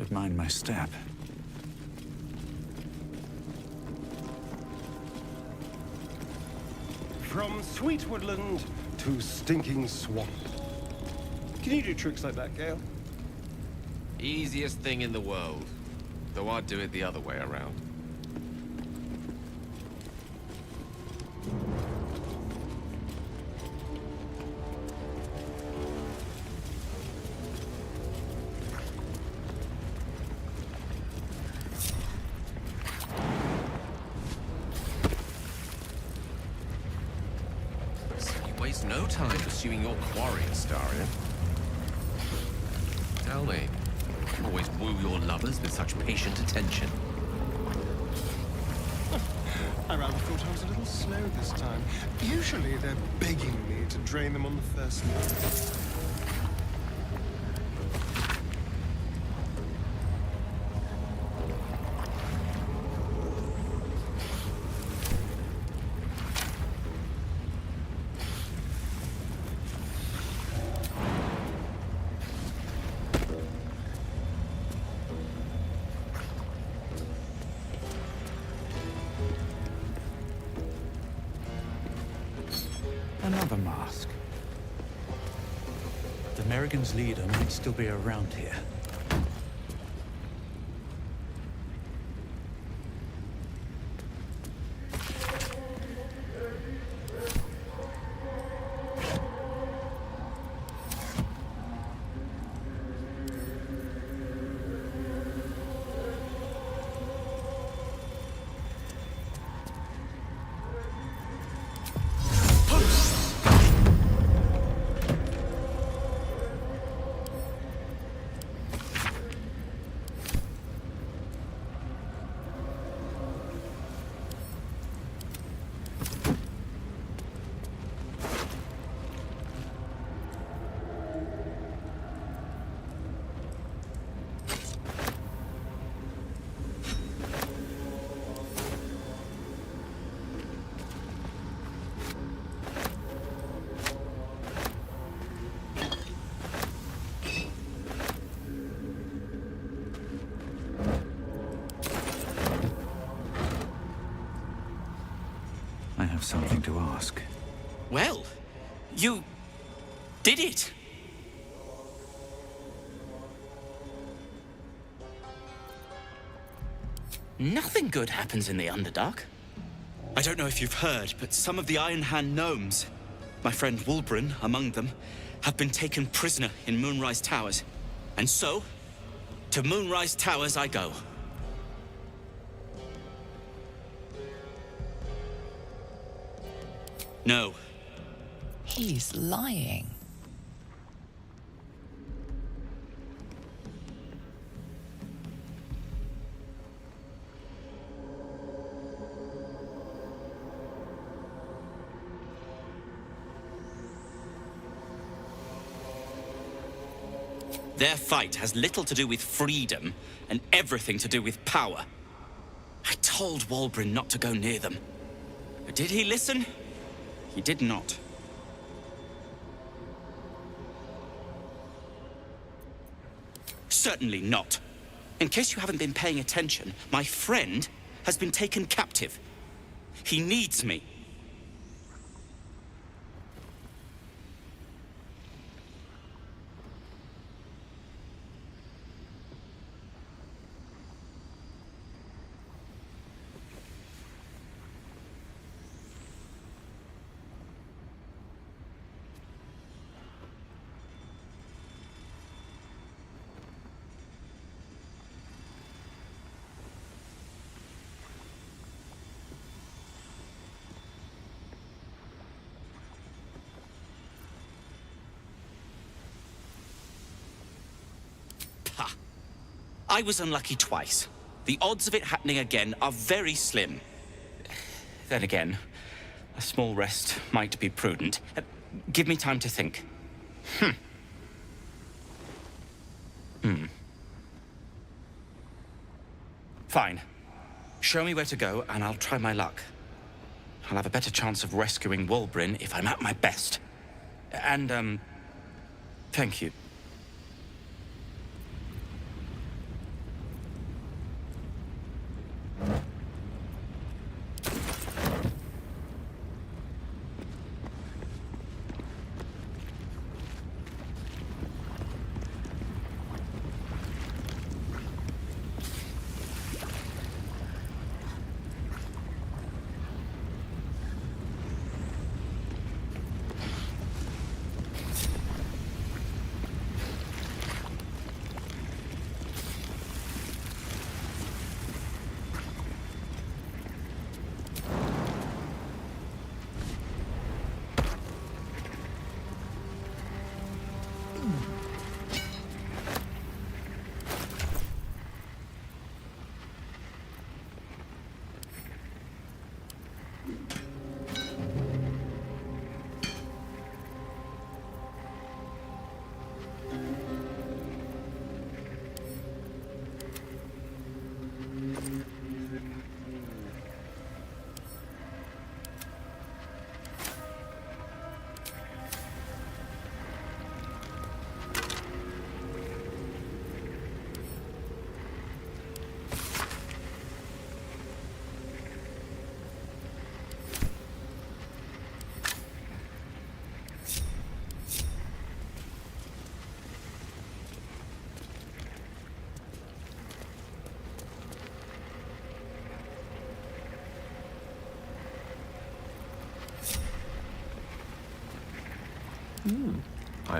should mind my step. From sweet woodland to stinking swamp. Can you do tricks like that, Gale? Easiest thing in the world. Though I'd do it the other way around. Waste no time pursuing your quarry, Astaria. Tell me, you always woo your lovers with such patient attention. I rather thought I was a little slow this time. Usually they're begging me to drain them on the first night. Another mask. The Merrigan's leader might still be around here. I have something to ask. Well, you did it. Nothing good happens in the Underdark. I don't know if you've heard, but some of the Iron Hand gnomes, my friend Wulbren among them, have been taken prisoner in Moonrise Towers. And so, to Moonrise Towers I go. No. He's lying. Their fight has little to do with freedom and everything to do with power. I told Wulbren not to go near them. But did he listen? He did not. Certainly not. In case you haven't been paying attention, my friend has been taken captive. He needs me. I was unlucky twice. The odds of it happening again are very slim. Then again, a small rest might be prudent. Give me time to think. Fine. Show me where to go, and I'll try my luck. I'll have a better chance of rescuing Wulbren if I'm at my best. And, thank you.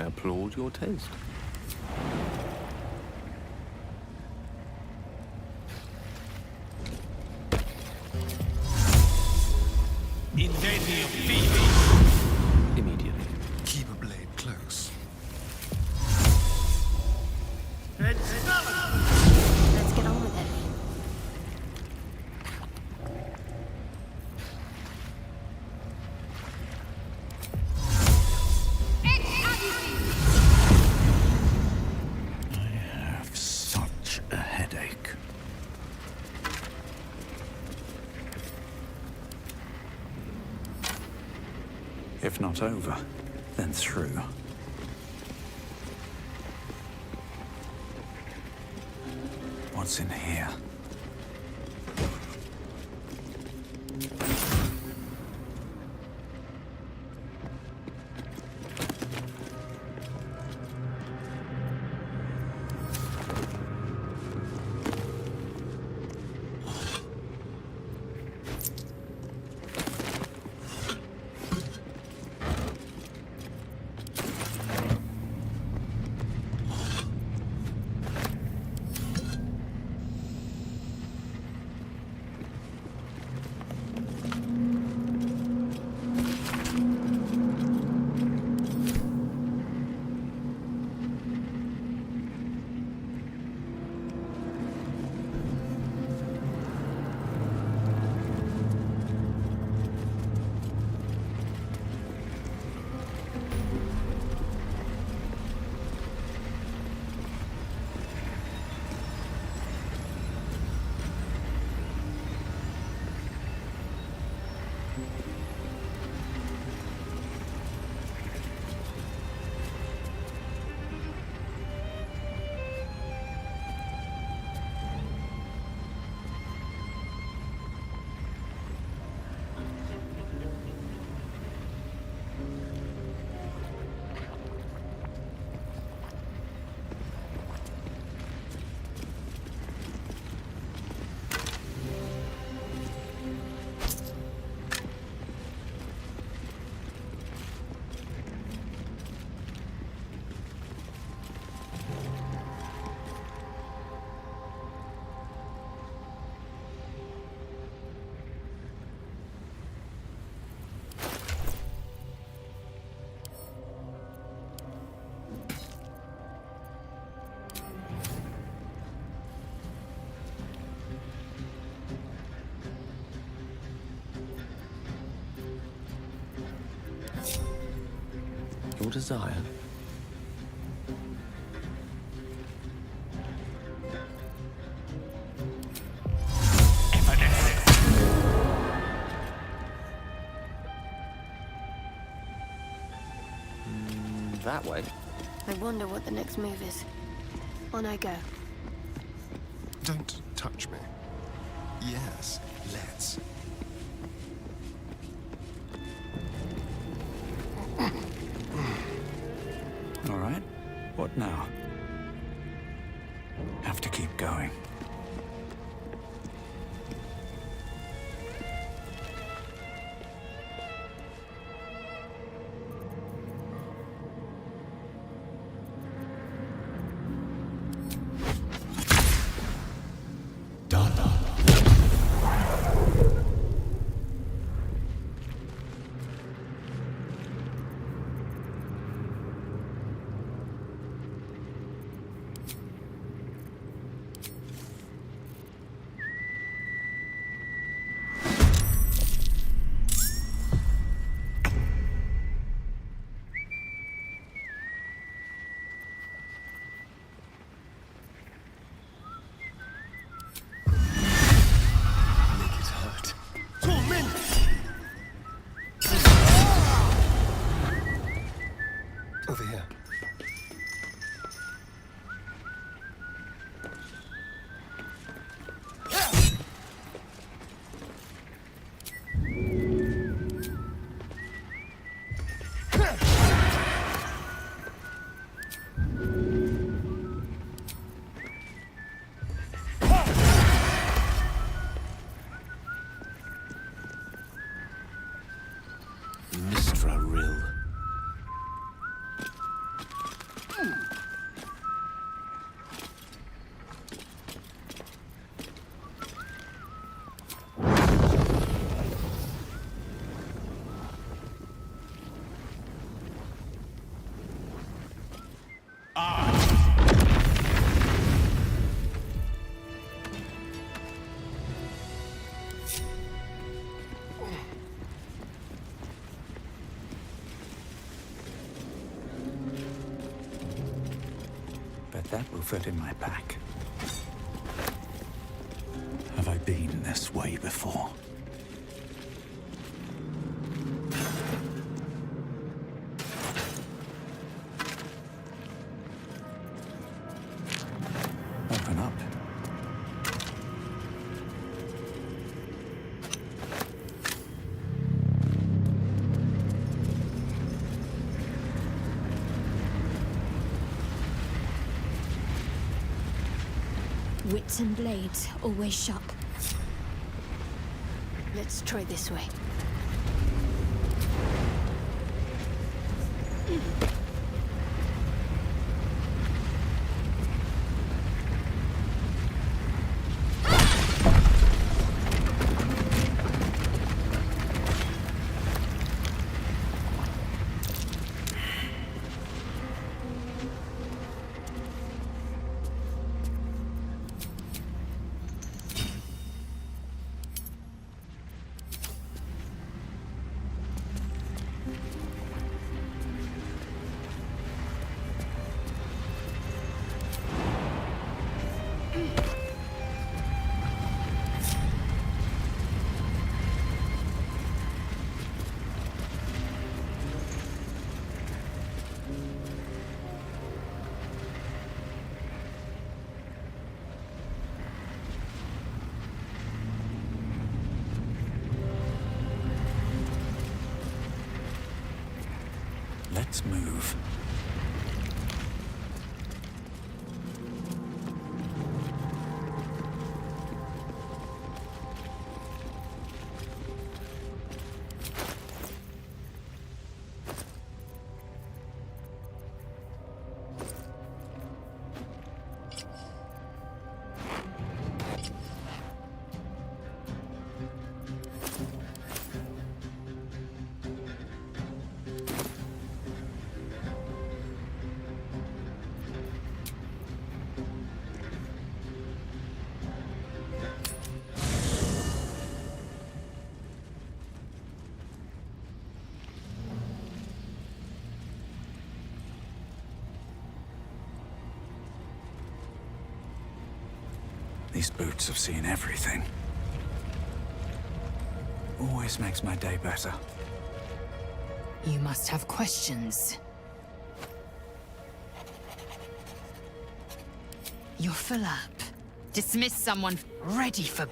applaud your taste. Immediately. Keep a blade close. Let's get on with it. I have such a headache. If not over, then through. What's in here? Your desire. That way. I wonder what the next move is. On I go. Don't touch me. Yes, let's. All right. What now? Have to keep going. That will fit in my pack. Have I been this way before? Open up. Wits and blades, always sharp. Let's try this way. Let's move. These boots have seen everything. Always makes my day better. You must have questions. You're full up. Dismiss someone ready for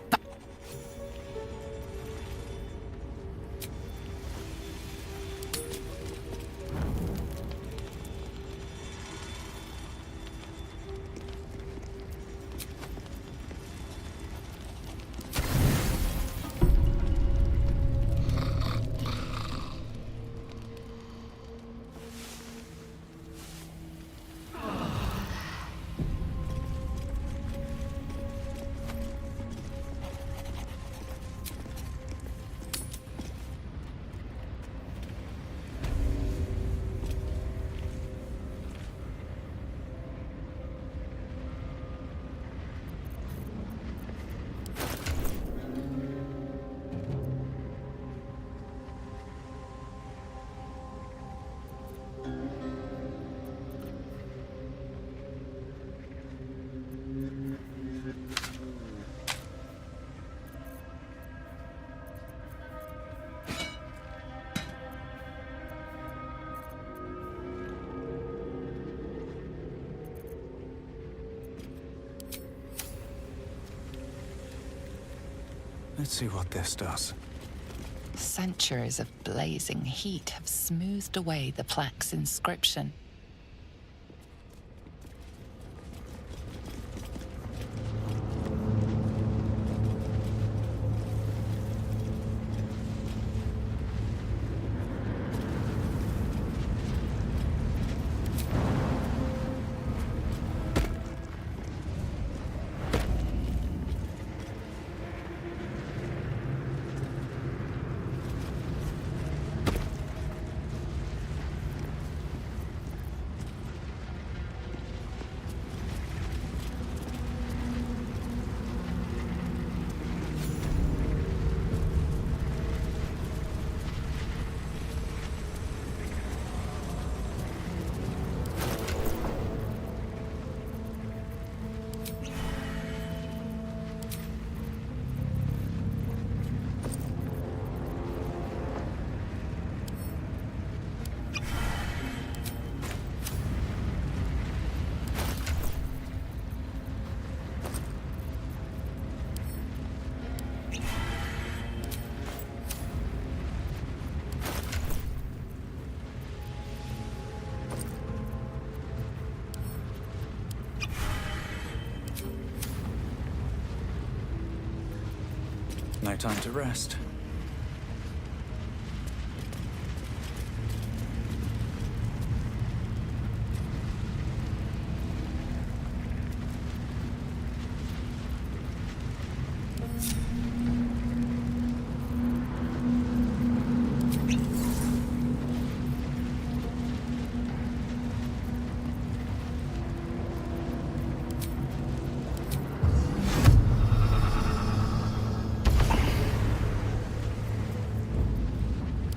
Let's see what this does. centuries of blazing heat have smoothed away the plaque's inscription. No time to rest.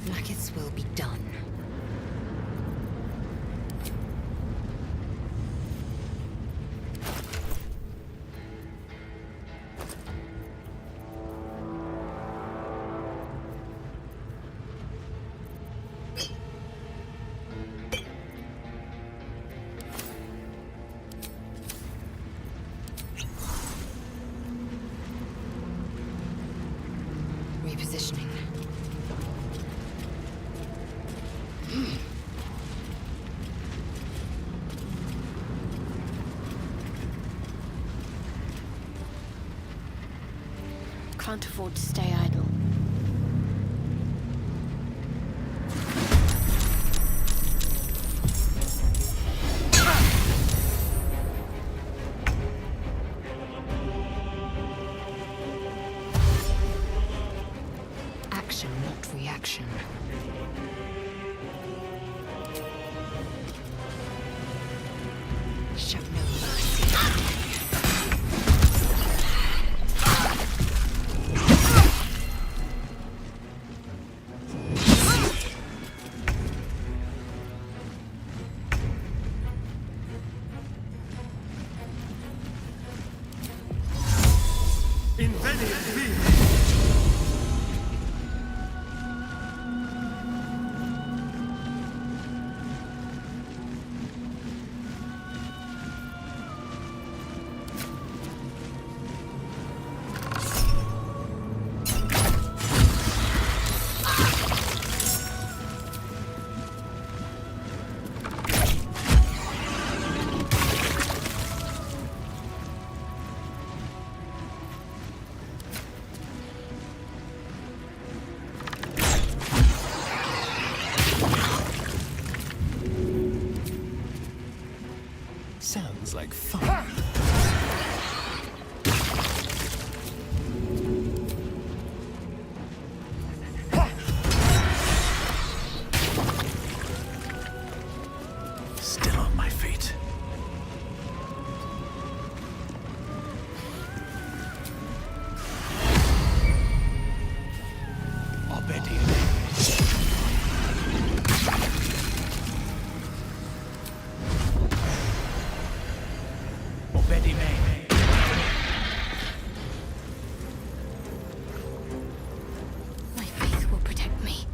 Blackets will be done. Repositioning. Can't afford to stay idle. Action, not reaction. Show no mercy. Sounds like fun. Still on my feet. My faith will protect me.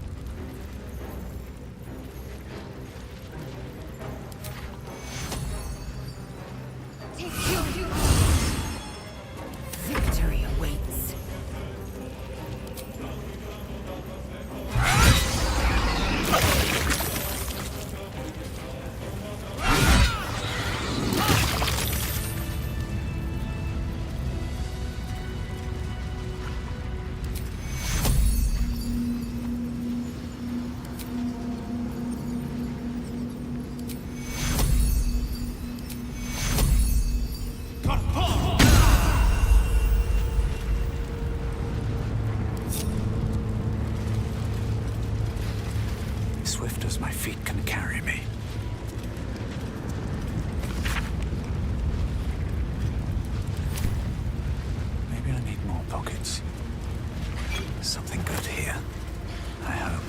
Victory awaits. Swift as my feet can carry me. Maybe I need more pockets. Something good here, I hope.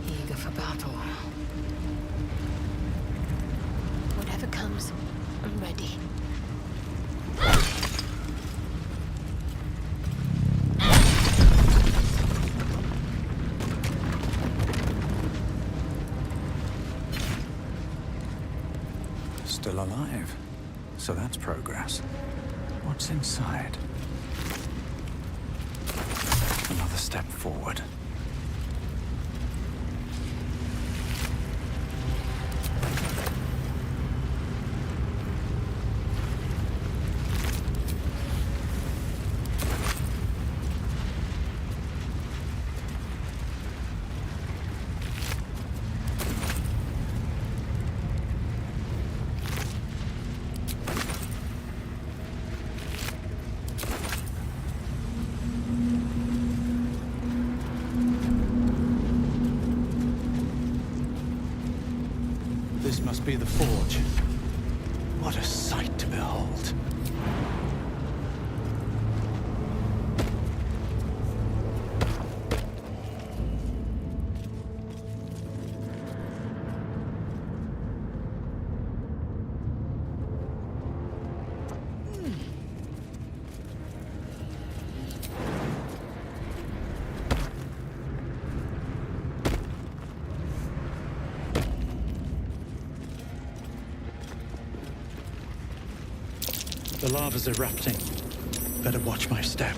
Eager for battle. Whatever comes, I'm ready. Still alive, so that's progress. What's inside? Another step forward. This must be the forge. What a sight to behold. The lava's erupting. Better watch my step.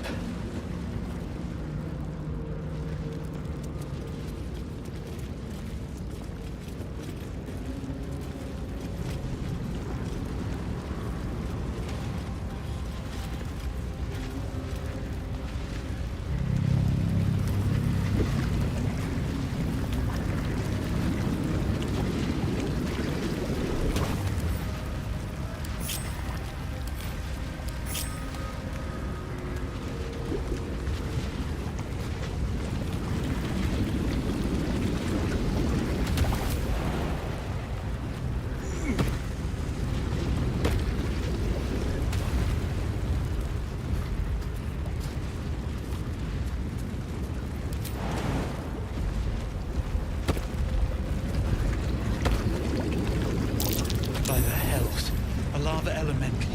By the hells, a lava elemental.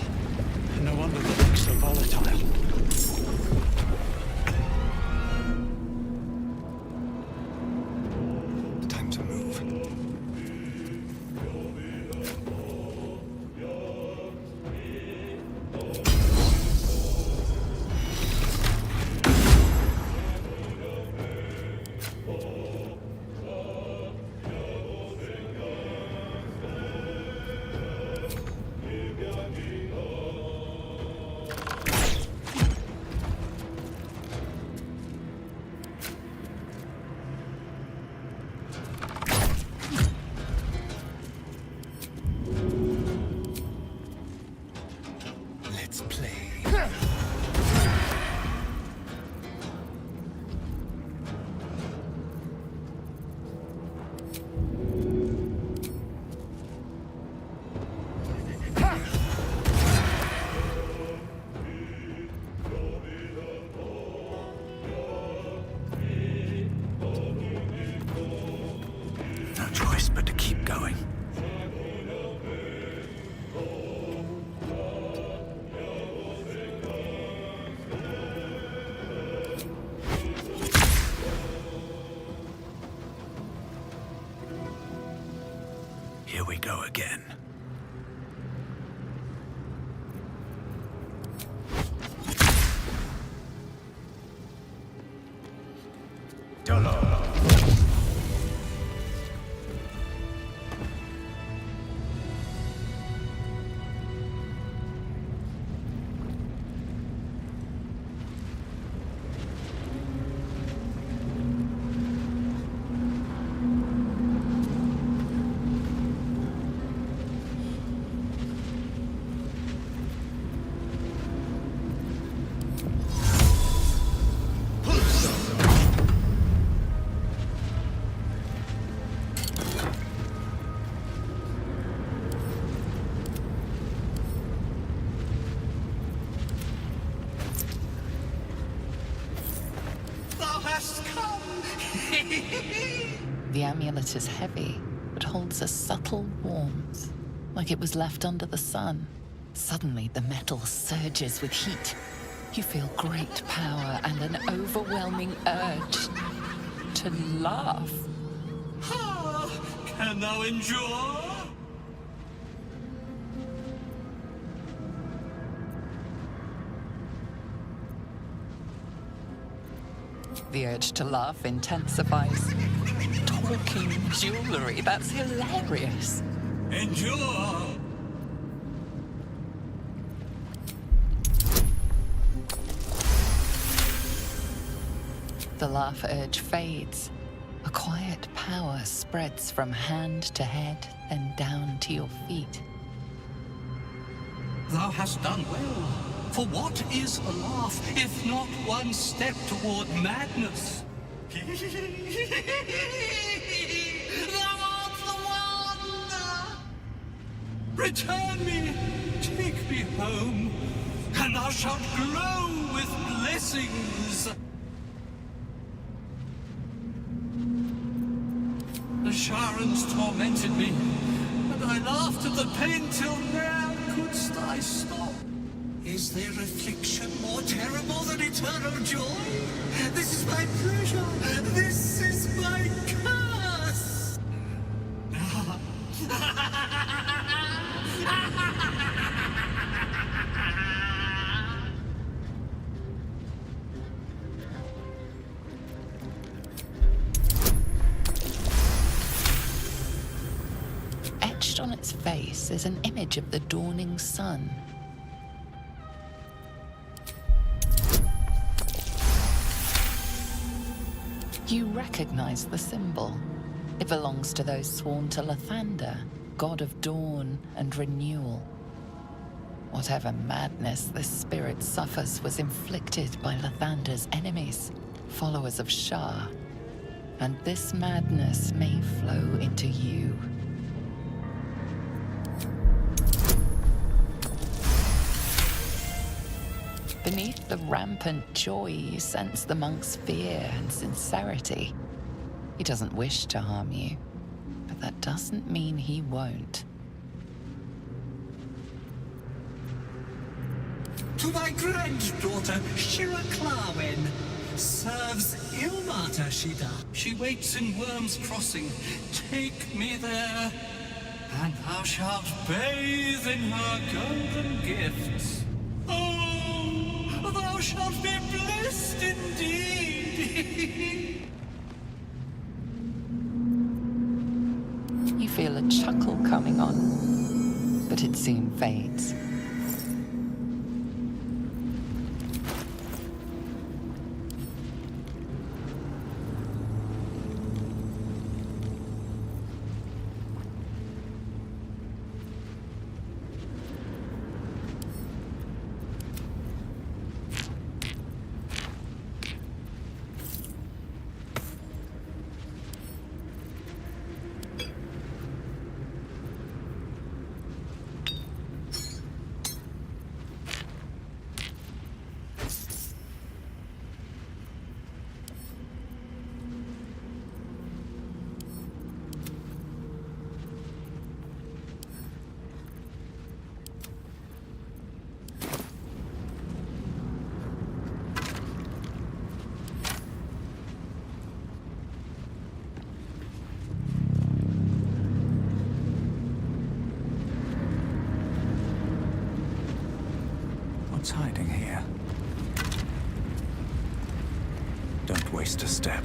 No wonder the lake's so volatile. Time to move. Let's play. No choice but to keep going. Here we go again. The amulet is heavy, but holds a subtle warmth, like it was left under the sun. Suddenly, the metal surges with heat. You feel great power and an overwhelming urge to laugh. Can thou endure? The urge to laugh intensifies. Talking jewelry, that's hilarious. Endure! The laugh urge fades. A quiet power spreads from hand to head, then down to your feet. Thou hast done well. For what is a laugh, if not one step toward madness? Thou art the one! Return me, take me home, and thou shalt glow with blessings. The Sharons tormented me, and I laughed at the pain till ne'er couldst I stop. Is there affliction more terrible than eternal joy? This is my pleasure. This is my curse. Etched on its face is an image of the dawning sun. You recognize the symbol. It belongs to those sworn to Lathander, god of dawn and renewal. Whatever madness this spirit suffers was inflicted by Lathander's enemies, followers of Shah. And this madness may flow into you. Beneath the rampant joy, you sense the monk's fear and sincerity. He doesn't wish to harm you, but that doesn't mean he won't. To my granddaughter, Shira Clarwen, serves Ilmata Shida. She waits in Worm's Crossing. Take me there, and thou shalt bathe in her golden gifts. Oh, thou shalt be blessed indeed. You feel a chuckle coming on, but it soon fades. What's hiding here? Don't waste a step.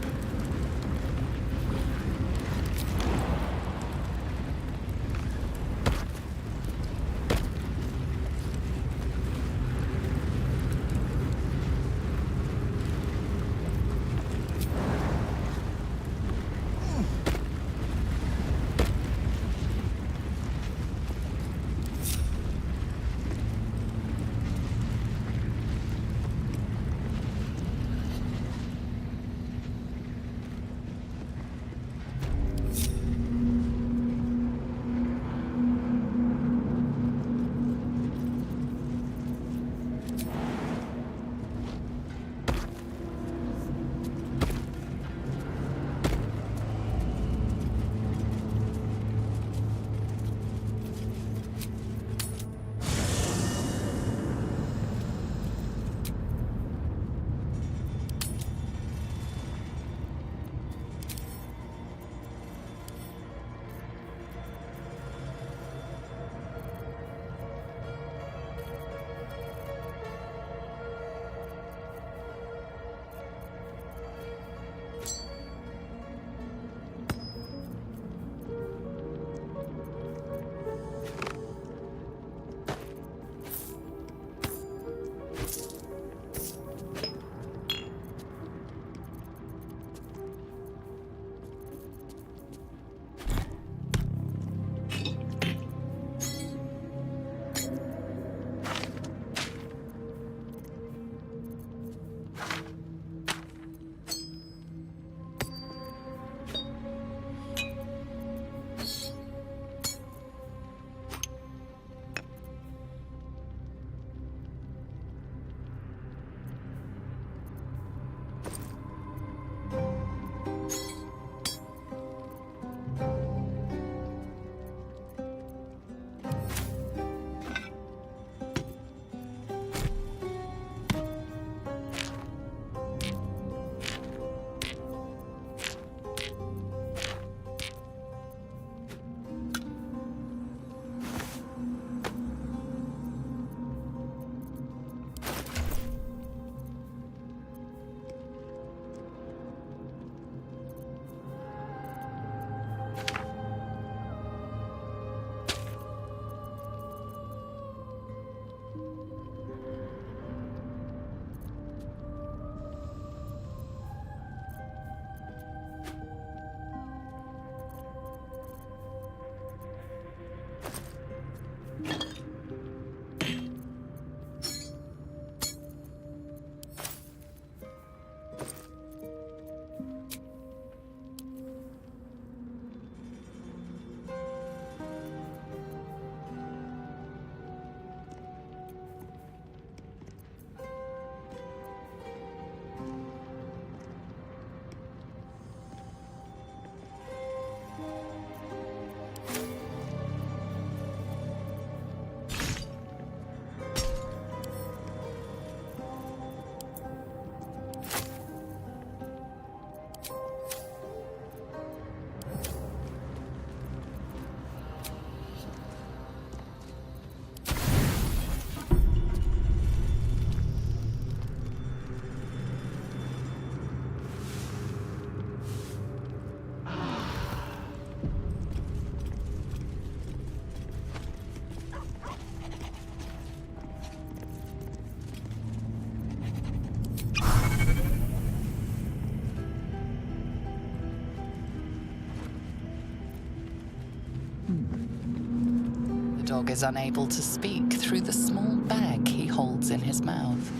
dog is unable to speak through the small bag he holds in his mouth.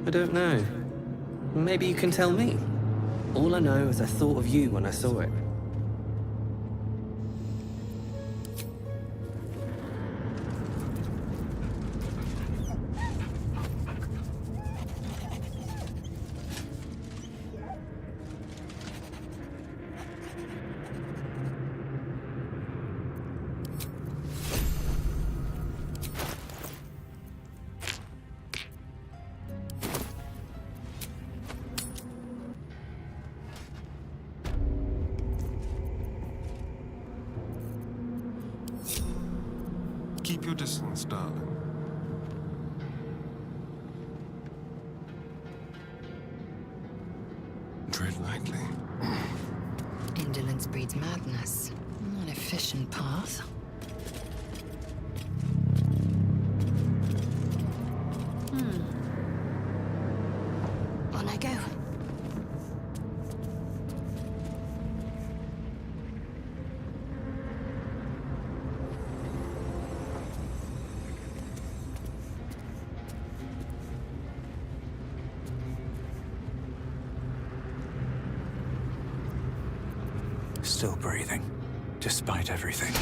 I don't know. Maybe you can tell me. All I know is I thought of you when I saw it. Keep your distance, darling. Tread lightly. Indolence breeds madness. An efficient path. On I go. Still breathing, despite everything.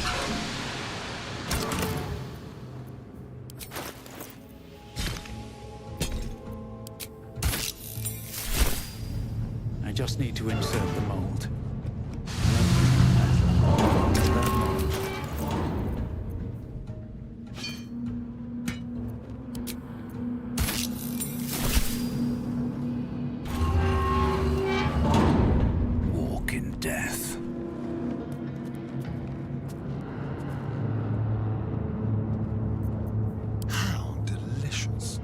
I just need to insert the mold. Walk in death. How delicious.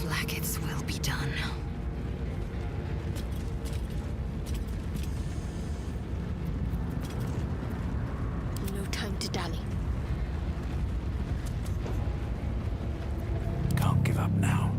Blackets will be done. No time to dally. Can't give up now.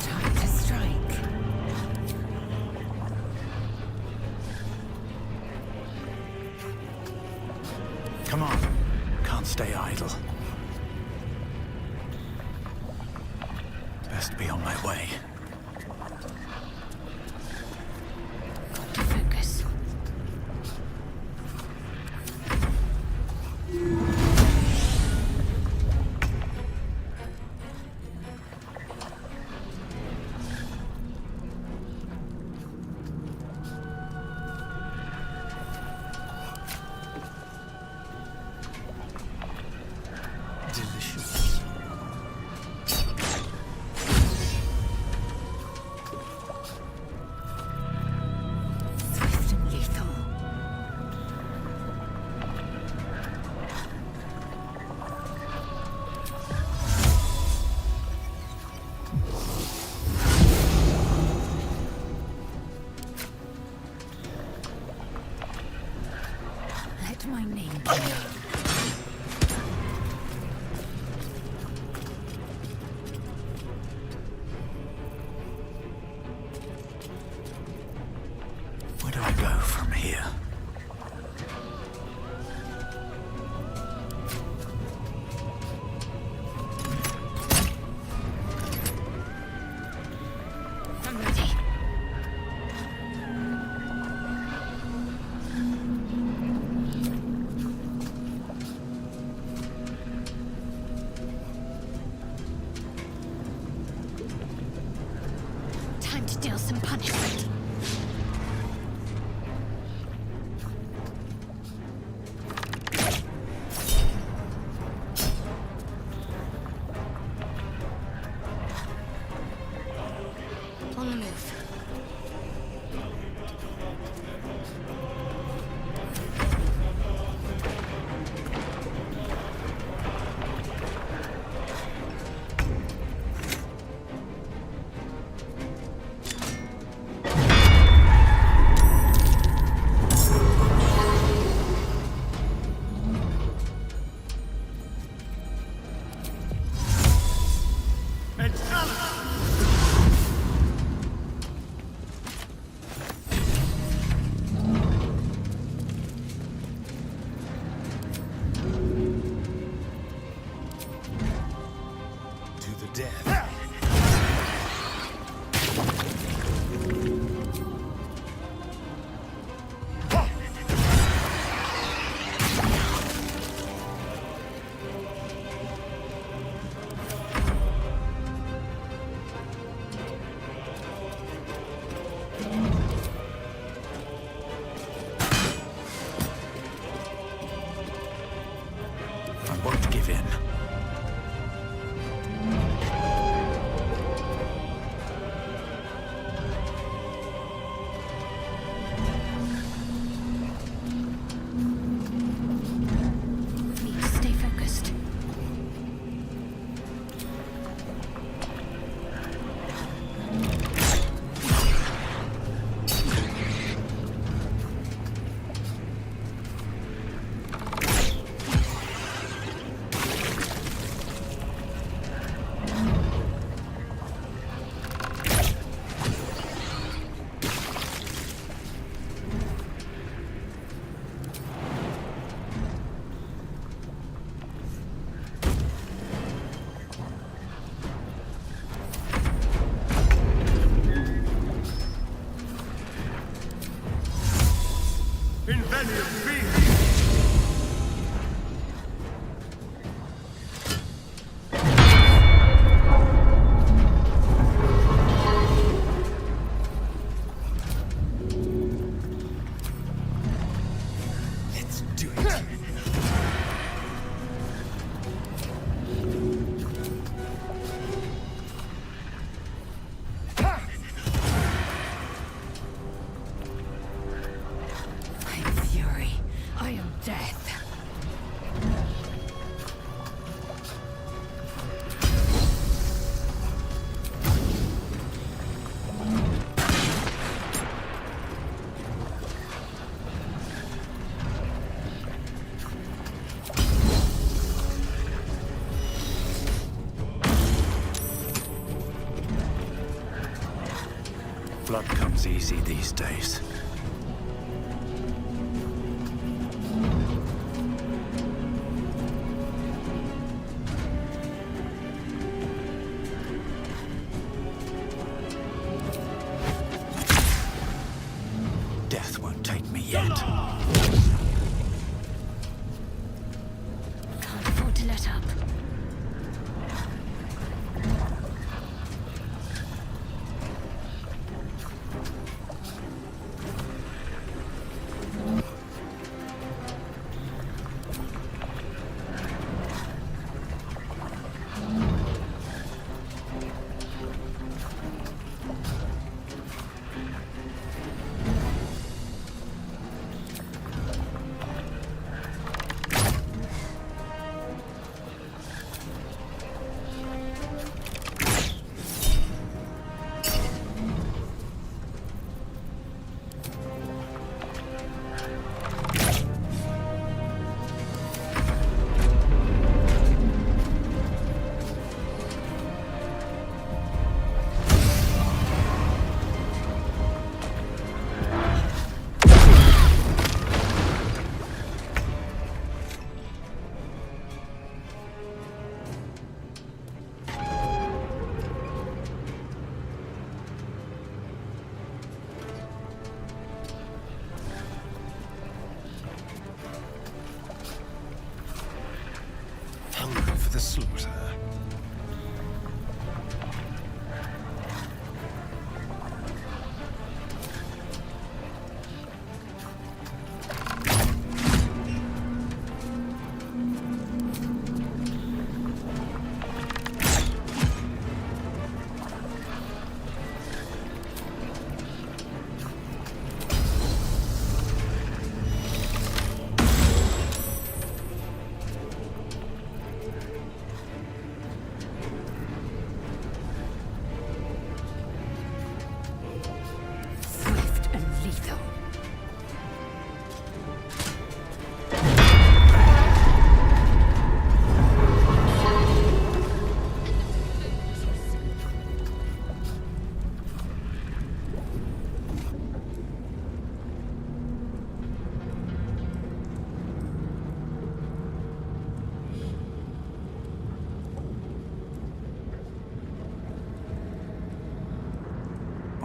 Time to strike. Come on. Can't stay idle. Best be on my way. Got to focus. Delicious. Still some punishment. On the move. To the death. I won't give in. Need to stay focused. Let's do it. I am fury. I am death. Blood comes easy these days. Death won't take me yet. Can't afford to let up.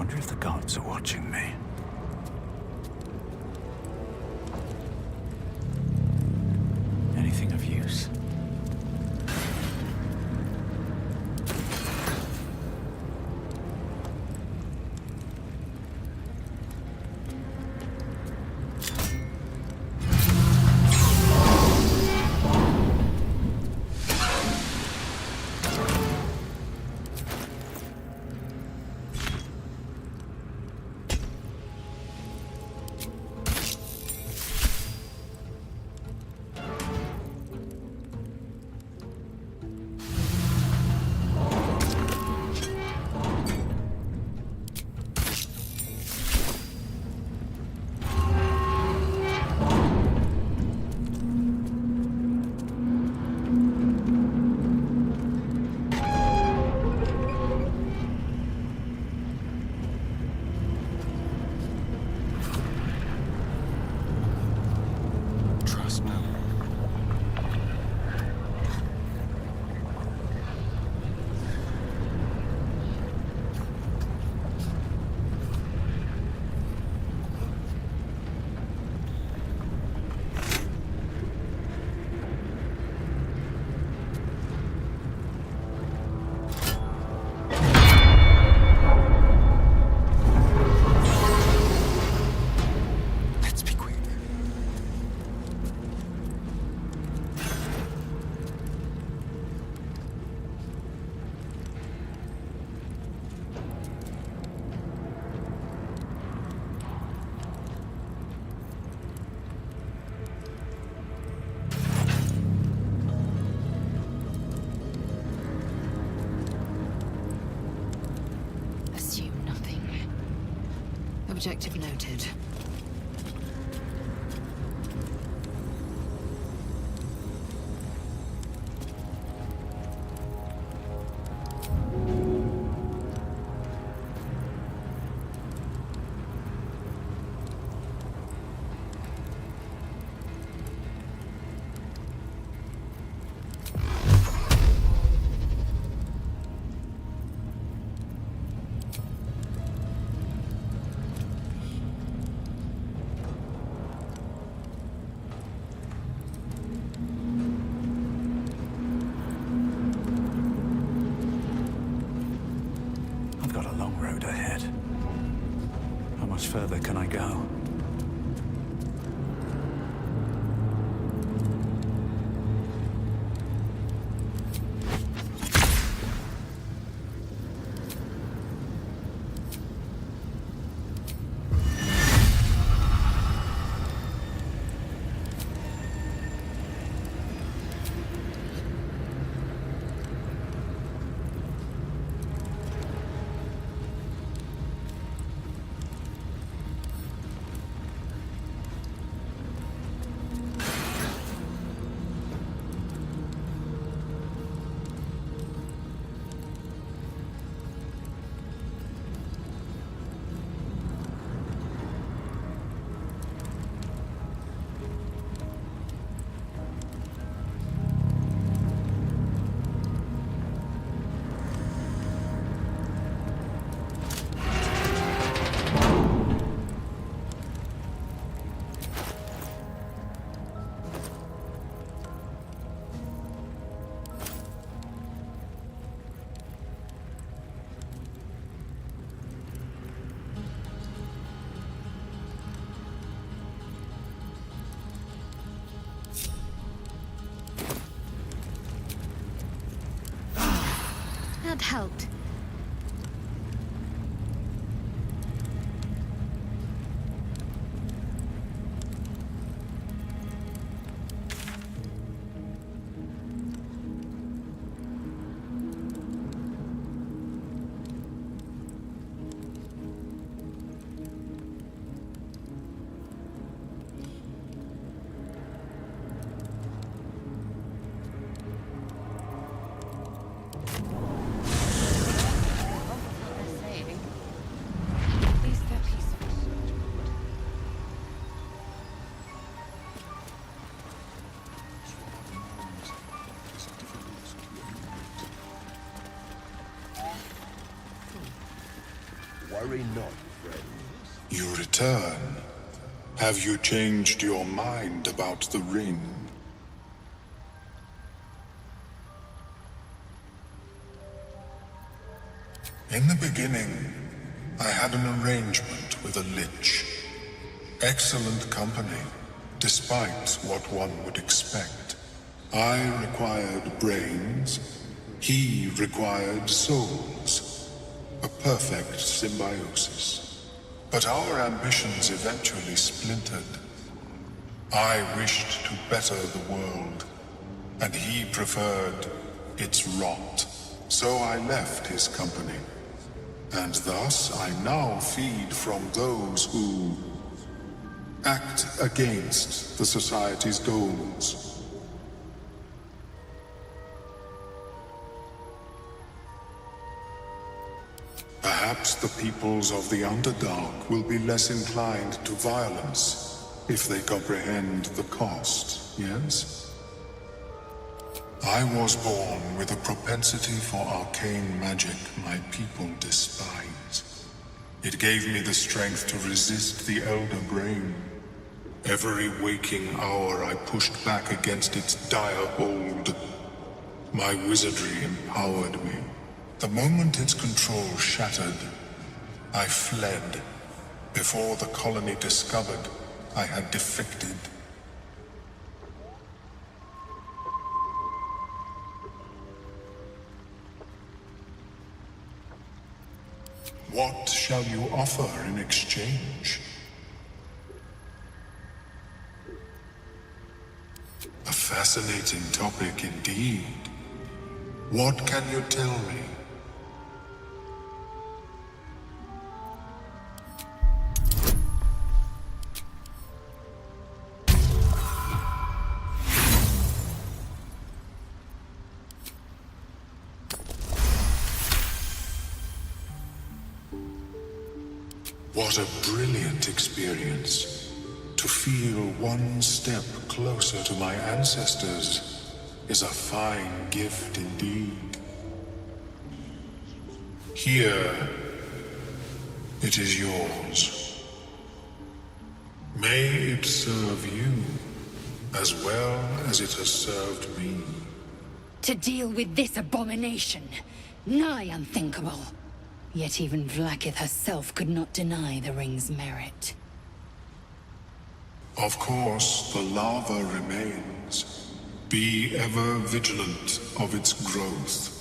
wonder if the gods are watching me. Anything of use? Trust now. Let's be quick. Assume nothing. Objective noted. I've got a long road ahead. How much further can I go? That helped. Worry not, friend. You return. Have you changed your mind about the ring? In the beginning, I had an arrangement with a lich. Excellent company, despite what one would expect. I required brains, he required souls. A perfect symbiosis. But our ambitions eventually splintered. I wished to better the world, and he preferred its rot. So I left his company. And thus I now feed from those who act against the Society's goals. Perhaps the peoples of the Underdark will be less inclined to violence if they comprehend the cost, yes? I was born with a propensity for arcane magic my people despise. It gave me the strength to resist the Elder Brain. Every waking hour I pushed back against its dire hold. My wizardry empowered me. The moment its control shattered, I fled. Before the colony discovered I had defected. What shall you offer in exchange? A fascinating topic indeed. What can you tell me? What a brilliant experience. To feel one step closer to my ancestors is a fine gift indeed. Here, it is yours. May it serve you as well as it has served me. To deal with this abomination, nigh unthinkable. Yet even Vlaakith herself could not deny the ring's merit. Of course, the lava remains. Be ever vigilant of its growth.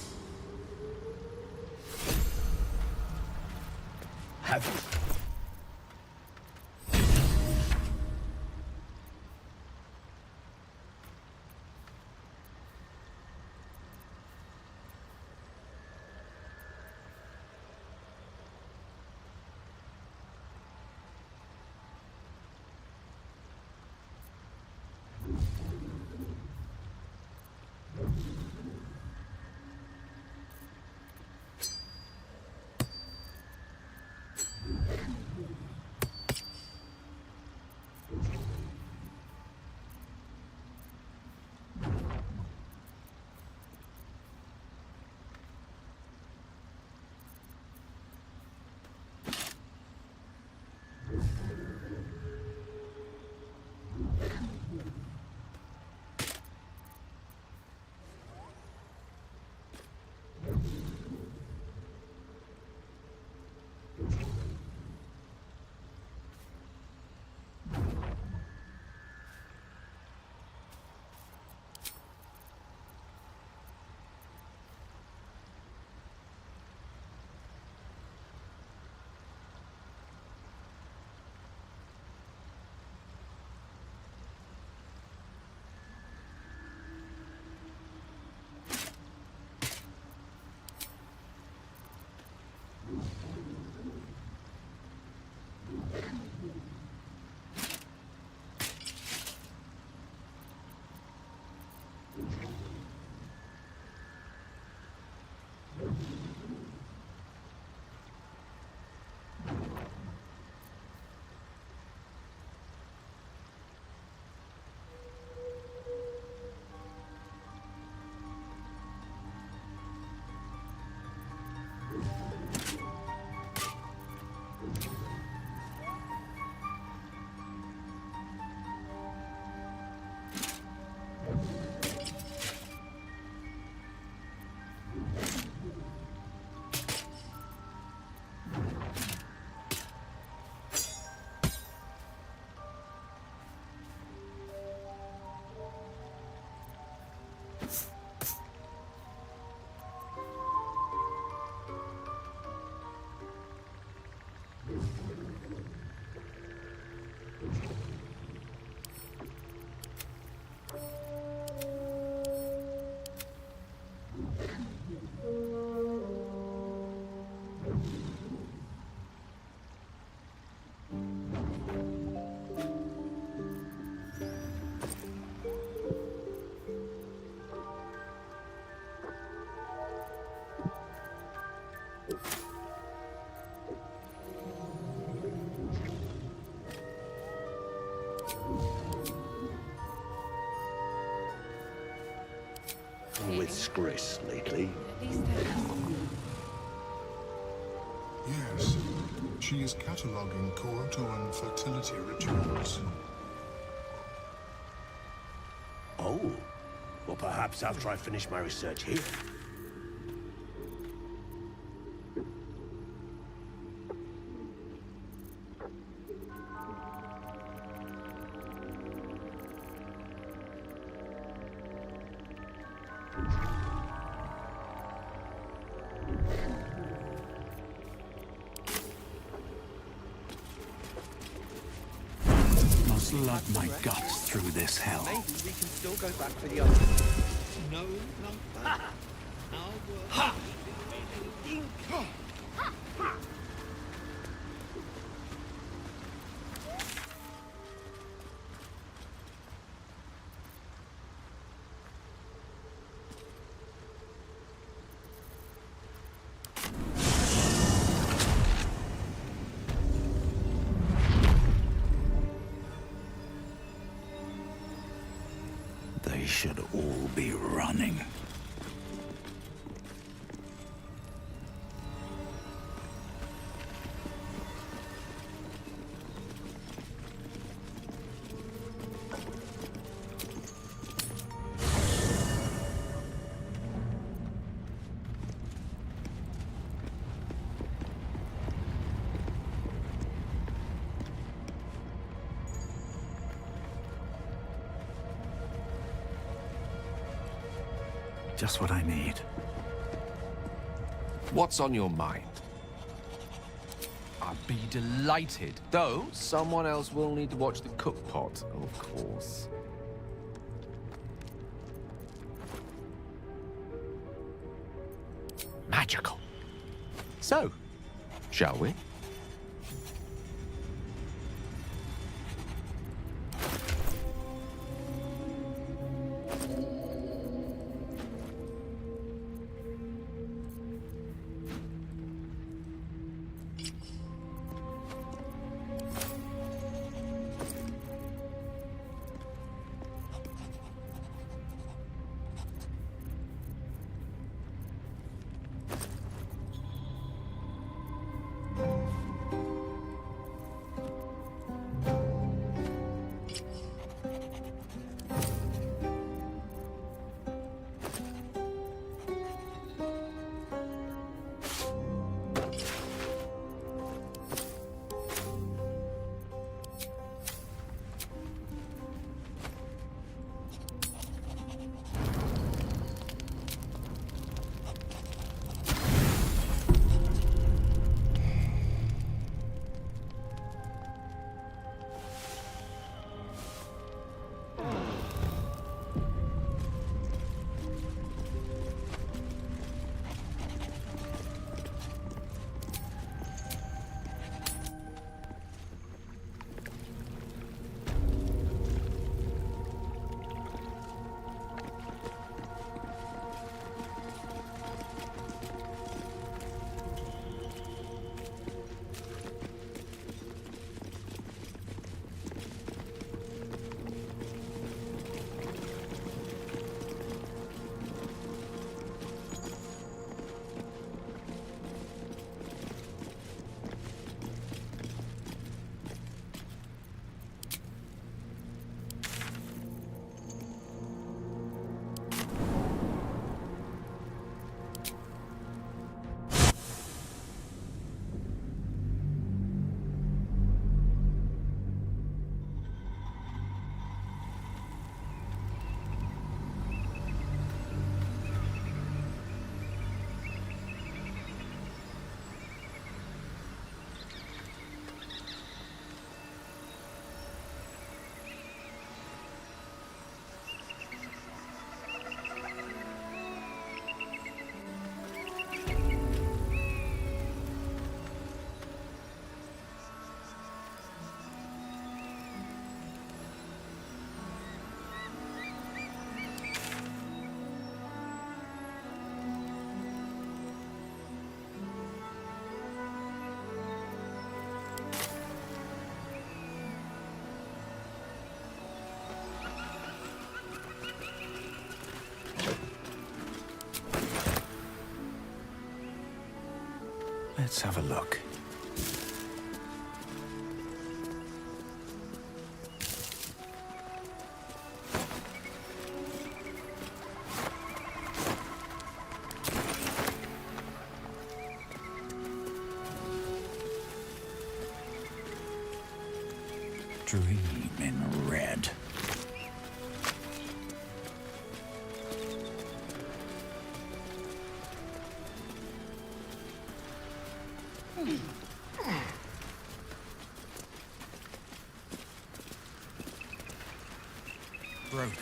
Yes, she is cataloging Korotoan fertility rituals. Oh, well, perhaps after I finish my research here. Must love my guts through this hell. Maybe we can still go back for the other. No, not that. Our work They should all be running. Just what I need. What's on your mind? I'd be delighted, though someone else will need to watch the cook pot, of course. Magical. So, shall we? Let's have a look. Dream in red. Broken.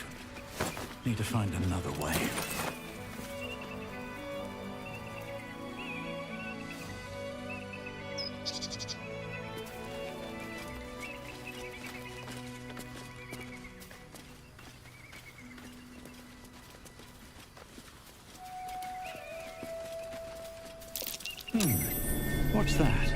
Need to find another way. What's that?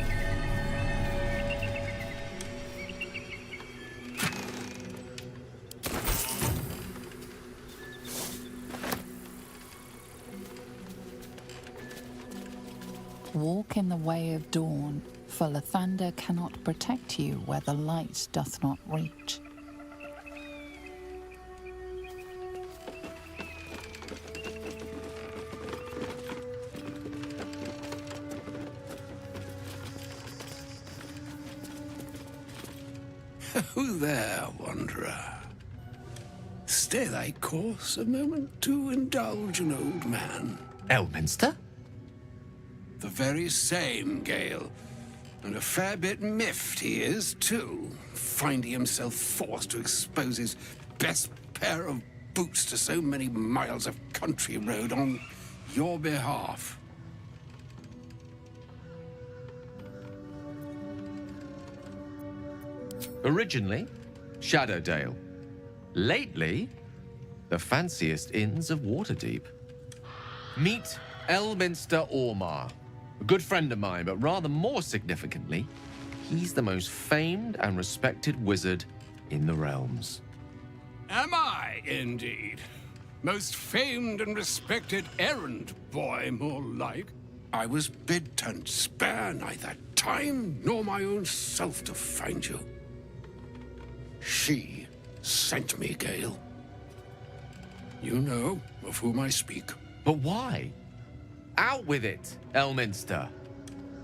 Walk in the way of dawn, for Lathander cannot protect you where the light doth not reach. Who there, wanderer? Stay thy course a moment to indulge an old man. Elminster? The very same, Gale. And a fair bit miffed he is, too, finding himself forced to expose his best pair of boots to so many miles of country road on your behalf. Originally, Shadowdale. Lately, the fanciest inns of Waterdeep. Meet Elminster Ormar, a good friend of mine, but rather more significantly, he's the most famed and respected wizard in the realms. Am I, indeed? Most famed and respected errand boy, more like. I was bid to spare neither time nor my own self to find you. She sent me, Gale. You know of whom I speak. But why? Out with it, Elminster.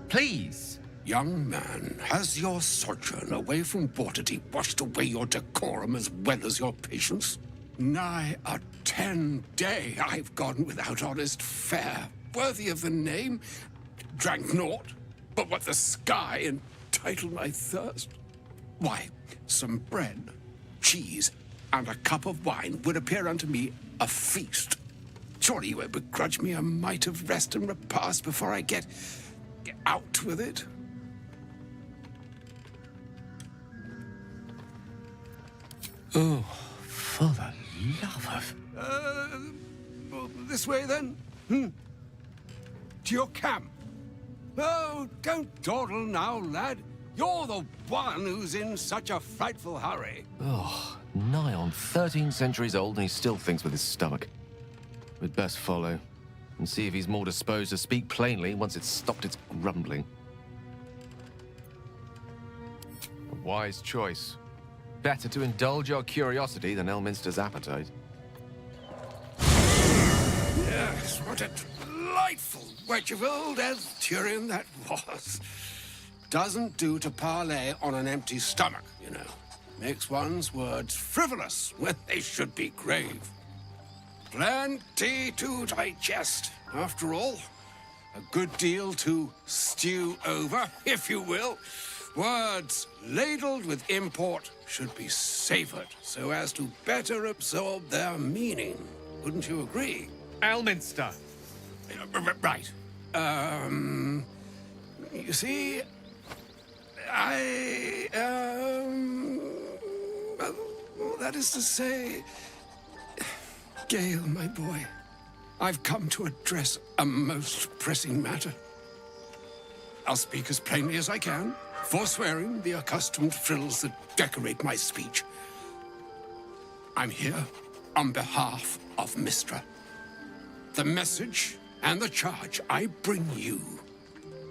Please. Young man, has your sojourn away from Waterdeep washed away your decorum as well as your patience? Nigh a 10-day I've gone without honest fare, worthy of the name. Drank naught but what the sky entitled my thirst. Why, some bread, cheese, and a cup of wine would appear unto me a feast. Surely you won't begrudge me a mite of rest and repast before I get out with it? Oh, for the love of... Well, this way then? To your camp. Oh, don't dawdle now, lad. You're the one who's in such a frightful hurry. Oh, nigh on 13 centuries old and he still thinks with his stomach. We'd best follow and see if he's more disposed to speak plainly once it's stopped its grumbling. A wise choice. Better to indulge your curiosity than Elminster's appetite. Yes, what a delightful wedge of old Arthurian that was. Doesn't do to parley on an empty stomach, you know. Makes one's words frivolous when they should be grave. Plenty to digest, after all. A good deal to stew over, if you will. Words ladled with import should be savored so as to better absorb their meaning. Wouldn't you agree? Elminster! Right. You see, well, that is to say, Gale, my boy, I've come to address a most pressing matter. I'll speak as plainly as I can, forswearing the accustomed frills that decorate my speech. I'm here on behalf of Mistra. The message and the charge I bring you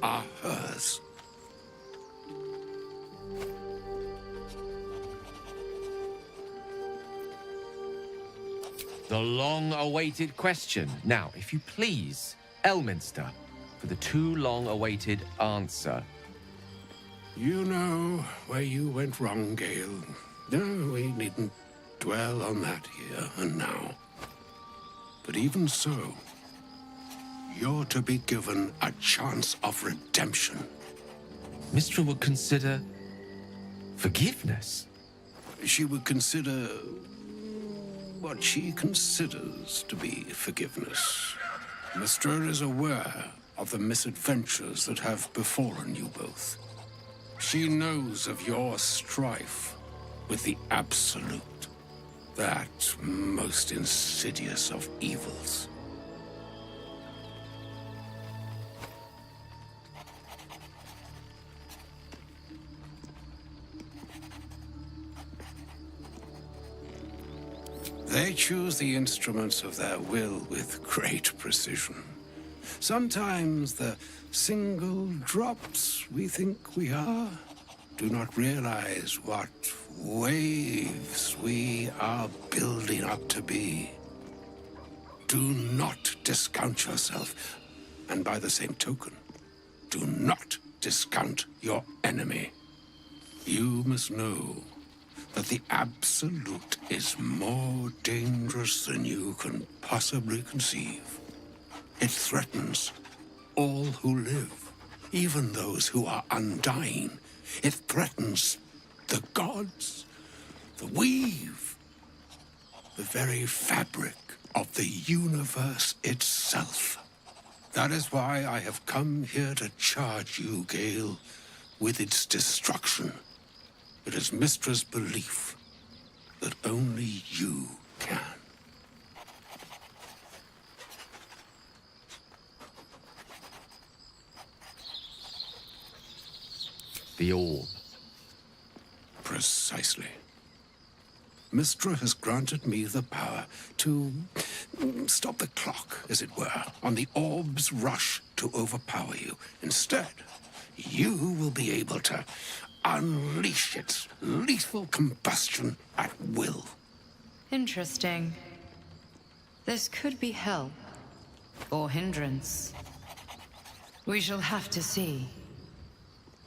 are hers. The long-awaited question. Now, if you please, Elminster, for the too long-awaited answer. You know where you went wrong, Gale. No, we needn't dwell on that here and now. But even so, you're to be given a chance of redemption. Mystra would consider forgiveness. She would consider what she considers to be forgiveness. Mystra is aware of the misadventures that have befallen you both. She knows of your strife with the Absolute, that most insidious of evils. They choose the instruments of their will with great precision. Sometimes the single drops we think we are do not realize what waves we are building up to be. Do not discount yourself, and by the same token, do not discount your enemy. You must know that the Absolute is more dangerous than you can possibly conceive. It threatens all who live, even those who are undying. It threatens the gods, the weave, the very fabric of the universe itself. That is why I have come here to charge you, Gale, with its destruction. It is Mystra's belief that only you can. The orb. Precisely. Mystra has granted me the power to stop the clock, as it were, on the orb's rush to overpower you. Instead, you will be able to unleash its lethal combustion at will. Interesting. This could be help, or hindrance. We shall have to see.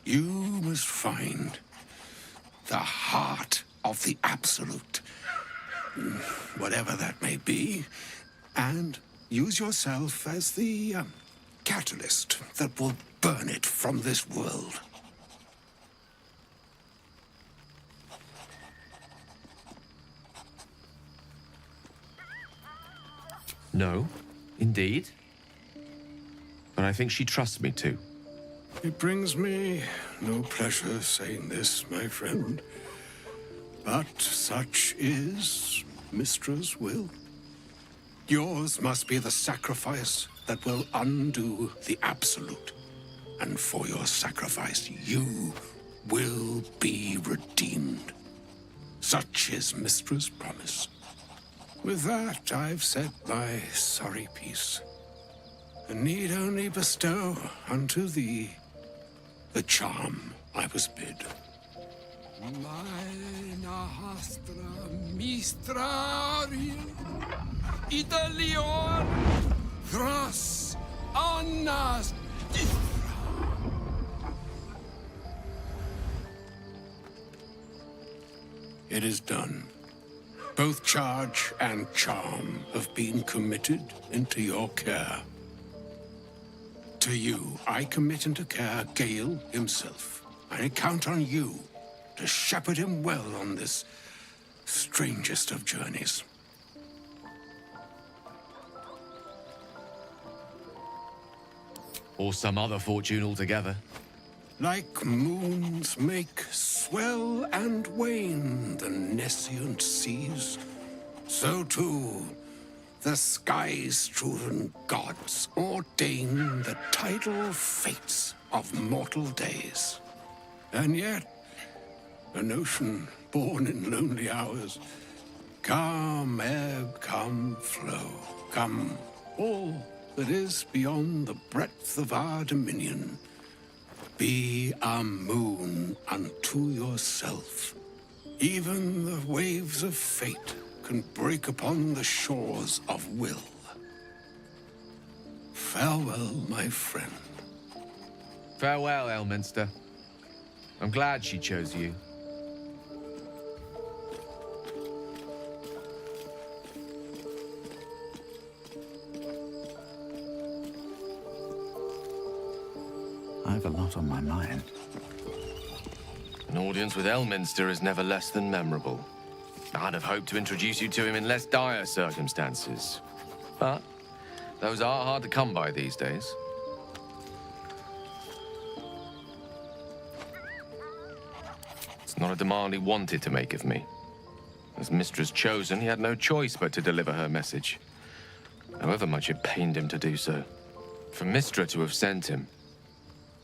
You must find the heart of the Absolute, whatever that may be, and use yourself as the catalyst that will burn it from this world. No, indeed. But I think she trusts me too. It brings me no pleasure saying this, my friend. But such is Mystra's will. Yours must be the sacrifice that will undo the Absolute. And for your sacrifice, you will be redeemed. Such is Mystra's promise. With that, I've said my sorry piece, and need only bestow unto thee the charm I was bid. Meine hastra mistrari Italion Thras Annas. It is done. Both charge and charm have been committed into your care. To you, I commit into care Gale himself. I count on you to shepherd him well on this strangest of journeys. Or some other fortune altogether. Like moons make swell and wane the nescient seas, so too the sky-strewn gods ordain the tidal fates of mortal days. And yet, an ocean born in lonely hours, come ebb, come flow, come all that is beyond the breadth of our dominion, Be a moon unto yourself. Even the waves of fate can break upon the shores of will. Farewell, my friend. Farewell, Elminster. I'm glad she chose you. I have a lot on my mind. An audience with Elminster is never less than memorable. I'd have hoped to introduce you to him in less dire circumstances. But those are hard to come by these days. It's not a demand he wanted to make of me. As mistress chosen, he had no choice but to deliver her message. However much it pained him to do so. For Mistra to have sent him,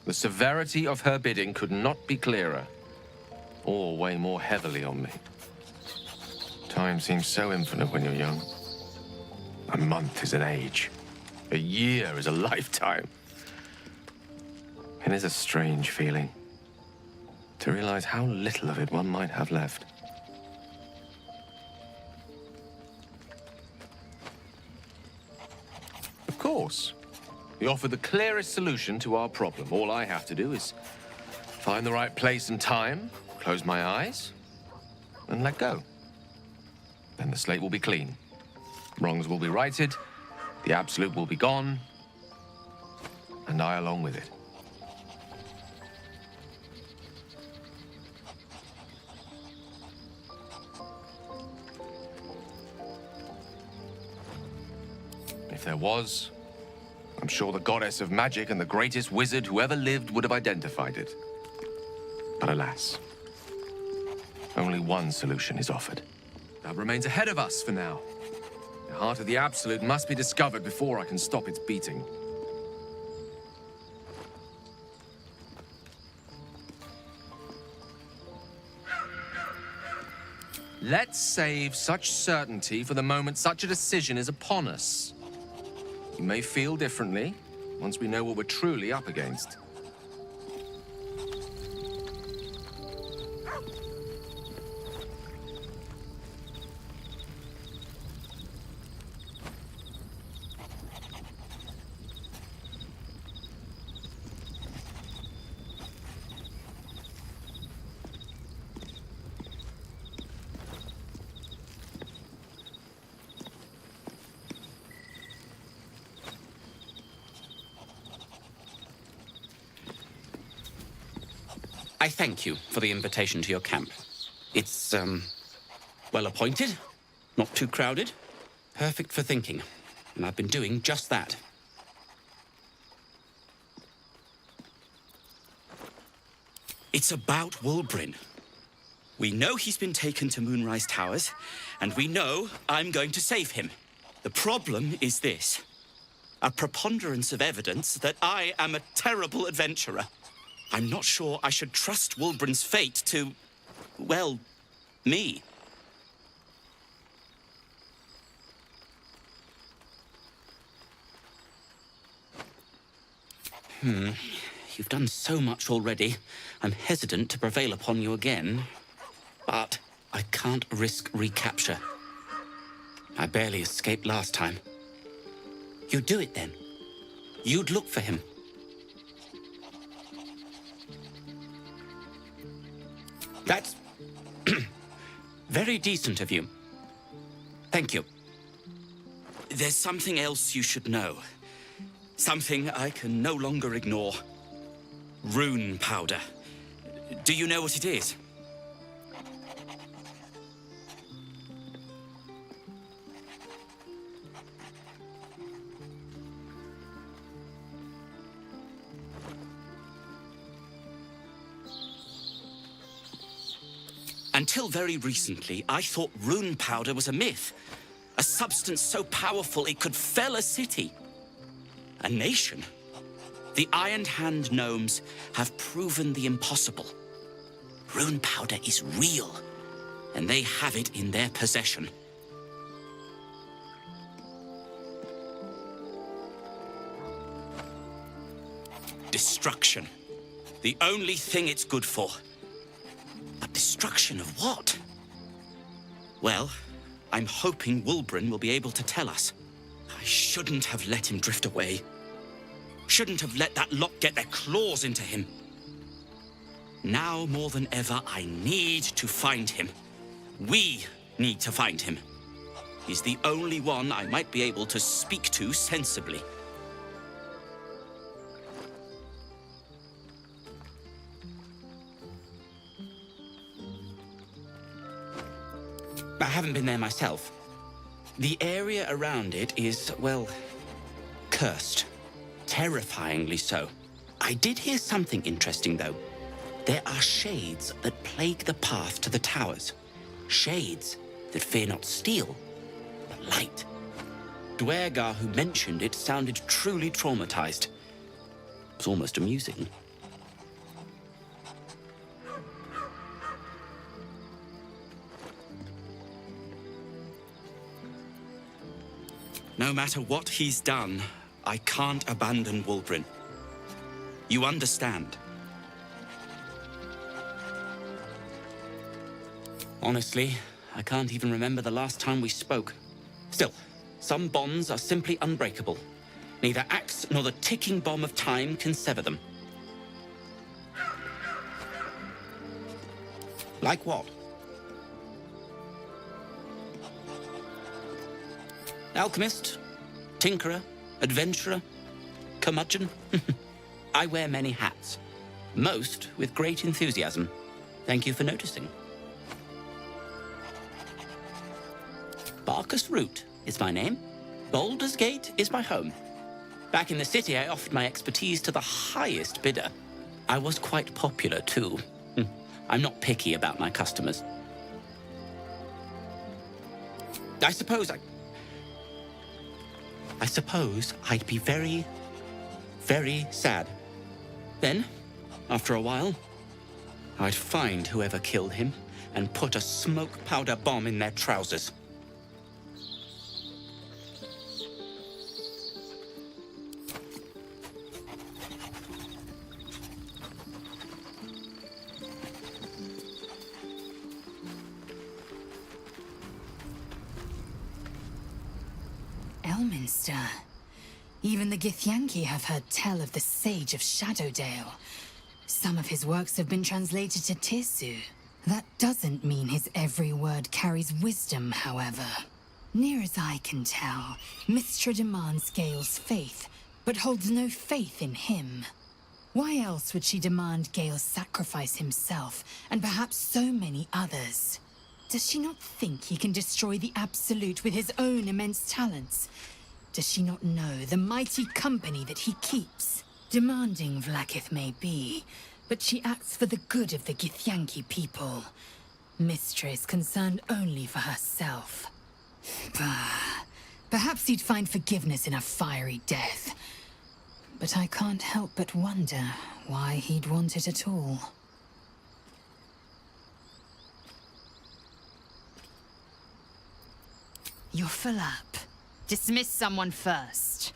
the severity of her bidding could not be clearer, or weigh more heavily on me. Time seems so infinite when you're young. A month is an age. A year is a lifetime. It is a strange feeling to realize how little of it one might have left. Of course, he offered the clearest solution to our problem. All I have to do is find the right place and time, close my eyes, and let go. Then the slate will be clean. Wrongs will be righted, the absolute will be gone, and I along with it. If there was, I'm sure the goddess of magic and the greatest wizard who ever lived would have identified it. But alas, only one solution is offered. That remains ahead of us for now. The heart of the Absolute must be discovered before I can stop its beating. Let's save such certainty for the moment such a decision is upon us. You may feel differently once we know what we're truly up against. I thank you for the invitation to your camp. It's, well appointed, not too crowded, perfect for thinking, and I've been doing just that. It's about Wulbrin. We know he's been taken to Moonrise Towers, and we know I'm going to save him. The problem is this: a preponderance of evidence that I am a terrible adventurer. I'm not sure I should trust Wulbrin's fate to, well, me. You've done so much already. I'm hesitant to prevail upon you again. But I can't risk recapture. I barely escaped last time. You'd do it then. You'd look for him. That's very decent of you. Thank you. There's something else you should know. Something I can no longer ignore. Rune powder. Do you know what it is? Until very recently, I thought rune powder was a myth. A substance so powerful it could fell a city. A nation. The Iron Hand gnomes have proven the impossible. Rune powder is real, and they have it in their possession. Destruction. The only thing it's good for. But destruction of what? Well, I'm hoping Wulbren will be able to tell us. I shouldn't have let him drift away. Shouldn't have let that lot get their claws into him. Now more than ever, I need to find him. We need to find him. He's the only one I might be able to speak to sensibly. I haven't been there myself. The area around it is, well, cursed. Terrifyingly so. I did hear something interesting, though. There are shades that plague the path to the towers. Shades that fear not steel, but light. Dwergar, who mentioned it, sounded truly traumatized. It was almost amusing. No matter what he's done, I can't abandon Wulbren. You understand? Honestly, I can't even remember the last time we spoke. Still, some bonds are simply unbreakable. Neither axe nor the ticking bomb of time can sever them. Like what? Alchemist, tinkerer, adventurer, curmudgeon. I wear many hats, most with great enthusiasm. Thank you for noticing. Barkus Root is my name. Baldur's Gate is my home. Back in the city, I offered my expertise to the highest bidder. I was quite popular, too. I'm not picky about my customers. I suppose I'd be very, very sad. Then, after a while, I'd find whoever killed him and put a smoke powder bomb in their trousers. Elminster. Even the Githyanki have heard tell of the Sage of Shadowdale. Some of his works have been translated to Tirsu. That doesn't mean his every word carries wisdom, however. Near as I can tell, Mystra demands Gale's faith, but holds no faith in him. Why else would she demand Gale sacrifice himself, and perhaps so many others? Does she not think he can destroy the Absolute with his own immense talents? Does she not know the mighty company that he keeps? Demanding Vlaakith may be, but she acts for the good of the Githyanki people. Mystra is concerned only for herself. Bah. Perhaps he'd find forgiveness in a fiery death. But I can't help but wonder why he'd want it at all. You're full up. Dismiss someone first.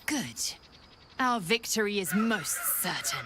Good. Our victory is most certain.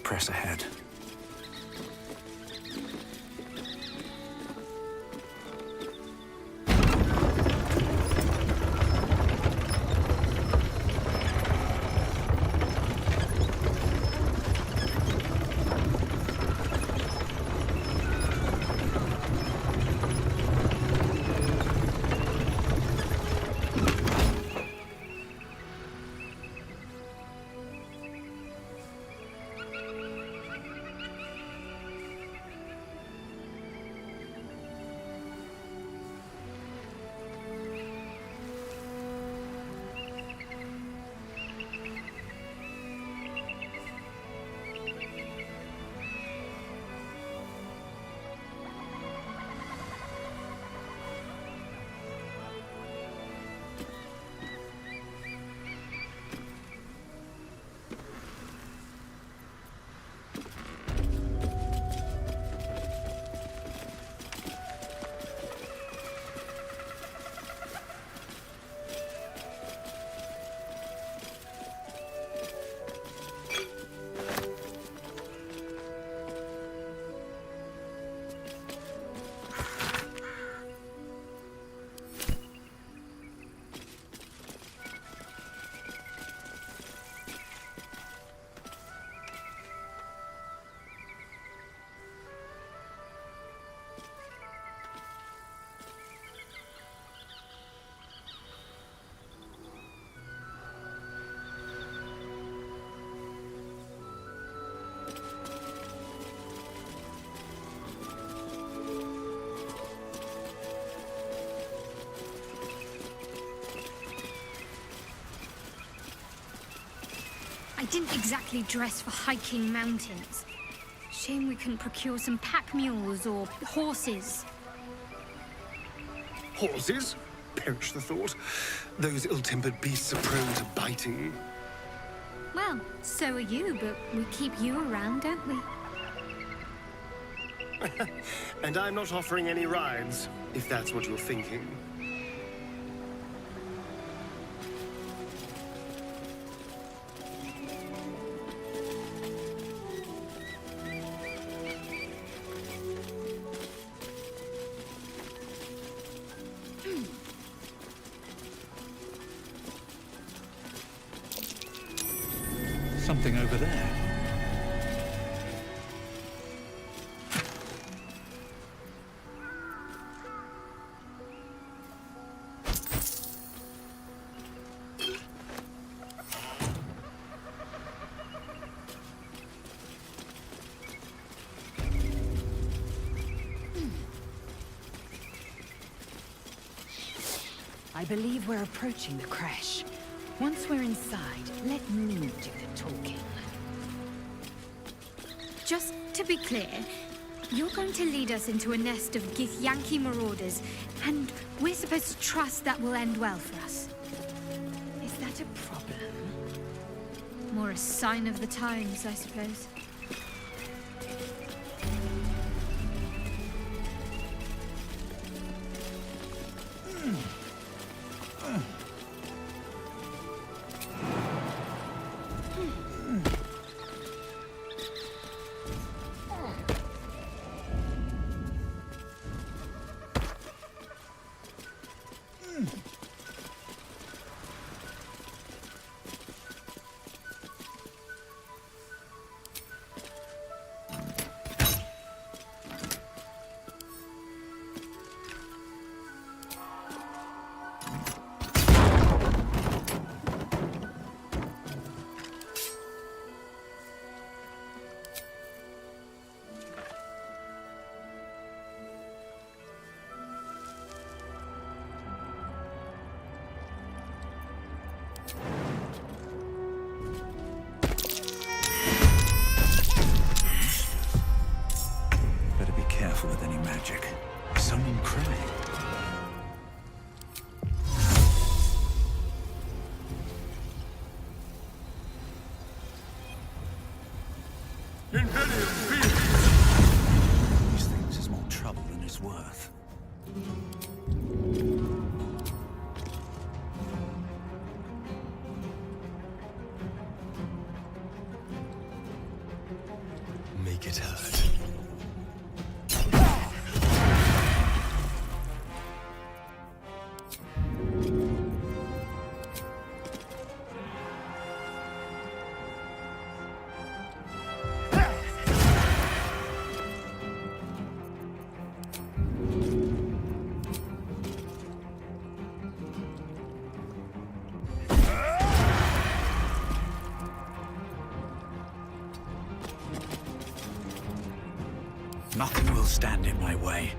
press ahead. I didn't exactly dress for hiking mountains. Shame we couldn't procure some pack mules or horses. Horses? Perish the thought. Those ill-tempered beasts are prone to biting. Well, so are you, but we keep you around, don't we? And I'm not offering any rides, if that's what you're thinking. Something over there. I believe we're approaching the crash. Once we're inside, let me do the talking. Just to be clear, you're going to lead us into a nest of Githyanki marauders, and we're supposed to trust that will end well for us. Is that a problem? More a sign of the times, I suppose. Better be careful with any magic. Someone crying. These things is more trouble than it's worth. stand in my way.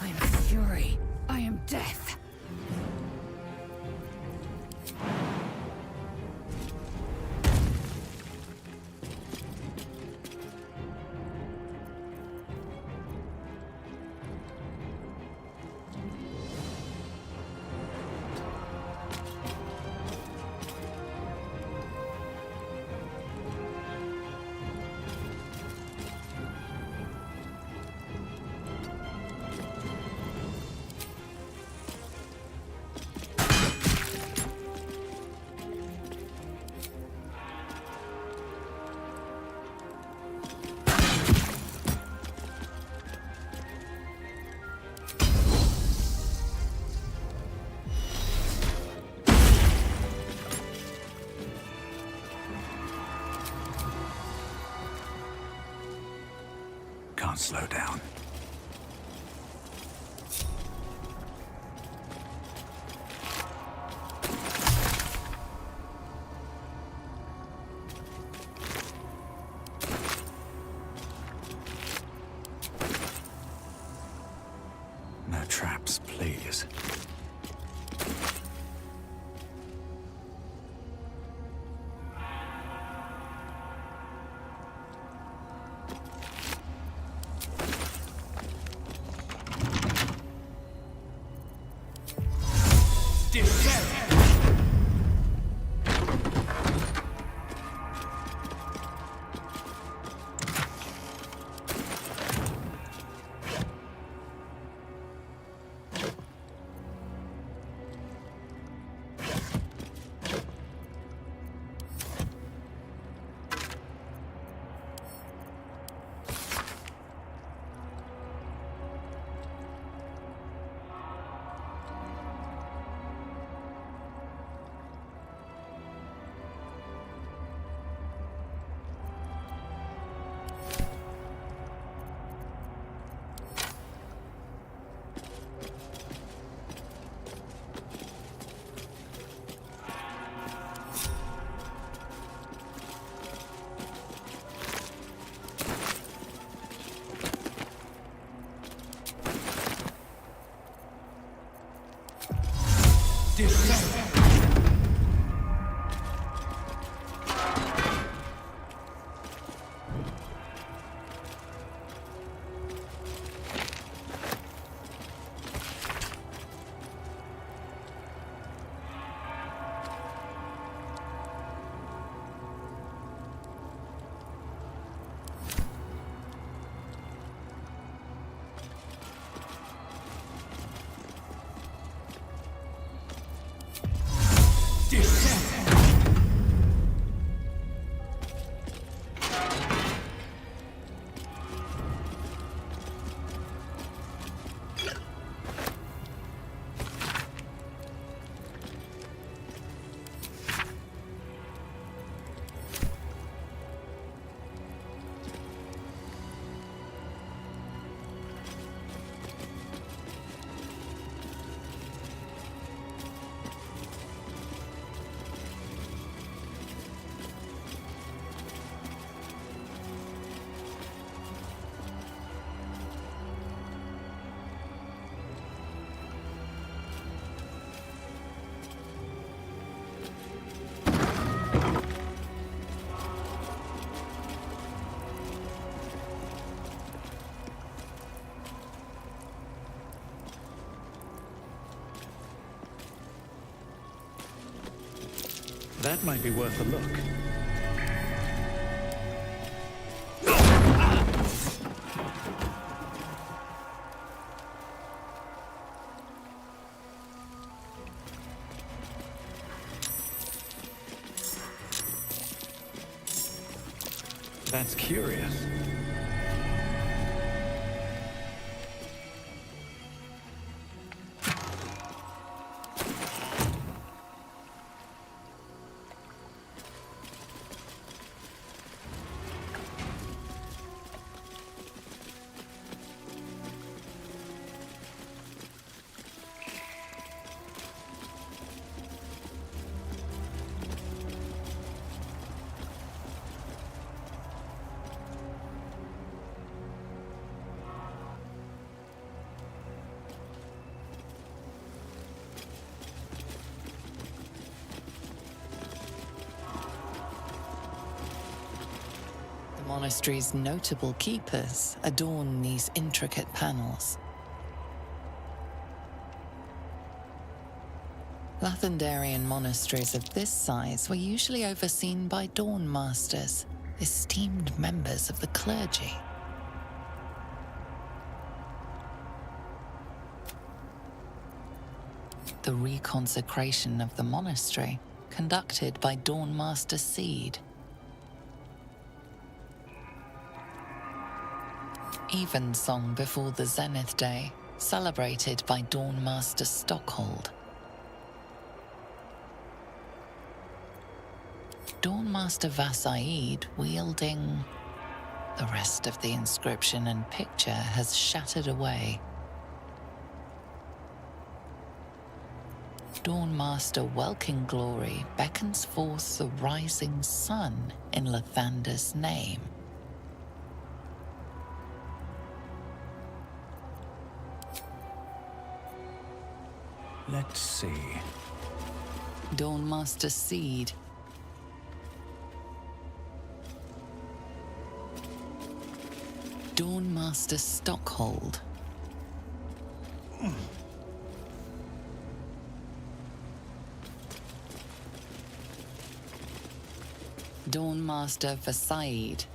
I am fury. I am death. Can't slow down. No traps, please. That might be worth a look. That's curious. The monastery's notable keepers adorn these intricate panels. Lathendarian monasteries of this size were usually overseen by Dawn Masters, esteemed members of the clergy. The reconsecration of the monastery, conducted by Dawn Master Seed. Evensong before the Zenith Day, celebrated by Dawn Master Stockhold. Dawn Master Vassaid wielding... The rest of the inscription and picture has shattered away. Dawn Master Welkin Glory beckons forth the rising sun in Lathander's name. Let's see. Dawn Master Seed. Dawn Master Stockhold. Dawn Master Vassaid.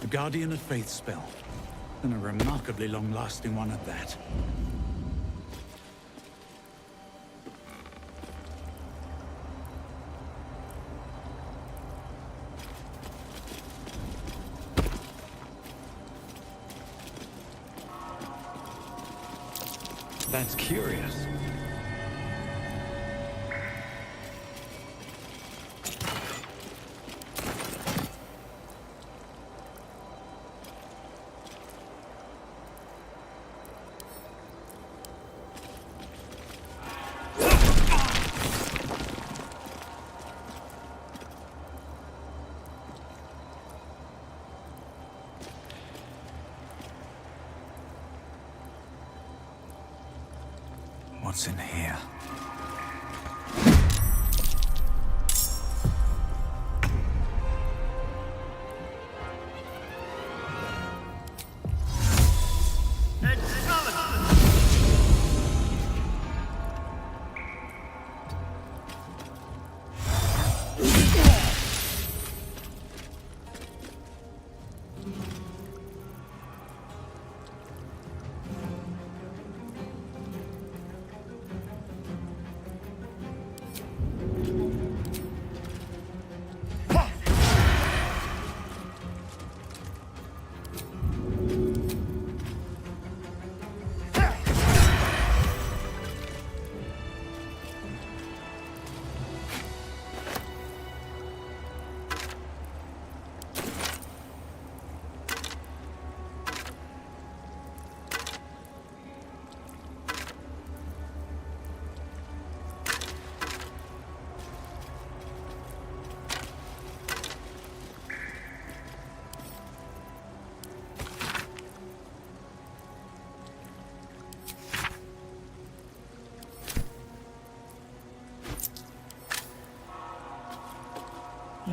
Guardian of Faith spell, and a remarkably long-lasting one at that. That's curious. What's in here?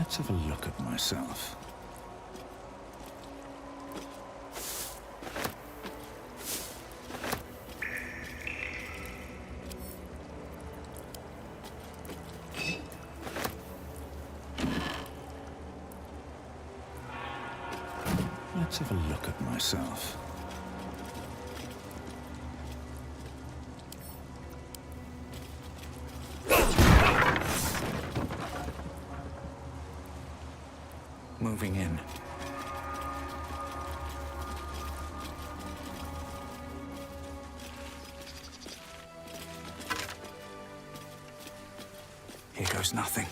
Let's have a look at myself. Let's have a look at myself. Moving in. Here goes nothing.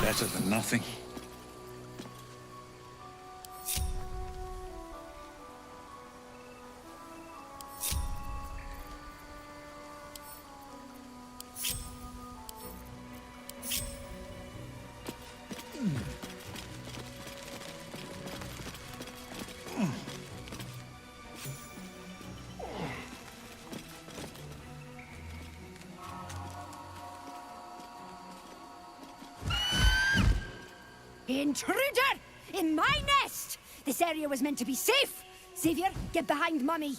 Better than nothing. Intruder! In my nest! This area was meant to be safe! Xavier, get behind Mummy!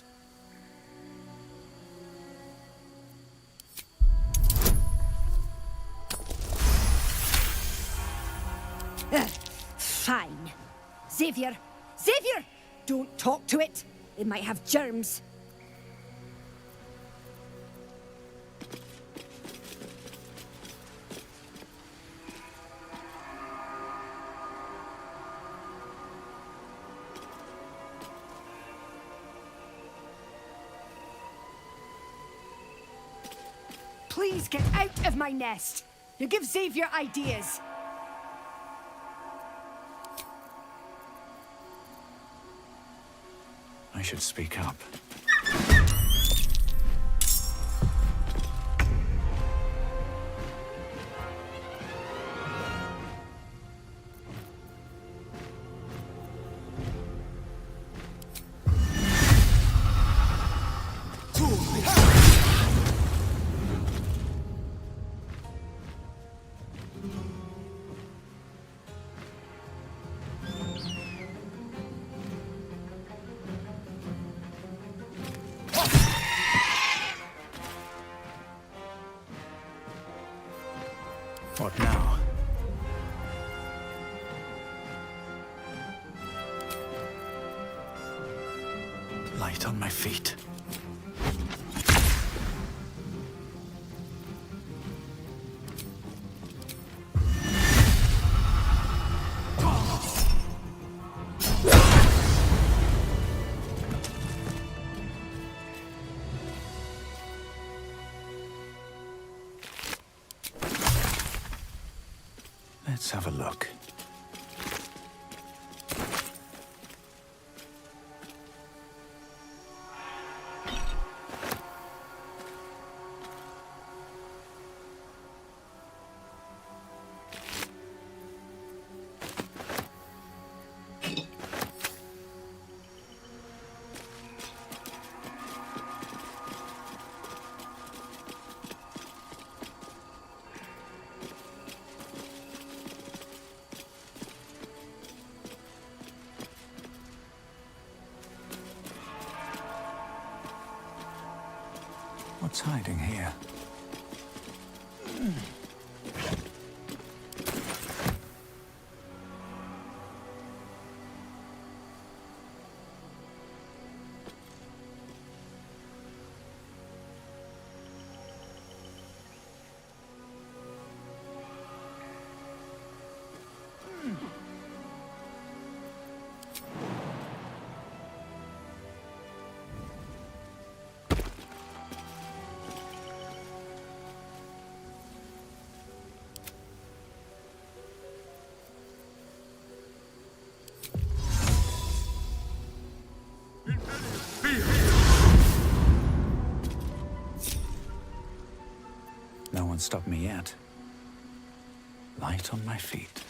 Fine. Xavier! Xavier! Don't talk to it! It might have germs. Please get out of my nest! You give Xavier ideas! I should speak up. What now? Light on my feet. Let's have a look. What's hiding here? No one stopped me yet. Light on my feet.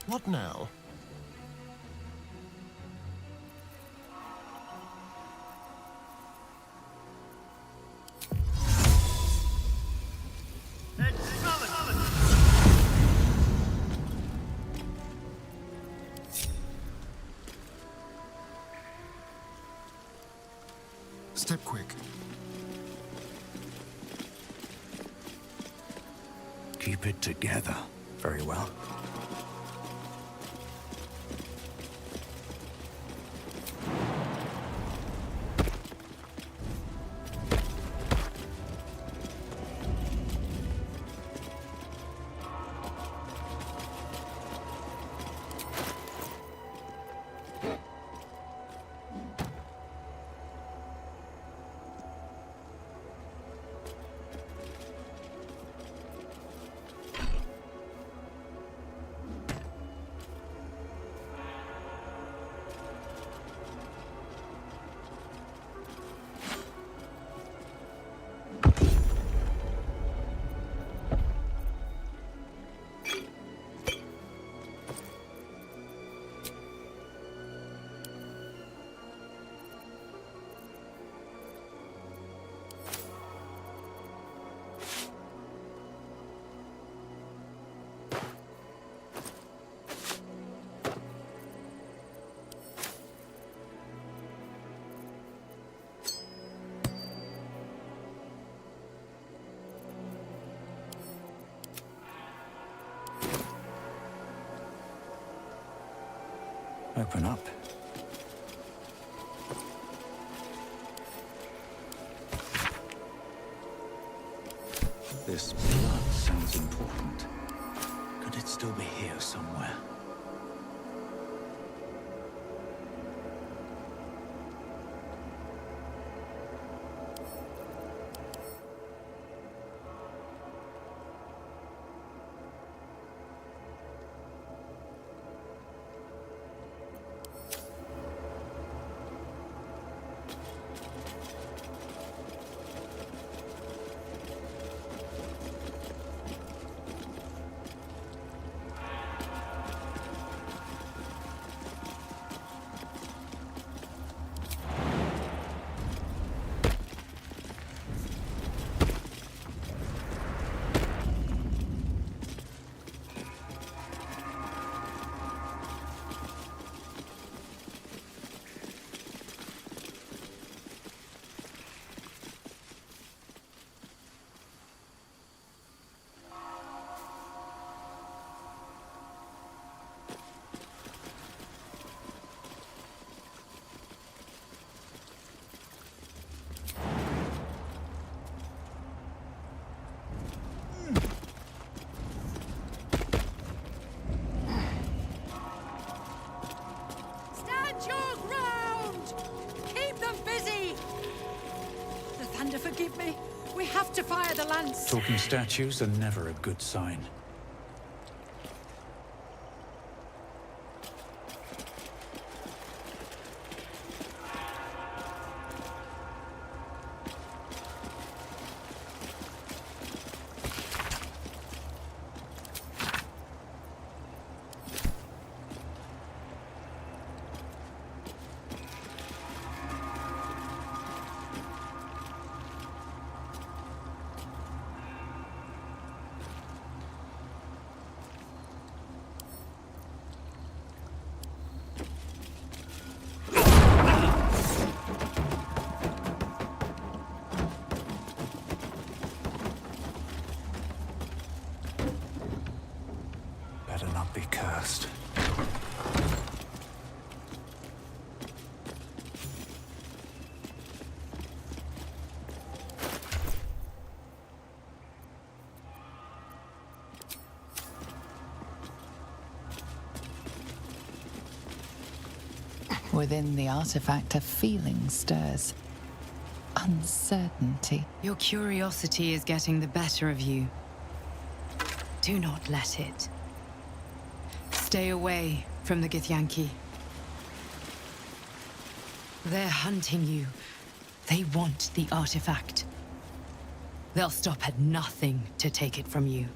What now? Step quick. Keep it together. Very well. Open up. This blood sounds important. Could it still be here somewhere? Stand your ground! Keep them busy! The Thunder, forgive me. We have to fire the lance. Talking statues are never a good sign. Better not be cursed. Within the artifact, a feeling stirs. Uncertainty. Your curiosity is getting the better of you. Do not let it. Stay away from the Githyanki. They're hunting you. They want the artifact. They'll stop at nothing to take it from you.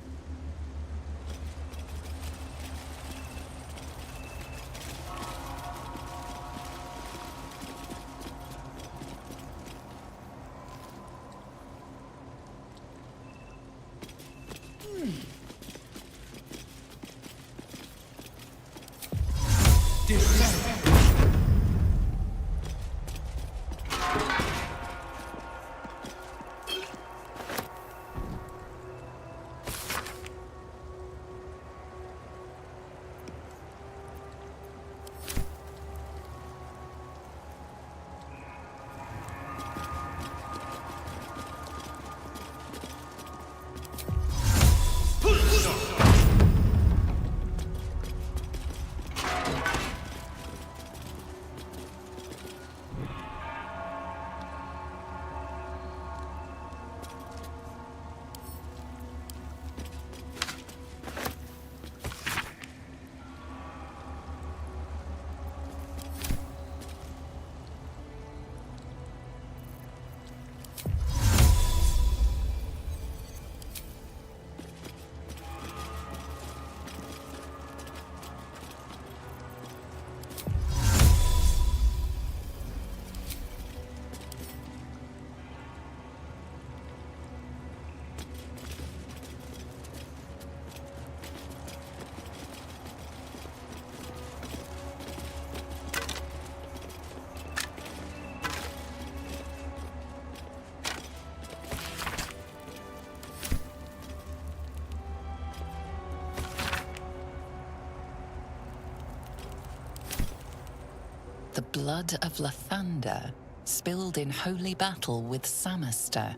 the blood of Lathander, spilled in holy battle with Samaster,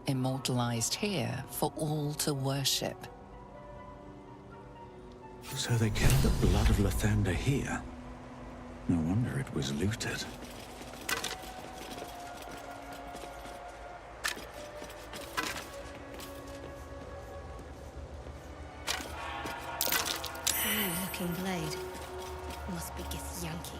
immortalized here for all to worship. So they kept the blood of Lathander here. No wonder it was looted. Looking blade. Must be Githyanki.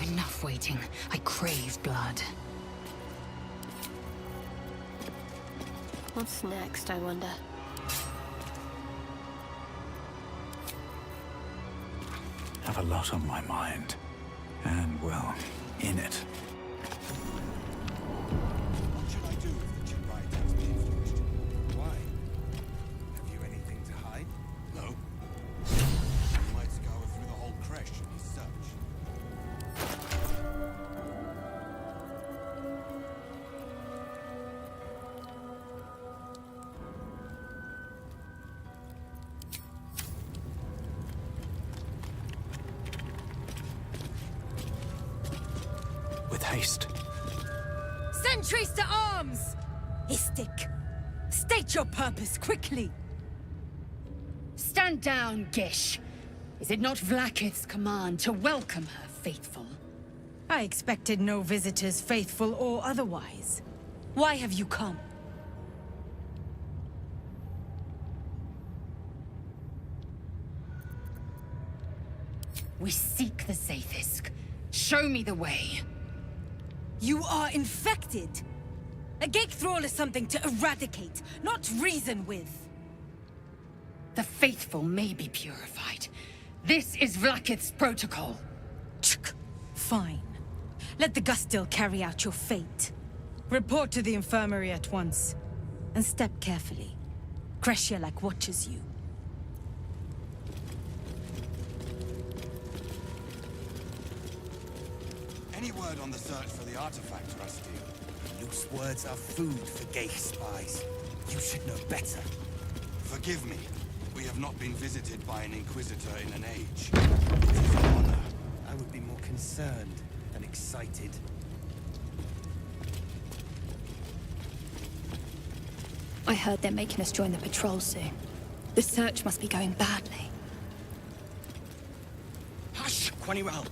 Enough waiting. I crave blood. What's next, I wonder? Have a lot on my mind. And, well, in it. What should I do if the Chirite has me influenced? Why? Have you anything to hide? No. You might scour through the whole creche in his search. With haste. Sentries to arms! Istik, state your purpose quickly. Stand down, Gish. Is it not Vlaakith's command to welcome her faithful? I expected no visitors, faithful or otherwise. Why have you come? We seek the Zaithisk. Show me the way. You are infected! A Gate Thrall is something to eradicate, not reason with. The faithful may be purified. This is Vlaakith's protocol. Fine. Let the Gustil carry out your fate. Report to the infirmary at once. And step carefully. Kreshia watches you. Any word on the search for the artifact, Rusty? Loose words are food for Ghaik spies. You should know better. Forgive me. We have not been visited by an Inquisitor in an age. It is an honor. I would be more concerned than excited. I heard they're making us join the patrol soon. The search must be going badly. Hush, Quaniral!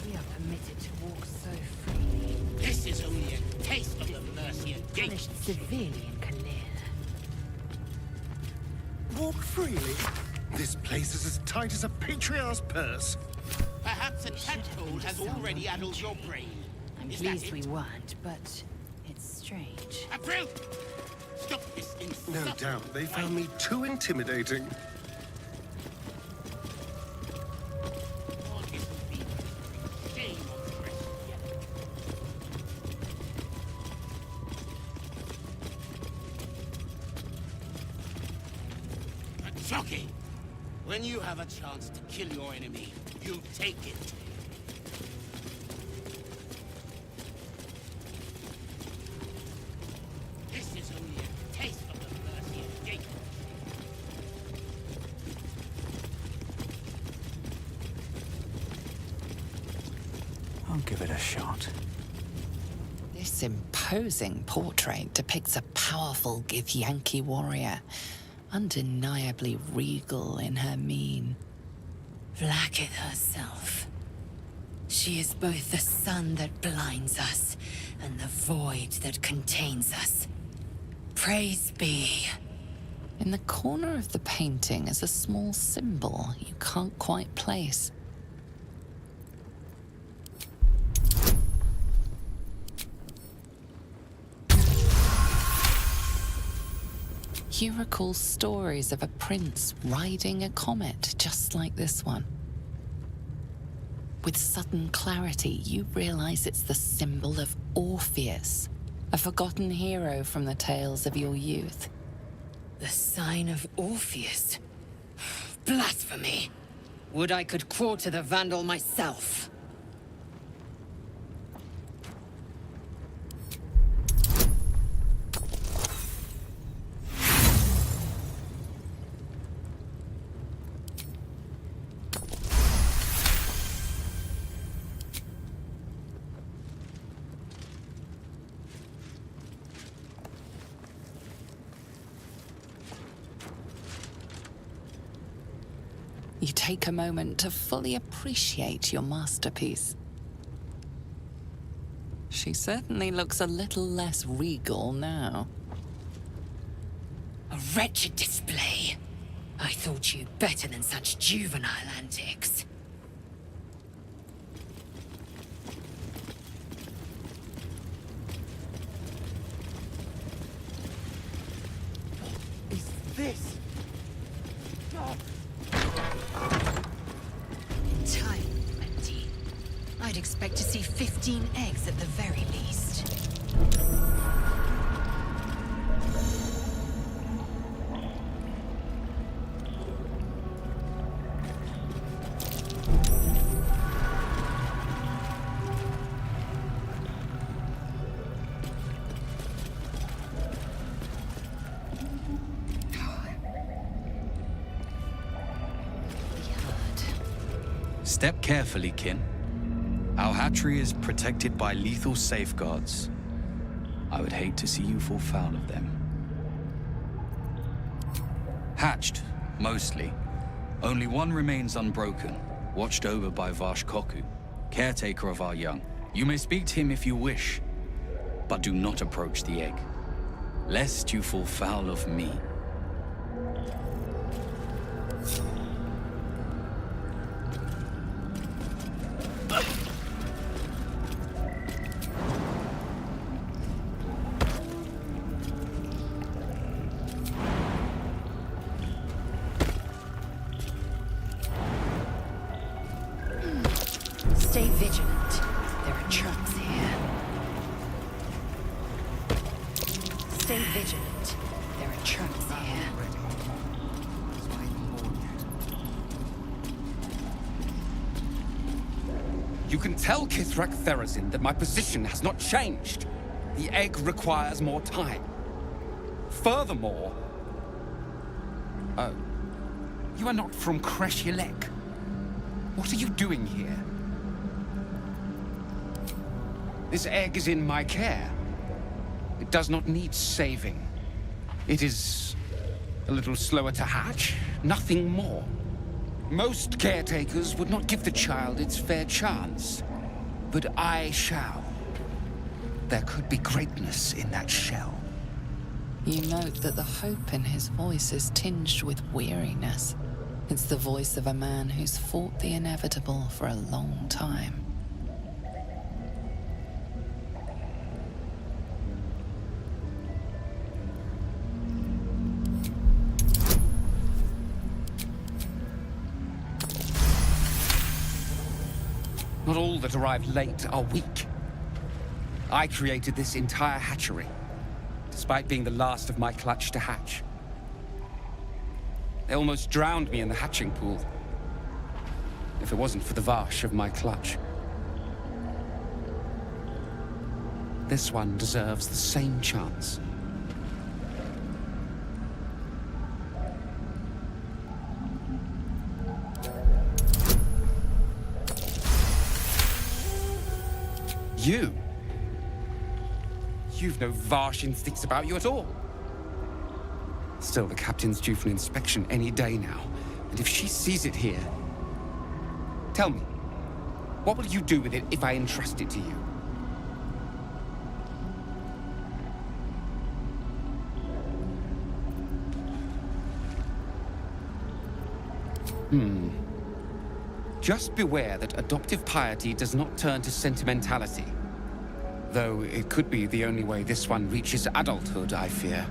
We are permitted to walk so freely. This is only a taste of the mercy and Ghaik. Punished severely in Khalil. Walk freely? This place is as tight as a patriarch's purse. Perhaps a tadpole has already addled your brain. I'm Is that pleased it? we weren't, but it's strange. April! Stop this No doubt they found me too intimidating. Jockey! When you have a chance to kill your enemy, you take it. This is only a taste of the mercy of Ghaik. I'll give it a shot. This imposing portrait depicts a powerful Githyanki warrior, undeniably regal in her mien. Vlaakith herself. She is both the sun that blinds us and the void that contains us. Praise be. In the corner of the painting is a small symbol you can't quite place. You recall stories of a prince riding a comet just like this one. With sudden clarity, you realize it's the symbol of Orpheus, a forgotten hero from the tales of your youth. The sign of Orpheus? Blasphemy! Would I could quarter the Vandal myself. You take a moment to fully appreciate your masterpiece. She certainly looks a little less regal now. A wretched display. I thought you better than such juvenile antics. Is this? No. Entirely empty. I'd expect to see 15 eggs at the very least. Step carefully, kin. Our hatchery is protected by lethal safeguards. I would hate to see you fall foul of them. Hatched, mostly. Only one remains unbroken, watched over by Vash Koku, caretaker of our young. You may speak to him if you wish, but do not approach the egg, lest you fall foul of me. Stay vigilant. There are traps here. Stay vigilant. There are traps here. You can tell Kithrak Therazin that my position has not changed. The egg requires more time. Furthermore... Oh. You are not from Kreshilek. What are you doing here? This egg is in my care. It does not need saving. It is a little slower to hatch, nothing more. Most caretakers would not give the child its fair chance, but I shall. There could be greatness in that shell. You note that the hope in his voice is tinged with weariness. It's the voice of a man who's fought the inevitable for a long time. Not all that arrive late are weak. I created this entire hatchery, despite being the last of my clutch to hatch. They almost drowned me in the hatching pool, if it wasn't for the Vash of my clutch. This one deserves the same chance. You? You've no Vash instincts about you at all. Still, the captain's due for an inspection any day now. And if she sees it here... Tell me, what will you do with it if I entrust it to you? Just beware that adoptive piety does not turn to sentimentality. Though it could be the only way this one reaches adulthood, I fear.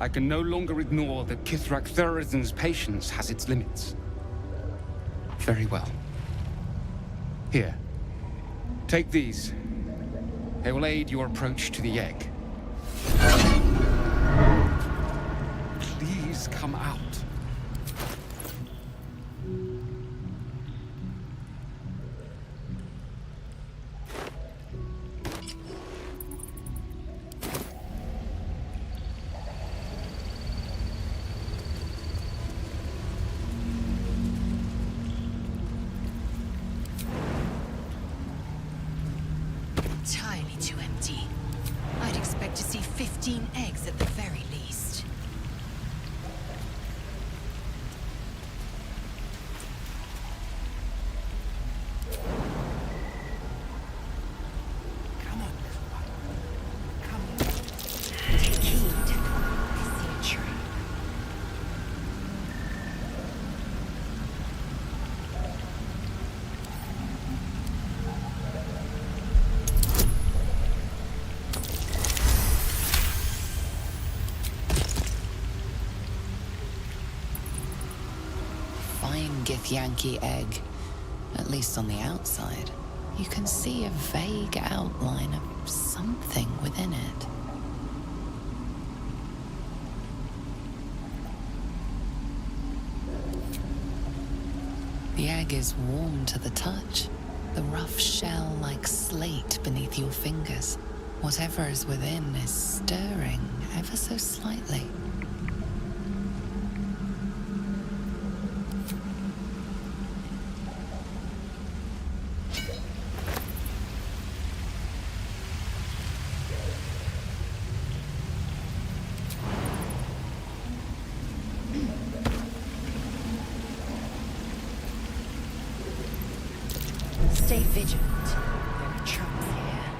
I can no longer ignore that Kithrak Thurizen's patience has its limits. Very well. Here. Take these. They will aid your approach to the egg. Please come out. Entirely too empty. I'd expect to see 15 eggs at the very least. Come on. Come on. Take heed. I see a tree. Fine Githyanki egg, at least on the outside. You can see a vague outline of something within it. The egg is warm to the touch, the rough shell like slate beneath your fingers. Whatever is within is stirring ever so slightly. Stay vigilant. There are traps here.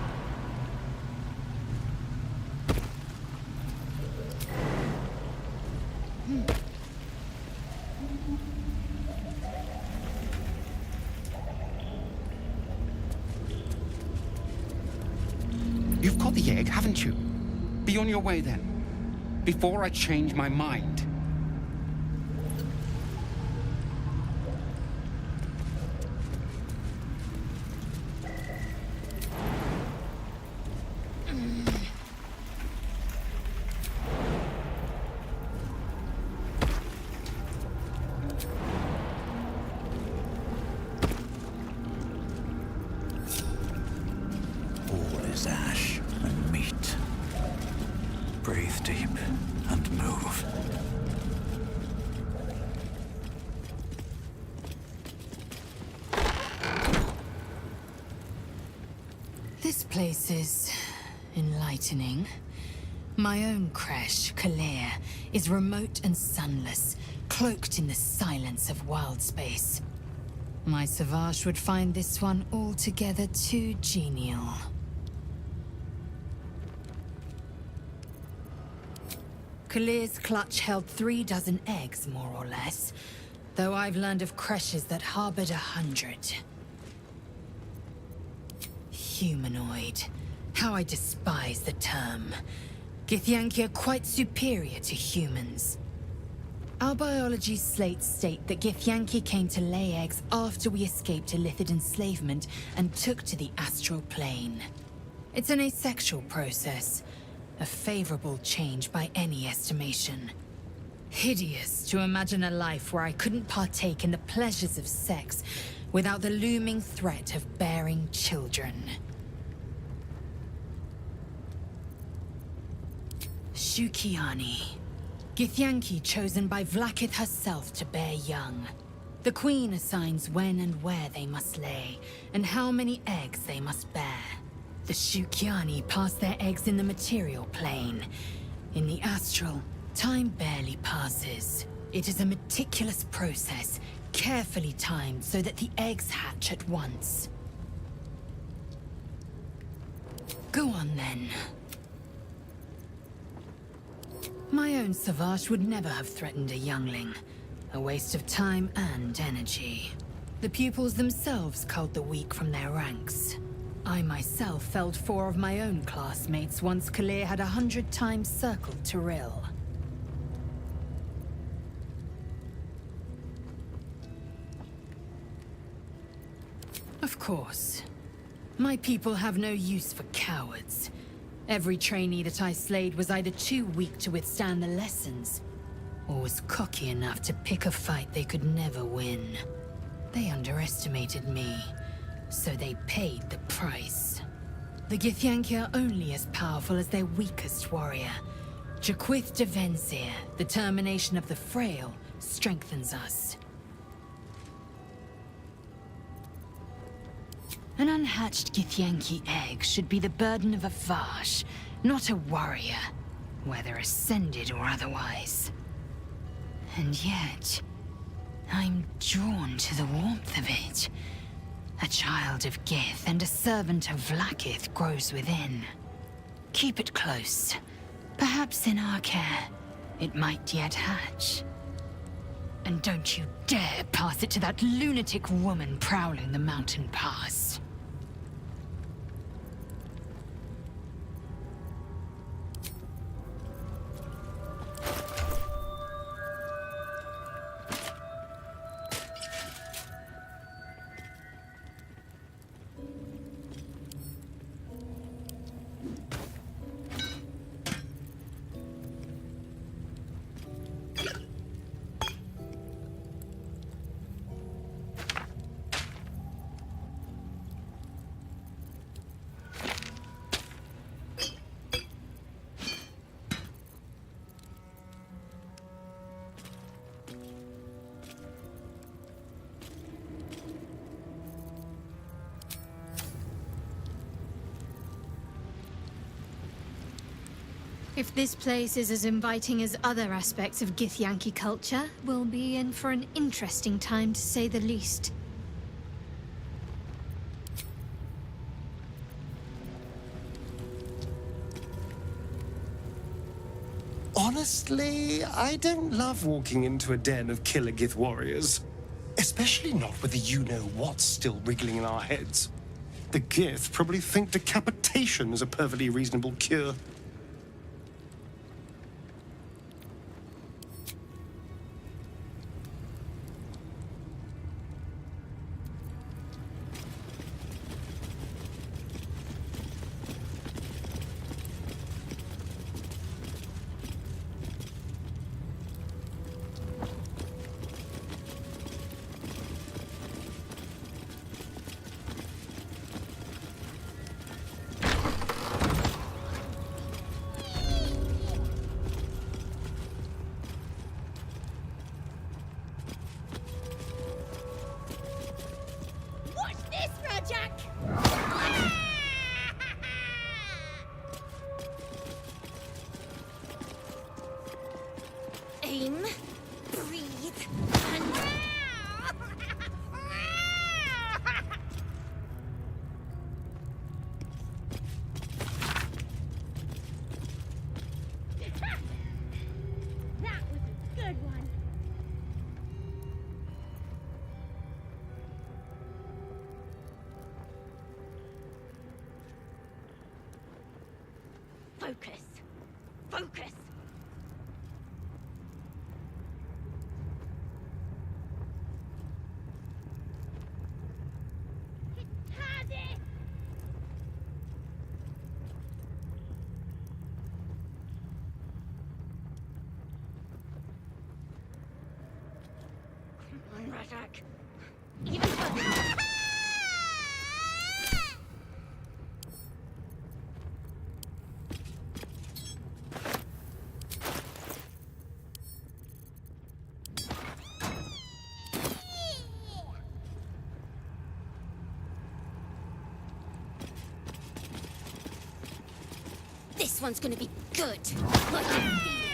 You've caught the egg, haven't you? Be on your way then. Before I change my mind. All is ash and meat. Breathe deep and move. This place is enlightening. My own creche, Kalir, is remote and sunless, cloaked in the silence of wild space. My Savage would find this one altogether too genial. Kalir's clutch held 36 eggs, more or less, though I've learned of creches that harbored 100. Humanoid. How I despise the term. Githyanki are quite superior to humans. Our biology slates state that Githyanki came to lay eggs after we escaped Illithid enslavement and took to the astral plane. It's an asexual process, a favorable change by any estimation. Hideous to imagine a life where I couldn't partake in the pleasures of sex without the looming threat of bearing children. Shukiani. Githyanki chosen by Vlakith herself to bear young. The Queen assigns when and where they must lay, and how many eggs they must bear. The Shukiani pass their eggs in the material plane. In the astral, time barely passes. It is a meticulous process, carefully timed so that the eggs hatch at once. Go on then. My own Savage would never have threatened a youngling. A waste of time and energy. The pupils themselves culled the weak from their ranks. I myself felled 4 of my own classmates once Kalir had 100 times circled Tyrell. course. My people have no use for cowards. Every trainee that I slayed was either too weak to withstand the lessons, or was cocky enough to pick a fight they could never win. They underestimated me, so they paid the price. The Githyanki are only as powerful as their weakest warrior. Jaquith de Venzir, the termination of the frail, strengthens us. An unhatched Githyanki egg should be the burden of a Vash, not a warrior, whether ascended or otherwise. And yet, I'm drawn to the warmth of it. A child of Gith and a servant of Vlaakith grows within. Keep it close. Perhaps in our care, it might yet hatch. And don't you dare pass it to that lunatic woman prowling the mountain pass. If this place is as inviting as other aspects of Githyanki culture, we'll be in for an interesting time to say the least. Honestly, I don't love walking into a den of killer Gith warriors. Especially not with the you-know-what still wriggling in our heads. The Gith probably think decapitation is a perfectly reasonable cure. Aim, breathe, and... That was a good one. Focus. Focus. Had it. Come on, Razak. Even further. This one's gonna be good. Like I feel it.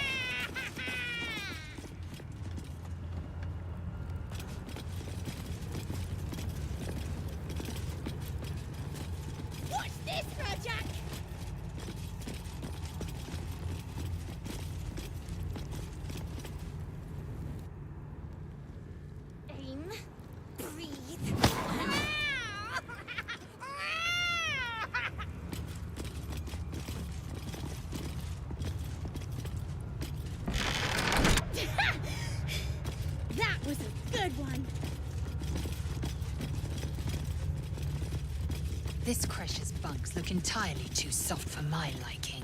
Watch this, Rajak! Aim, breathe, and... This creature's bunks look entirely too soft for my liking.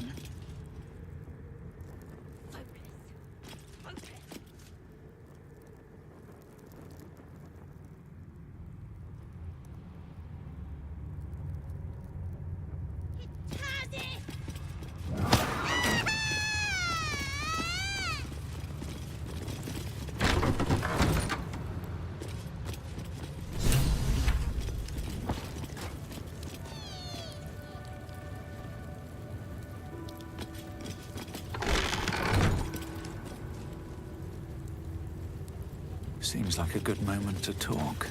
Seems like a good moment to talk.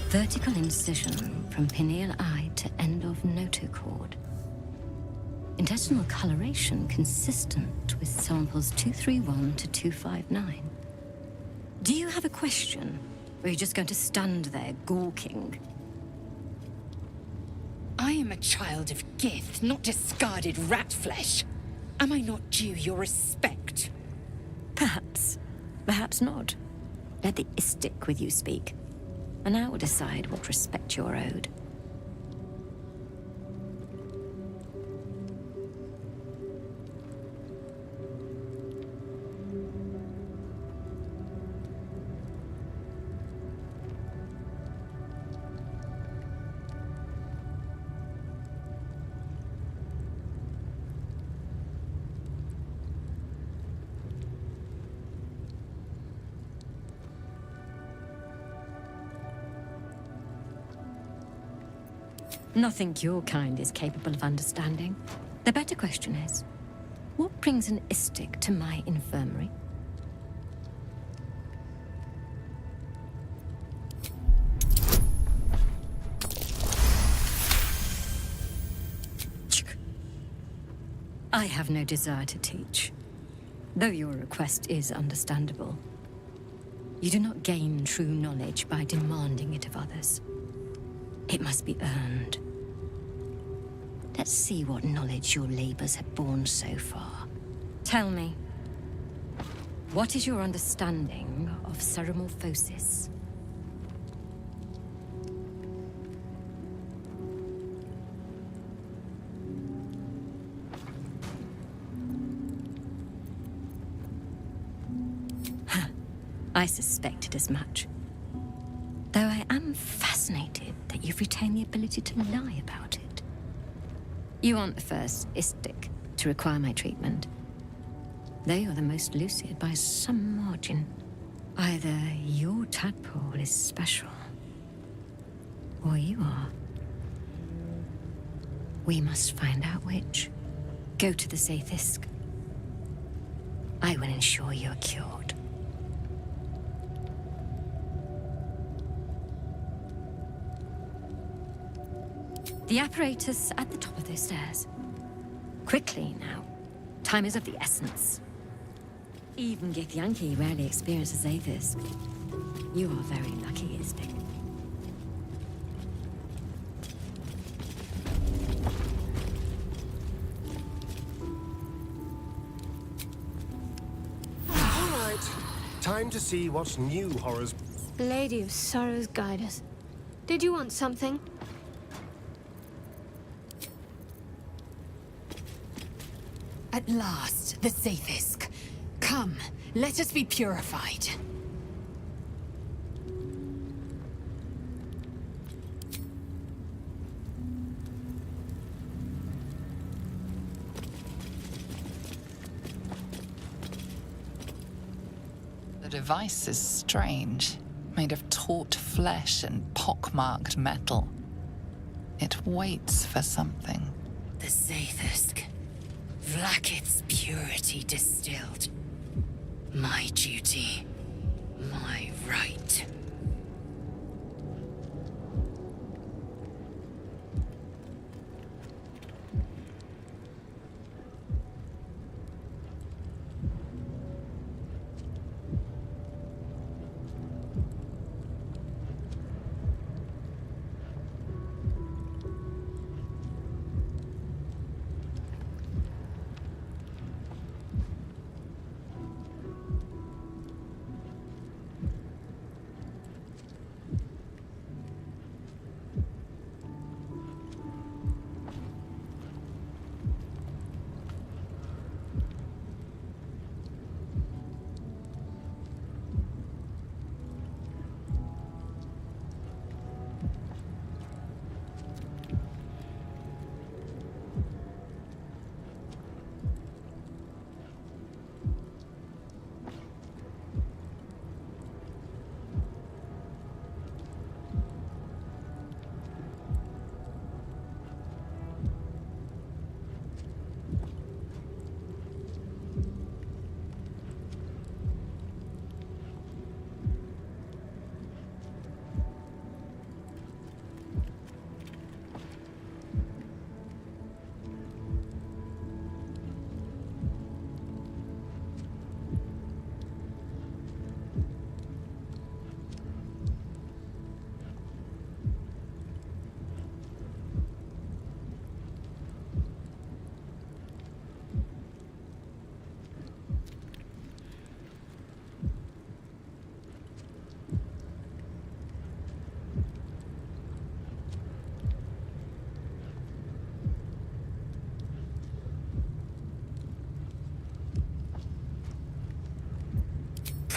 Vertical incision from pineal eye to end of notochord. Intestinal coloration consistent with samples 231 to 259. Do you have a question? Or are you just going to stand there gawking? I am a child of Gith, not discarded rat flesh. Am I not due your respect? Perhaps. Perhaps not. Let the Istik with you speak, and I will decide what respect you're owed. Nothing your kind is capable of understanding. The better question is, what brings an Istik to my infirmary? I have no desire to teach, though your request is understandable. You do not gain true knowledge by demanding it of others. It must be earned. Let's see what knowledge your labors have borne so far. Tell me, what is your understanding of ceremorphosis? I suspected as much. Though I am fascinated that you've retained the ability to lie about it. You aren't the first Istik to require my treatment. Though you're the most lucid by some margin. Either your tadpole is special, or you are. We must find out which. Go to the Sathisk. I will ensure you're cured. The apparatus at the top of those stairs. Quickly now. Time is of the essence. Even Githyanki rarely experiences Athis. You are very lucky, Istik. All right. Time to see what new horrors... Lady of Sorrows, guide us. Did you want something? At last, the Sathisk. Come, let us be purified. The device is strange, made of taut flesh and pockmarked metal. It waits for something. The Sathisk. Vlaakith's purity distilled. My duty. My right.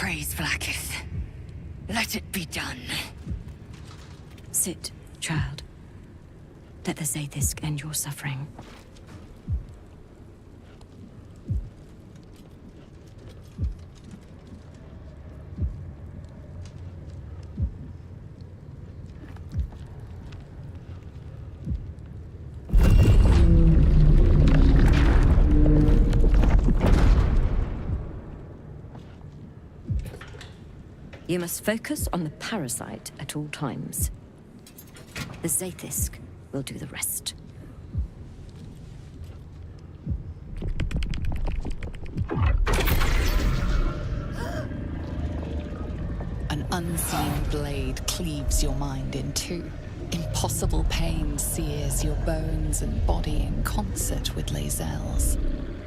praise, Vlaakith. Let it be done. Sit, child. Let the Zaithisk end your suffering. You must focus on the parasite at all times. The Zaithisk will do the rest. An unseen blade cleaves your mind in two. Impossible pain sears your bones and body in concert with Lae'zel's.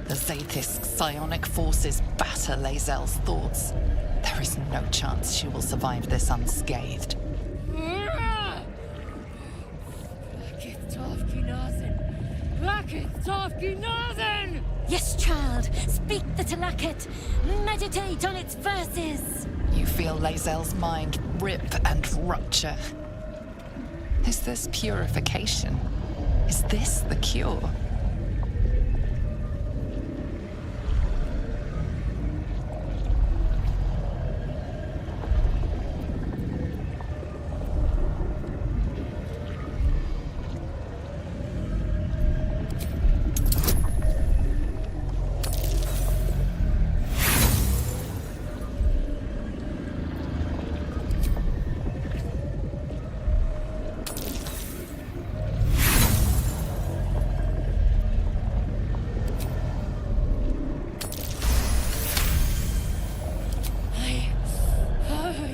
The Zaithisk's psionic forces batter Lae'zel's thoughts. There is no chance she will survive this unscathed. Yes, child. Speak the Talakit. Meditate on its verses. You feel Lae'zel's mind rip and rupture. Is this purification? Is this the cure?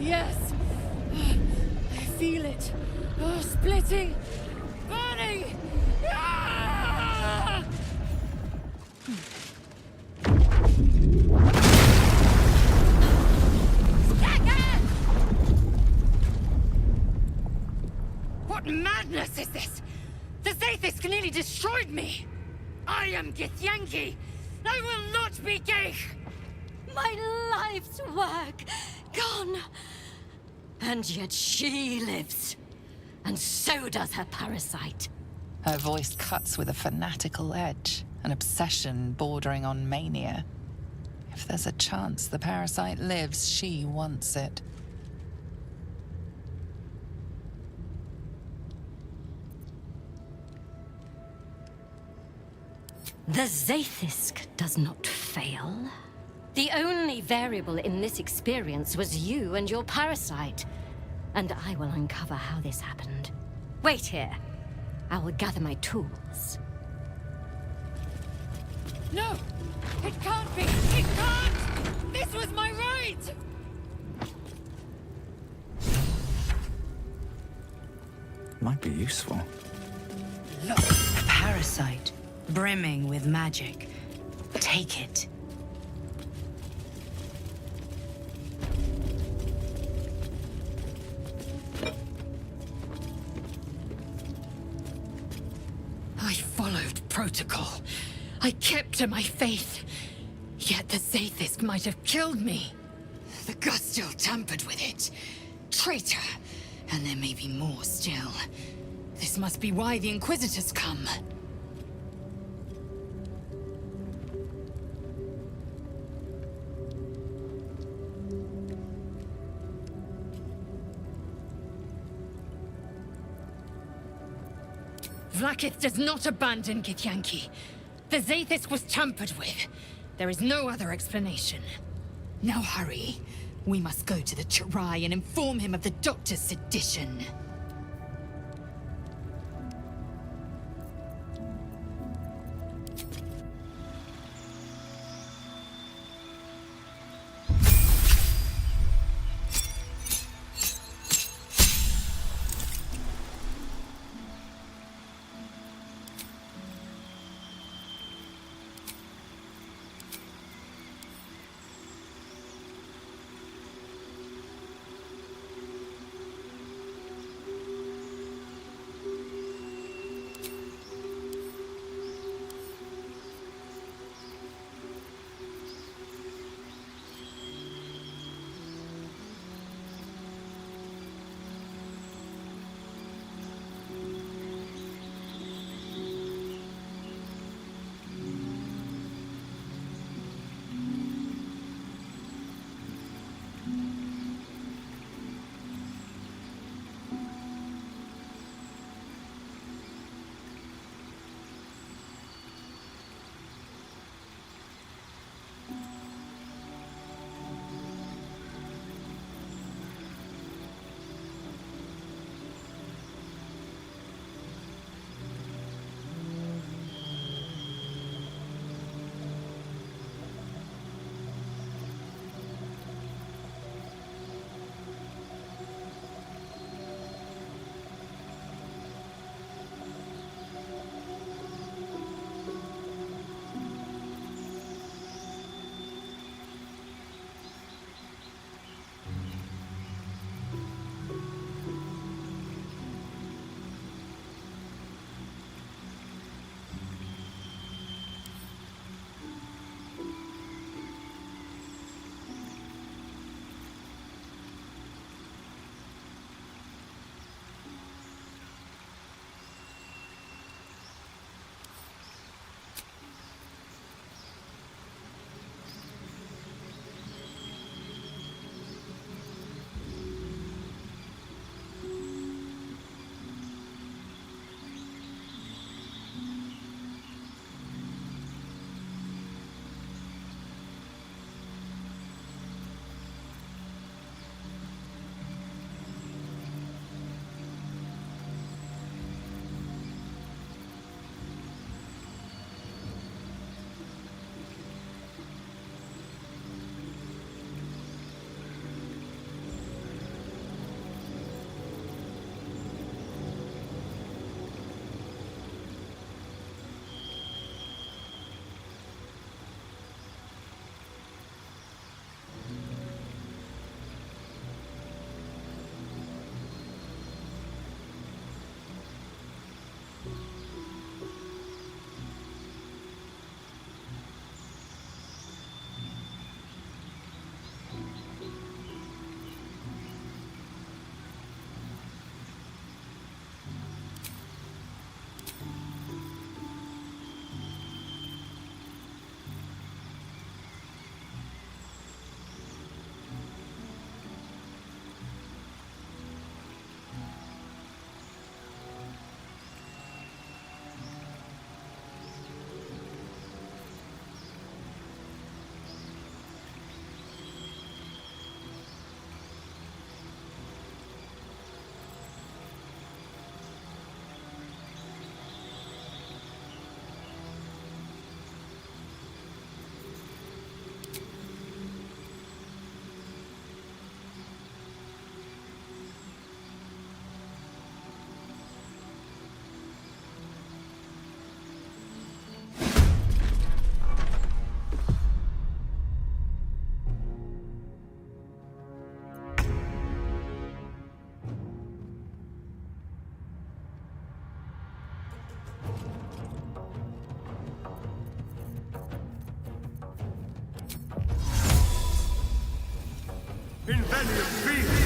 Yes! I feel it. Splitting! Burning! Ah! What madness is this? The Zaithisk nearly destroyed me! I am Githyanki! I will not be Geich! My life's work gone. And yet she lives. And so does her parasite. Her voice cuts with a fanatical edge, an obsession bordering on mania. If there's a chance the parasite lives, she wants it. The Zaithisk does not fail. The only variable in this experience was you and your parasite. And I will uncover how this happened. Wait here. I will gather my tools. No! It can't be! It can't! This was my right! Might be useful. Look, a parasite, brimming with magic. Take it. I followed protocol. I kept to my faith. Yet the Zaithisk might have killed me. The Gustil tampered with it. Traitor. And there may be more still. This must be why the Inquisitors come. Vlaakith does not abandon Githyanki. The Zaithisk was tampered with. There is no other explanation. Now hurry. We must go to the Chirai and inform him of the Doctor's sedition. many fields.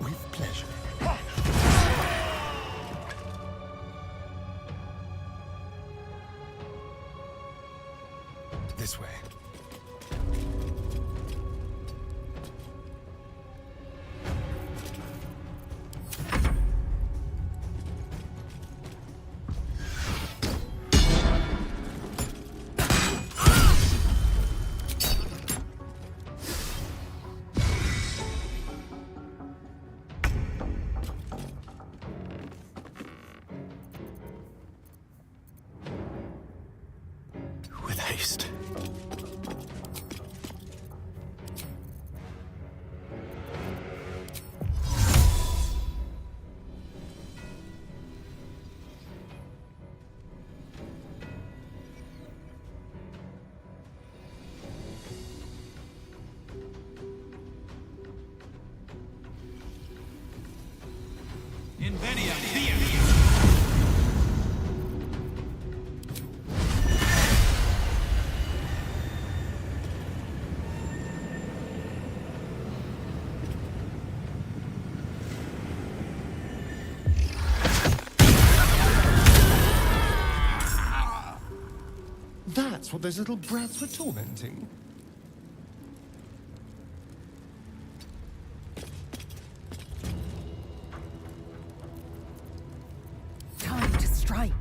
With pleasure. This way. With haste. That's what those little brats were tormenting. Time to strike.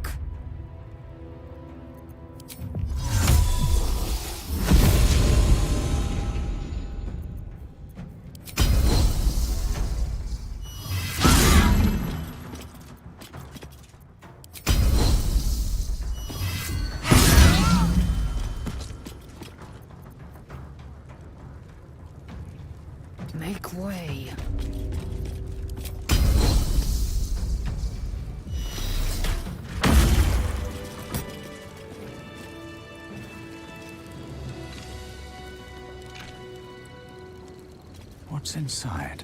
Make way. What's inside?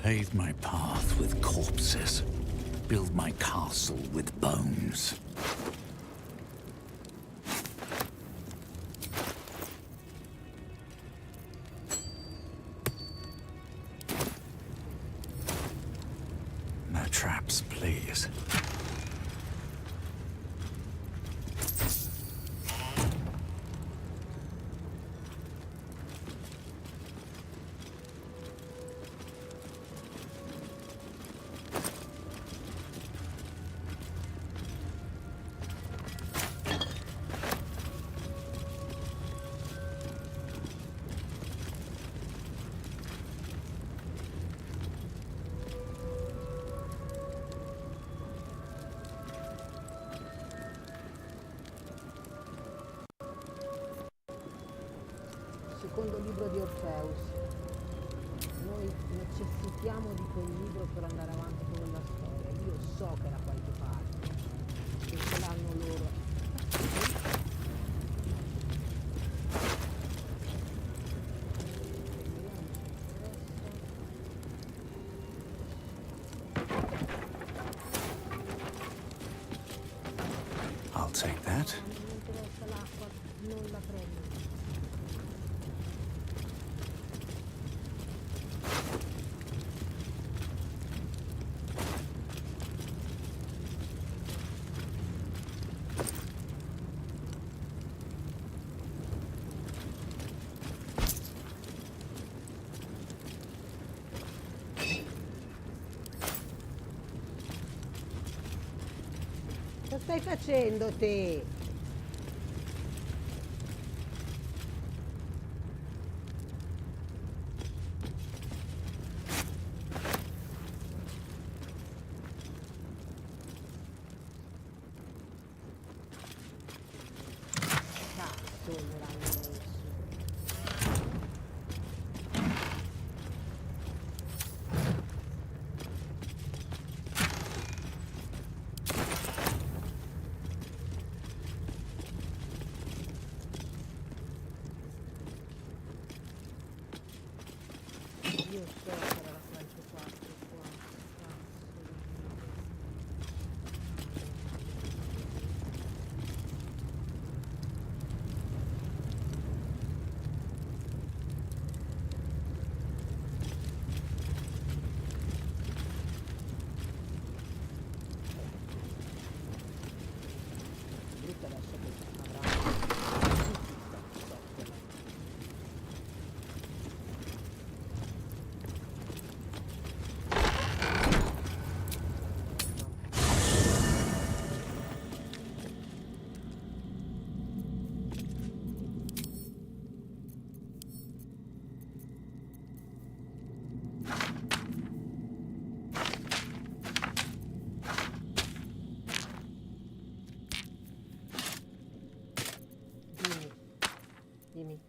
Pave my path with corpses. Build my castle with bones. No traps, please. Secondo libro di Orpheus. Noi necessitiamo di quel libro per andare avanti con la storia. Io so che da qualche parte. Che ce l'hanno loro. I'll take that. Non mi interessa l'acqua, non la prendo. Cosa stai facendo te? Cazzo, me l'hanno messo. Io so che era da qualche parte qua. Brutto adesso che avranno Dimmi.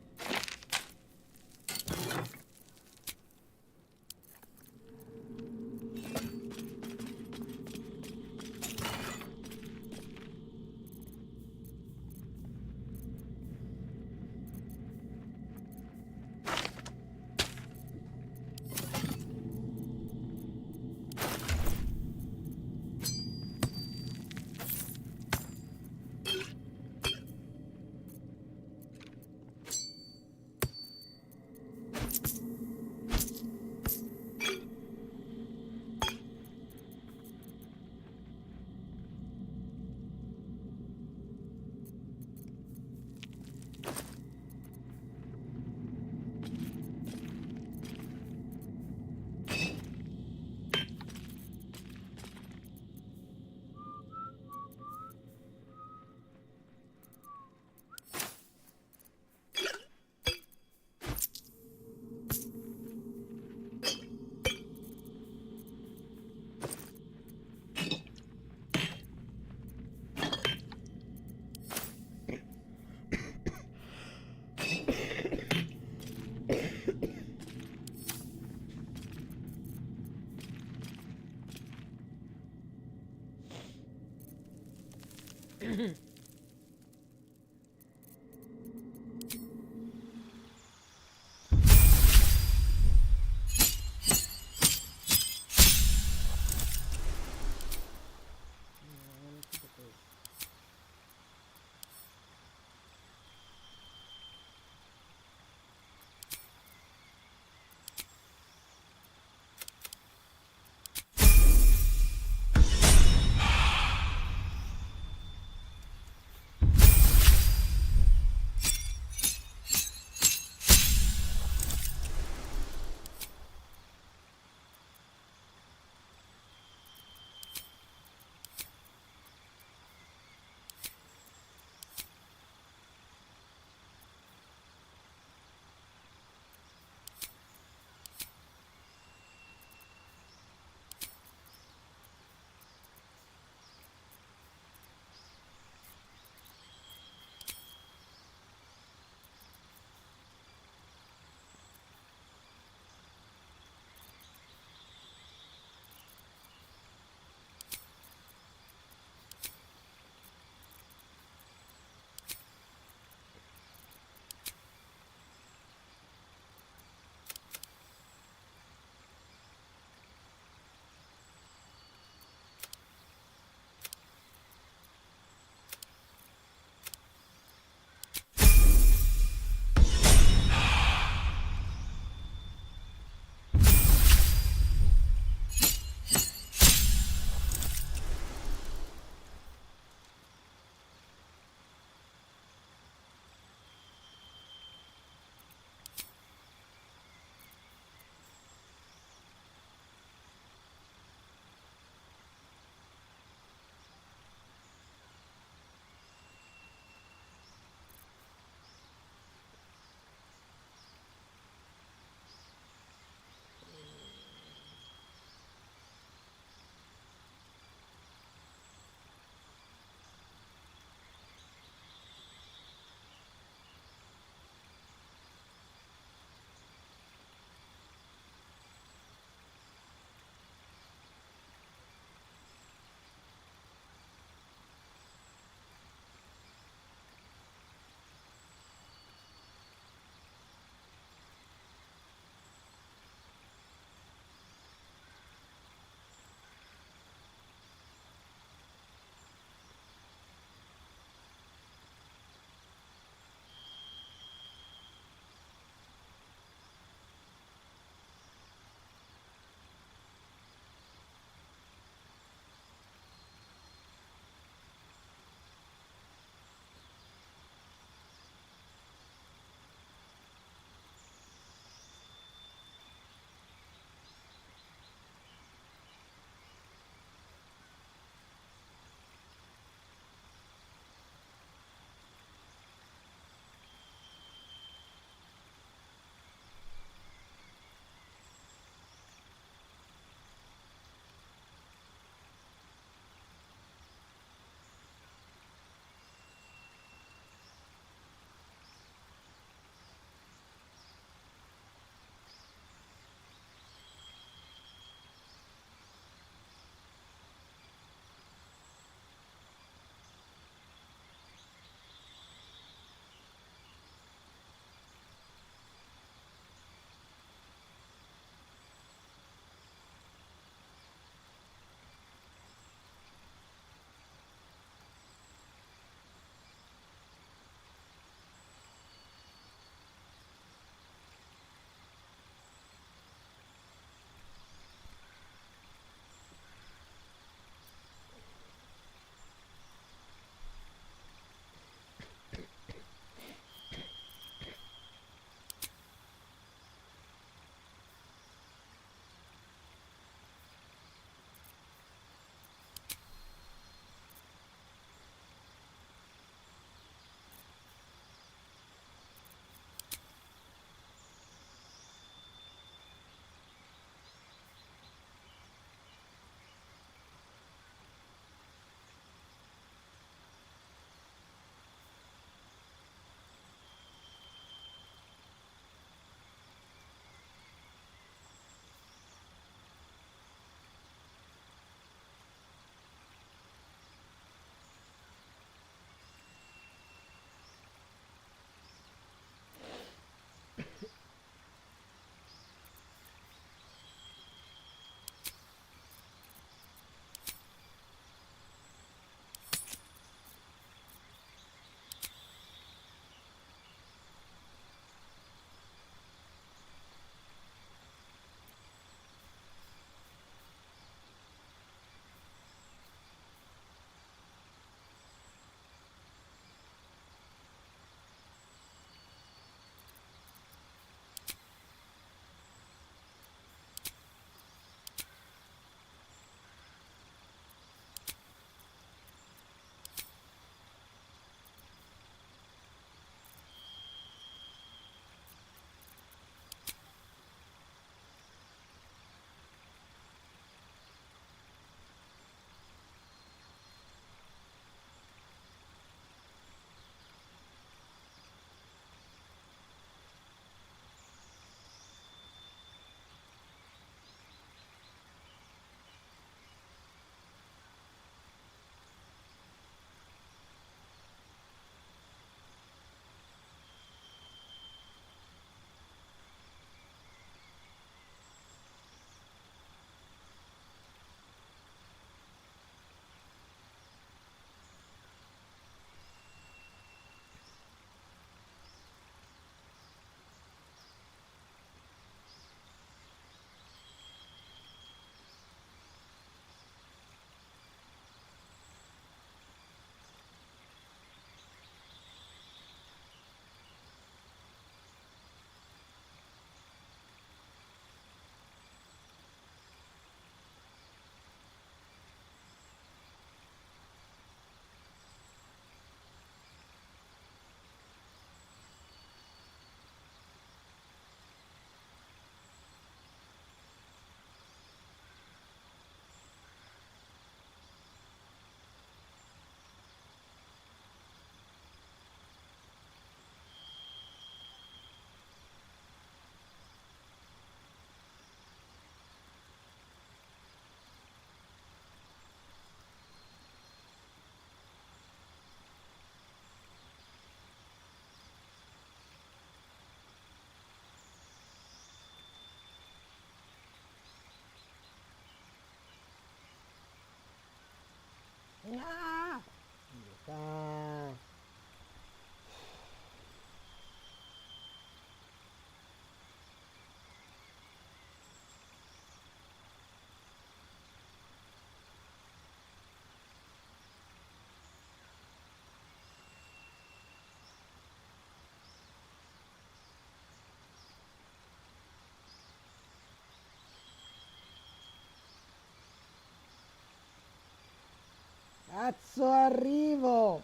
Cazzo, arrivo!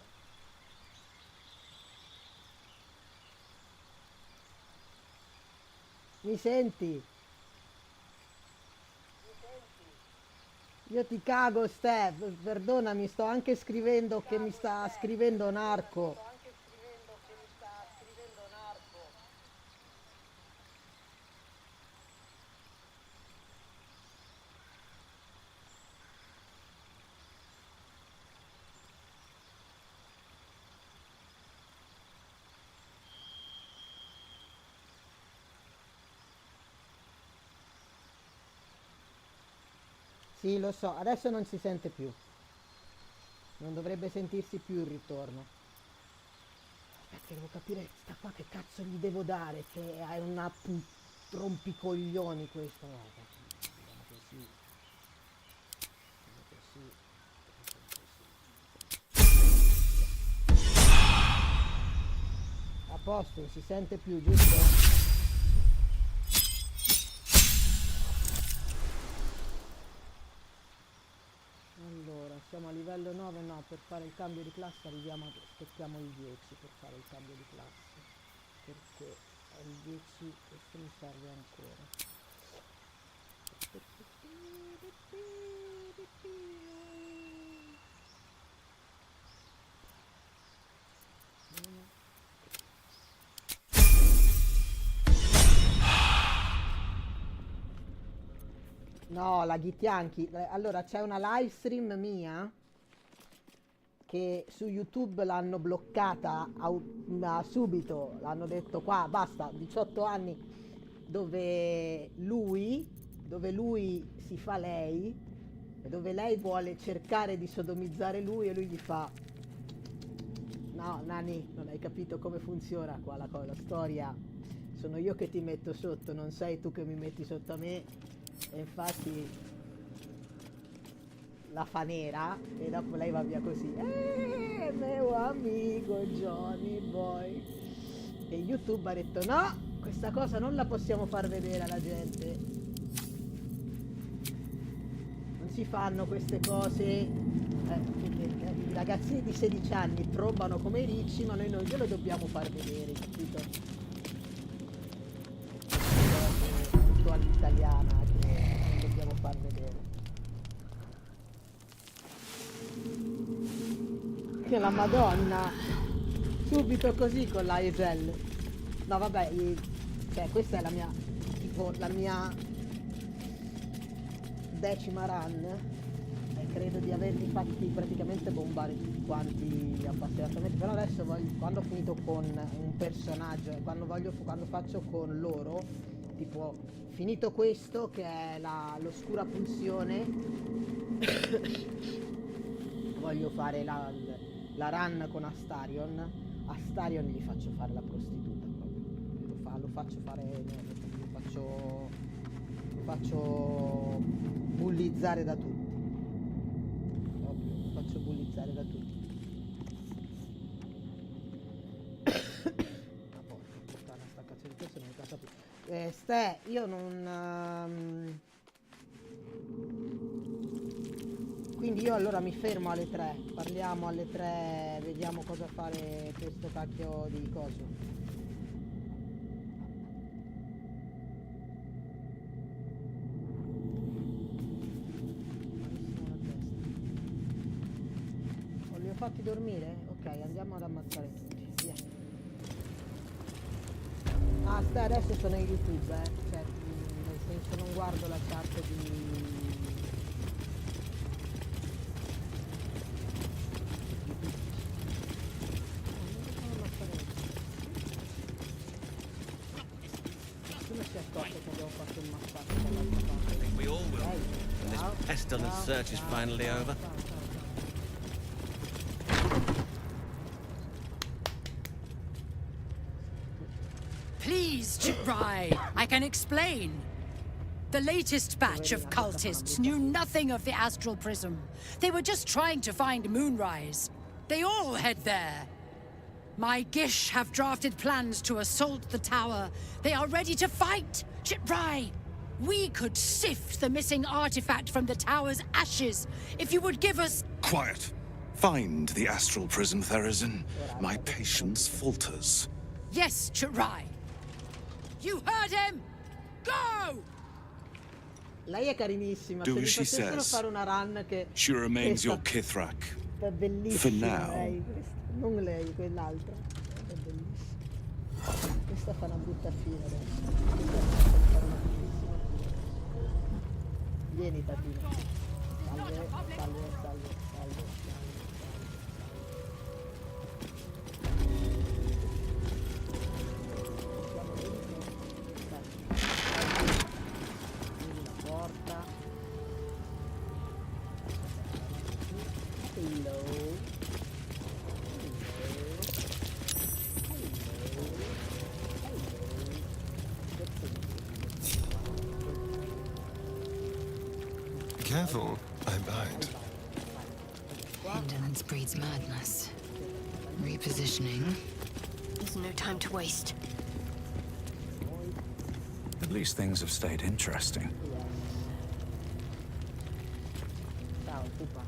Mi senti? Io ti cago, Steph, perdonami, sto anche scrivendo che mi sta scrivendo Narco. Sì, lo so, adesso non si sente più. Non dovrebbe sentirsi più il ritorno. Aspetta, devo capire sta qua che cazzo gli devo dare, che è una rompicoglioni questo. Guarda. Vediamo così. Vediamo così. A posto, non si sente più, giusto? Allora, siamo a livello 9, no, per fare il cambio di classe arriviamo, aspettiamo il 10 per fare il cambio di classe, perché è il 10 questo mi serve ancora. No, la Githyanki. Allora, c'è una live stream mia che su YouTube l'hanno bloccata subito. L'hanno detto qua, basta, 18 anni, dove lui si fa lei, e dove lei vuole cercare di sodomizzare lui e lui gli fa: no, Nani, non hai capito come funziona qua la storia. Sono io che ti metto sotto, non sei tu che mi metti sotto a me. E infatti la fa nera e dopo lei va via così, mio amico Johnny Boy. E YouTube ha detto no, questa cosa non la possiamo far vedere alla gente, non si fanno queste cose. I ragazzini di 16 anni trombano come i ricci, ma noi non glielo dobbiamo far vedere, capito? Molto all'italiana che non dobbiamo far vedere. Che la Madonna, subito così con la Esel. No vabbè, cioè questa è la mia, tipo la mia 10ª run e credo di averli fatti praticamente bombare tutti quanti appassionatamente, però adesso quando ho finito con un personaggio, quando faccio con loro, tipo finito questo che è l'oscura pulsione, voglio fare la run con Astarion gli faccio fare la prostituta proprio. Lo faccio bullizzare da tutti. Proprio, lo faccio bullizzare da tutti. Ma porca puttana, sta cazzo di questo non mi passa più. Ste, io non... Quindi io allora mi fermo alle 3, parliamo alle 3, vediamo cosa fare questo cacchio di coso. Oh, li ho fatti dormire? Ok, andiamo ad ammazzare tutti, via. Ah, stai, adesso sono in YouTube, cioè, nel senso non guardo la chat di... I think we all will, when this pestilence search is finally over. Please, Chitrai, I can explain. The latest batch of cultists knew nothing of the astral prism. They were just trying to find Moonrise. They all head there. My Gish have drafted plans to assault the tower. They are ready to fight. Chitrai, we could sift the missing artifact from the tower's ashes if you would give us... Quiet. Find the astral prism, Therazin. My patience falters. Yes, Chirai. You heard him! Go! Lei è carinissima. Do Se mi as she facessero says. fare una run che... She remains questa your Kithrak. è bellissima, For now. lei. Non lei, quell'altra. È bellissima. Questa fa una brutta fine adesso. Questa fa una bruttissima fine. Vieni, Tatina. Salve, salve, salve, salve, la porta. Hello. Careful, I bite. Indolence breeds madness. Repositioning. There's no time to waste. At least things have stayed interesting. Ciao, pupa.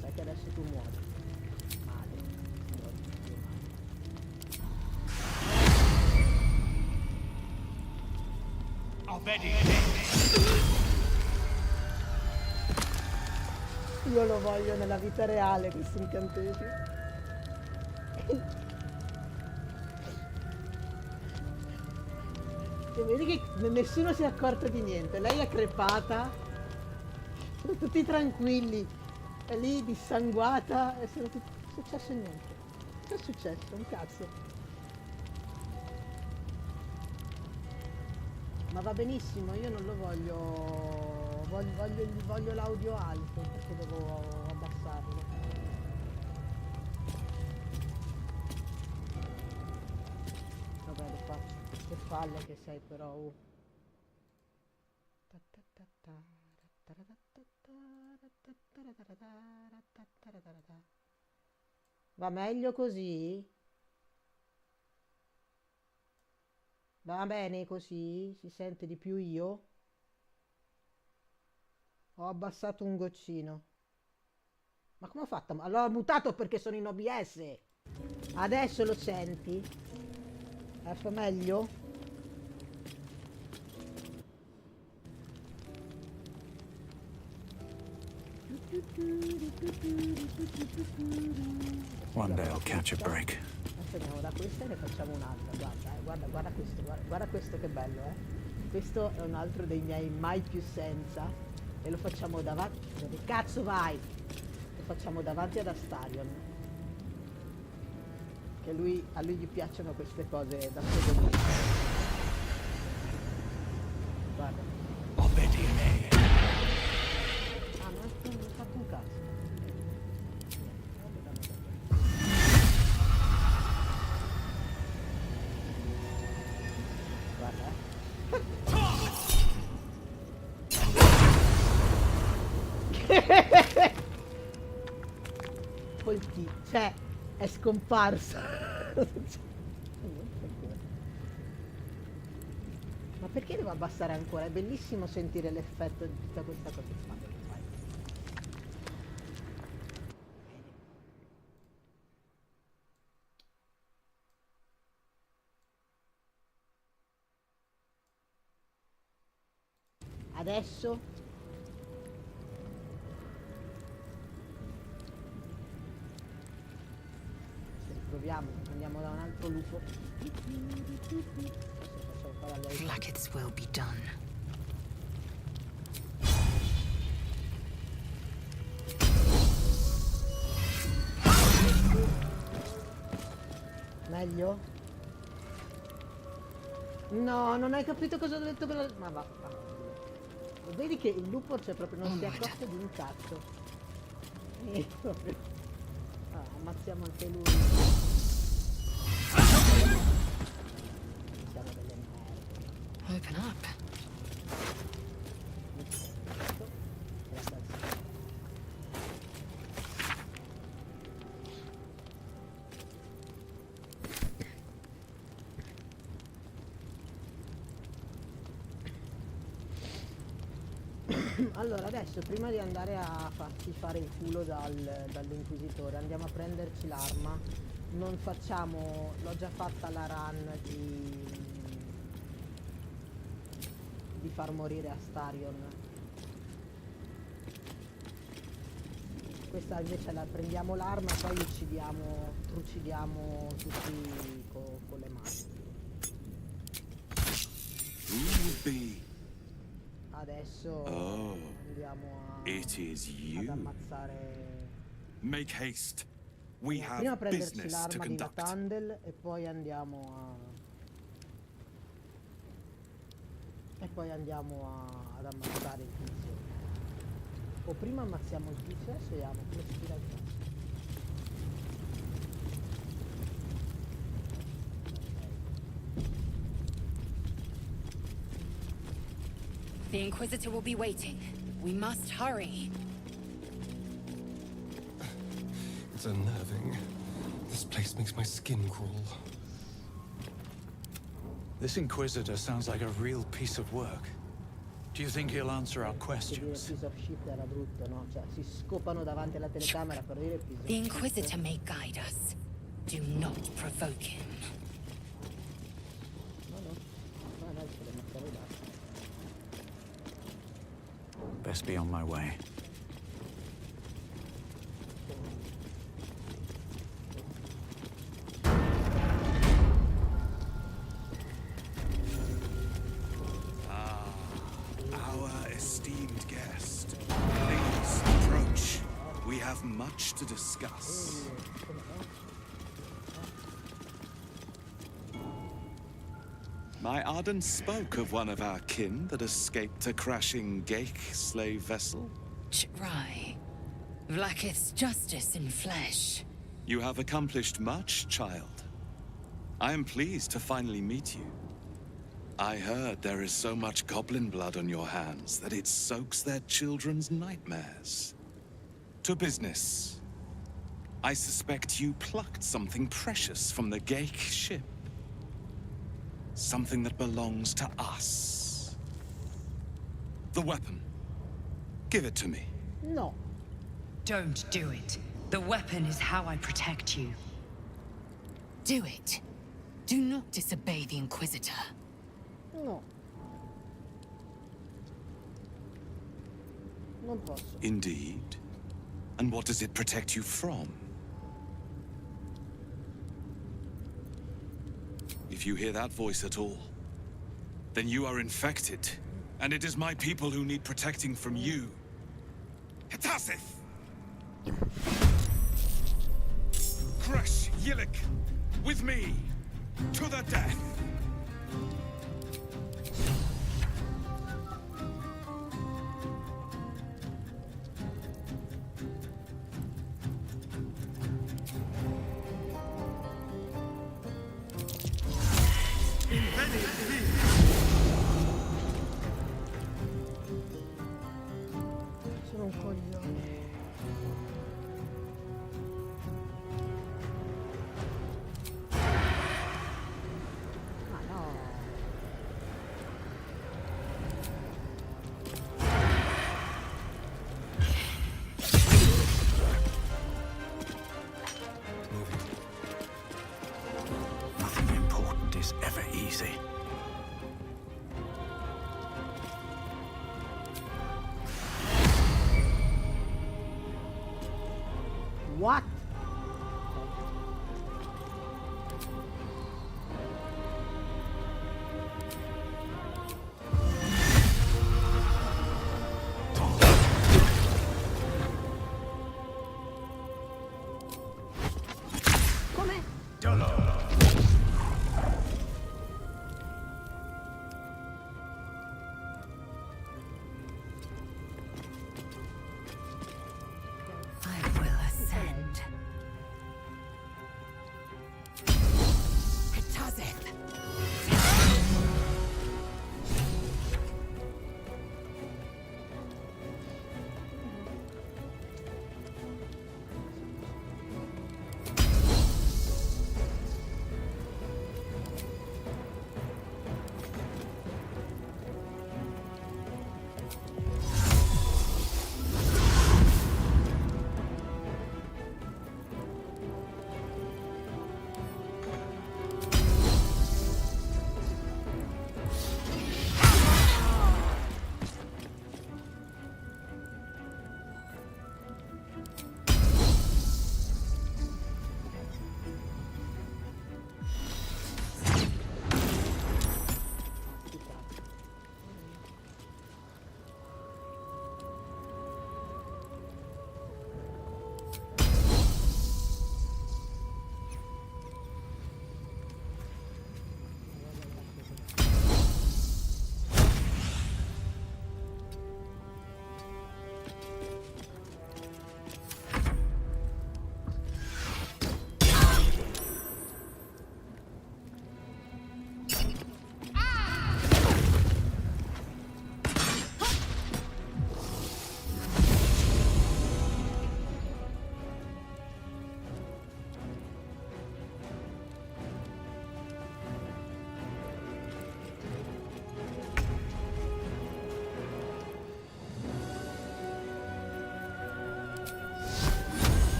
Sai che adesso tu muori. Male. Io lo voglio nella vita reale questo incantesimo. E vedi che nessuno si è accorto di niente. Lei è crepata. Sono tutti tranquilli. È lì dissanguata e sono tutti... Non è successo niente. Che è successo? Un cazzo. Ma va benissimo, io non lo voglio... Voglio l'audio alto, perché devo abbassarlo. Vabbè, lo faccio. Che palle che sei però. Va meglio così? Va bene così? Si sente di più io? Ho abbassato un goccino. Ma come ho fatto? Allora ho mutato perché sono in OBS. Adesso lo senti? Fa meglio? One day I'll catch a break. Adesso andiamo da questa e ne facciamo un'altra. Guarda, guarda questo che bello, Questo è un altro dei miei mai più senza. E lo facciamo davanti. Dove cazzo vai? Lo facciamo davanti ad Astarion. Che a lui gli piacciono queste cose da secondo. Guarda. Obbedire. Ah, non ho fatto un cazzo. Poi cioè, è scomparsa. Ma perché devo abbassare ancora? È bellissimo sentire l'effetto di tutta questa cosa qua. Adesso proviamo, andiamo da un altro lupo. Like will be done. Meglio? No, non hai capito cosa ho detto per la... Ma va. Vedi che il lupo c'è proprio, non si è accorto di un cazzo. Proprio. Ammazziamo anche lui. Siamo delle merde. Open up. Allora, adesso prima di andare a farci fare il culo dall'inquisitore, andiamo a prenderci l'arma. Non facciamo... l'ho già fatta la run di far morire Astarion. Questa invece prendiamo l'arma e poi trucidiamo tutti con le mani. Adesso andiamo ad ammazzare... Make haste. We prima have prenderci business to l'arma di conduct. Natandel e poi andiamo ad ammazzare il tizio. O prima ammazziamo il tizio, adesso vediamo come si tira il cazzo. The Inquisitor will be waiting. We must hurry. It's unnerving. This place makes my skin crawl. This Inquisitor sounds like a real piece of work. Do you think he'll answer our questions? Piece of shit era brutto, no? Cioè, si scopano davanti alla telecamera per dire piece of The shit. Inquisitor may guide us. Do not provoke him. No, ce le metterò basta. Best be on my way. Our esteemed guest. Please approach. We have much to discuss. My Arden spoke of one of our kin that escaped a crashing Geik slave vessel. Ch'rai. Vlaakith's justice in flesh. You have accomplished much, child. I am pleased to finally meet you. I heard there is so much goblin blood on your hands that it soaks their children's nightmares. To business. I suspect you plucked something precious from the Geik ship. Something that belongs to us. The weapon. Give it to me. No. Don't do it. The weapon is how I protect you. Do it. Do not disobey the Inquisitor. No. Non posso. Indeed. And what does it protect you from? If you hear that voice at all, then you are infected. And it is my people who need protecting from you. Hitasith! Crush Yillik with me to the death! Sono un coglione. Ma no. Nothing important is ever easy. What? Come? I will ascend.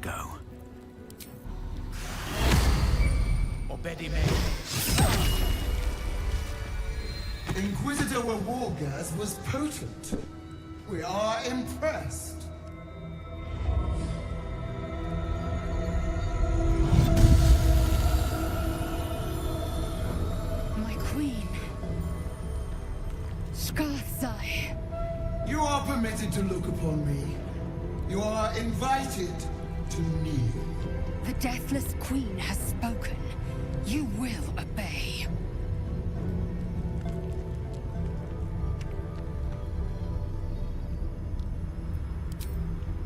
ago. Inquisitor Wargas was potent. We are impressed. My queen. Skarsai. You are permitted to look upon me. You are invited to kneel. The Deathless Queen has spoken. You will obey.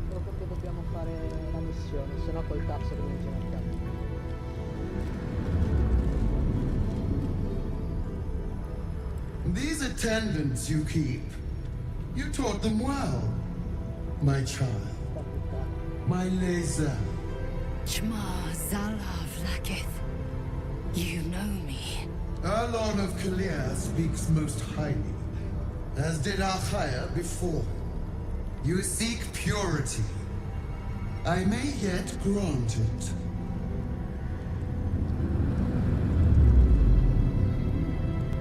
Solo perché dobbiamo fare la missione, sennò col cazzo che non ce ne cazzo. These attendants you keep, you taught them well, my child. My Leza. Chmar Zalav Lakith. You know me. Our Lord of Kalir speaks most highly, as did Alchaya before. You seek purity. I may yet grant it.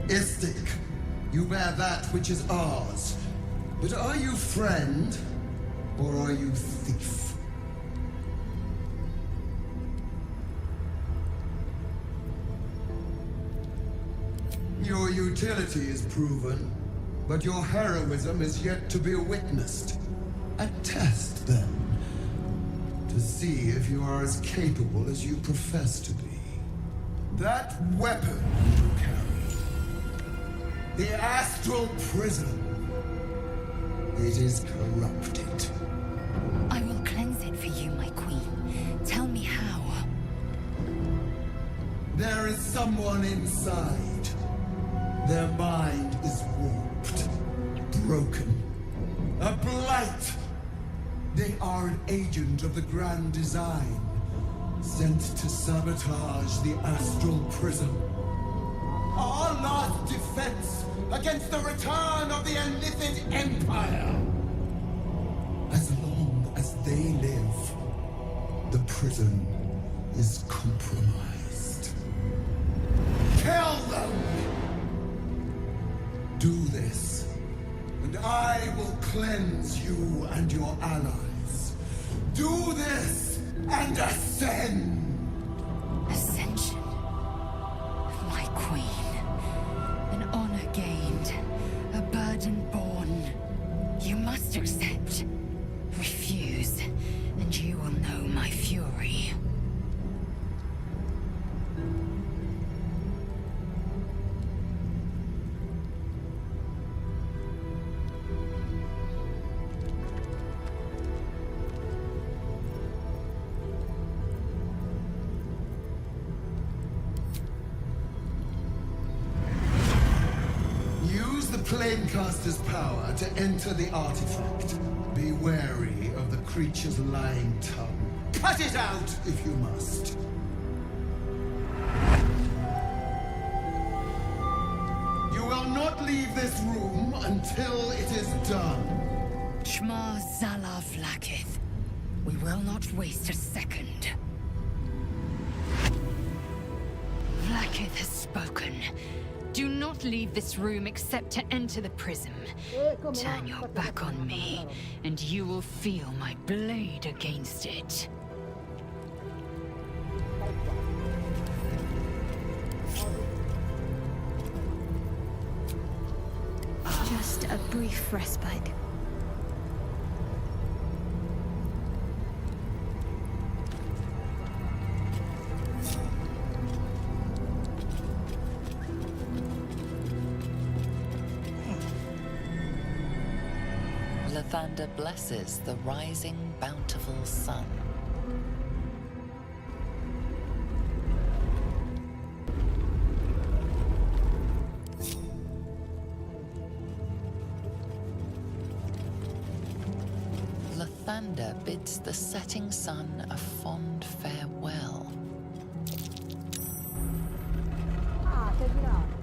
Istik, you bear that which is ours. But are you friend, or are you thief? Your utility is proven, but your heroism is yet to be witnessed. A test, then, to see if you are as capable as you profess to be. That weapon you carry, the astral prism, it is corrupted. I will cleanse it for you, my queen. Tell me how. There is someone inside. Their mind is warped, broken, a blight. They are an agent of the Grand Design, sent to sabotage the astral prism. Our last defense against the return of the Elithid Empire. As long as they live, the prism is compromised. Kill them! Do this, and I will cleanse you and your allies. Do this, and ascend! Ascension. My queen. An honor gained. A burden borne. You must accept. Refuse, and you will know my fury. Flamecaster's power to enter the artifact. Be wary of the creature's lying tongue. Cut it out if you must. You will not leave this room until it is done. Chmar Zalav Lakith. We will not waste a second. Lakith has spoken. Do not leave this room except to enter the prism. Turn your back on me, and you will feel my blade against it. Just a brief respite. Lathander blesses the rising, bountiful sun. Lathander bids the setting sun a fond farewell. Ah, sei girato.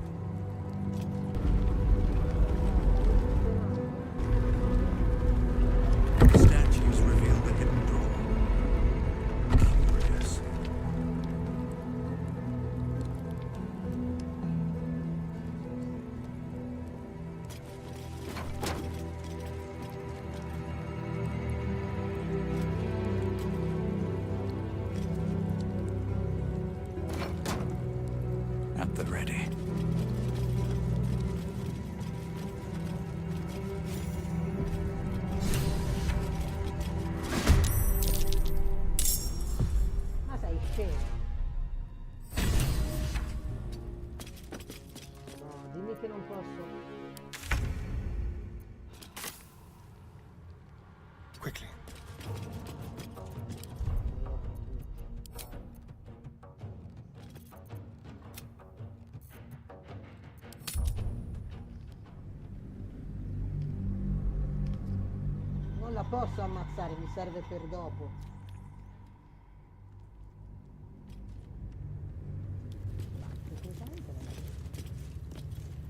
Statues reveal the hidden door. At the ready. Ma sei scemo. No, dimmi che non posso. Quickly. Non la posso ammazzare, mi serve per dopo. Tecnicamente non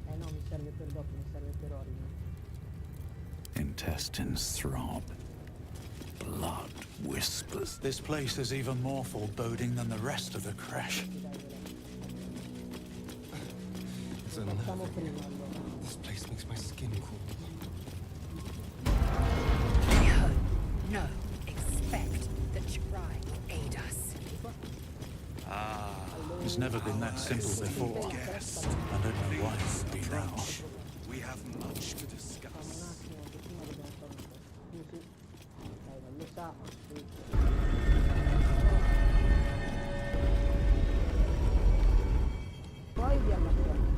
è. No, mi serve per dopo, mi serve per ordine. Intestines throb. Blood whispers. This place is even more foreboding than the rest of the crash. It's unnerving. This place makes my skin crawl. No, expect that Jirai will aid us. It's never been that simple before. I don't know why it would be now. We have much to discuss. Lo sa. Poi vi ammazziamo.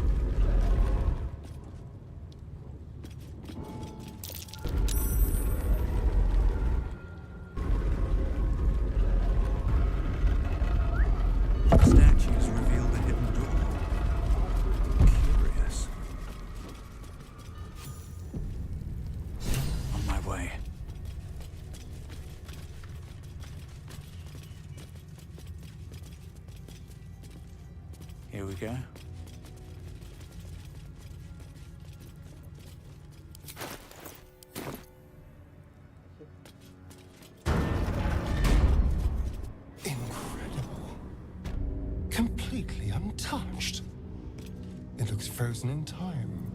Statues reveal the hidden door. Curious. On my way. Here we go. Incredible. Completely untouched. It looks frozen in time.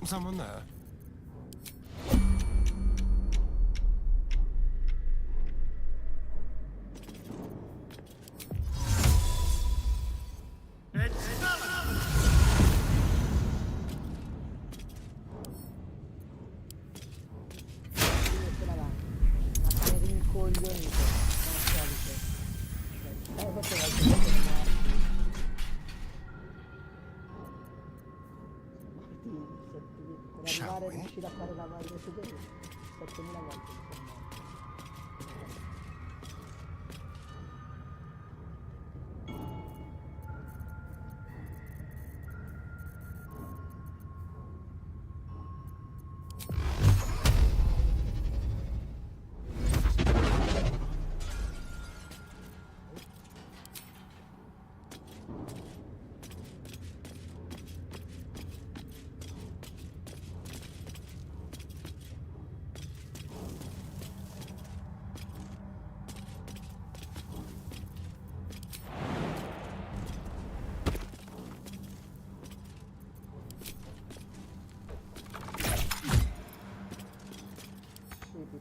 Someone there? Per arrivare a riuscire a fare la varia sedere 7000 volte mi sembra.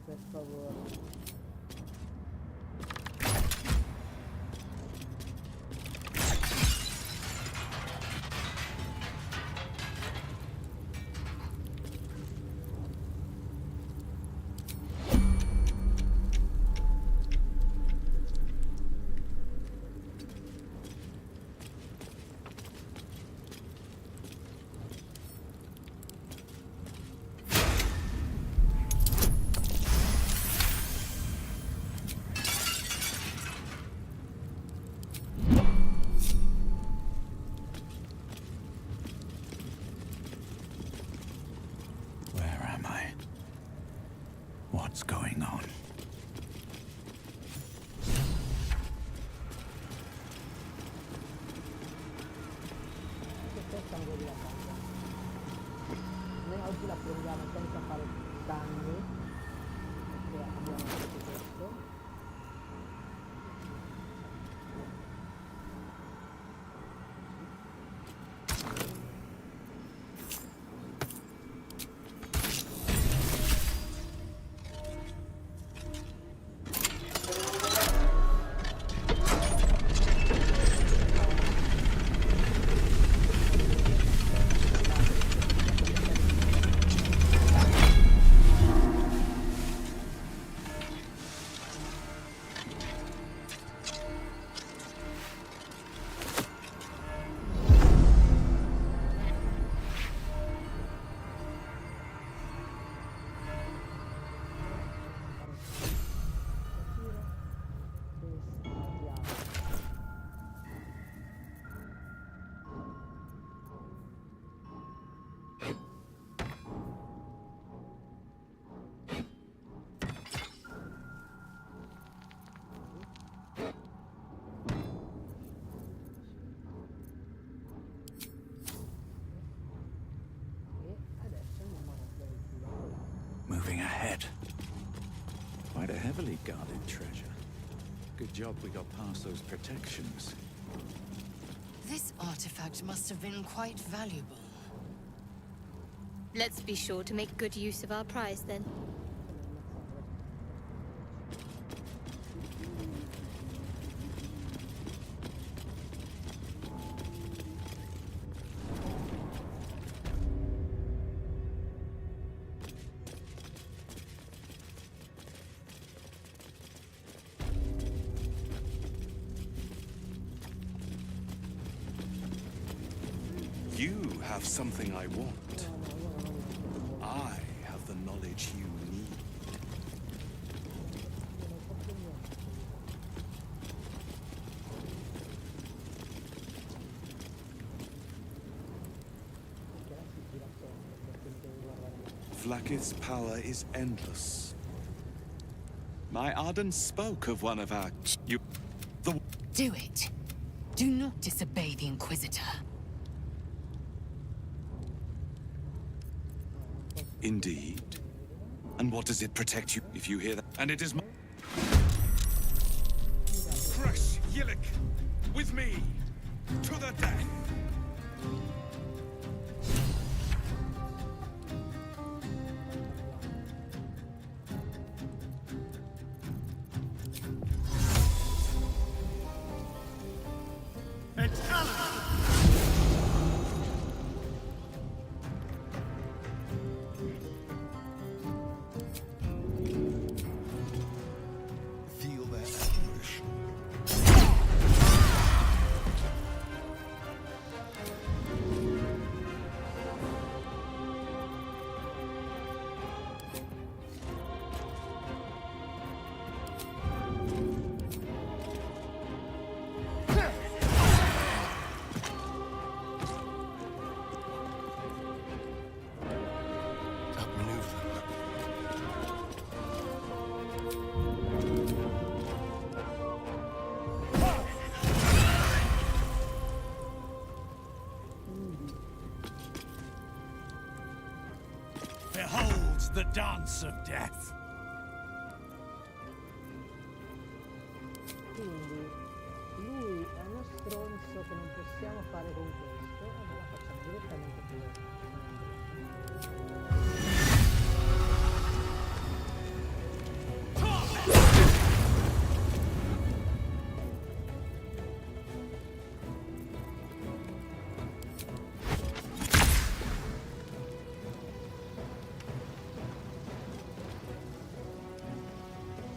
Per favore. What's going on? Noi oggi la prendiamo senza fare danni, perché abbiamo fatto questo. ahead. Quite a heavily guarded treasure. Good job we got past those protections. This artifact must have been quite valuable. Let's be sure to make good use of our prize then. You have something I want. I have the knowledge you need. Vlaakith's power is endless. My Arden spoke of one of our... Do it. Do not disobey the Inquisitor. Indeed. And what does it protect you if you hear that? And it is my... Fresh Yillik! With me! To the death! Feel their apparition. Behold the dance of death. Quindi lui è uno stronzo che non possiamo fare con questo, allora facciamo direttamente quello.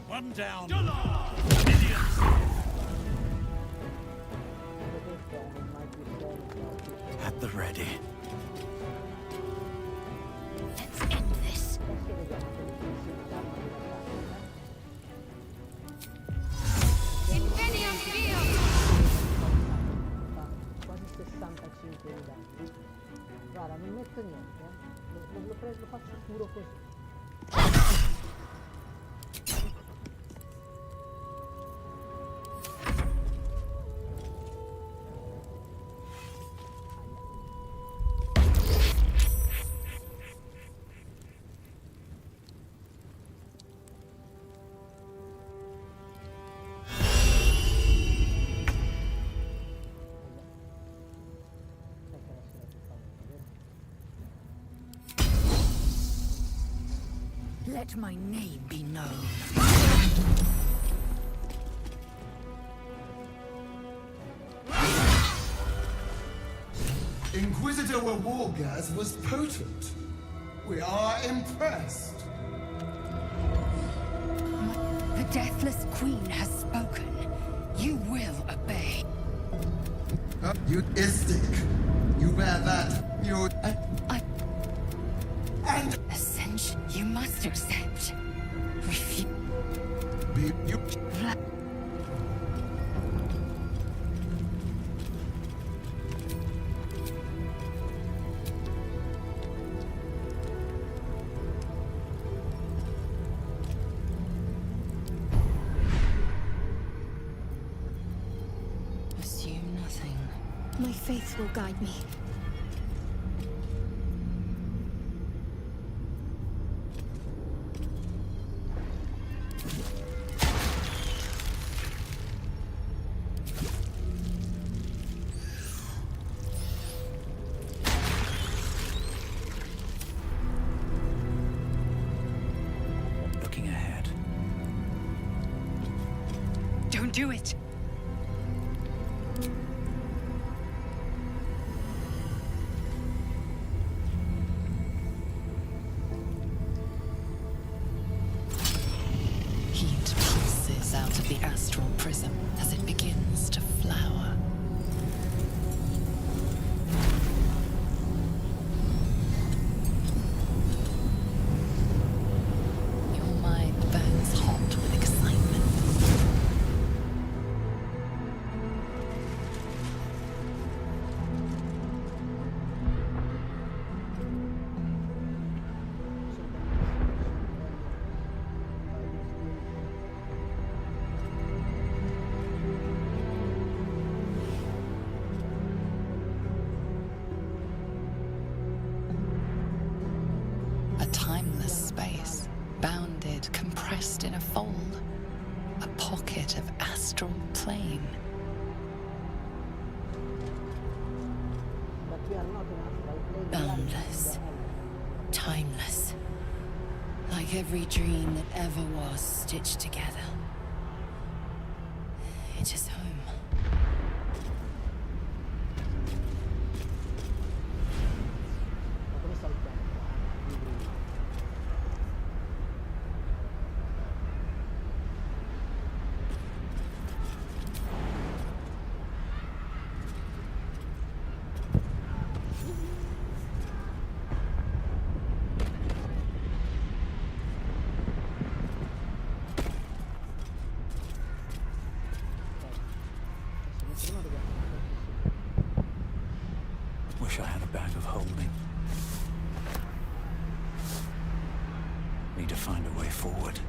One down. At the ready. Let's end this. Infinity Field! Quasi 65 di danni. Guarda, non metto niente, lo faccio puro così. Let my name be known. Inquisitor Wargas was potent. We are impressed. The Deathless Queen has spoken. You will obey. You istic. You bear that. You... And... Ascension, you must accept. Refuse. You... Assume nothing. My faith will guide me. Don't do it! Heat pulses out of the astral prism as it begins to flower. Your mind burns hot with excitement. A timeless space, bounded, compressed in a fold. A pocket of astral plane. Boundless. Timeless. Like every dream that ever was stitched together. It is home. Wish I had a bag of holding. Need to find a way forward.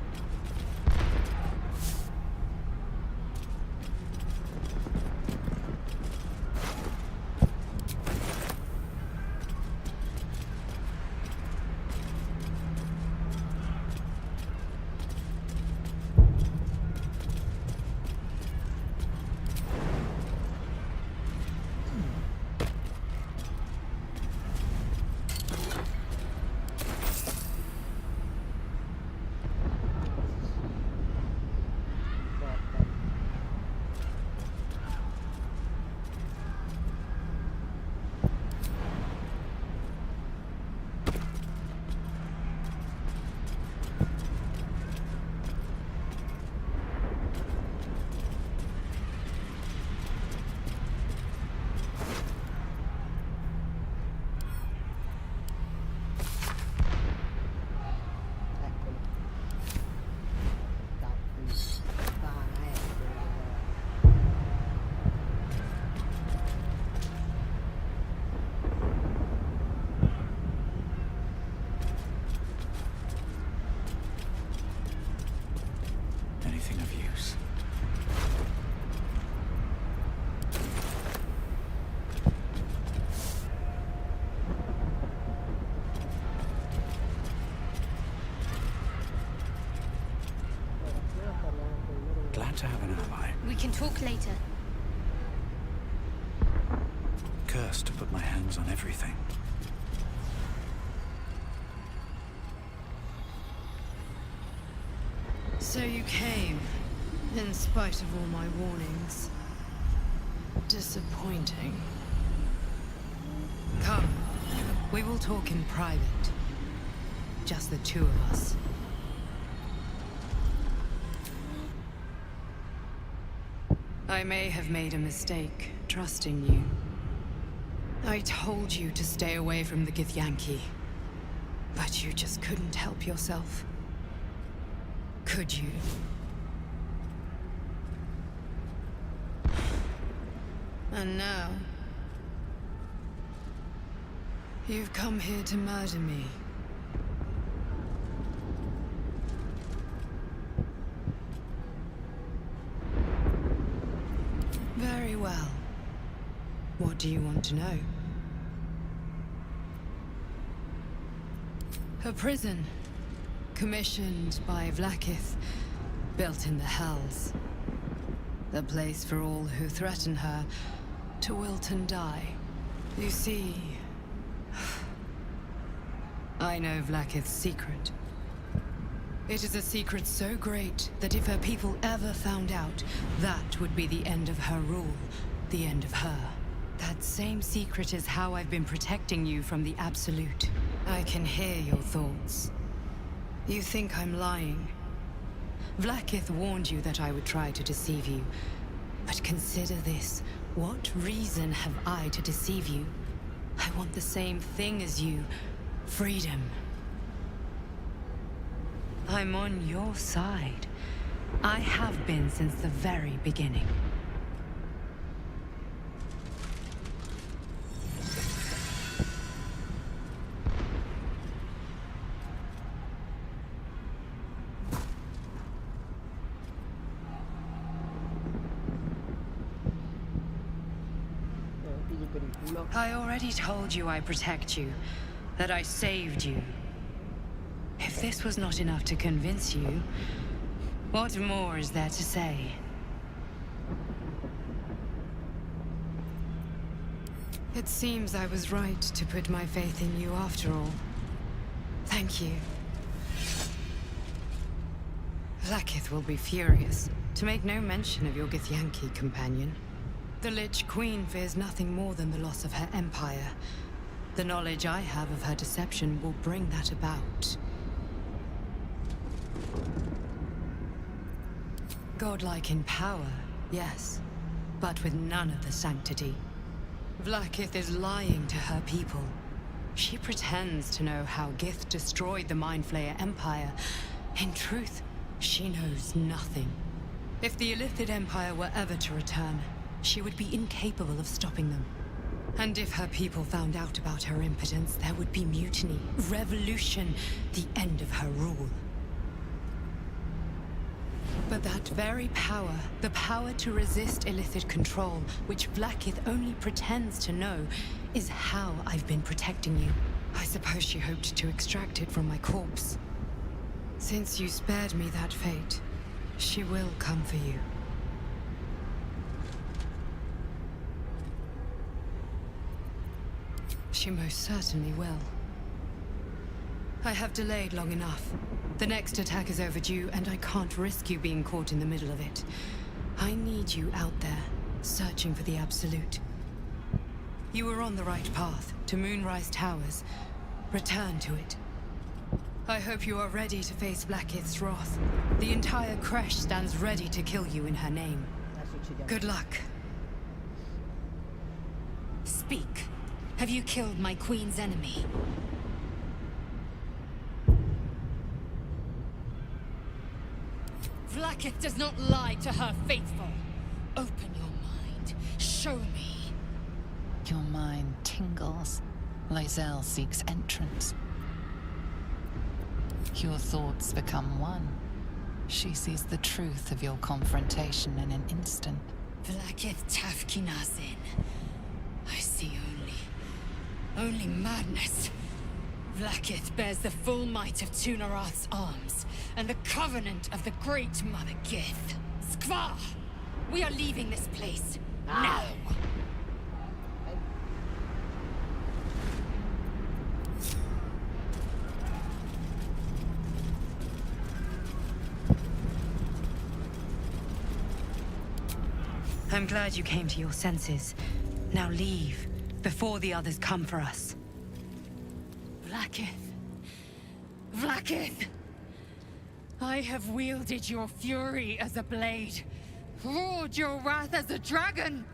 Anything of use? Glad to have an ally. We can talk later. Cursed to put my hands on everything. So you came, in spite of all my warnings. Disappointing. Come, we will talk in private. Just the two of us. I may have made a mistake, trusting you. I told you to stay away from the Githyanki, but you just couldn't help yourself. Could you? And now, you've come here to murder me. Very well. What do you want to know? Her prison, commissioned by Vlaakith, built in the Hells. A place for all who threaten her to wilt and die. You see, I know Vlaakith's secret. It is a secret so great that if her people ever found out, that would be the end of her rule, the end of her. That same secret is how I've been protecting you from the Absolute. I can hear your thoughts. You think I'm lying. Vlaakith warned you that I would try to deceive you. But consider this. What reason have I to deceive you? I want the same thing as you. Freedom. I'm on your side. I have been since the very beginning. I already told you I protect you, that I saved you. If this was not enough to convince you, what more is there to say? It seems I was right to put my faith in you after all. Thank you. Vlaakith will be furious, to make no mention of your Githyanki companion. The Lich Queen fears nothing more than the loss of her empire. The knowledge I have of her deception will bring that about. Godlike in power, yes, but with none of the sanctity. Vlaakith is lying to her people. She pretends to know how Gith destroyed the Mindflayer Empire. In truth, she knows nothing. If the Illithid Empire were ever to return, she would be incapable of stopping them. And if her people found out about her impotence, there would be mutiny, revolution, the end of her rule. But that very power, the power to resist Illithid control, which Vlaakith only pretends to know, is how I've been protecting you. I suppose she hoped to extract it from my corpse. Since you spared me that fate, she will come for you. She most certainly will. I have delayed long enough. The next attack is overdue, and I can't risk you being caught in the middle of it. I need you out there, searching for the Absolute. You were on the right path, to Moonrise Towers. Return to it. I hope you are ready to face Vlaakith's wrath. The entire Kresh stands ready to kill you in her name. Good luck. Speak. Have you killed my queen's enemy? Vlaakith does not lie to her faithful. Open your mind. Show me. Your mind tingles. Lae'zel seeks entrance. Your thoughts become one. She sees the truth of your confrontation in an instant. Vlaakith Tafkinazin. I see only madness. Vlaakith bears the full might of Tunarath's arms, and the covenant of the Great Mother Gith. Skvar! We are leaving this place, now! I'm glad you came to your senses. Now leave, before the others come for us. Vlaakith. Vlaakith! I have wielded your fury as a blade, roared your wrath as a dragon.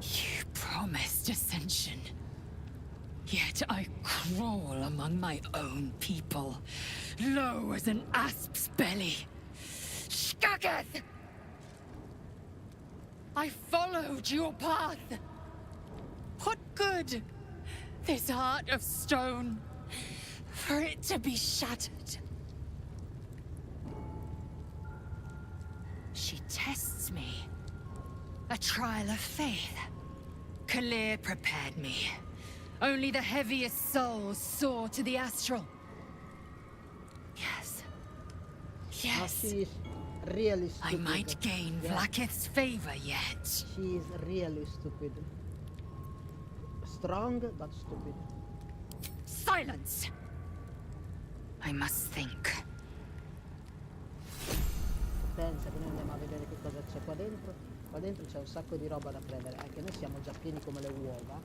You promised ascension. Yet I crawl among my own people, low as an asp's belly. Skageth! I followed your path. What good? This heart of stone, for it to be shattered. She tests me. A trial of faith. Kalir prepared me. Only the heaviest souls soar to the astral. Yes. Yes. She is really stupid. I might gain Vlaakith's favor yet. She is really stupid. Strong, but stupid. Silence! I must think. partenza, che noi andiamo a vedere che cosa c'è qua dentro. Qua dentro c'è un sacco di roba da prendere, anche noi siamo già pieni come le uova,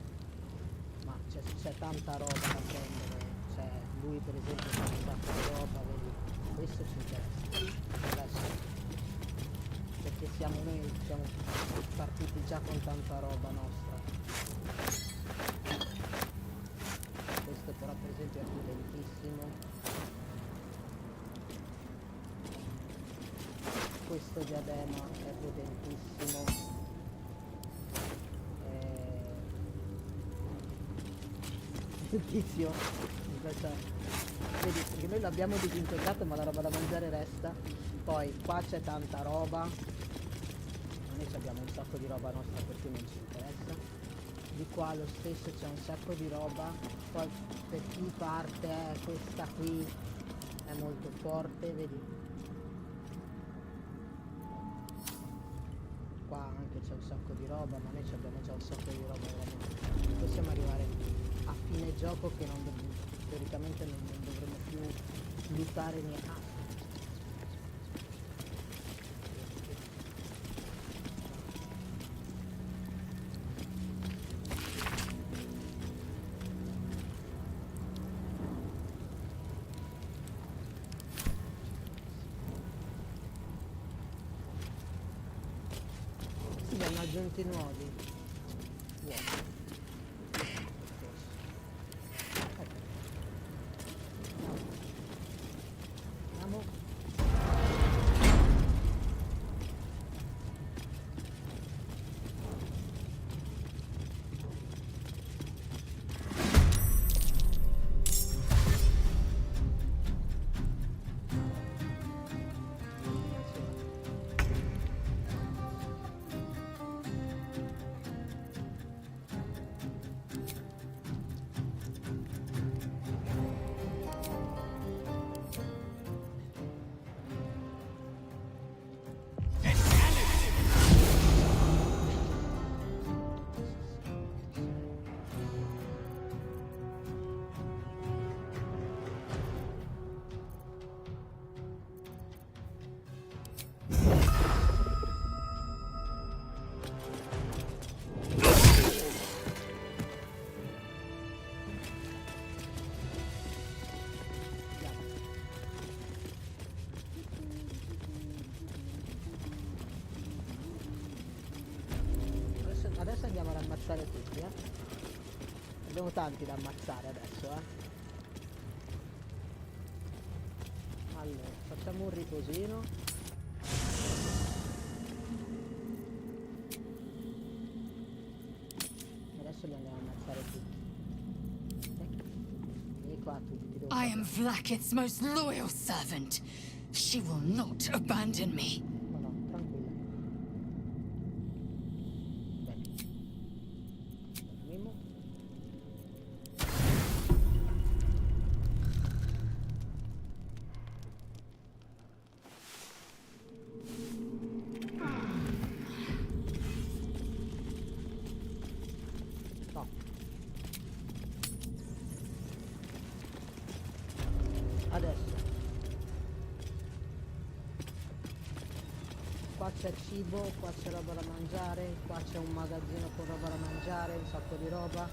ma c'è tanta roba da prendere. Cioè, lui per esempio fa un sacco di roba, vedi, questo ci interessa. Adesso, perché siamo partiti già con tanta roba nostra. Questo però per esempio è potentissimo. Questo diadema è potentissimo. Tizio, vedi, perché noi l'abbiamo disintegrato ma la roba da mangiare resta. Poi qua c'è tanta roba, noi abbiamo un sacco di roba nostra per cui non ci interessa. Di qua lo stesso c'è un sacco di roba. Poi per chi parte questa qui è molto forte, vedi, qua anche c'è un sacco di roba, ma noi abbiamo già un sacco di roba veramente. Possiamo arrivare a fine gioco che teoricamente non dovremo più lootare niente. Sì, ne hanno aggiunti nuovi. Wow. Adesso andiamo ad ammazzare tutti, Abbiamo tanti da ammazzare adesso, Allora, facciamo un riposino. Adesso li andiamo a ammazzare tutti. Vieni qua tu, ti devo I am Vlaakith's most loyal servant. She will not abandon me. Ma no, tranquilla. Mimo. No. Adesso. Qua c'è cibo, qua c'è roba da mangiare, qua c'è un magazzino con roba da mangiare, un sacco di roba.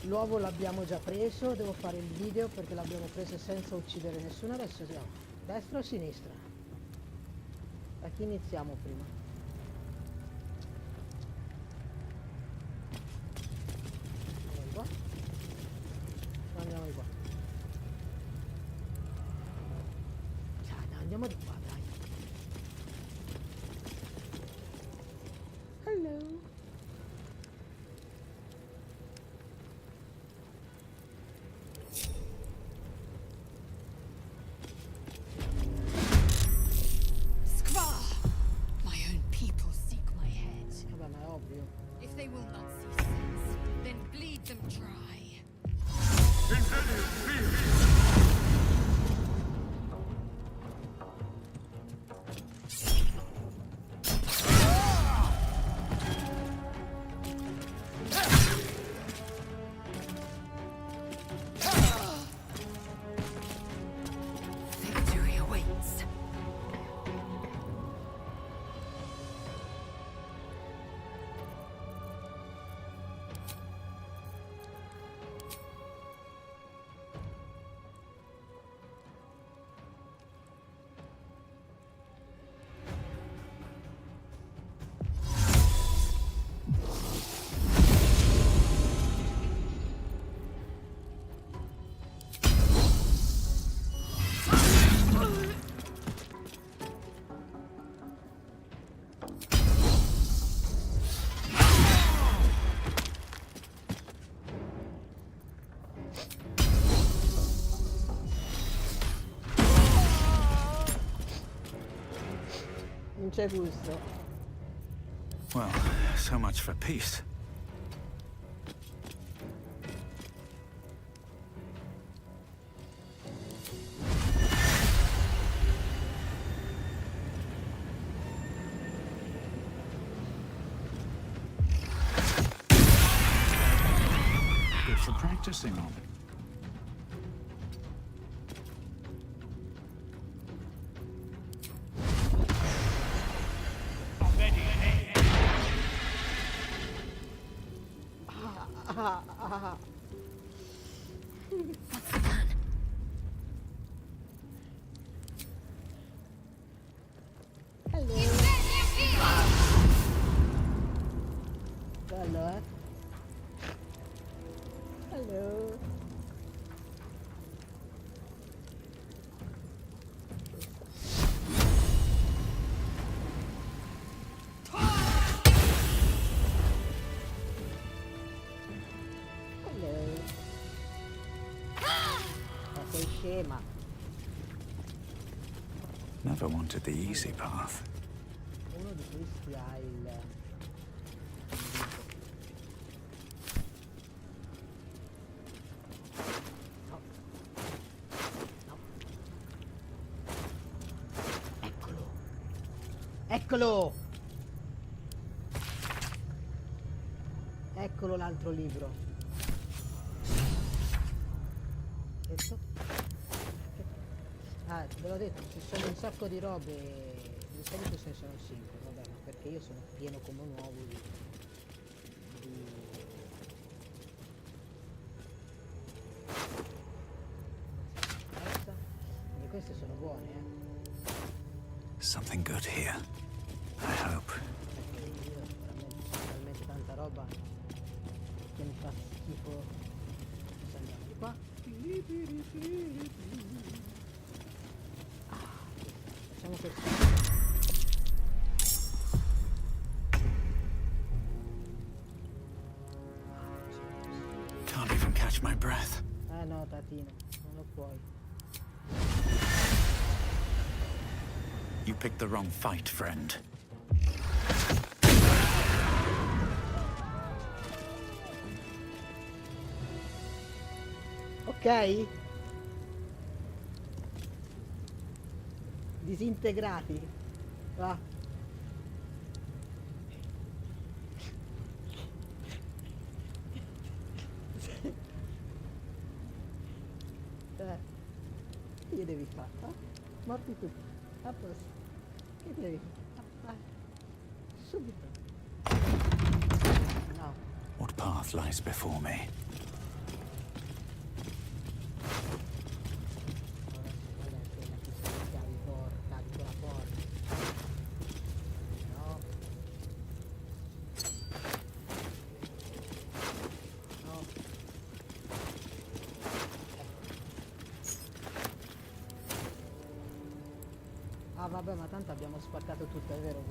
L'uovo l'abbiamo già preso, devo fare il video perché l'abbiamo preso senza uccidere nessuno. Adesso siamo destra o sinistra? Da chi iniziamo prima? Andiamo di qua? Andiamo di qua. Dai, andiamo di qua, dai. Hello. My own people seek my head. Vabbè, ma è ovvio. If they will not see sense, then bleed them dry. c'è gusto. Well, so much for peace. Good for practicing on. What's the plan? Hello. Bello, Hello. Sei scema. Never wanted the easy path. Uno di questi ha il... No. No. Eccolo. Eccolo! Eccolo l'altro libro. Ah, ve l'ho detto, ci sono un sacco di robe, di solito ce ne sono 5, vabbè, ma perché io sono pieno come un uovo di... Basta. E queste sono buone, Something good here. I hope. Perché io veramente c'è talmente tanta roba che mi fa schifo. Ci andiamo di qua. Facciamo questo. Can't even catch my breath. No, Tatino, non lo puoi. You picked the wrong fight, friend. Ok? Disintegrati. Va. Che devi fare? Morti tutti. A posto. Che devi fare? Subito. No. What path lies before me? Ah vabbè, ma tanto abbiamo spaccato tutto, è vero?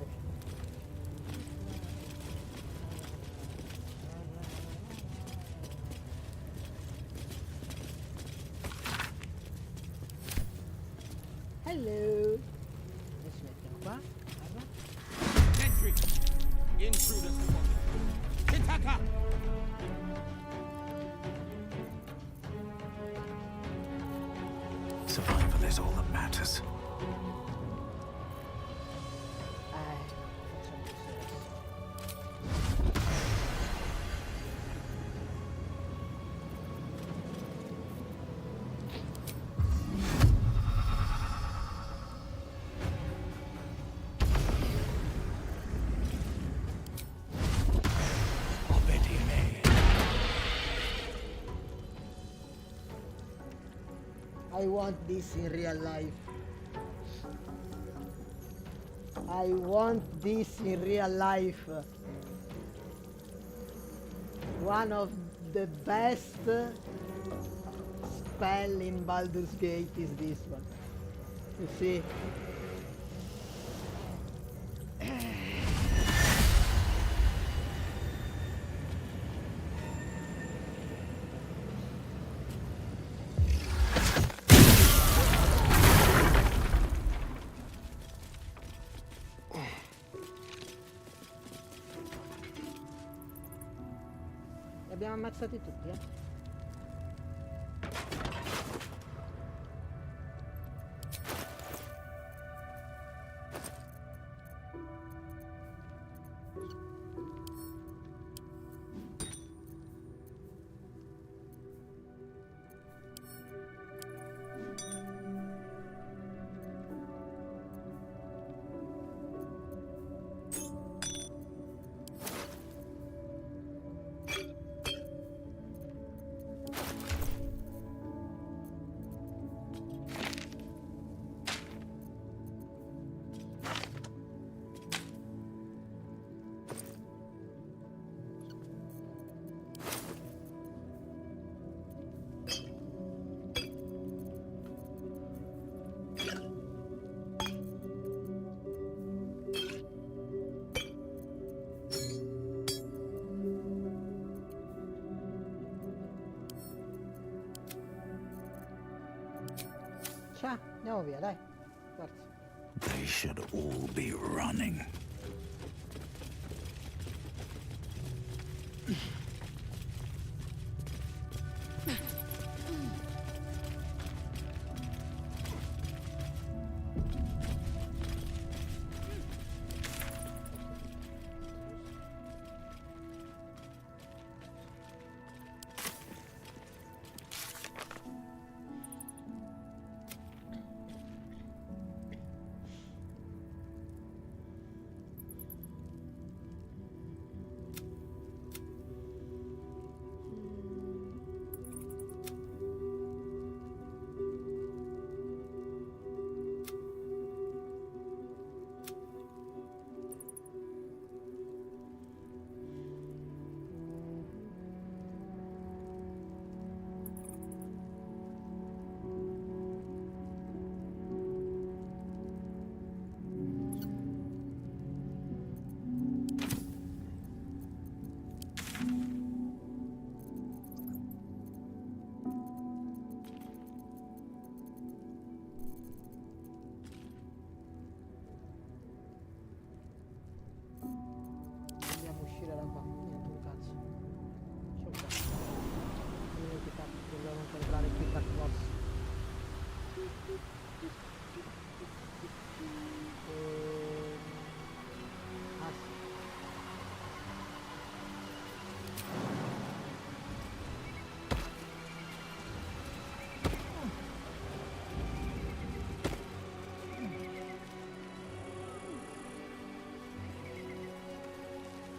Hello. Adesso mettiamo qua. Guarda. Sentry! Intruders spotted. Kitaka! Survival is all that matters. I want this in real life. I want this in real life. One of the best spell in Baldur's Gate is this one. You see? abbiamo ammazzati tutti, eh? Ciao, andiamo via, dai. Forza. They should all be running. Dobbiamo uscire da qua. Niente un cazzo. C'è un cazzo. Che cazzo, dobbiamo entrare qui per forza. Ah sì.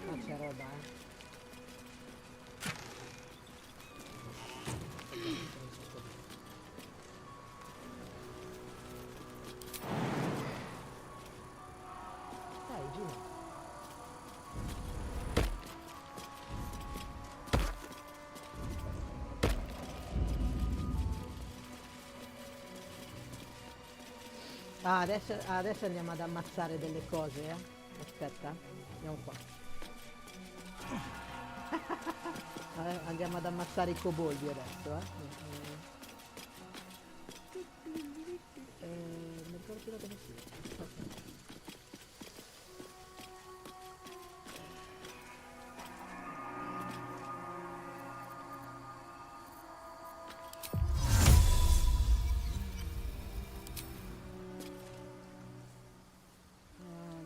Ah, c'è roba, Dai, giù. Ah, adesso andiamo ad ammazzare delle cose, eh. Aspetta, andiamo qua. Andiamo ad ammazzare i coboldi adesso, mi ricordo più da dove si.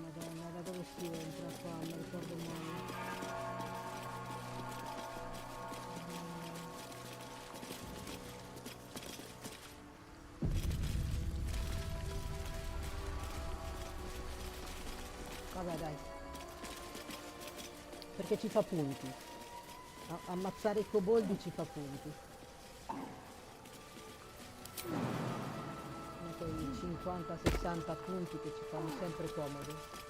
Madonna, da dove si entra qua? Non mi ricordo mai. Vabbè, dai. Perché ci fa punti. Ammazzare i coboldi ci fa punti. Quei 50-60 punti che ci fanno sempre comodo.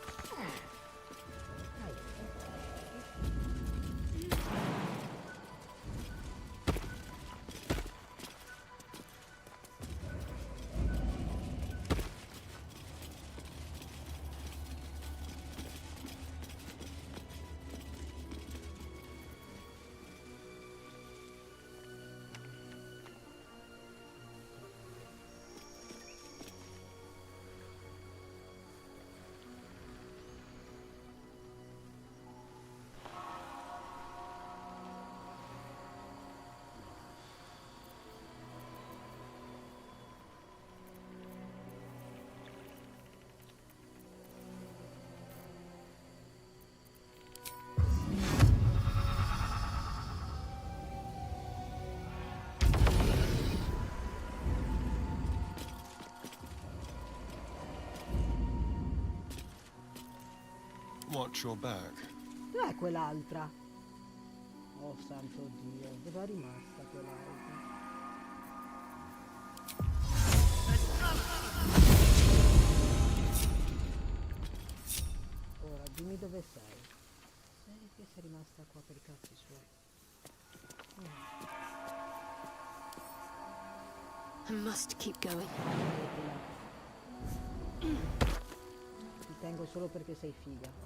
watch your back. Dov'è quell'altra? Oh santo Dio, dove è rimasta quell'altra? Ora dimmi dove sei. Sei che sei rimasta qua per i cazzi suoi. I must keep going. Ti tengo solo perché sei figa.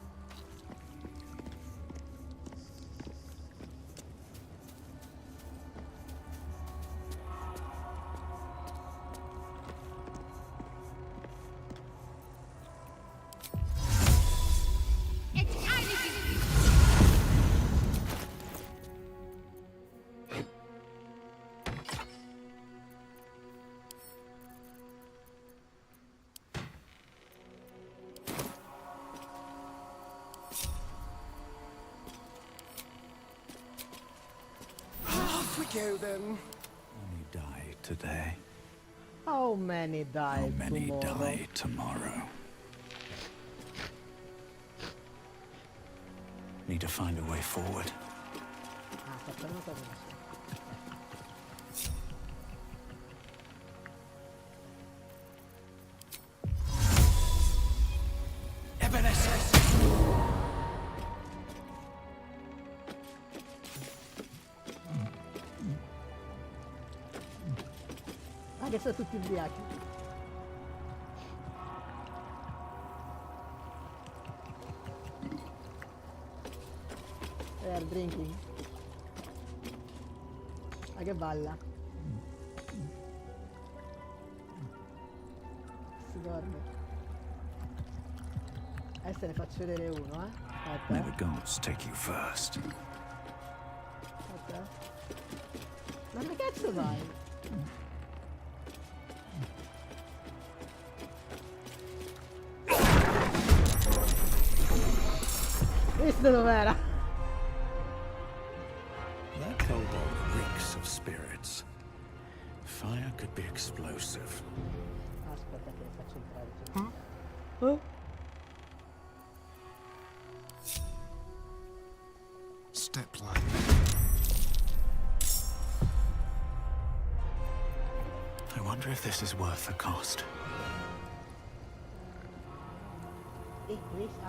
Off we go then. Many die today. How many die tomorrow? Die tomorrow. Need to find a way forward. Ah, facciamo una cosa adesso. Che sono tutti ubriachi. They are drinking. Ma che balla. Si dorme. Adesso ne faccio vedere uno, Aspetta. May the gods take you first. Aspetta. Ma che cazzo vai? Visto dov'era? That kobold reeks of spirits. Fire could be explosive. Aspetta che lo faccio entrare. Step line. I wonder if this is worth the cost. Questo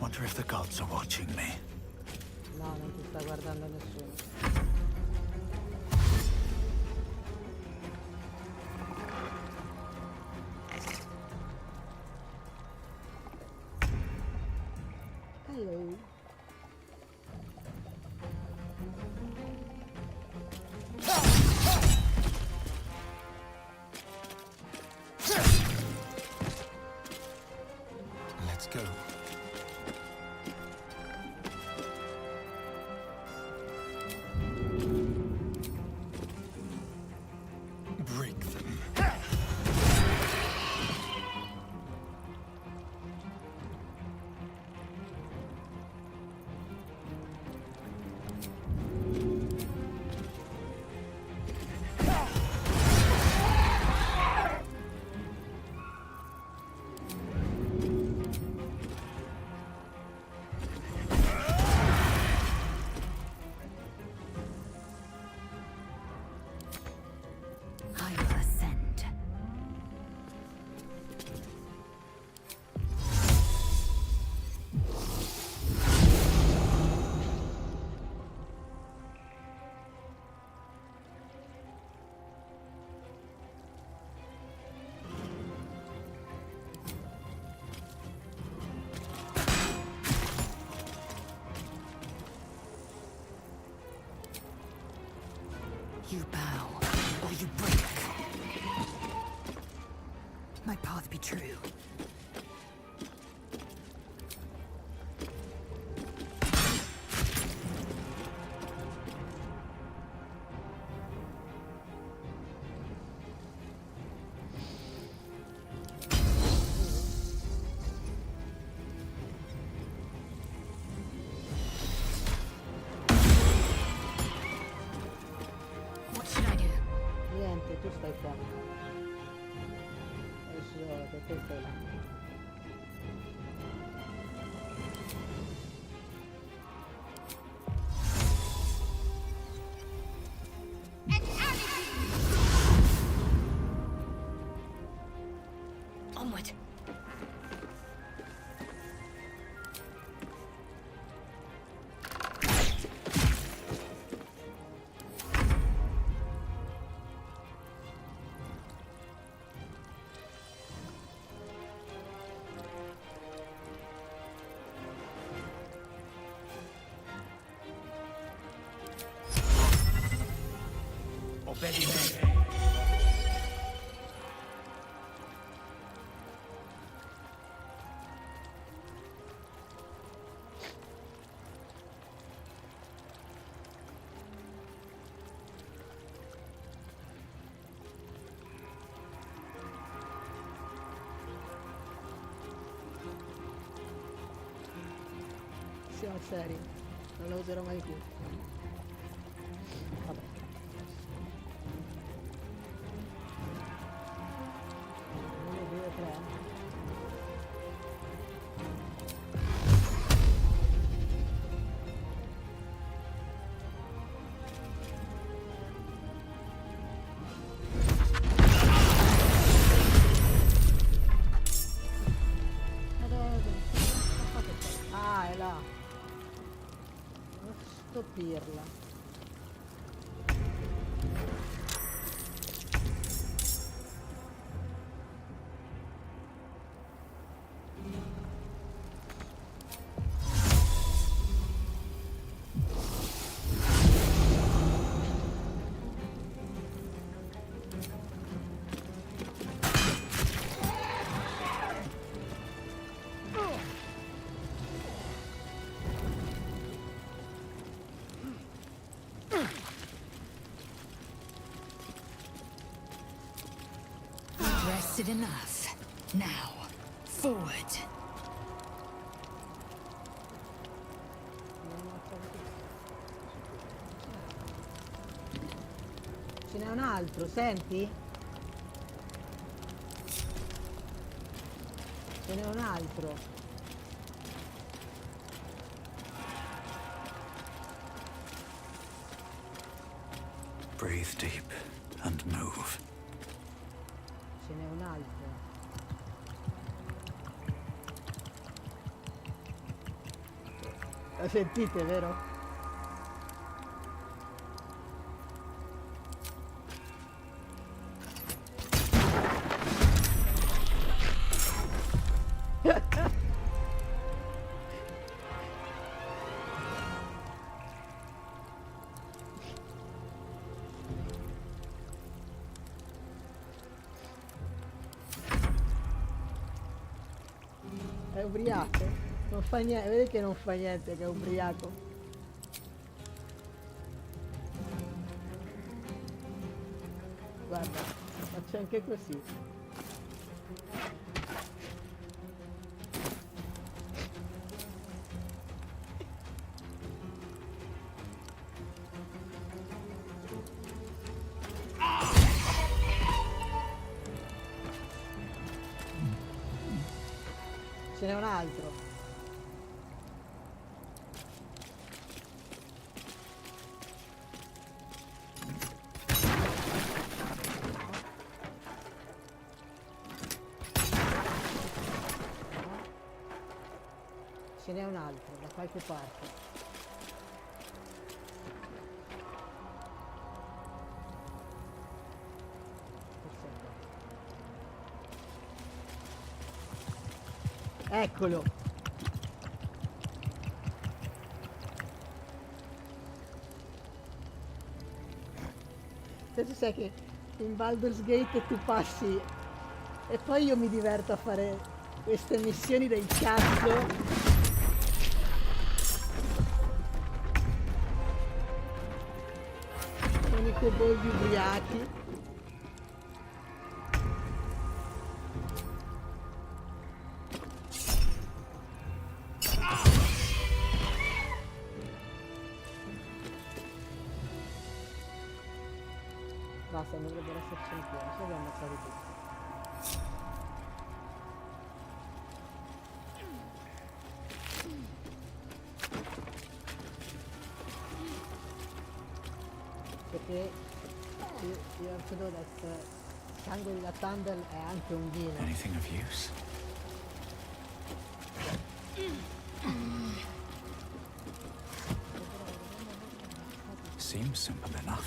Wonder if the gods are watching me. No, non ti sta guardando nessuno. Hello. Let's go. Break them. I will ascend. You bow, or you break. My path be true. tu stai qua. Adesso che te stai là. Onward. Obbedimento. Siamo seri, non lo userò mai più. Vabbè. 1, 2, 3. Ah, è là. Non stopirla. Rested enough. Now, forward. Ce n'è un altro, senti? Ce n'è un altro. Breathe deep and move. Ce n'è un altro. La sentite, vero? È ubriaco? Non fa niente, vedi che non fa niente, che è ubriaco. Guarda, faccio anche così. Ce n'è un altro. Ce n'è un altro da qualche parte. Eccolo. Te sai che in Baldur's Gate tu passi e poi io mi diverto a fare queste missioni del cazzo. Con i coboldi ubriachi. Basta, non dovrebbero esserci più, se li ho ammazzati tutti. Perché io credo che sangue di Tandel è anche un vino. Anything of use? Seems simple enough.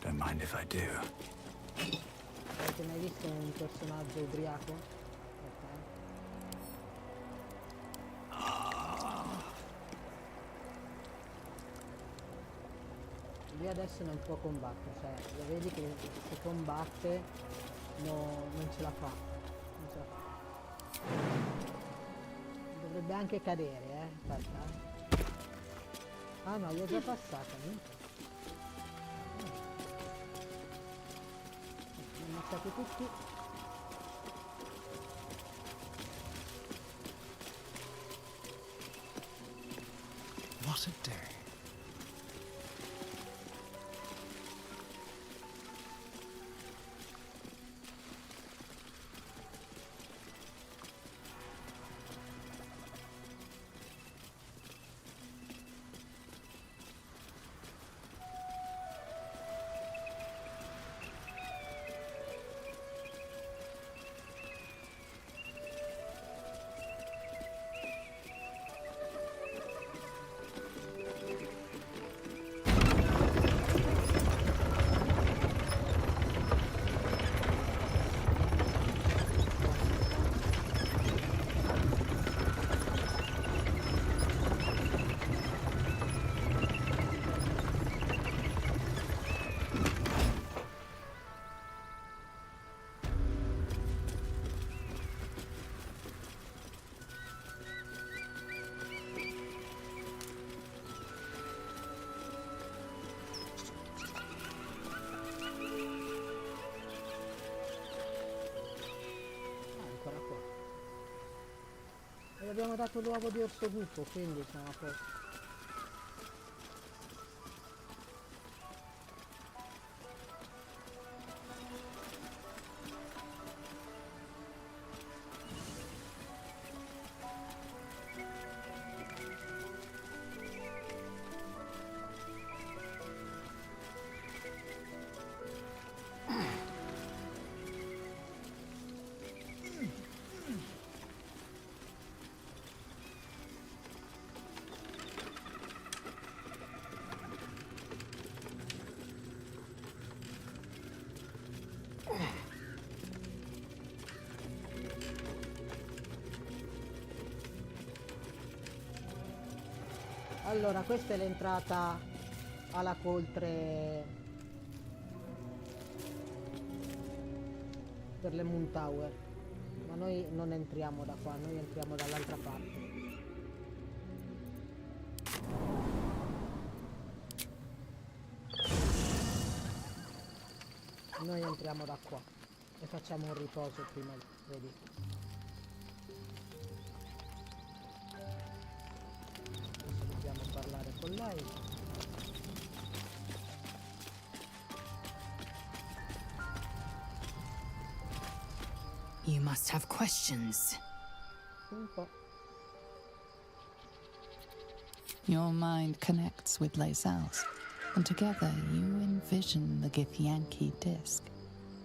Don't mind if I do. Avete mai visto un personaggio ubriaco? Ok. Lui adesso non può combattere, cioè lo vedi che se combatte non ce la fa. Non ce la fa. Dovrebbe anche cadere, aspetta. Ah no, gli è già passata, niente. Ammazzati tutti. What a day. E abbiamo dato l'uovo di orso gufo, quindi siamo a posto. Allora, questa è l'entrata alla coltre per le Moon Tower, ma noi non entriamo da qua, noi entriamo dall'altra parte. Noi entriamo da qua e facciamo un riposo prima, vedi? Dobbiamo parlare con lei. You must have questions. Un po'. Your mind connects with Lae'zel's, and together you envision the Githyanki disc.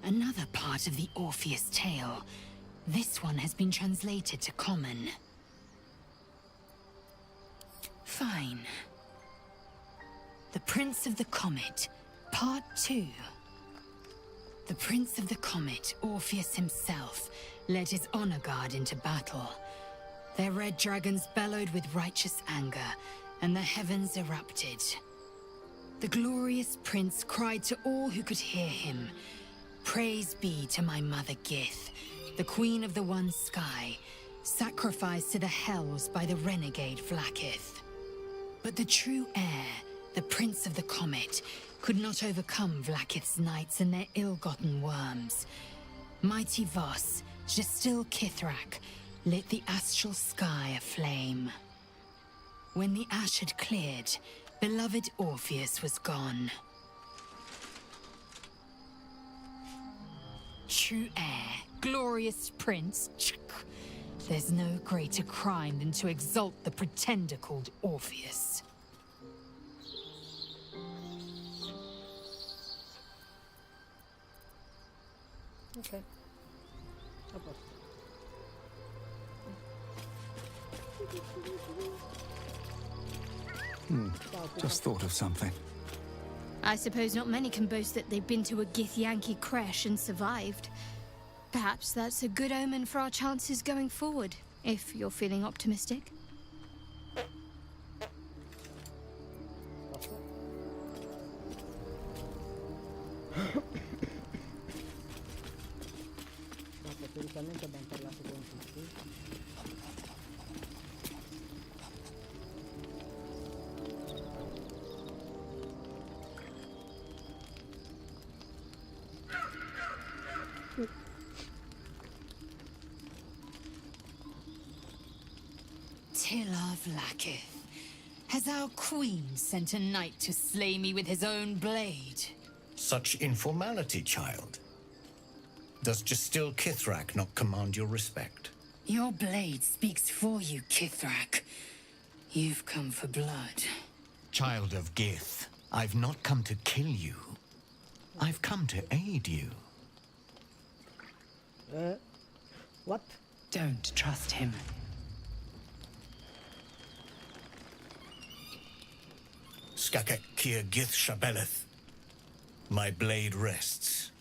Another part of the Orpheus tale. This one has been translated to Common. Fine. The Prince of the Comet, Part 2. The Prince of the Comet, Orpheus himself, led his honor guard into battle. Their red dragons bellowed with righteous anger, and the heavens erupted. The glorious prince cried to all who could hear him, "Praise be to my mother Gith, the queen of the one sky, sacrificed to the hells by the renegade Vlaakith." But the true heir, the Prince of the Comet, could not overcome Vlaakith's knights and their ill-gotten worms. Mighty Voss, Gestil Kithrak, lit the astral sky aflame. When the ash had cleared, beloved Orpheus was gone. True heir, glorious prince, there's no greater crime than to exalt the pretender called Orpheus. Ok. A posto. Just thought of something. I suppose not many can boast that they've been to a Githyanki crash and survived. Perhaps that's a good omen for our chances going forward, if you're feeling optimistic. Ma teoricamente abbiamo parlato con tutti. Tila Vlaakith, has our queen sent a knight to slay me with his own blade? Such informality, child. Does Gestil Kithrak not command your respect? Your blade speaks for you, Kithrak. You've come for blood. Child of Gith, I've not come to kill you. I've come to aid you. What? Don't trust him. Skakek Kier Gith Shabeleth. My blade rests.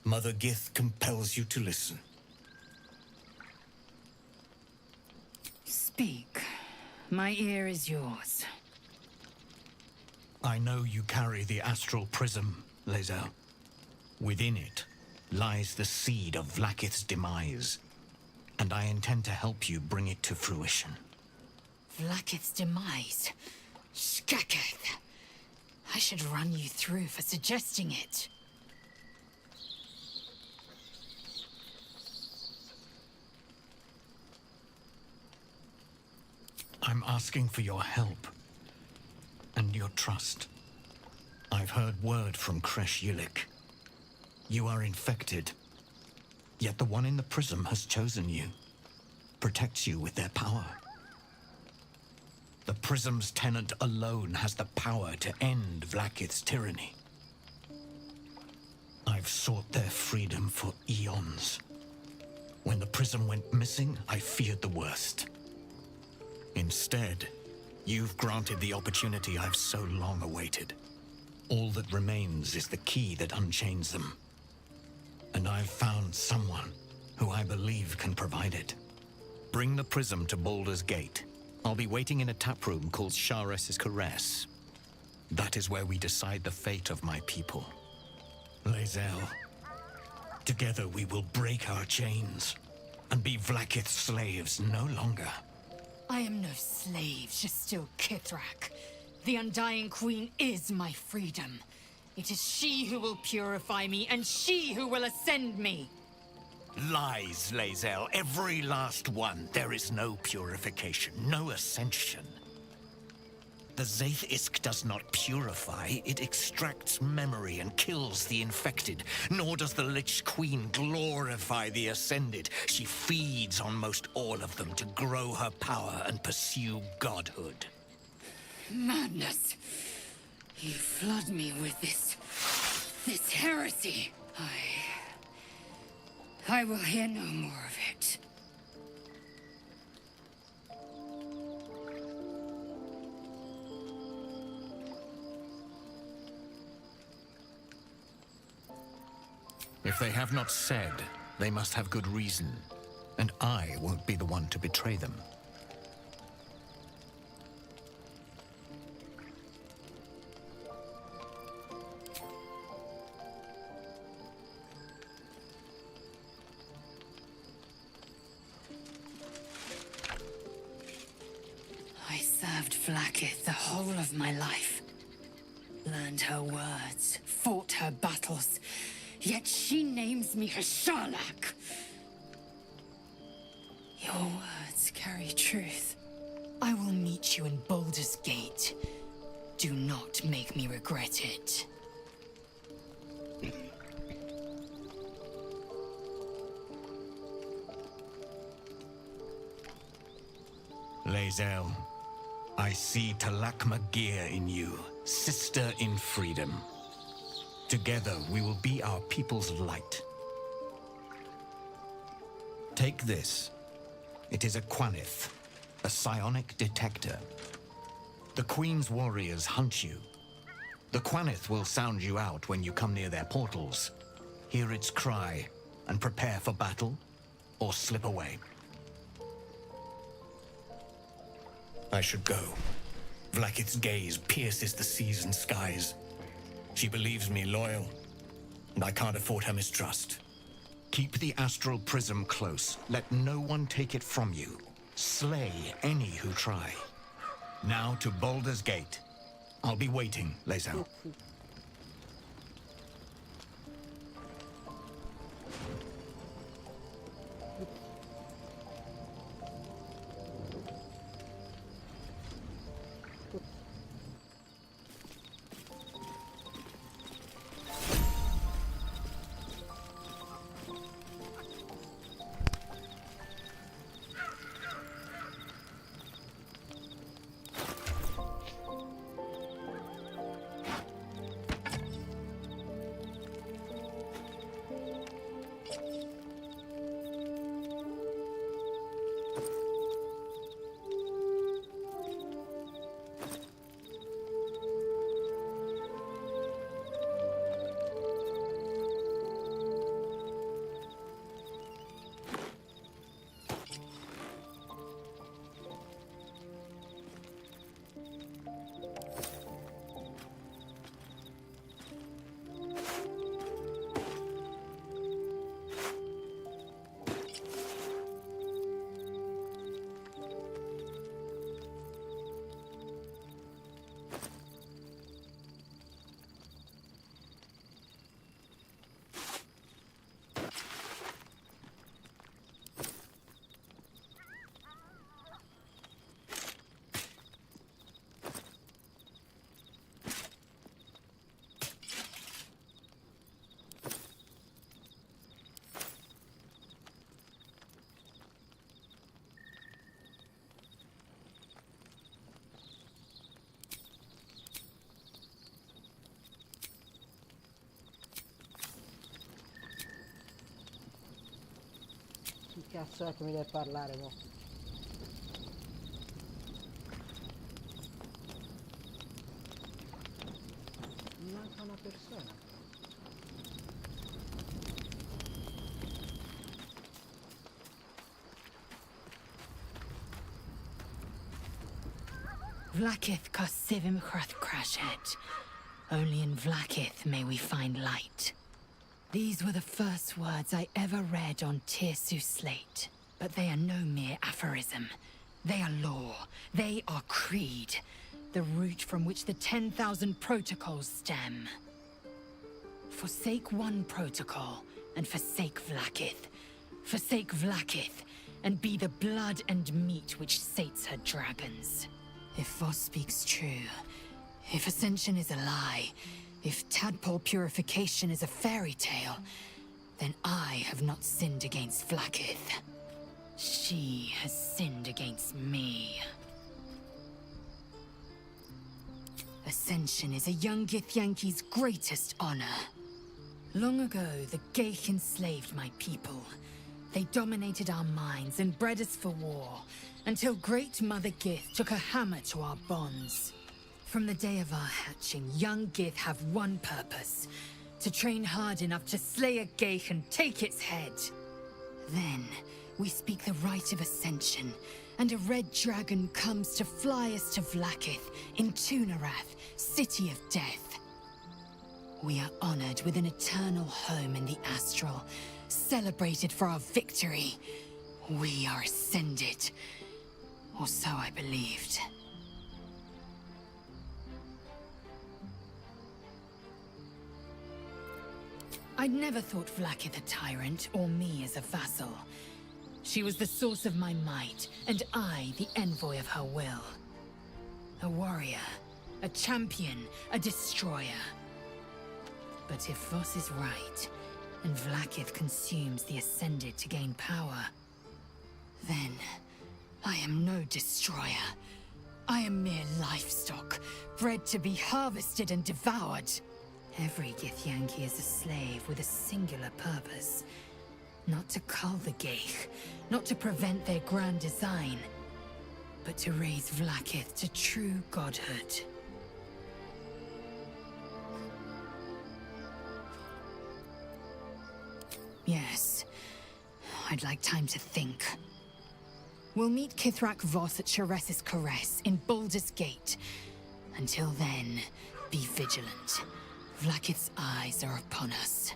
Mother Gith compels you to listen. Speak. My ear is yours. I know you carry the astral prism, Lae'zel. Within it lies the seed of Vlaakith's demise, and I intend to help you bring it to fruition. Vlaakith's demise? Skaketh! I should run you through for suggesting it. I'm asking for your help and your trust. I've heard word from Kresh Yilik. You are infected, yet the one in the prism has chosen you, protects you with their power. The prism's tenant alone has the power to end Vlaakith's tyranny. I've sought their freedom for eons. When the prism went missing, I feared the worst. Instead, you've granted the opportunity I've so long awaited. All that remains is the key that unchains them. And I've found someone who I believe can provide it. Bring the prism to Baldur's Gate. I'll be waiting in a taproom called Shares's Caress. That is where we decide the fate of my people. Lae'zel, together we will break our chains and be Vlaakith's slaves no longer. I am no slave, Gestil Kithrak. The Undying Queen is my freedom. It is she who will purify me, and she who will ascend me. Lies, Lae'zel, every last one. There is no purification, no ascension. The Zaith Isk does not purify, it extracts memory and kills the infected. Nor does the Lich Queen glorify the ascended. She feeds on most all of them to grow her power and pursue godhood. Madness! You flood me with this heresy. I will hear no more of it. If they have not said, they must have good reason, and I won't be the one to betray them. I served Vlaakith the whole of my life. Learned her words, fought her battles, yet she names me her Sherlock. Your words carry truth. I will meet you in Baldur's Gate. Do not make me regret it. Lae'zel, I see Talakma Gear in you, sister in freedom. Together we will be our people's light. Take this. It is a Quanith, a psionic detector. The Queen's warriors hunt you. The Quanith will sound you out when you come near their portals. Hear its cry and prepare for battle, or slip away. I should go. Vlakith's gaze pierces the seas and skies. She believes me loyal, and I can't afford her mistrust. Keep the astral prism close. Let no one take it from you. Slay any who try. Now to Baldur's Gate. I'll be waiting, Lae'zel. Chi cazzo è che mi deve parlare, mo? Mi manca una persona. Vlakith Kosivim Krashet. Only in Vlakith may we find light. These were the first words I ever read on Tirsu's slate. But they are no mere aphorism. They are law. They are creed. The root from which the 10,000 protocols stem. Forsake one protocol, and forsake Vlakith. Forsake Vlakith, and be the blood and meat which sates her dragons. If Voss speaks true, if Ascension is a lie, if tadpole purification is a fairy tale, then I have not sinned against Vlakith. She has sinned against me. Ascension is a young Githyanki's greatest honor. Long ago, the Geich enslaved my people. They dominated our minds and bred us for war, until Great Mother Gith took a hammer to our bonds. From the day of our hatching, young Gith have one purpose: to train hard enough to slay a Geich and take its head. Then, we speak the rite of Ascension, and a red dragon comes to fly us to Vlakith, in Tunarath, City of Death. We are honored with an eternal home in the Astral, celebrated for our victory. We are ascended. Or so I believed. I'd never thought Vlaakith a tyrant, or me as a vassal. She was the source of my might, and I the envoy of her will. A warrior, a champion, a destroyer. But if Voss is right, and Vlaakith consumes the Ascended to gain power, then I am no destroyer. I am mere livestock, bred to be harvested and devoured. Every Githyanki is a slave with a singular purpose. Not to cull the Geich, not to prevent their grand design, but to raise Vlaakith to true godhood. Yes, I'd like time to think. We'll meet Kithrak Voss at Shares's Caress in Baldur's Gate. Until then, be vigilant. Vlaakith's eyes are upon us.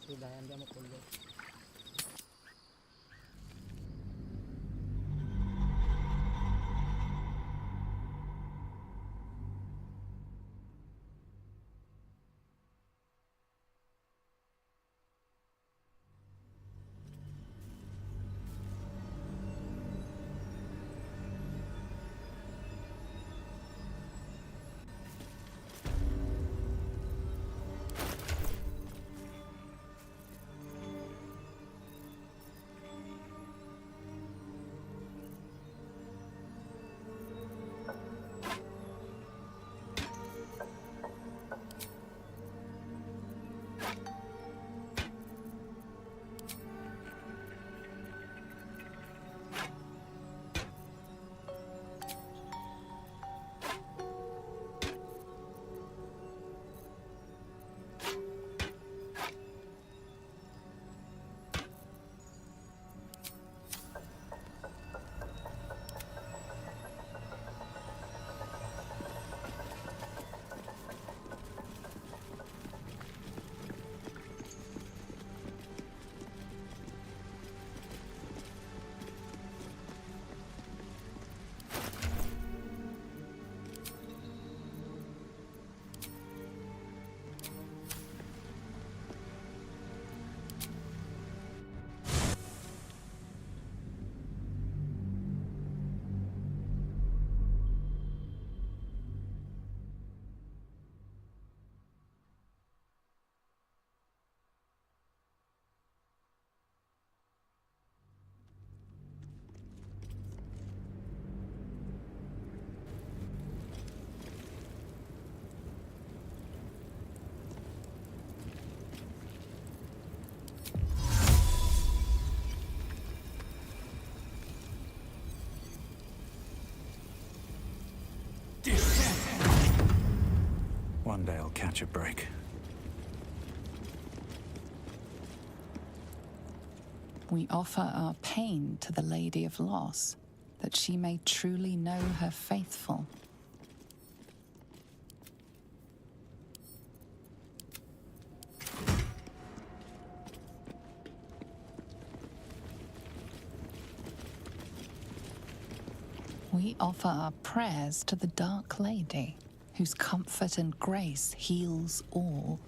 Sì, dai, andiamo con lui. One day I'll catch a break. We offer our pain to the Lady of Loss, that she may truly know her faithful. We offer our prayers to the Dark Lady, whose comfort and grace heals all.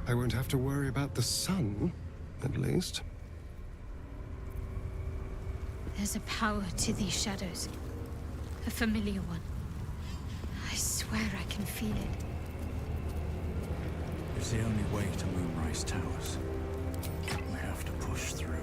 I won't have to worry about the sun, at least. There's a power to these shadows. A familiar one. I swear I can feel it. It's the only way to Moonrise Towers. We have to push through.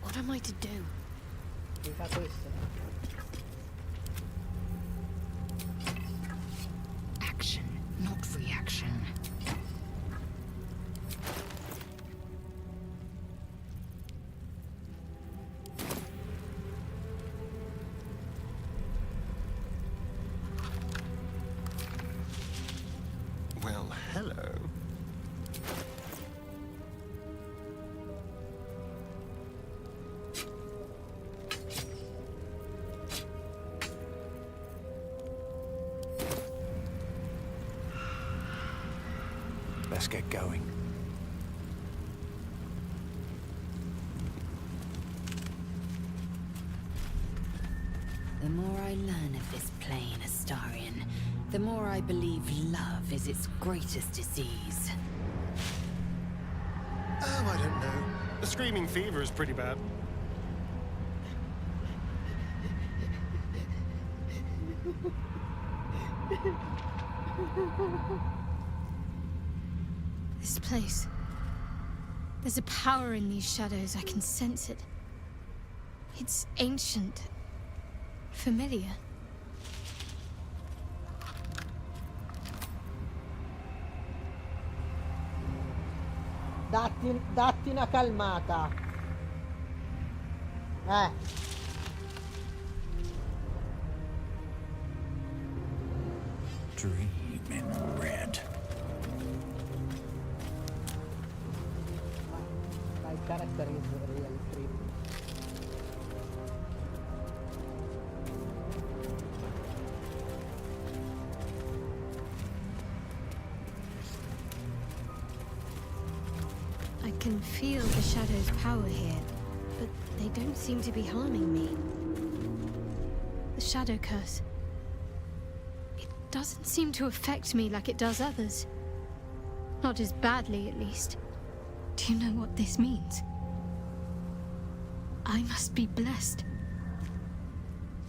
What am I to do? Mi fa questo. Action, not reaction. Well, hello. Let's get going. The more I learn of this plane, Astarion, the more I believe love is its greatest disease. Oh, I don't know. The screaming fever is pretty bad. This place. There's a power in these shadows. I can sense it. It's ancient. Familiar. Datti una calmata. Dream in red. Dai, character is real trip. I can feel the shadow's power here, but they don't seem to be harming me. The shadow curse. It doesn't seem to affect me like it does others. Not as badly, at least. Do you know what this means? I must be blessed.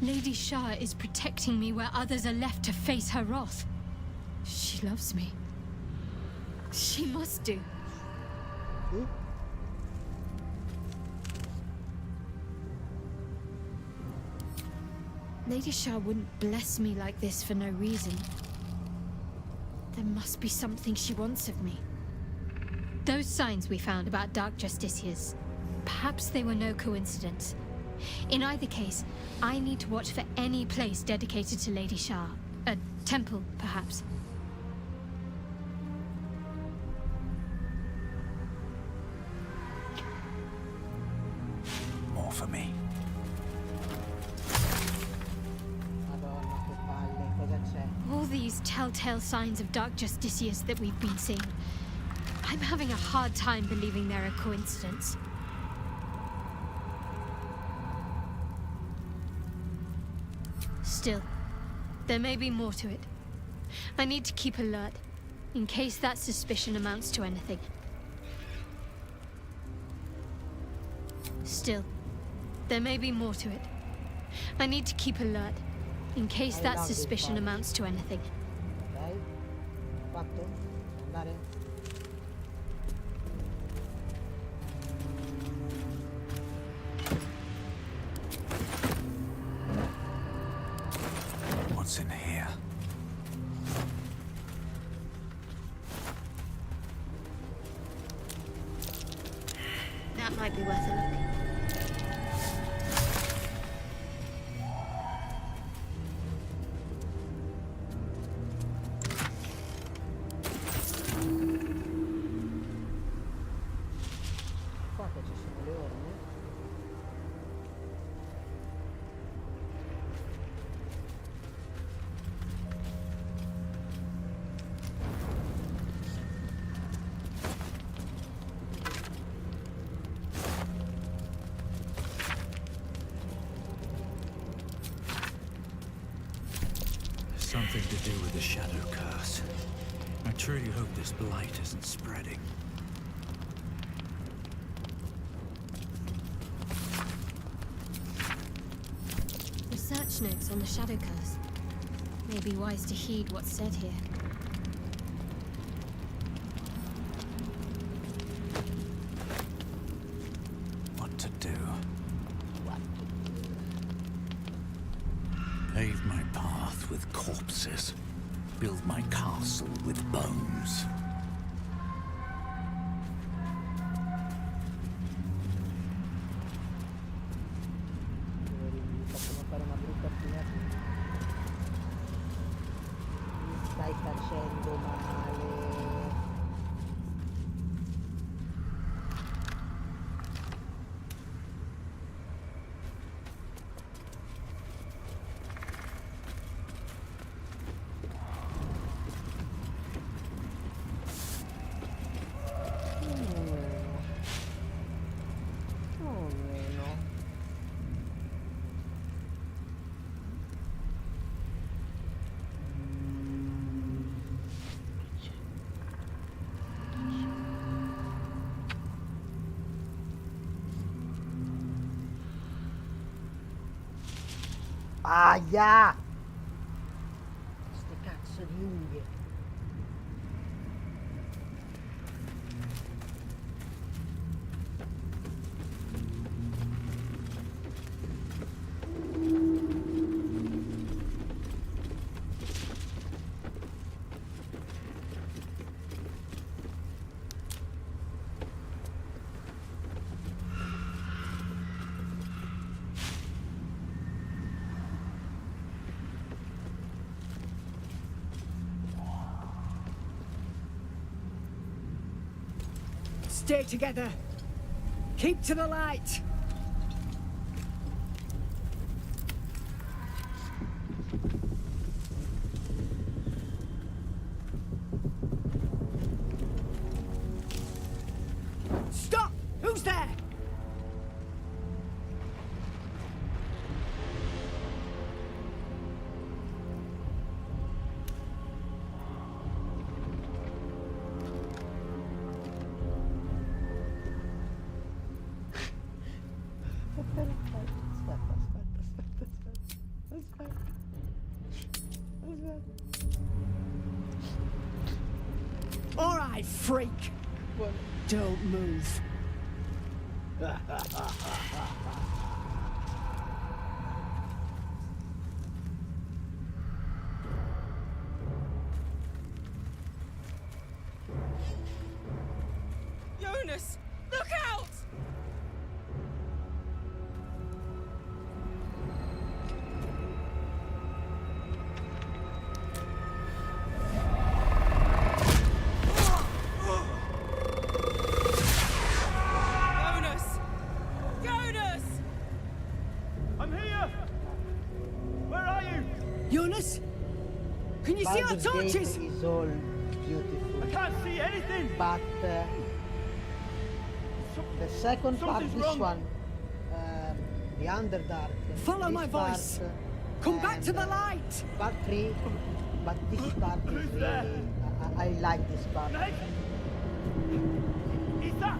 Lady Shah is protecting me where others are left to face her wrath. She loves me. She must do. Lady Shah wouldn't bless me like this for no reason. There must be something she wants of me. Those signs we found about Dark Justiciars, perhaps they were no coincidence. In either case, I need to watch for any place dedicated to Lady Shah. A temple, perhaps. More for me. Madonna, che palle, cosa c'è? All these telltale signs of Dark Justicius that we've been seeing. I'm having a hard time believing they're a coincidence. Still, there may be more to it. I need to keep alert, in case that suspicion amounts to anything. Still, there may be more to it. I need to keep alert, in case that suspicion amounts to anything. Ok? Fatto? Andare? What's in here? That might be worth a look. Qua che ci sono le orme. Something to do with the shadow curse. I truly hope this blight isn't spreading. Research notes on the shadow curse. May be wise to heed what's said here. What to do? Pave my path with corpses. Build my castle with bones. Poverini, possono fare una brutta fine. Mi stai facendo male. Oh, meno. Aia! Ste cazzo di unghie. Stay together. Keep to the light. Stop! Who's there? All right, freak. Don't move. Jonas, look out! Nicholas? Can you see our Baldur's Gate torches? is all beautiful. I can't see anything. But the second part, Something's this wrong. one, the Underdark. Follow this my voice. part, Come back to and, the light. Part 3, but this part is Who's there? really... I like this part. Nick? Is that?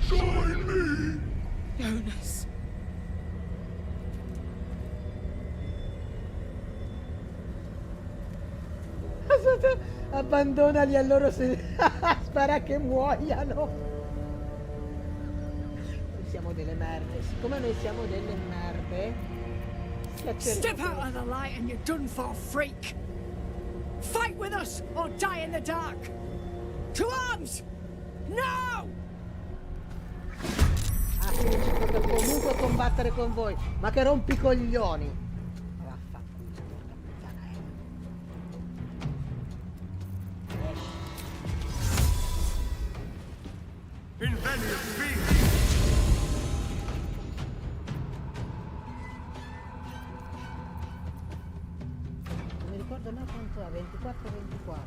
Jonas? Jonas. Abbandonali a loro se... spera che muoiano. Noi siamo delle merde. Siccome noi siamo delle merde, schiacceremo. Step out of the light and you're done for, freak. Fight with us or die in the dark. To arms! No! Ah, quindi ci tocca comunque combattere con voi. Ma che rompicoglioni. Invenius be. Non mi ricordo mai quanto è, 24-24.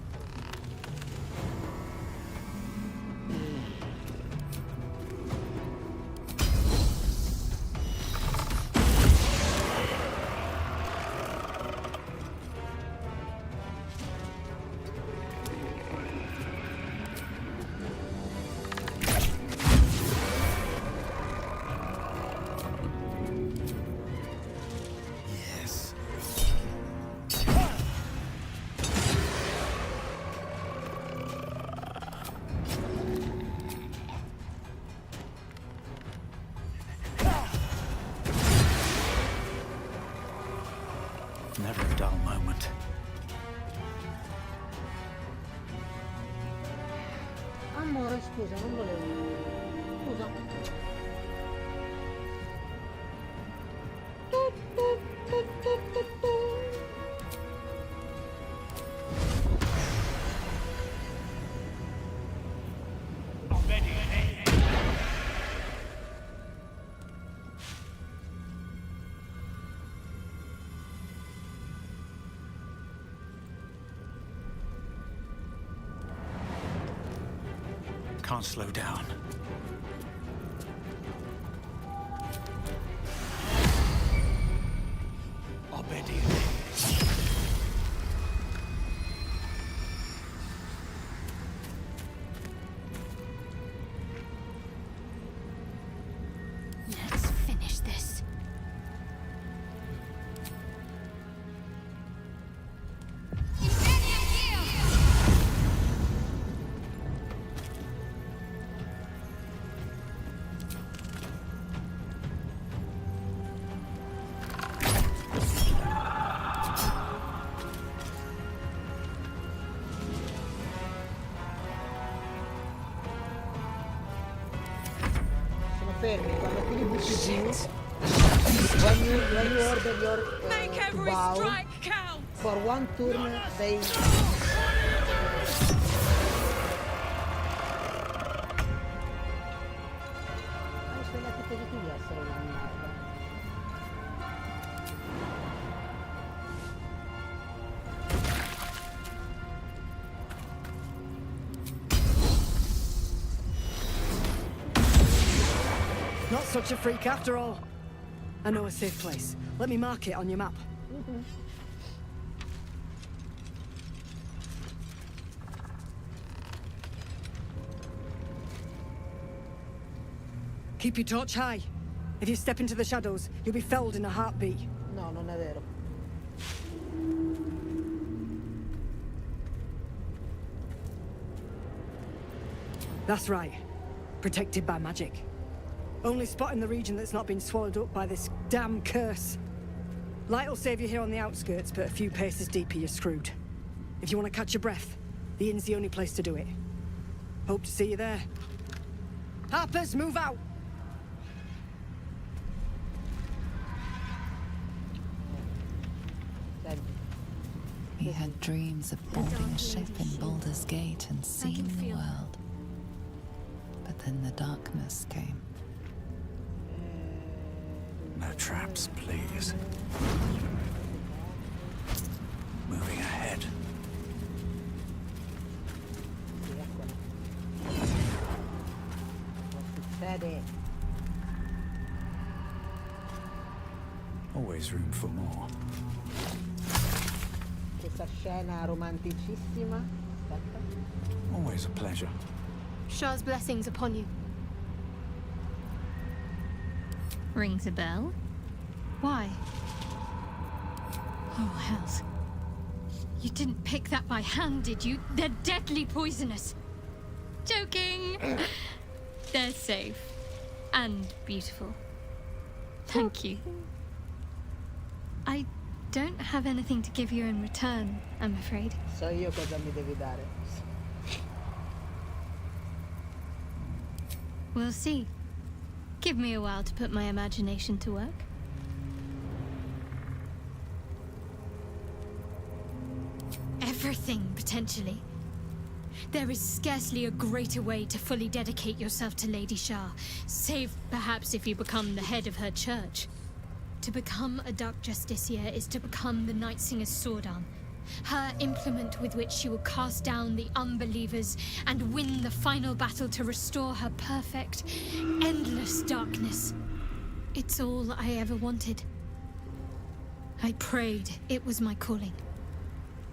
Never a dull moment. Amore, scusa, non volevo. Scusa. Can't slow down. Let's finish this. Sono fermi, quando tu li butti giù, when you order your Make to every bow, strike count. for one turn they... Sono andati positivi a essere una merda. Not such a freak after all. I know a safe place. Let me mark it on your map. Keep your torch high. If you step into the shadows, you'll be felled in a heartbeat. No, non è vero. That's right. Protected by magic. Only spot in the region that's not been swallowed up by this damn curse. Light will save you here on the outskirts, but a few paces deeper you're screwed. If you want to catch your breath, the inn's the only place to do it. Hope to see you there. Harpers, move out! He had dreams of boarding a ship in Baldur's Gate and seeing the world. But then the darkness came. No traps, please. Moving ahead. Succede. Always room for more. Questa scena romanticissima. Aspetta. Always a pleasure. Shah's blessings upon you. Rings a bell? Why? Oh, hells. You didn't pick that by hand, did you? They're deadly poisonous. Joking! They're safe. And beautiful. Thank you. I don't have anything to give you in return, I'm afraid. So io cosa mi devi dare? We'll see. Give me a while to put my imagination to work. Everything, potentially. There is scarcely a greater way to fully dedicate yourself to Lady Shah, save perhaps if you become the head of her church. To become a Dark Justiciar is to become the Night Singer's sword arm, her implement with which she will cast down the unbelievers and win the final battle to restore her perfect, endless darkness. It's all I ever wanted. I prayed it was my calling.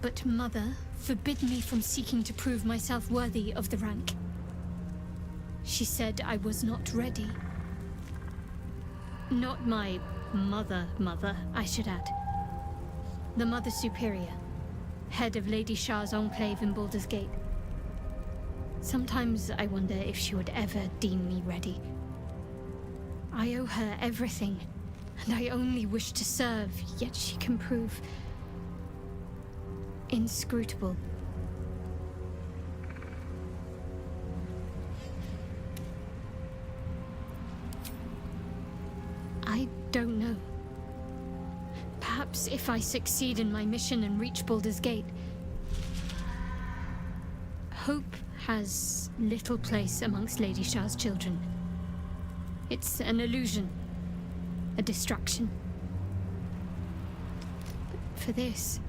But Mother forbid me from seeking to prove myself worthy of the rank. She said I was not ready. Not my mother, I should add. The Mother Superior, head of Lady Shah's enclave in Baldur's Gate. Sometimes I wonder if she would ever deem me ready. I owe her everything, and I only wish to serve, yet she can prove inscrutable. I don't know. Perhaps if I succeed in my mission and reach Baldur's Gate. Hope has little place amongst Lady Shah's children. It's an illusion, a distraction. But for this,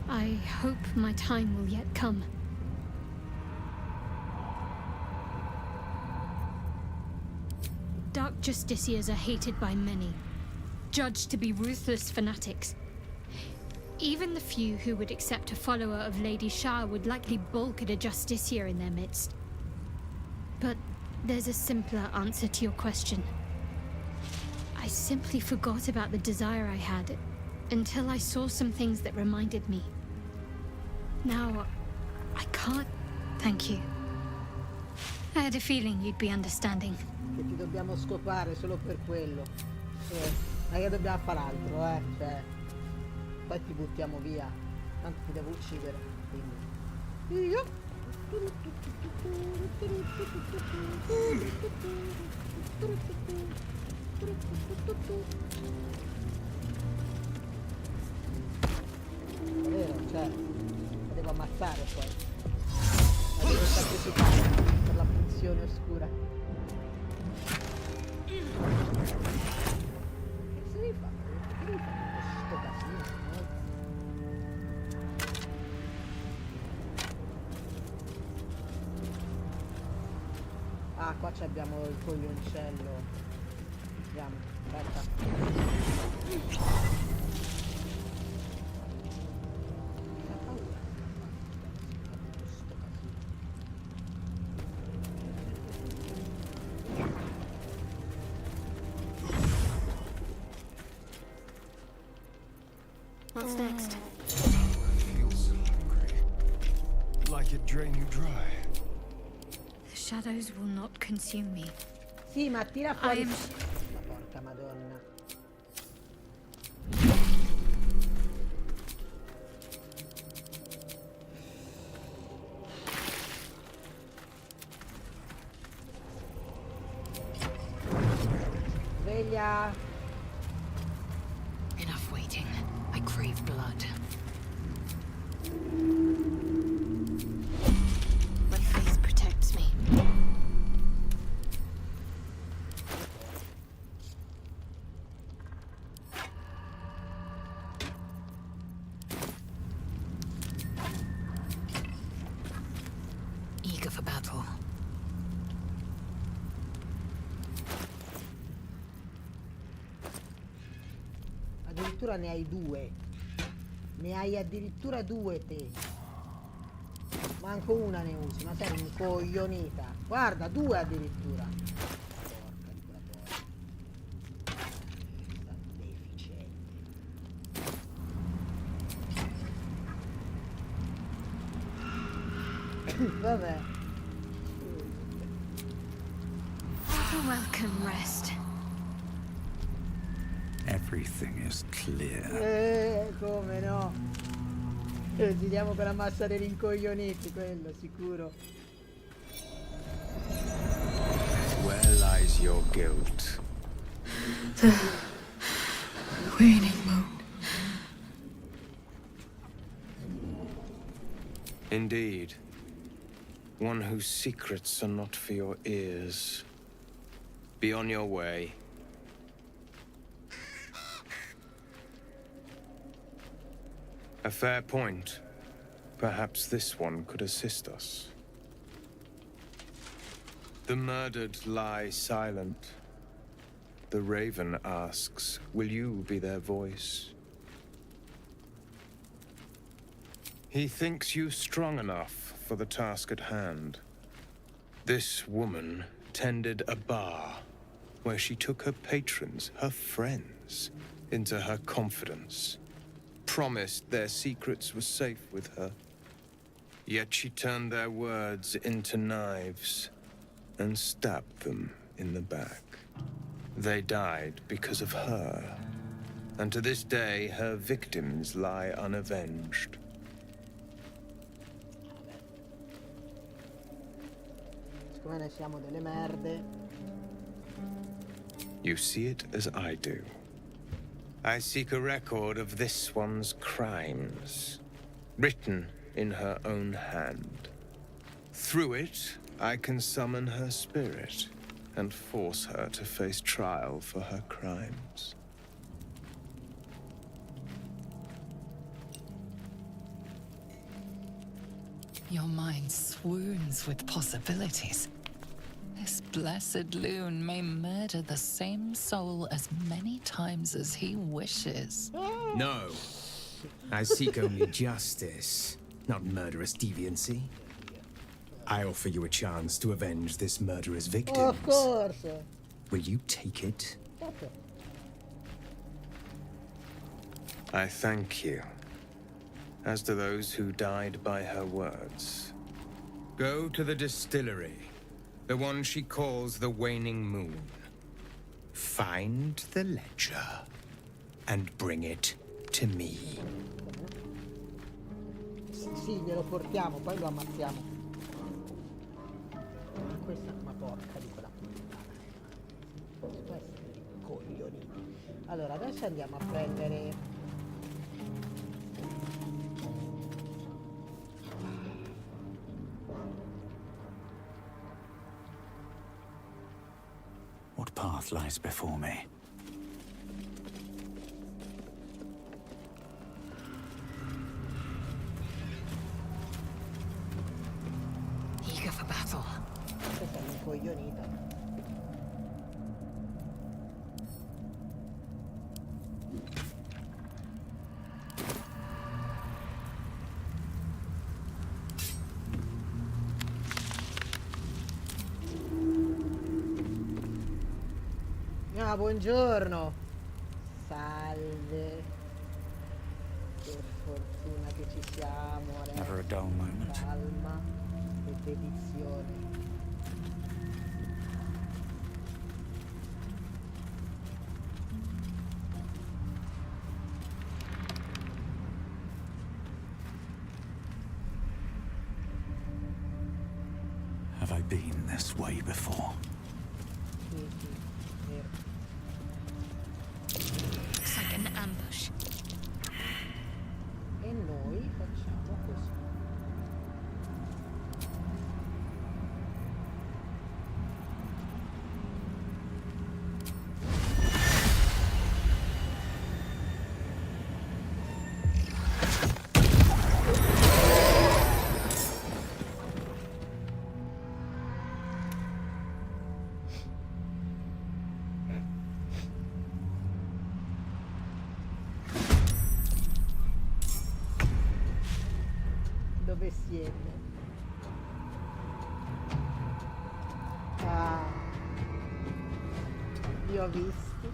I hope my time will yet come. Dark Justiciars are hated by many, judged to be ruthless fanatics. Even the few who would accept a follower of Lady Shah would likely balk at a Justiciar in their midst. But there's a simpler answer to your question. I simply forgot about the desire I had until I saw some things that reminded me. Now, I can't thank you. I had a feeling you'd be understanding. Che ti dobbiamo scopare solo per quello. Non è che dobbiamo fare altro, cioè. Poi ti buttiamo via. Tanto ti devo uccidere. Quindi. Io. È vero, cioè. La devo ammazzare poi. La devo sacrificare per la funzione oscura. Che si devi fare? Che devi fare questo casino? Ah, qua abbiamo il coglioncello. Vediamo, aspetta. What's next? I feel so hungry. Like it drain you dry. The shadows will not consume me. Sì, ma tira fuori. Ma porca madonna. voglia. Enough waiting. I crave blood. My faith protects me. Eager for battle. Addirittura ne hai due. Ne hai addirittura due te. Manco una ne usi, ma sei incoglionita. Guarda, due addirittura. Porca di quella porca. Sta deficiente. Vabbè. Have a welcome rest. Everything is clear. Come no? Giriamo con la massa dei rincoglioniti, quello sicuro. Where lies your guilt? The waning moon. Indeed. One whose secrets are not for your ears. Be on your way. A fair point. Perhaps this one could assist us. The murdered lie silent. The raven asks, will you be their voice? He thinks you strong enough for the task at hand. This woman tended a bar where she took her patrons, her friends, into her confidence. Promised their secrets were safe with her. Yet she turned their words into knives and stabbed them in the back. They died because of her, and to this day her victims lie unavenged. Siccome noi siamo delle merde. You see it as I do. I seek a record of this one's crimes, written in her own hand. Through it, I can summon her spirit and force her to face trial for her crimes. Your mind swoons with possibilities. This blessed loon may murder the same soul as many times as he wishes. No. I seek only justice, not murderous deviancy. I offer you a chance to avenge this murderer's victims. Of course. Will you take it? Okay. I thank you, as do those who died by her words. Go to the distillery, the one she calls the Waning Moon. Find the ledger and bring it to me. Sì, glielo portiamo, poi lo ammazziamo. Questa ma porca di quella puttana. Posso essere coglioniti. Allora, adesso andiamo a prendere. What path lies before me? Eager for battle. Questa è un'incoglionita. Ah, buongiorno. Salve. Per fortuna che ci siamo. Never a dull moment. Calma e dedizione. Have I been this way before? Sì, sì, vero. gosh. E noi facciamo così. Dove siete? Ah, li ho visti.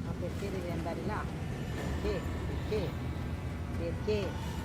Ma perché devi andare là? Perché? Perché? Perché?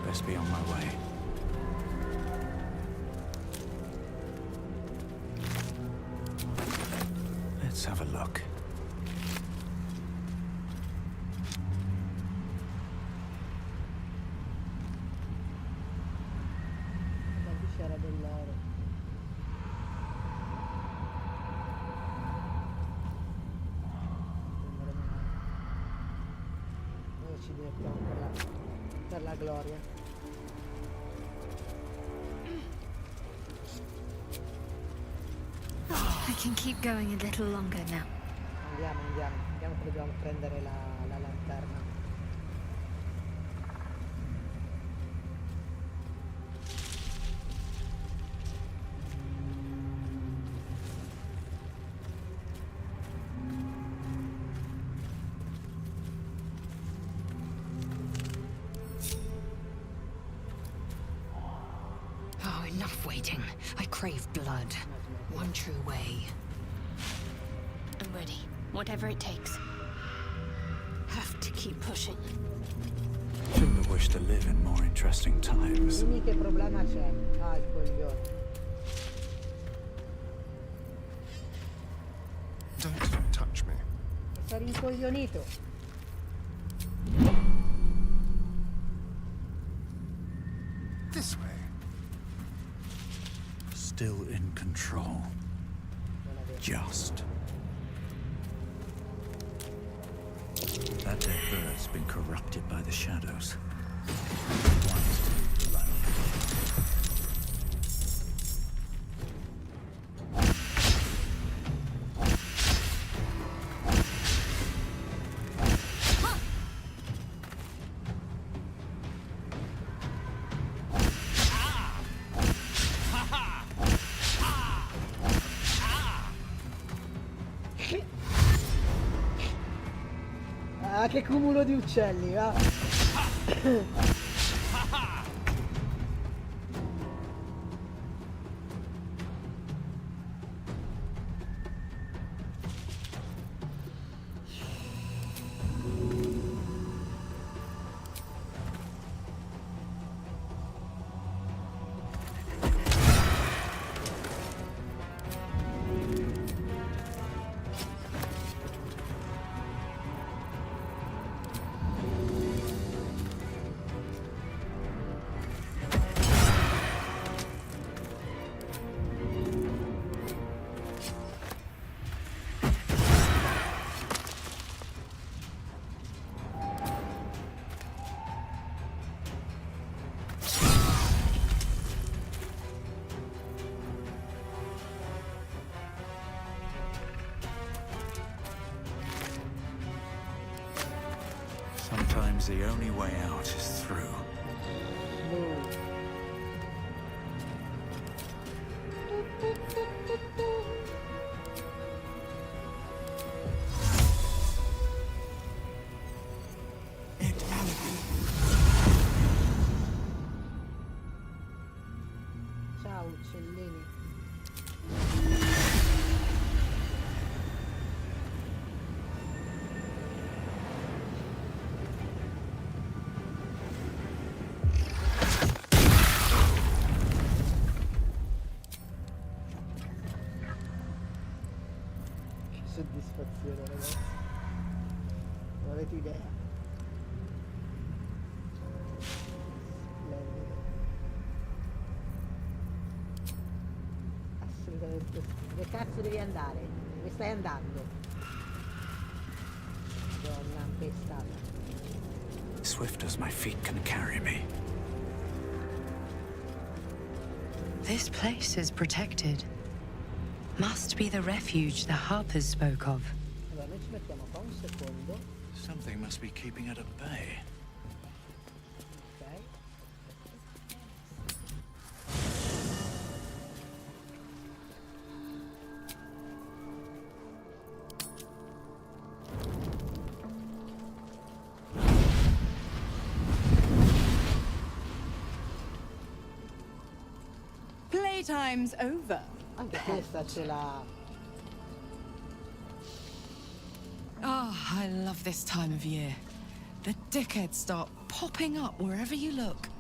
Best be on my way. Let's have a look. Quanti c'era dell'oro? Noi ci divertiamo per la gloria. I can keep going a little longer now. Andiamo che dobbiamo prendere la lanterna. Oh, enough waiting. I crave blood. One true way. I'm ready. Whatever it takes. Have to keep pushing. Shouldn't have wished to live in more interesting times. Dimmi che problema c'è. Ah, il coglione. Don't touch me. Sei rincoglionito. This way. Still in control. Just. That dead bird's been corrupted by the shadows. Ah, che cumulo di uccelli, va! Sometimes the only way out is through. Ciao uccellini. Che soddisfazione, ragazzi. Non avete idea. Splendido. Assolutamente sì. Dove cazzo devi andare? Dove stai andando? Donna impestata. Swift as my feet can carry me. This place is protected. Must be the refuge the Harpers spoke of. Allora, noi ci mettiamo qua un secondo. Something must be keeping it at bay. Ok. Playtime's over. Anche questa ce l'ha. Oh, I love this time of year. The dickheads start popping up wherever you look.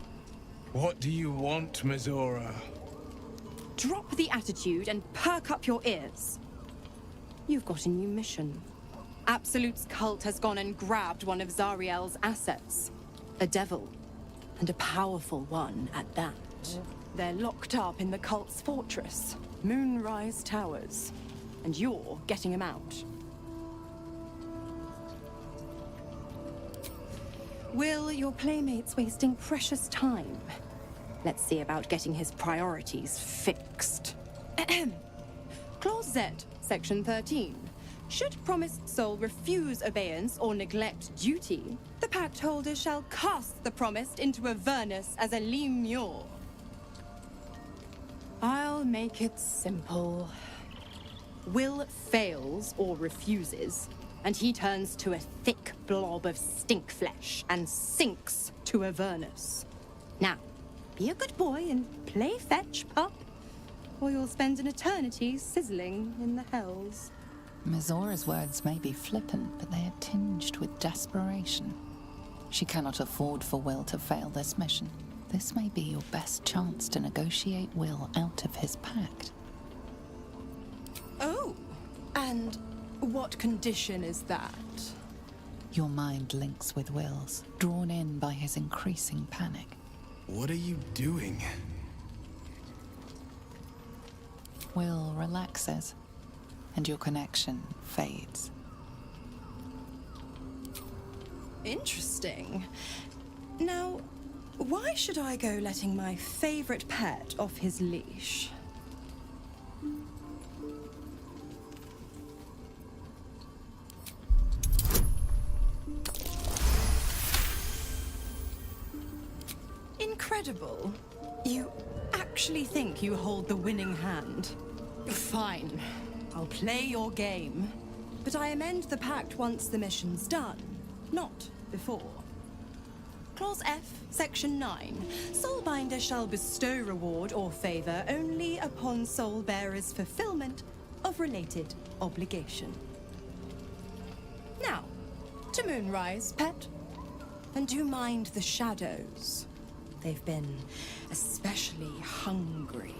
What do you want, Mizora? Drop the attitude and perk up your ears. You've got a new mission. Absolute's cult has gone and grabbed one of Zariel's assets. A devil. And a powerful one at that. They're locked up in the cult's fortress, Moonrise Towers. And you're getting him out. Will, your playmate's wasting precious time. Let's see about getting his priorities fixed. Clause Z, Section 13. Should promised soul refuse obeyance or neglect duty, the pact holder shall cast the promised into Avernus as a lemure. I'll make it simple. Will fails or refuses, and he turns to a thick blob of stink flesh and sinks to Avernus. Now, be a good boy and play fetch, pup, or you'll spend an eternity sizzling in the hells. Mizora's words may be flippant, but they are tinged with desperation. She cannot afford for Will to fail this mission. This may be your best chance to negotiate Will out of his pact. Oh, and what condition is that? Your mind links with Will's, drawn in by his increasing panic. What are you doing? Will relaxes, and your connection fades. Interesting. Now, why should I go letting my favorite pet off his leash? Incredible. You actually think you hold the winning hand? Fine. I'll play your game. But I amend the pact once the mission's done, not before. Clause F, Section 9. Soulbinder shall bestow reward or favor only upon soul-bearer's fulfillment of related obligation. Now, to Moonrise, pet. And do mind the shadows. They've been especially hungry.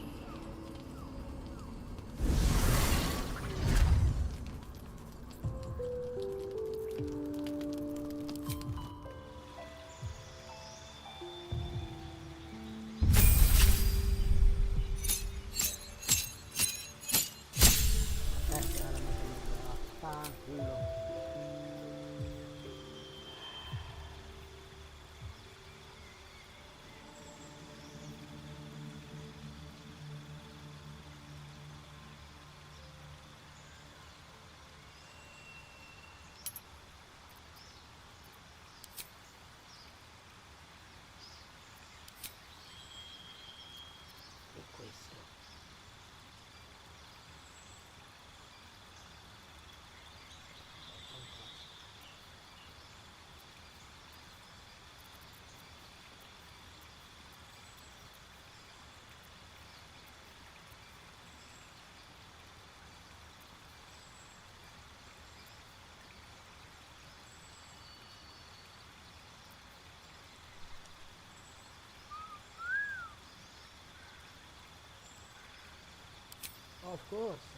of course.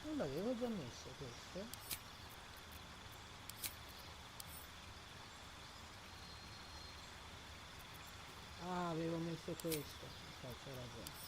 Non l'avevo già messo questo? Ah, avevo messo questo. Ok, c'è ragione.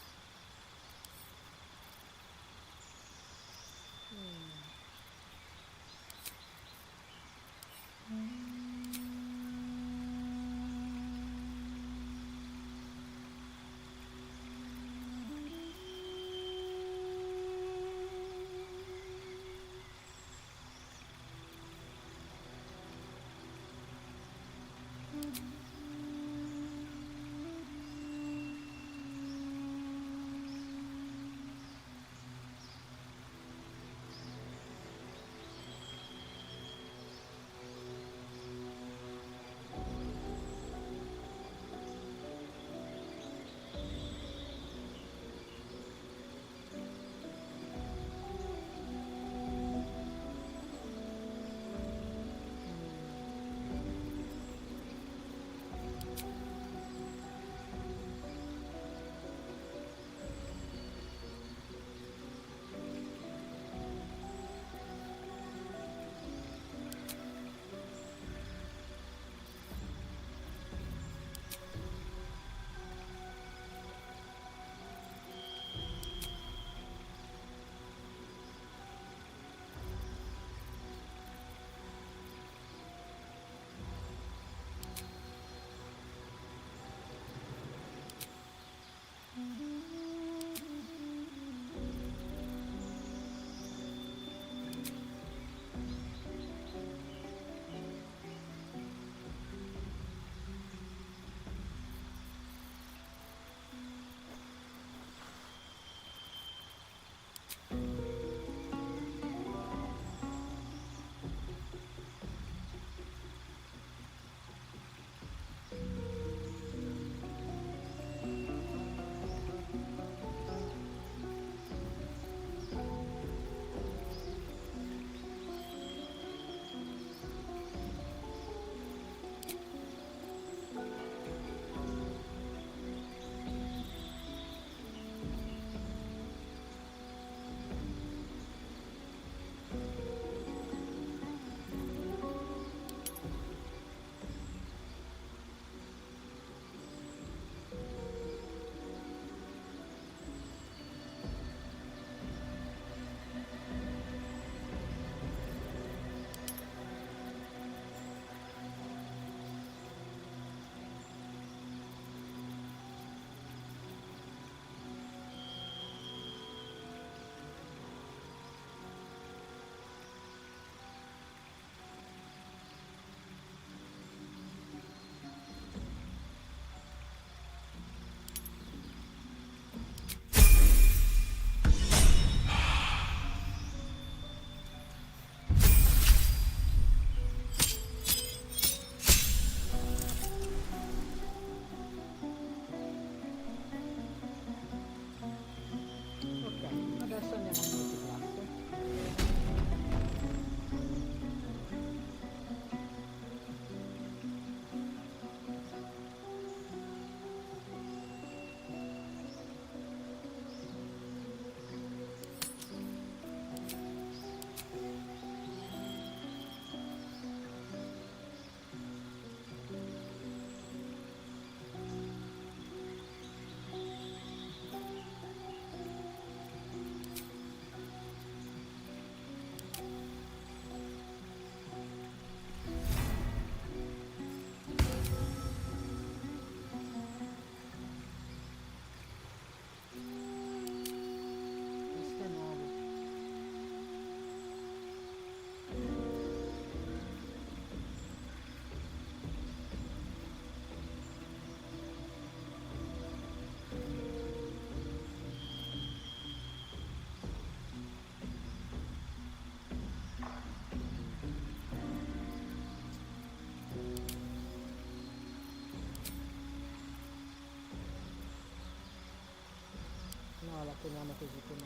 No, la teniamo così com'è.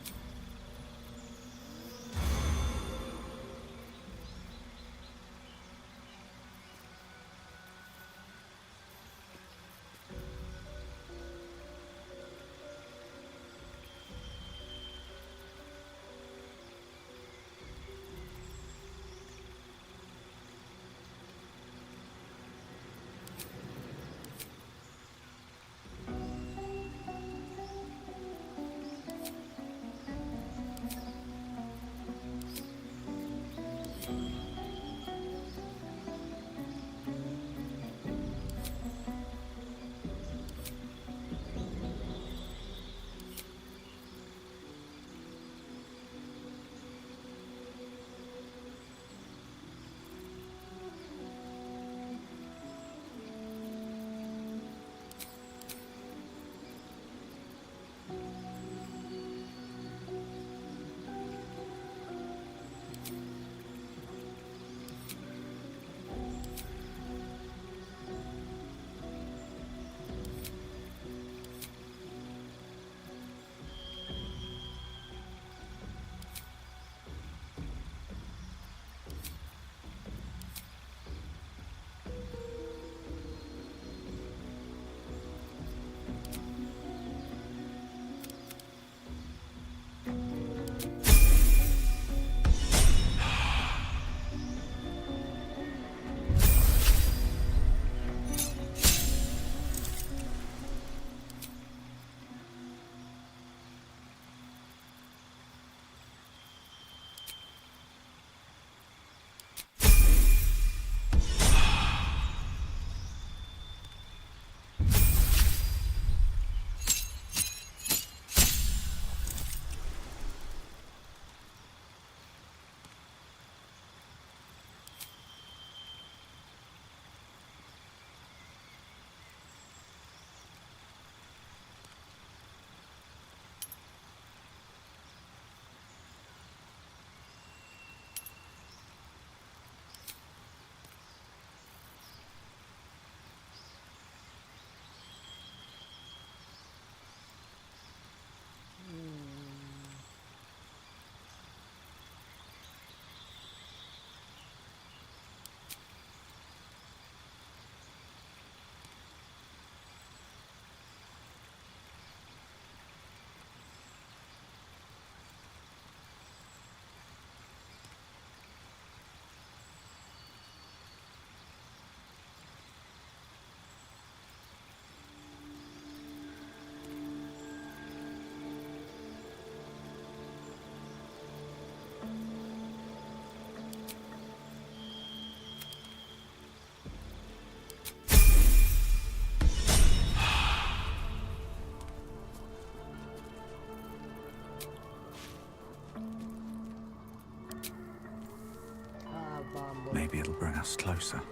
Maybe it'll bring us closer.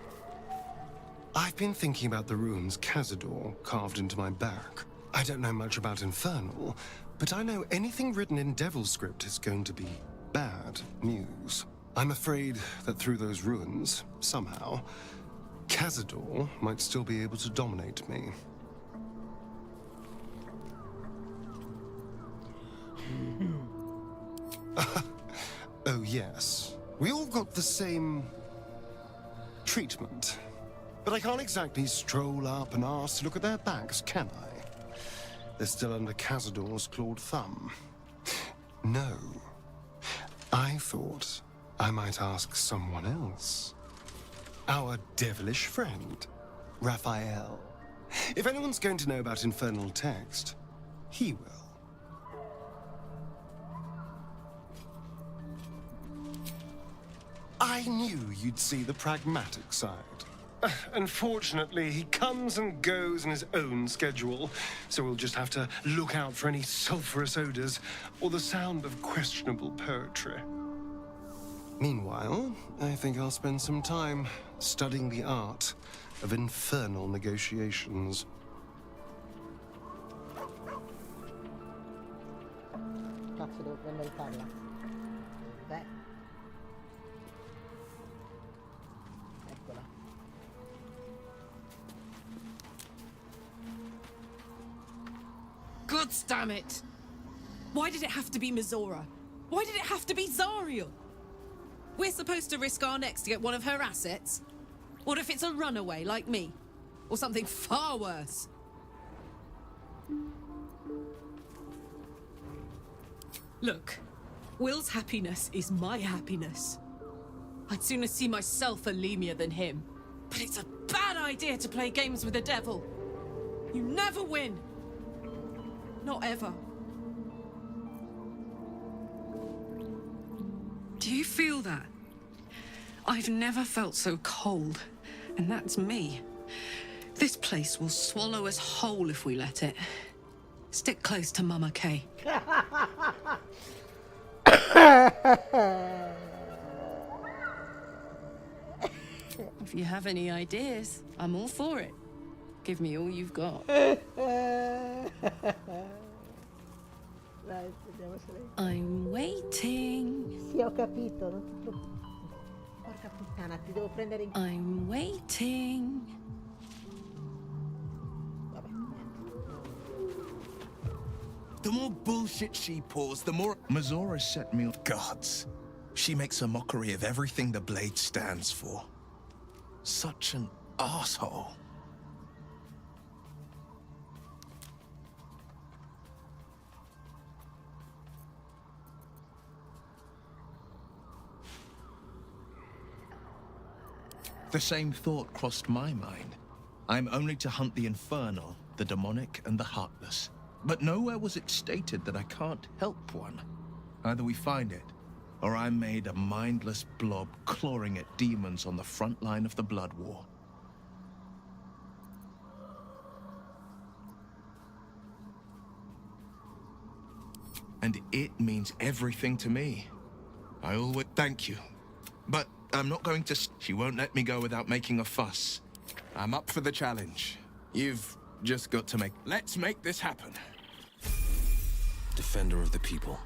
I've been thinking about the runes Cazador carved into my back. I don't know much about Infernal, but I know anything written in Devil script is going to be bad news. I'm afraid that through those runes, somehow, Cazador might still be able to dominate me. Oh yes, we all got the same treatment. But I can't exactly stroll up and ask to look at their backs, can I? They're still under Cazador's clawed thumb. No. I thought I might ask someone else. Our devilish friend, Raphael. If anyone's going to know about infernal text, he will. I knew you'd see the pragmatic side. Unfortunately, he comes and goes in his own schedule, so we'll just have to look out for any sulphurous odors or the sound of questionable poetry. Meanwhile, I think I'll spend some time studying the art of infernal negotiations. Cazzo, devo prendere farla. Beh. Eccola. God damn it! Why did it have to be Mizora? Why did it have to be Zariel? We're supposed to risk our necks to get one of her assets? What if it's a runaway like me? Or something far worse? Look, Will's happiness is my happiness. I'd sooner see myself a Lemia than him. But it's a bad idea to play games with the devil. You never win. Not ever. Do you feel that? I've never felt so cold, and that's me. This place will swallow us whole if we let it. Stick close to Mama Kay. If you have any ideas, I'm all for it. Give me all you've got. Dai, vediamo se lei... I'm waiting. Sì, ho capito, non ti preoccupare. Porca puttana, ti devo prendere in... I'm waiting. Vabbè, niente. The more bullshit she pours, the more... Mizora set me on gods. She makes a mockery of everything the blade stands for. Such an asshole. The same thought crossed my mind. I'm only to hunt the infernal, the demonic, and the heartless. But nowhere was it stated that I can't help one. Either we find it, or I'm made a mindless blob clawing at demons on the front line of the blood war. And it means everything to me. I always thank you. But I'm not going to... She won't let me go without making a fuss. I'm up for the challenge. You've just got to make... Let's make this happen. Defender of the people.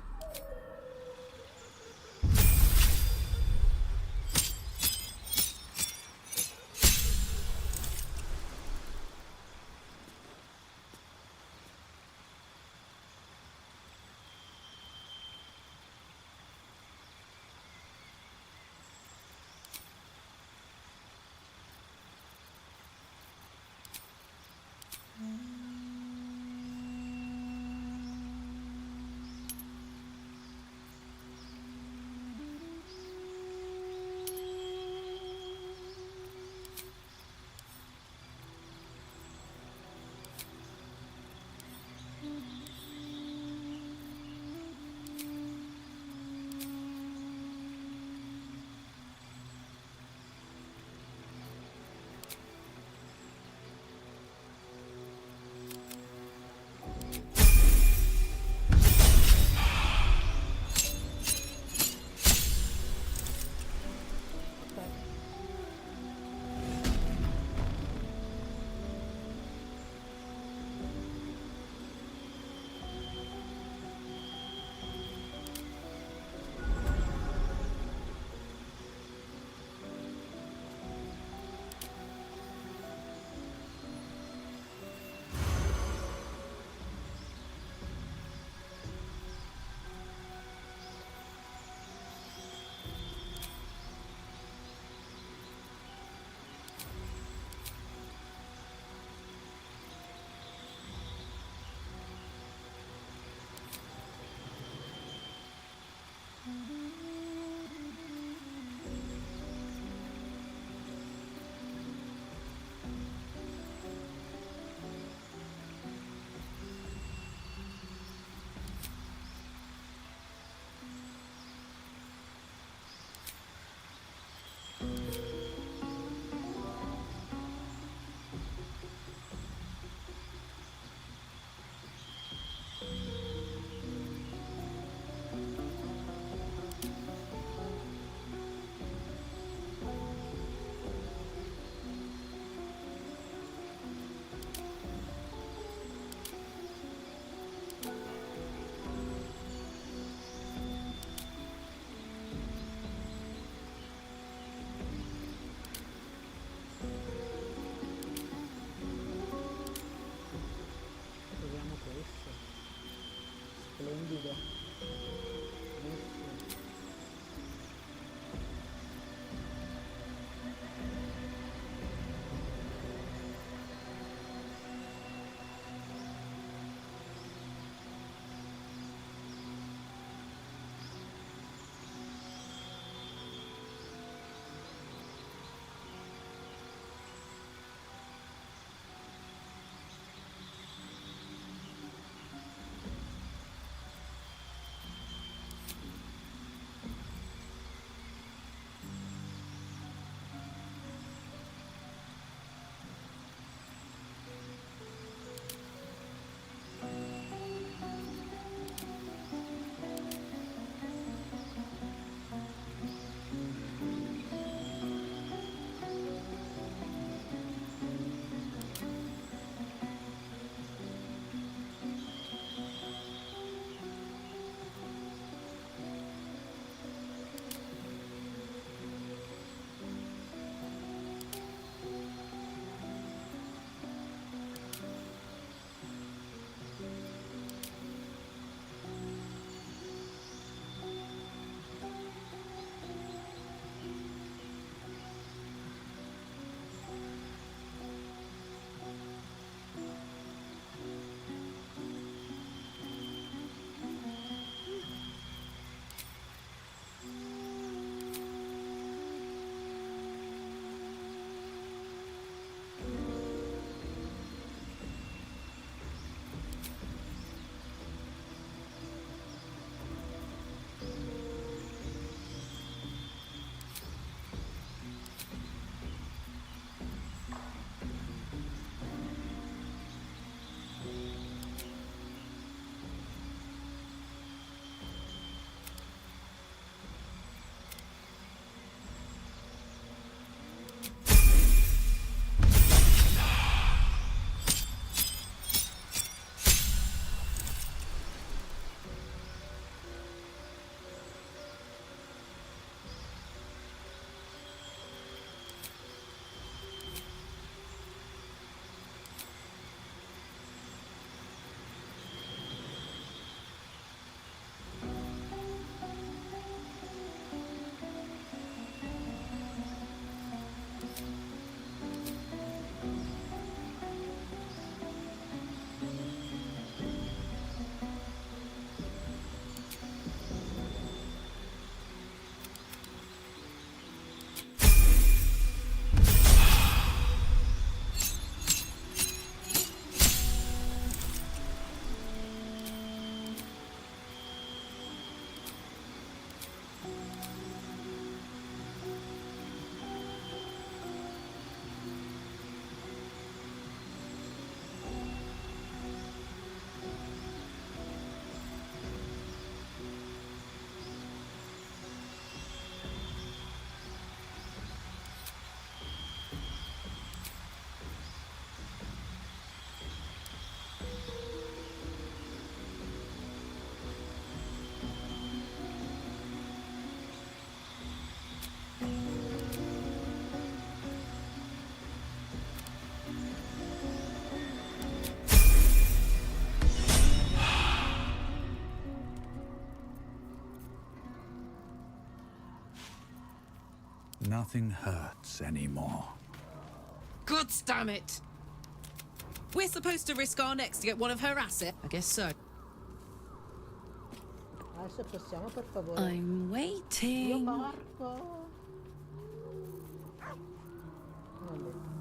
video. Nothing hurts anymore. God damn it! We're supposed to risk our necks to get one of her assets? I guess so. Adesso possiamo per favore. I'm waiting. Io parto. Vabbè.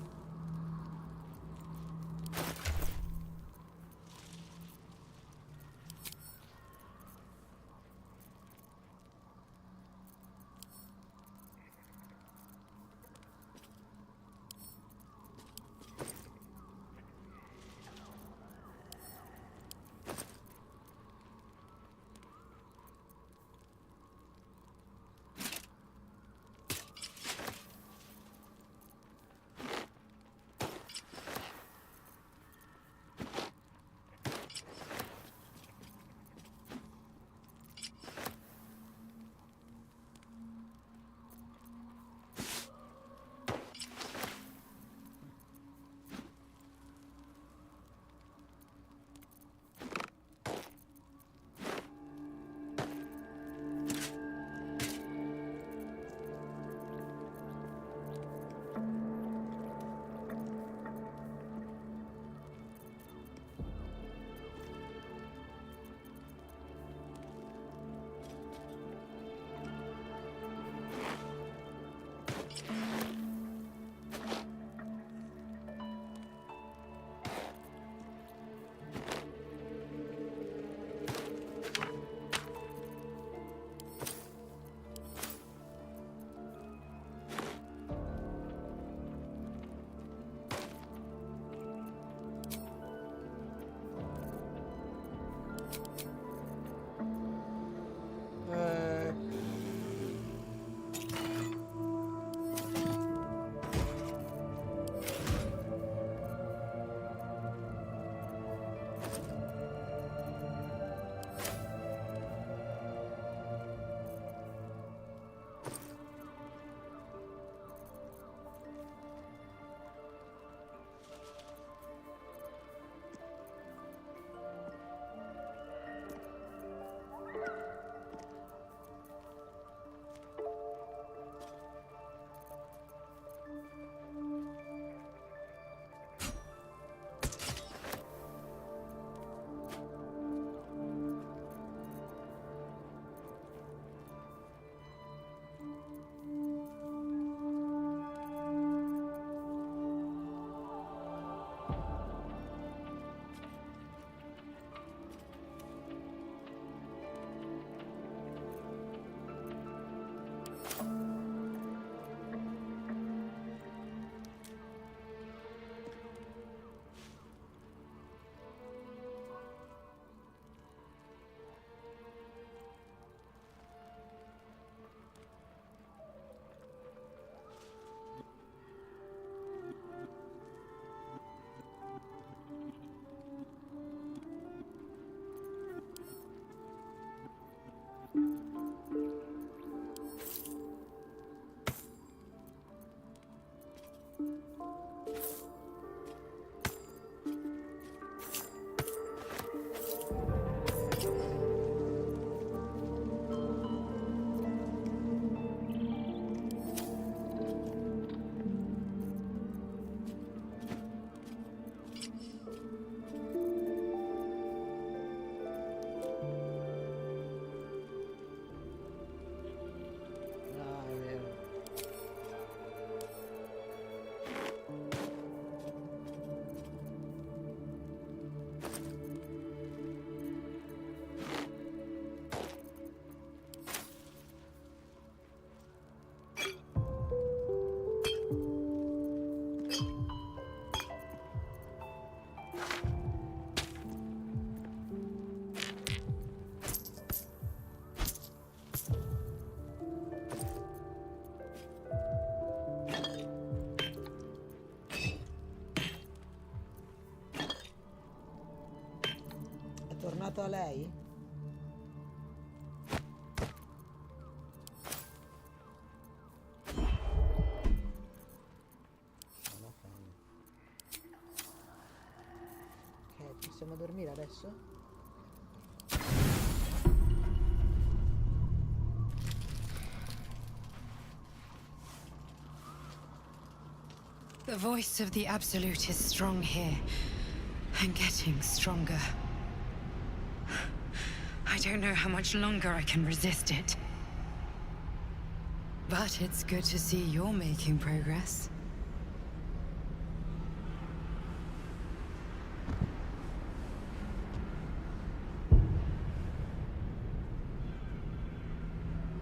lei? Non ho fame. Ok, possiamo dormire adesso? The voice of the Absolute is strong here, and getting stronger. I don't know how much longer I can resist it. But it's good to see you're making progress.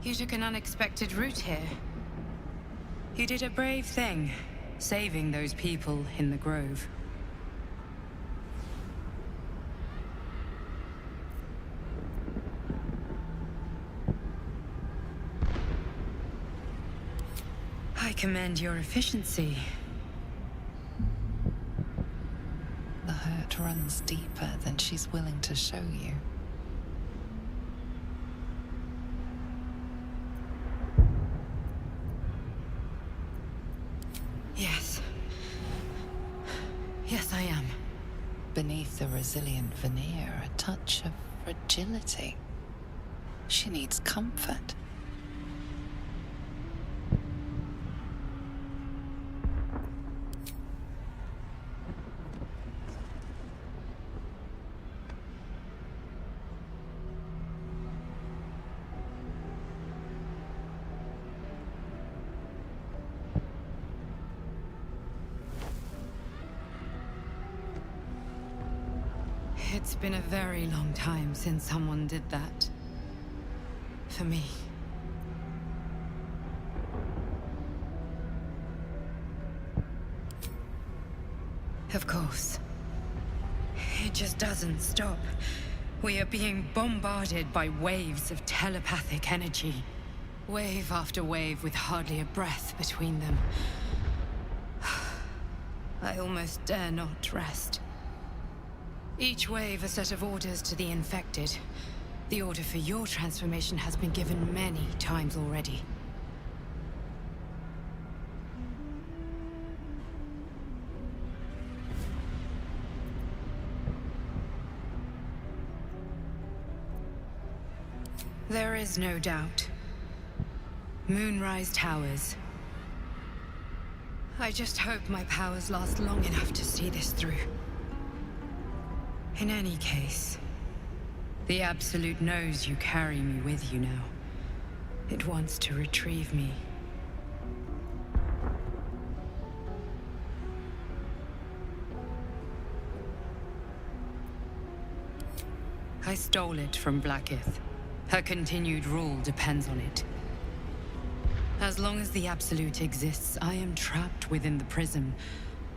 You took an unexpected route here. You did a brave thing, saving those people in the grove. I commend your efficiency. The hurt runs deeper than she's willing to show you. Yes. Yes, I am. Beneath the resilient veneer, a touch of fragility. She needs comfort. It's been a very long time since someone did that. For me. Of course. It just doesn't stop. We are being bombarded by waves of telepathic energy. Wave after wave with hardly a breath between them. I almost dare not rest. Each wave a set of orders to the infected. The order for your transformation has been given many times already. There is no doubt. Moonrise Towers. I just hope my powers last long enough to see this through. In any case, the Absolute knows you carry me with you now. It wants to retrieve me. I stole it from Blackith. Her continued rule depends on it. As long as the Absolute exists, I am trapped within the prism.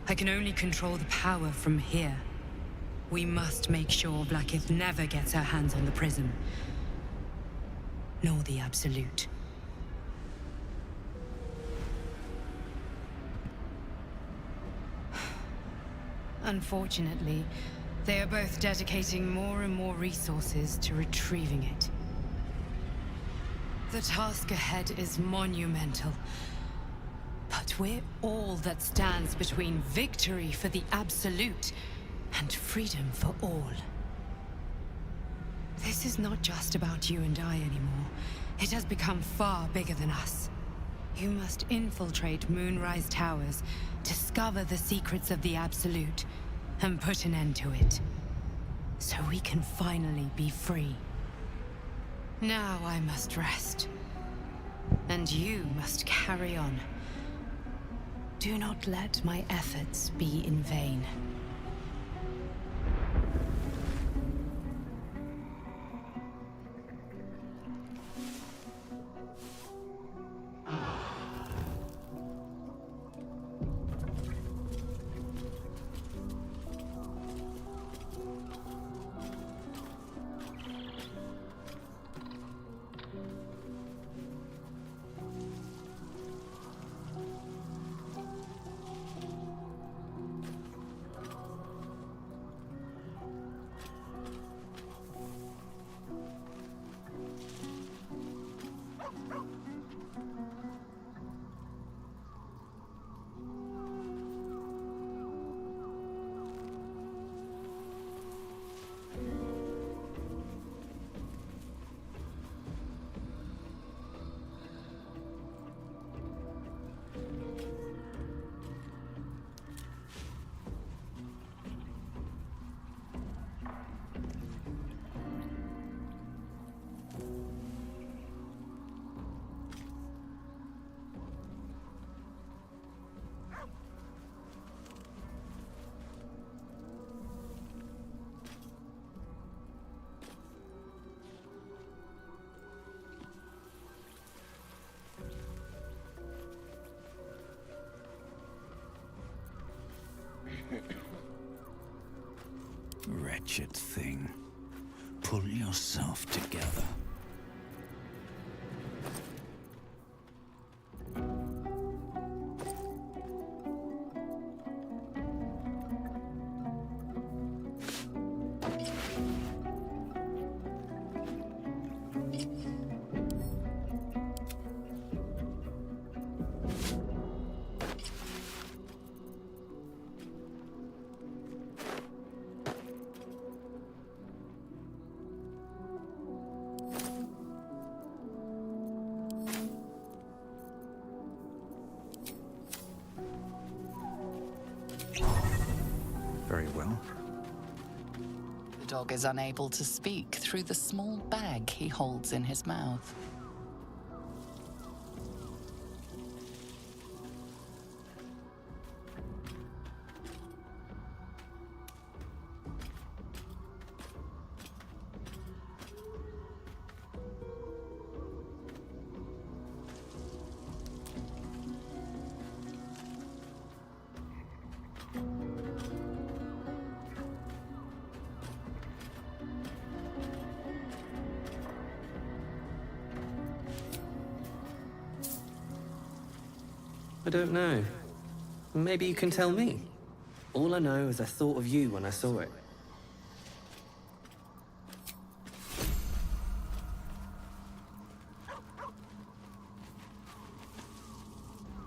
I can only control the power from here. We must make sure Blackith never gets her hands on the prism. Nor the Absolute. Unfortunately, they are both dedicating more and more resources to retrieving it. The task ahead is monumental. But we're all that stands between victory for the Absolute and freedom for all. This is not just about you and I anymore. It has become far bigger than us. You must infiltrate Moonrise Towers, discover the secrets of the Absolute, and put an end to it. So we can finally be free. Now I must rest. And you must carry on. Do not let my efforts be in vain. wretched thing. Pull yourself together. Very well. The dog is unable to speak through the small bag he holds in his mouth. I don't know. Maybe you can tell me. All I know is I thought of you when I saw it.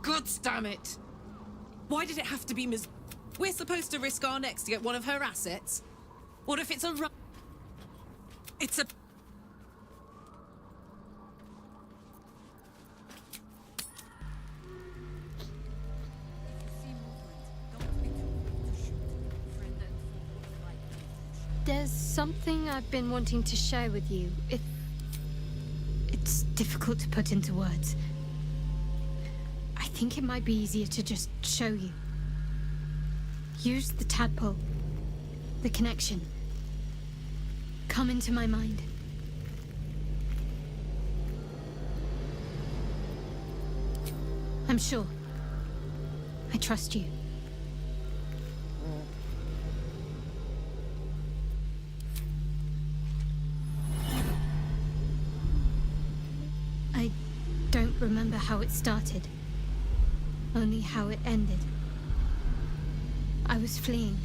God damn it! Why did it have to be Ms. We're supposed to risk our necks to get one of her assets? What if it's a It's a... There's something I've been wanting to share with you. It's difficult to put into words. I think it might be easier to just show you. Use the tadpole. The connection. Come into my mind. I'm sure. I trust you. I don't remember how it started. Only how it ended. I was fleeing.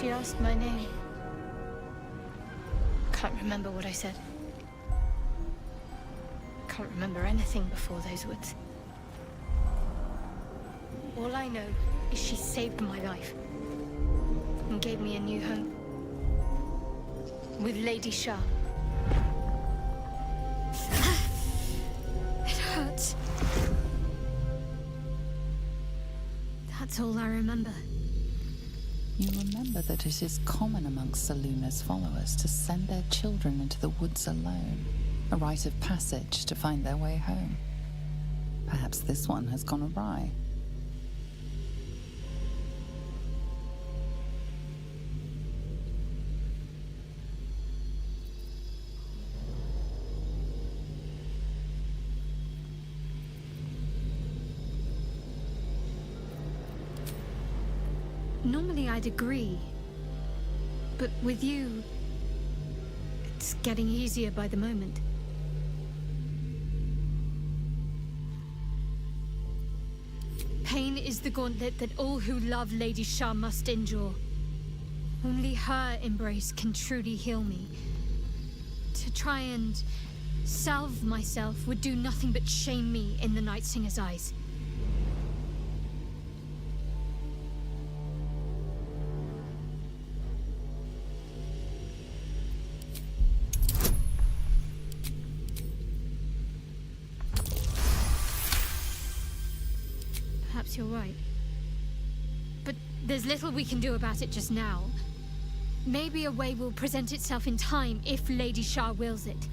She asked my name. Can't remember what I said. Can't remember anything before those words. All I know is she saved my life and gave me a new home with Lady Shah. It hurts. That's all I remember. You remember that it is common amongst Seluna's followers to send their children into the woods alone, a rite of passage to find their way home. Perhaps this one has gone awry. Normally I'd agree, but with you, it's getting easier by the moment. Pain is the gauntlet that all who love Lady Shah must endure. Only her embrace can truly heal me. To try and salve myself would do nothing but shame me in the Night Singer's eyes. Perhaps you're right. But there's little we can do about it just now. Maybe a way will present itself in time if Lady Shah wills it.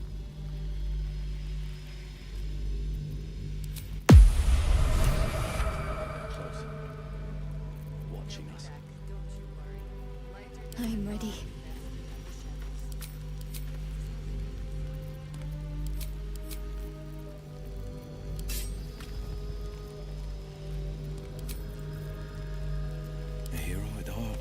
Watching us. I am ready. A hero at heart.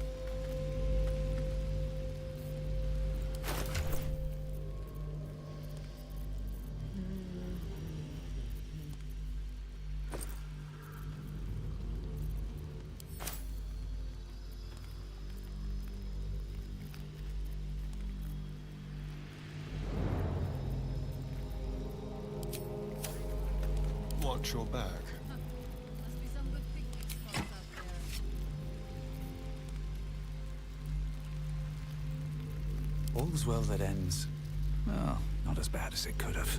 Watch your back. All's well that ends. Well, not as bad as it could have.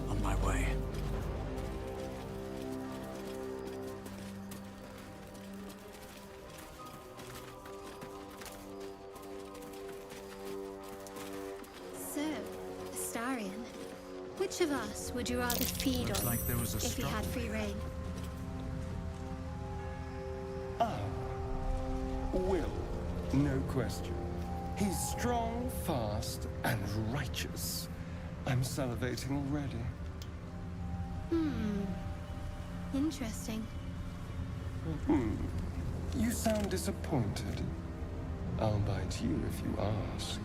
On my way. So, Astarion, which of us would you rather feed Looks on like there was a if you had struggle. free reign? Will, no question. He's strong, fast, and righteous. I'm salivating already. Interesting. You sound disappointed. I'll bite you if you ask.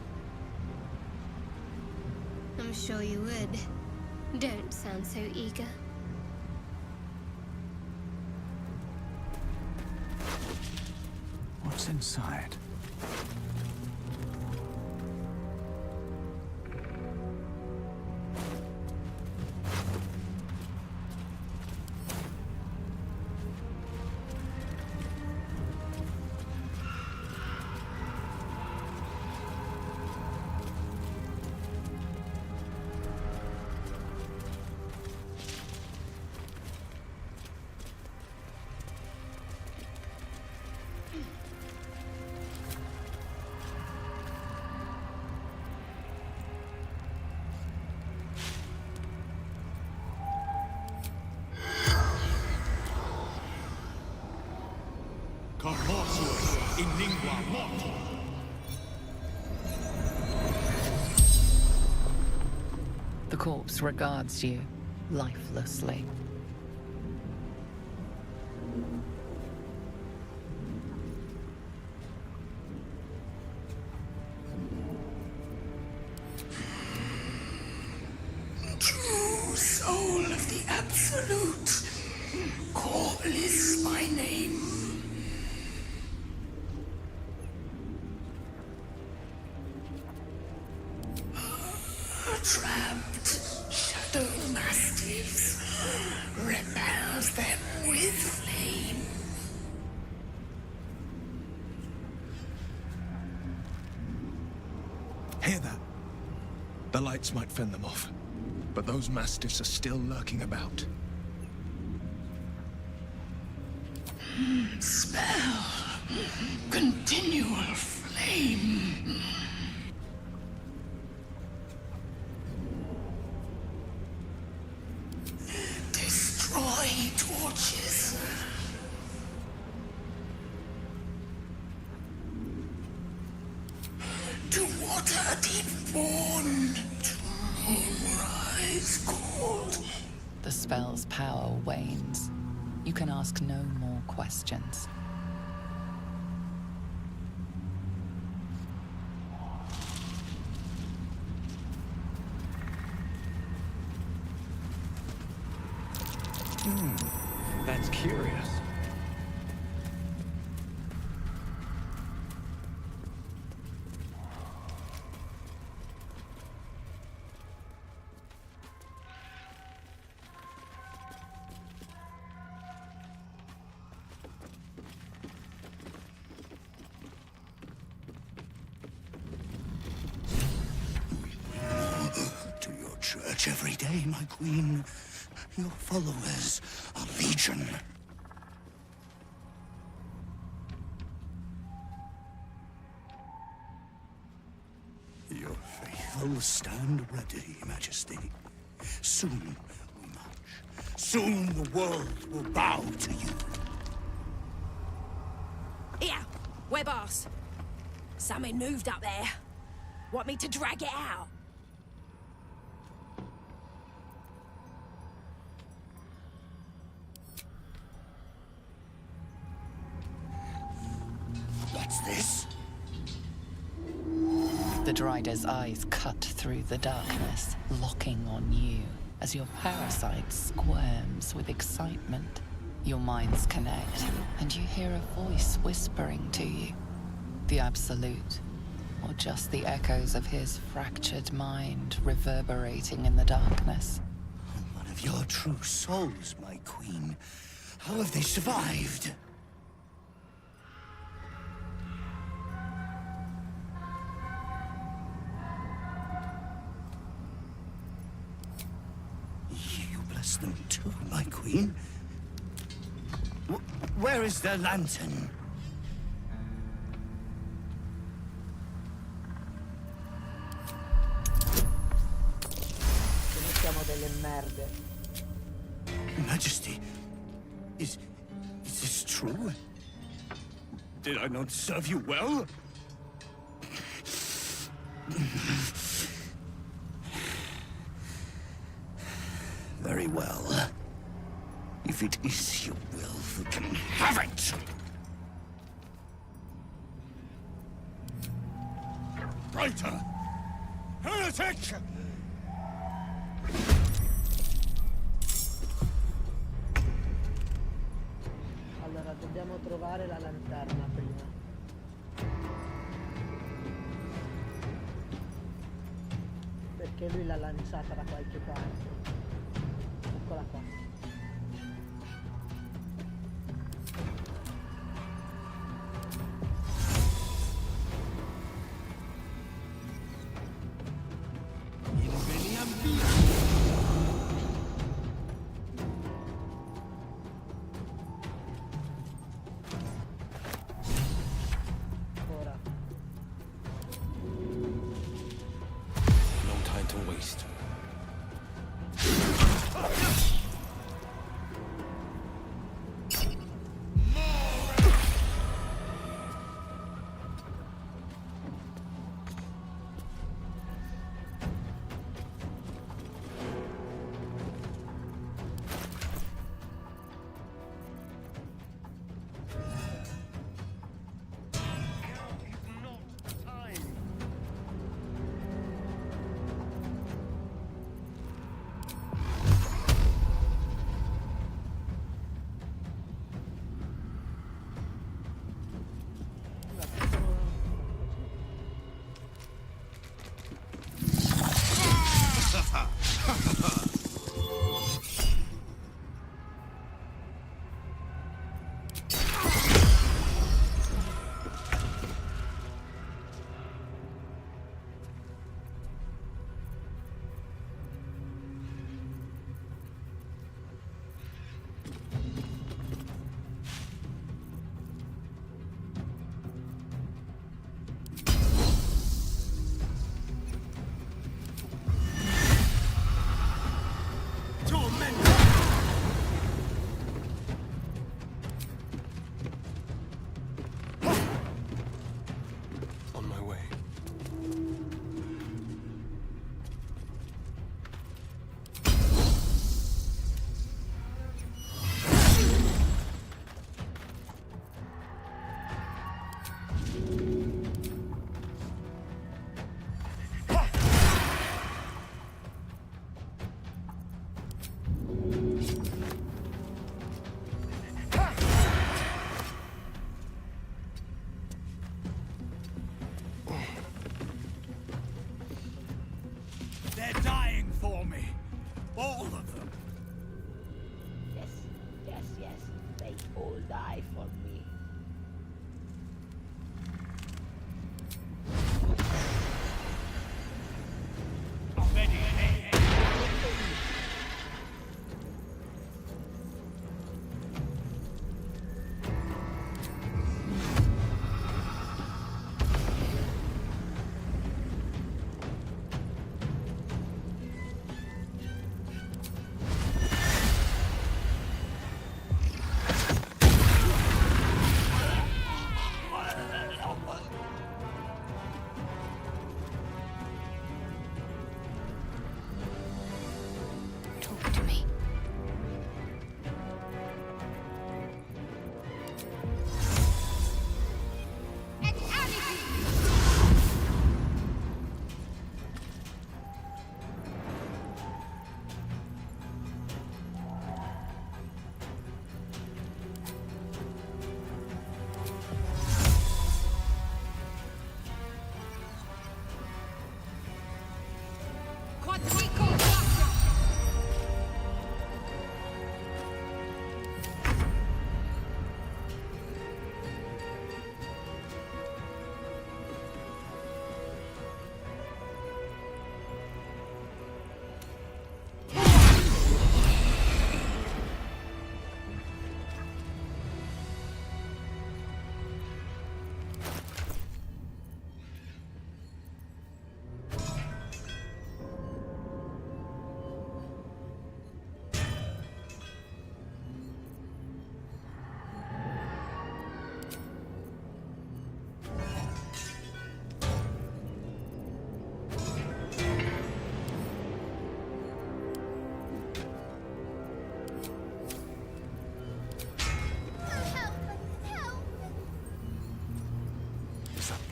I'm sure you would. Don't sound so eager. What's inside? in lingua mortis. The corpse regards you lifelessly. True soul of the Absolute, call is my name. Trapped shadow mastiffs, repels them with flame. Hear that? The lights might fend them off, but those mastiffs are still lurking about. Spell. Continual flame. Destroy torch To water deep born, to moonrise cold. The spell's power wanes. You can ask no more questions. That's curious. To your church every day, my queen. Your followers are legion. Your faithful stand ready, Majesty. Soon we march. Soon the world will bow to you. Here, web ass. Something moved up there. Want me to drag it out? What's this? The Drider's eyes cut through the darkness, locking on you as your parasite squirms with excitement. Your minds connect, and you hear a voice whispering to you. The Absolute, or just the echoes of his fractured mind reverberating in the darkness. One of your true souls, my queen. How have they survived? You bless them too, my queen. Where is their lantern? Siamo delle merde. Majesty, is this true? Did I not serve you well? Very well. If it is your will, you can have it! Brighter! Heretic! Allora, dobbiamo trovare la lanterna prima. Perché lui l'ha lanciata da qualche parte. Eccola qua. Ora. No time to waste.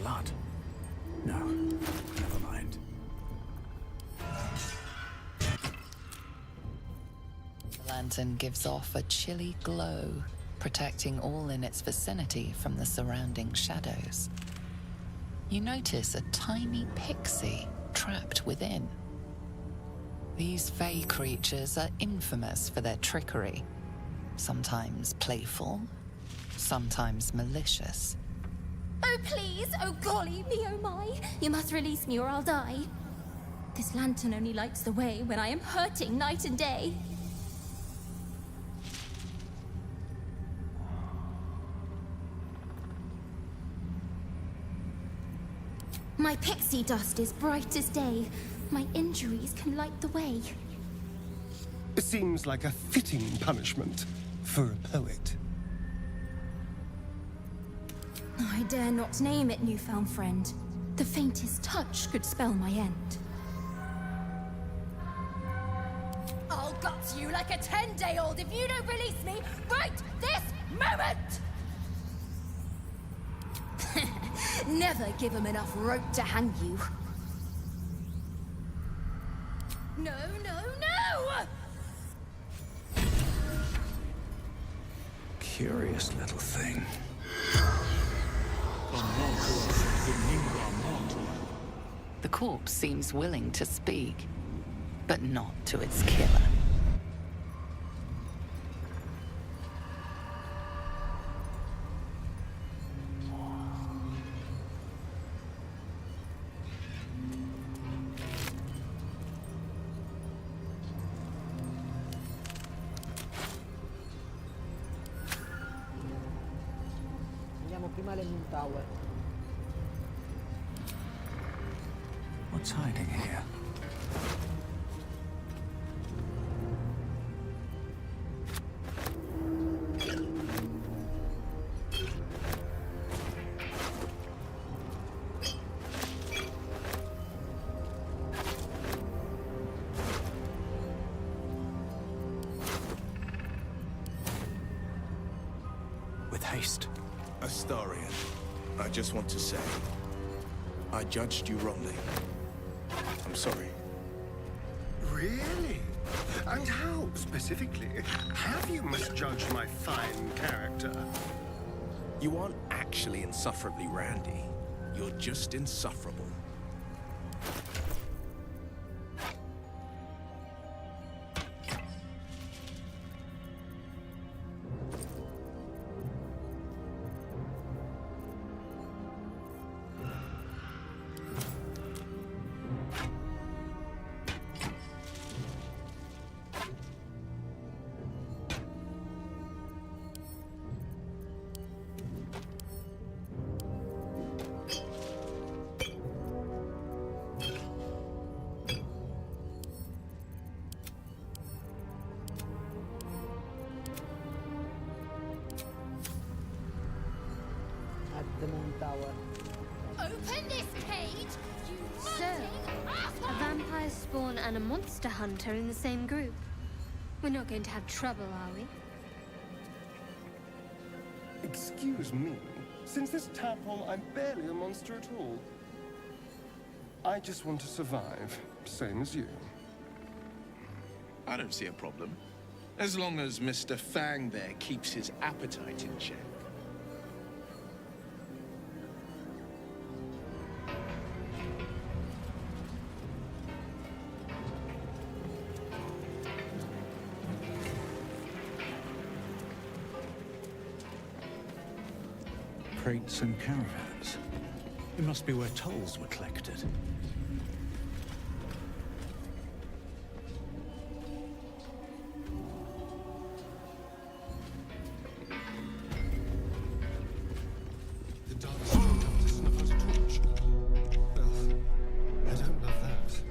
blood. No, never mind. The lantern gives off a chilly glow, protecting all in its vicinity from the surrounding shadows. You notice a tiny pixie trapped within. These fey creatures are infamous for their trickery, sometimes playful, sometimes malicious. Oh, please! Oh, golly me, oh my! You must release me or I'll die. This lantern only lights the way when I am hurting night and day. My pixie dust is bright as day. My injuries can light the way. It seems like a fitting punishment for a poet. I dare not name it, newfound friend. The faintest touch could spell my end. I'll gut you like a 10-day-old if you don't release me right this moment! Never give him enough rope to hang you. No, no, no! Curious little thing. The corpse seems willing to speak, but not to its killer. Andiamo prima alle Moon Tower. What's hiding here? With haste. Astarion, I just want to say, I judged you wrongly. I'm sorry. Really? And how, specifically, have you misjudged my fine character? You aren't actually insufferably randy. You're just insufferable. At the Moon Tower. Open this cage, you So, a vampire spawn and a monster hunter in the same group. We're not going to have trouble, are we? Excuse me. Since this tadpole, I'm barely a monster at all. I just want to survive, same as you. I don't see a problem. As long as Mr. Fang there keeps his appetite in check. Crates and caravans. It must be where tolls were collected. The dark side doesn't have a torch. Well, I don't love that.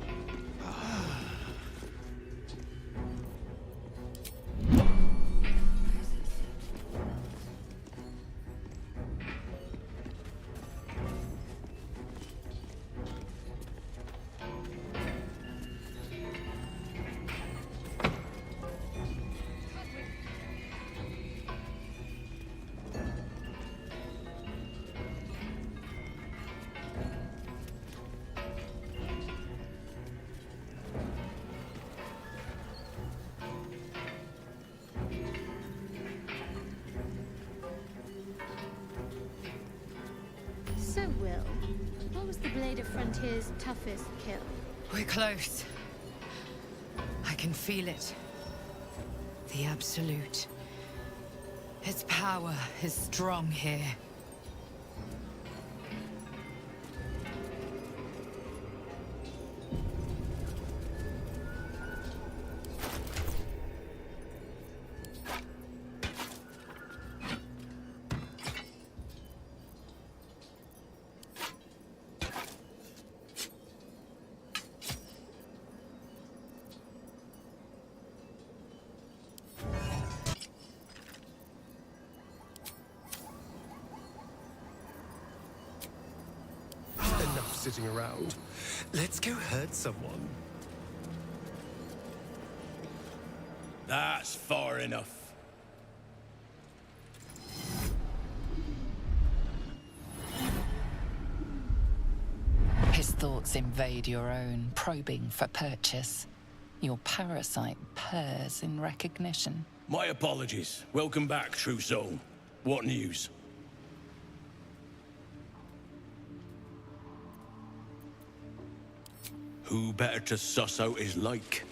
What was the Blade of Frontier's toughest kill? We're close. I can feel it. The Absolute. Its power is strong here. Enough sitting around. Let's go hurt someone. That's far enough. His thoughts invade your own, probing for purchase. Your parasite purrs in recognition. My apologies. Welcome back, true soul. What news? Who better to suss out his like?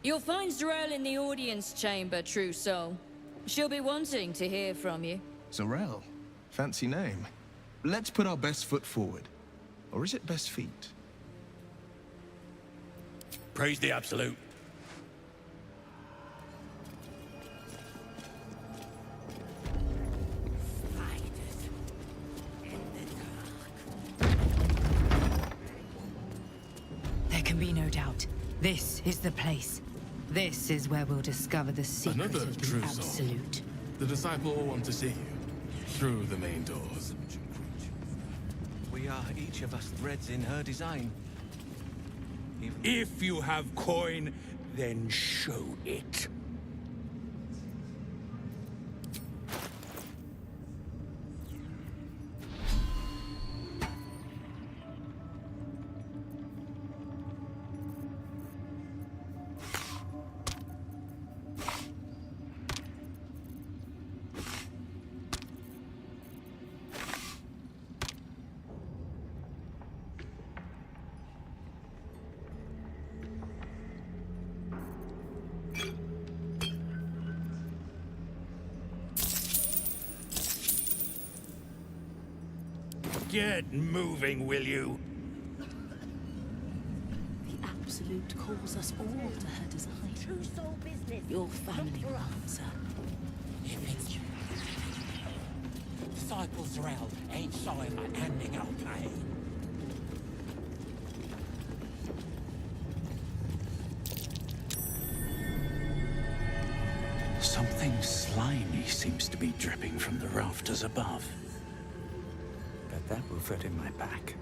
You'll find Zarel in the audience chamber, true soul. She'll be wanting to hear from you. Zarel. Fancy name. Let's put our best foot forward. Or is it best feet? Praise the Absolute. There can be no doubt. This is the place. This is where we'll discover the secret Another of the true soul. Absolute. The disciple will want to see you. Through the main doors. We are each of us threads in her design. If you have coin, then show it. Get moving, will you? The Absolute calls us all to her design. True soul business. Your family will answer. If it's Disciple Zarel ain't shy about handing out pain. Something slimy seems to be dripping from the rafters above. Bet that will fit in my pack.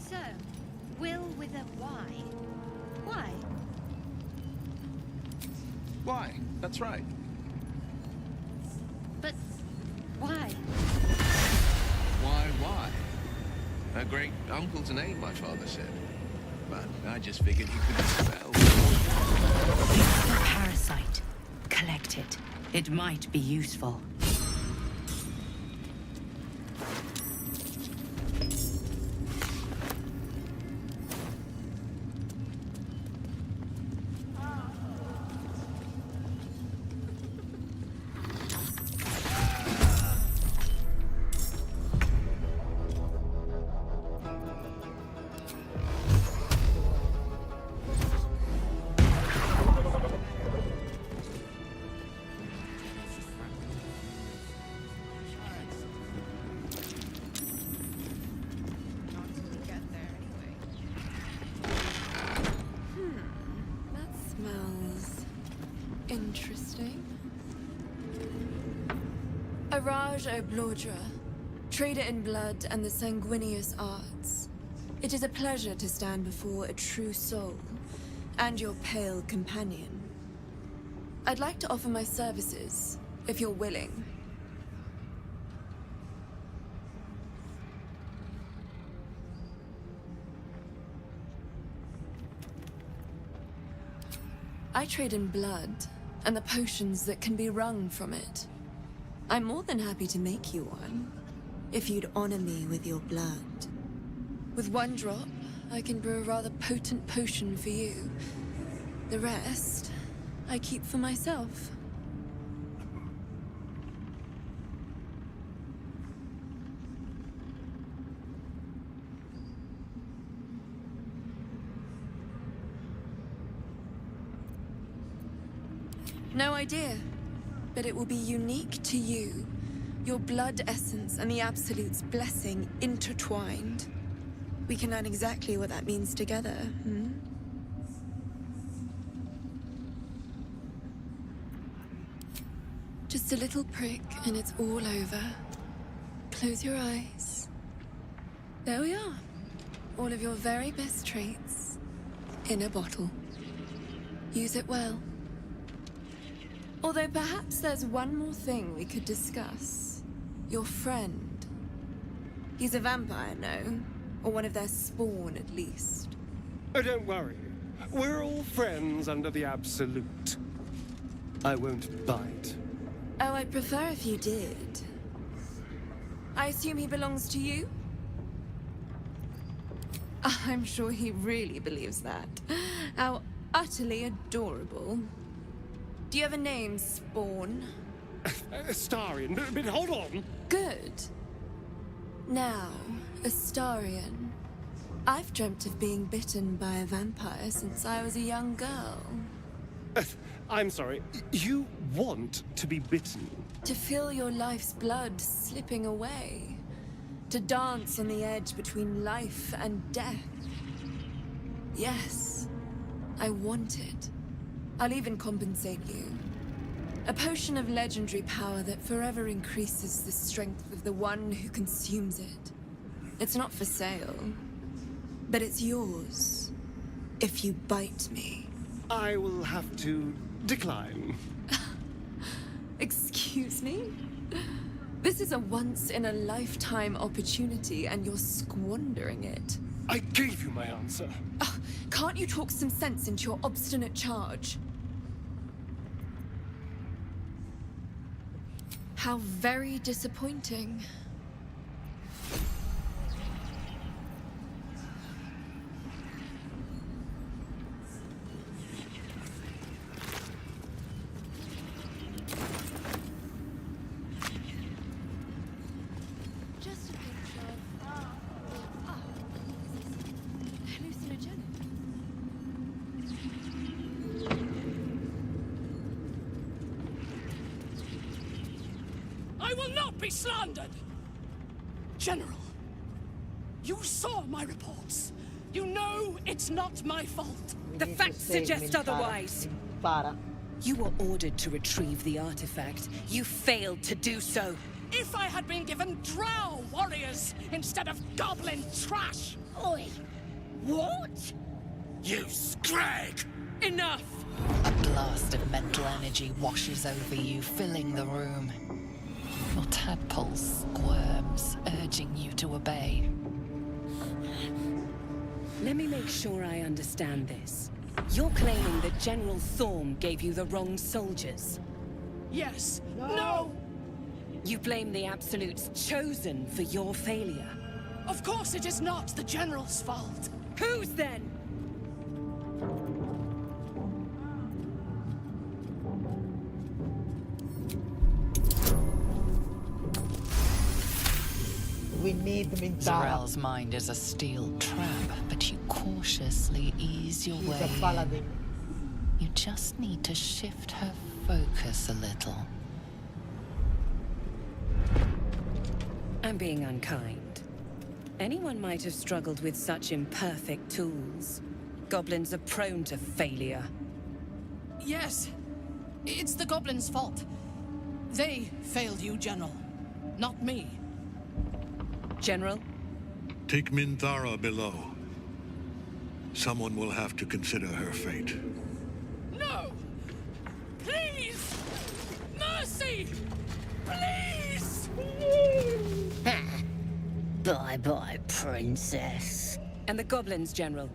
So, Will with a Y. Why? Why? That's right. But why? Why? A great uncle's name, my father said. But I just figured he could spell. The parasite. Collect it. It might be useful. That smells interesting. Araj Oblodra, trader in blood and the sanguineous arts. It is a pleasure to stand before a true soul and your pale companion. I'd like to offer my services, if you're willing. I trade in blood and the potions that can be wrung from it. I'm more than happy to make you one, if you'd honor me with your blood. With one drop, I can brew a rather potent potion for you. The rest, I keep for myself. No idea, but it will be unique to you. Your blood essence and the Absolute's blessing intertwined. We can learn exactly what that means together, hmm? Just a little prick and it's all over. Close your eyes. There we are. All of your very best traits in a bottle. Use it well. Although perhaps there's one more thing we could discuss. Your friend. He's a vampire, no? Or one of their spawn, at least. Oh, don't worry. We're all friends under the Absolute. I won't bite. Oh, I'd prefer if you did. I assume he belongs to you? I'm sure he really believes that. How utterly adorable. Do you have a name, Spawn? Astarion, but hold on. Good. Now, Astarion. I've dreamt of being bitten by a vampire since I was a young girl. I'm sorry. You want to be bitten? To feel your life's blood slipping away. To dance on the edge between life and death. Yes, I want it. I'll even compensate you. A potion of legendary power that forever increases the strength of the one who consumes it. It's not for sale, but it's yours if you bite me. I will have to decline. Excuse me? This is a once-in-a-lifetime opportunity, and you're squandering it. I gave you my answer. Can't you talk some sense into your obstinate charge? How very disappointing. Just a picture of... hallucinogenic. I will not be slandered! General, you saw my reports. You know it's not my fault. The facts suggest otherwise. You were ordered to retrieve the artifact. You failed to do so. If I had been given drow warriors instead of goblin trash! Oi! What? You scrag! Enough! A blast of mental energy washes over you, filling the room. Your tadpole squirms, urging you to obey. Let me make sure I understand this. You're claiming that General Thorm gave you the wrong soldiers? Yes. No! You blame the Absolute's Chosen for your failure? Of course it is not the General's fault. Whose then? We need Minthara. Zarel's mind is a steel trap, but you cautiously ease your way in. You just need to shift her focus a little. I'm being unkind. Anyone might have struggled with such imperfect tools. Goblins are prone to failure. Yes. It's the goblins' fault. They failed you, General. Not me. General? Take Minthara below. Someone will have to consider her fate. No! Please! Mercy! Please! Bye-bye, princess. And the goblins, General?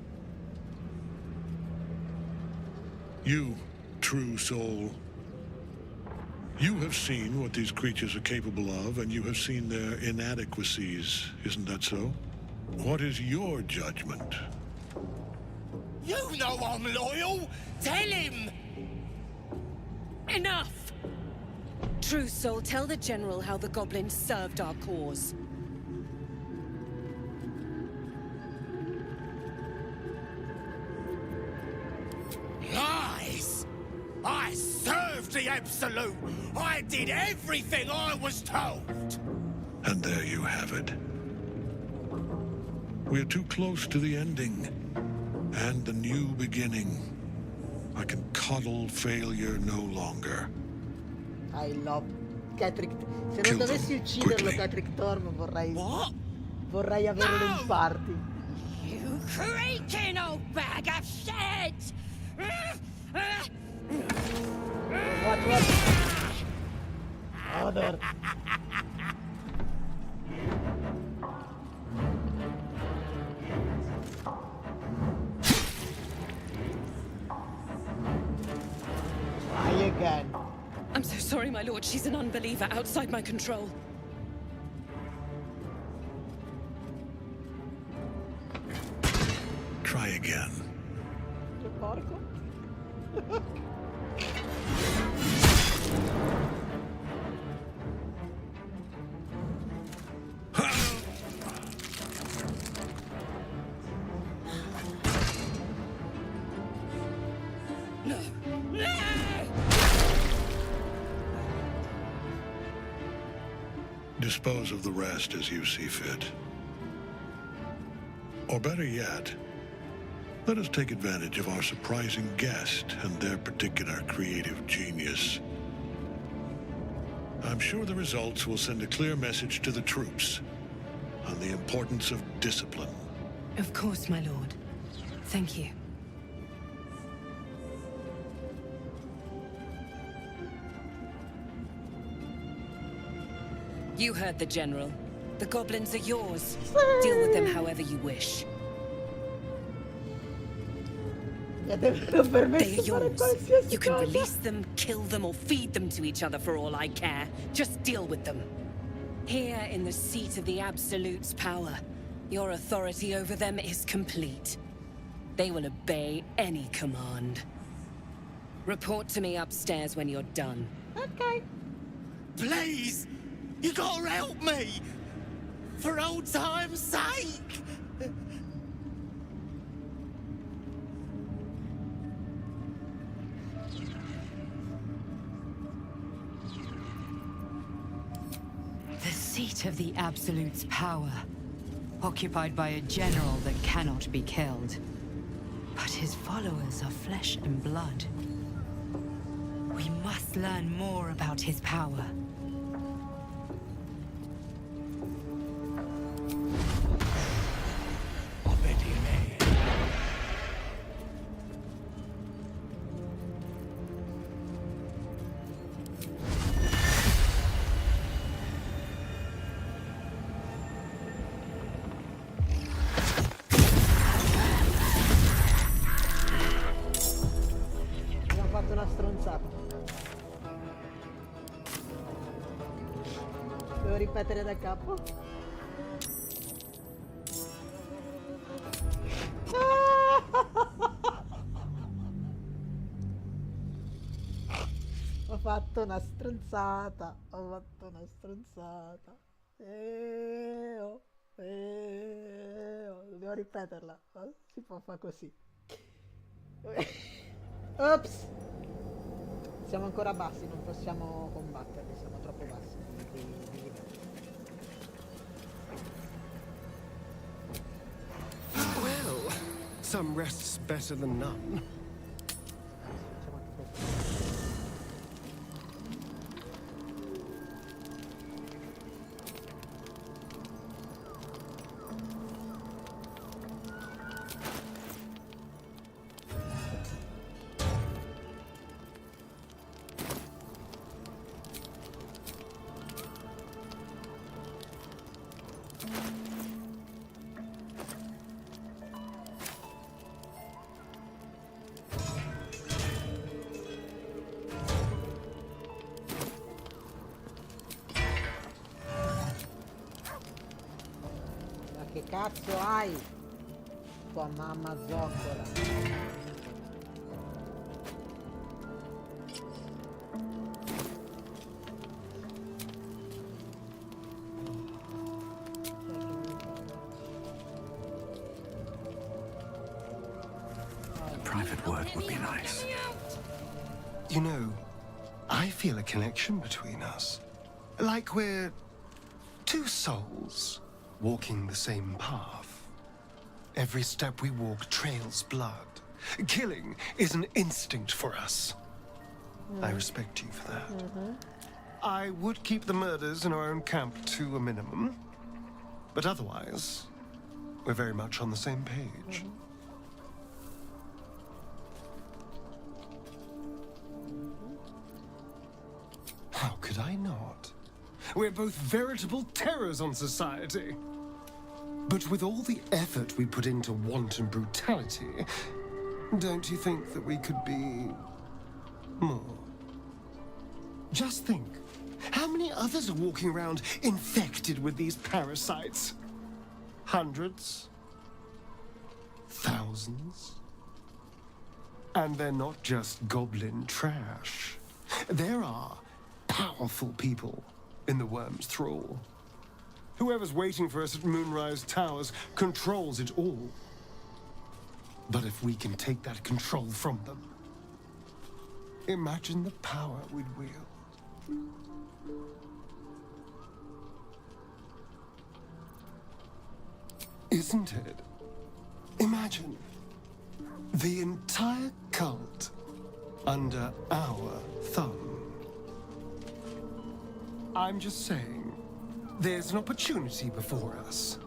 You true soul. You have seen what these creatures are capable of, and you have seen their inadequacies. Isn't that so? What is your judgment? You know I'm loyal! Tell him! Enough! True Soul, tell the General how the goblins served our cause. Lies! I served the Absolute! I did everything I was told! And there you have it. We're too close to the ending. And the new beginning. I can coddle failure no longer. I love Catrick. Se Kill non dovessi them, ucciderlo quickly. Catrick Torm vorrei averlo in party. You creaking old bag of shit! What? Other. Try again. I'm so sorry, my lord. She's an unbeliever outside my control. Try again. Che porco. No! No! Dispose of the rest as you see fit. Or better yet, let us take advantage of our surprising guest and their particular creative genius. I'm sure the results will send a clear message to the troops on the importance of discipline. Of course, my lord. Thank you. You heard the General. The goblins are yours. Deal with them however you wish. They are yours. You can release them, kill them, or feed them to each other for all I care. Just deal with them. Here in the seat of the Absolute's power, your authority over them is complete. They will obey any command. Report to me upstairs when you're done. Okay. Please! You gotta help me! For old time's sake! The seat of the Absolute's power, occupied by a general that cannot be killed. But his followers are flesh and blood. We must learn more about his power. Abbiamo fatto una stronzata. Devo ripetere da capo? Ho fatto una stronzata. Ho fatto una stronzata. Devo ripeterla. Si può fare così. Ops! Siamo ancora bassi, non possiamo combatterli, siamo troppo bassi di livello. Well, some rest's better than none. che cazzo hai? Tua mamma zoccola. A private word would be nice. You know, I feel a connection between us. Like we're two souls walking the same path. Every step we walk trails blood. Killing is an instinct for us. I respect you for that. I would keep the murders in our own camp to a minimum. But otherwise, we're very much on the same page. How could I not? We're both veritable terrors on society. But with all the effort we put into wanton brutality, don't you think that we could be more? Just think, how many others are walking around infected with these parasites? Hundreds? Thousands? And they're not just goblin trash. There are powerful people in the worm's thrall. Whoever's waiting for us at Moonrise Towers controls it all. But if we can take that control from them, imagine the power we'd wield. Isn't it? Imagine the entire cult under our thumb. I'm just saying, there's an opportunity before us.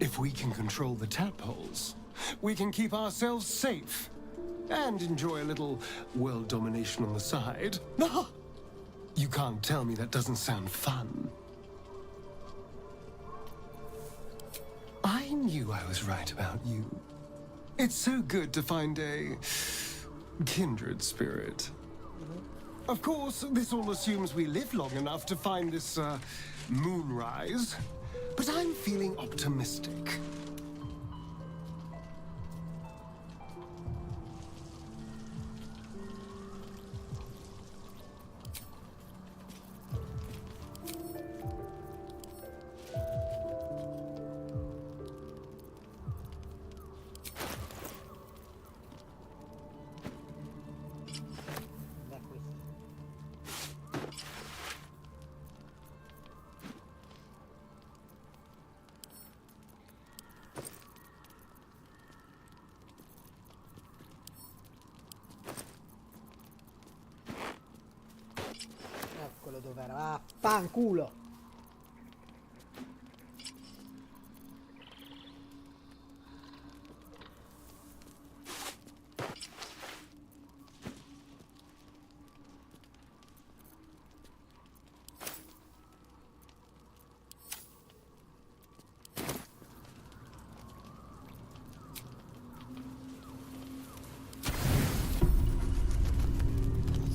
If we can control the tadpoles, we can keep ourselves safe and enjoy a little world domination on the side. You can't tell me that doesn't sound fun. I knew I was right about you. It's so good to find a kindred spirit. Of course, this all assumes we live long enough to find this, moonrise. But I'm feeling optimistic. Eccolo dov'era. Ah, fanculo.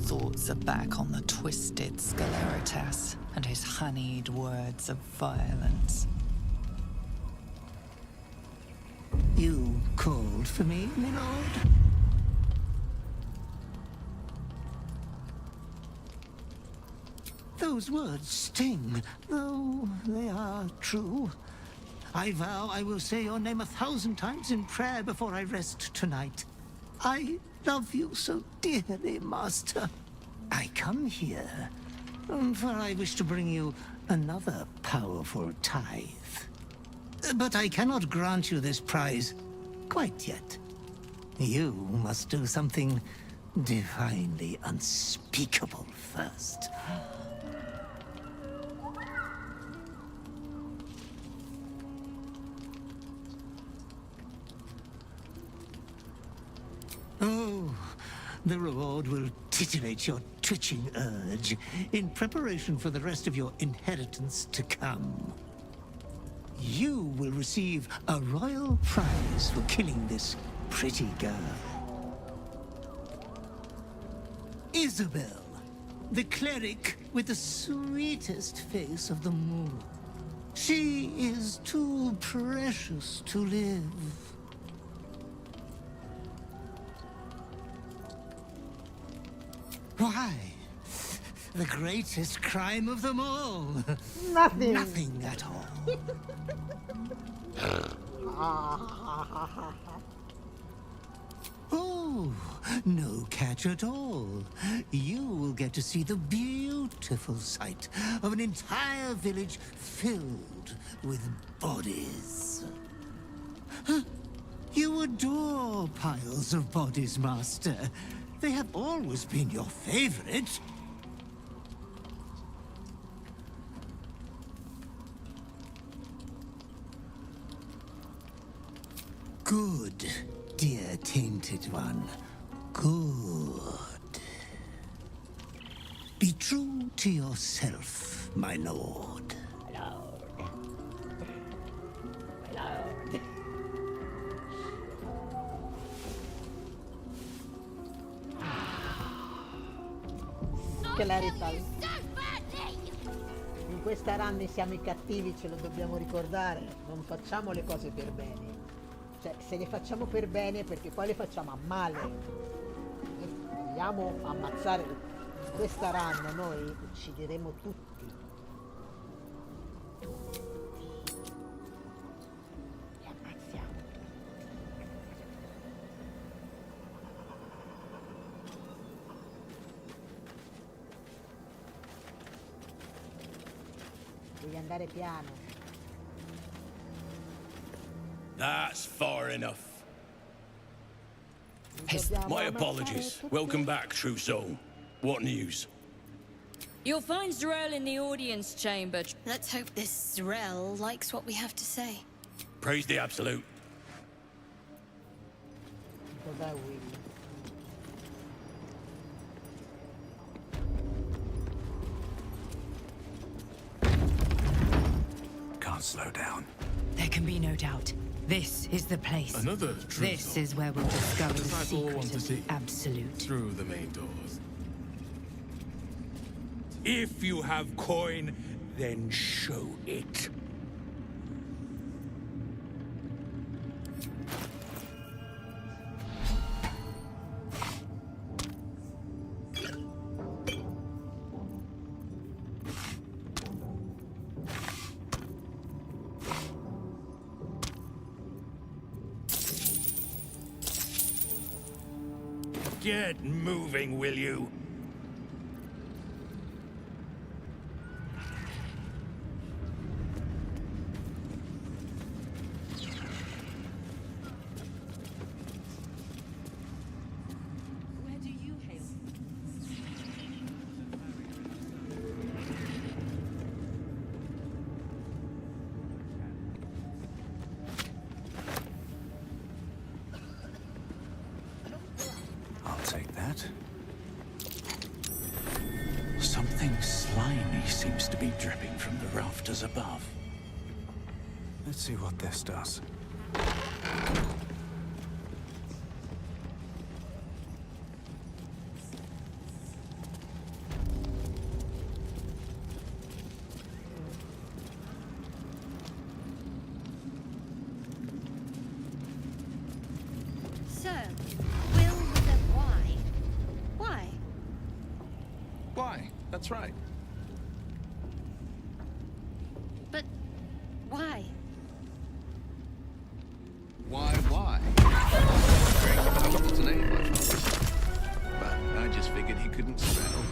Thoughts are back on the twisted Scaleritas and his honeyed words of violence. You called for me, my lord? Those words sting, though they are true. I vow I will say your name 1,000 times in prayer before I rest tonight. I love you so dearly, Master. I come here, for I wish to bring you another powerful tithe. But I cannot grant you this prize quite yet. You must do something divinely unspeakable first. Oh, the reward will titillate your twitching urge in preparation for the rest of your inheritance to come. You will receive a royal prize for killing this pretty girl. Isabel, the cleric with the sweetest face of them all. She is too precious to live. Why? The greatest crime of them all. Nothing. Nothing at all. Oh, no catch at all. You will get to see the beautiful sight of an entire village filled with bodies. Huh? You adore piles of bodies, Master. They have always been your favorite. Good, dear tainted one. Good. Be true to yourself, my lord. My lord. My lord. Skeletal. In questa run siamo i cattivi, ce lo dobbiamo ricordare. Non facciamo le cose per bene. Cioè, se le facciamo per bene, perché poi le facciamo a male. Noi vogliamo ammazzare. In questa run noi uccideremo tutti. Li ammazziamo. Devi andare piano. That's far enough. Dobbiamo My ammazzare apologies. tutti. Welcome back, true soul. What news? You'll find Zrel in the audience chamber. Let's hope this Zrel likes what we have to say. Praise the Absolute. Dov'è Will? Can't slow down. There can be no doubt. This is the place. Another true This soul. is where we'll discover the That's all I want secret to of the see. Absolute. Through the main doors. If you have coin, then show it. Get moving, will you? Where do you hail? I'll take that. Something slimy seems to be dripping from the rafters above. Let's see what this does. So, Will with a Y. Why? Why? That's right. But why? Why? Great, I got the name, my father. But I just figured he couldn't spell.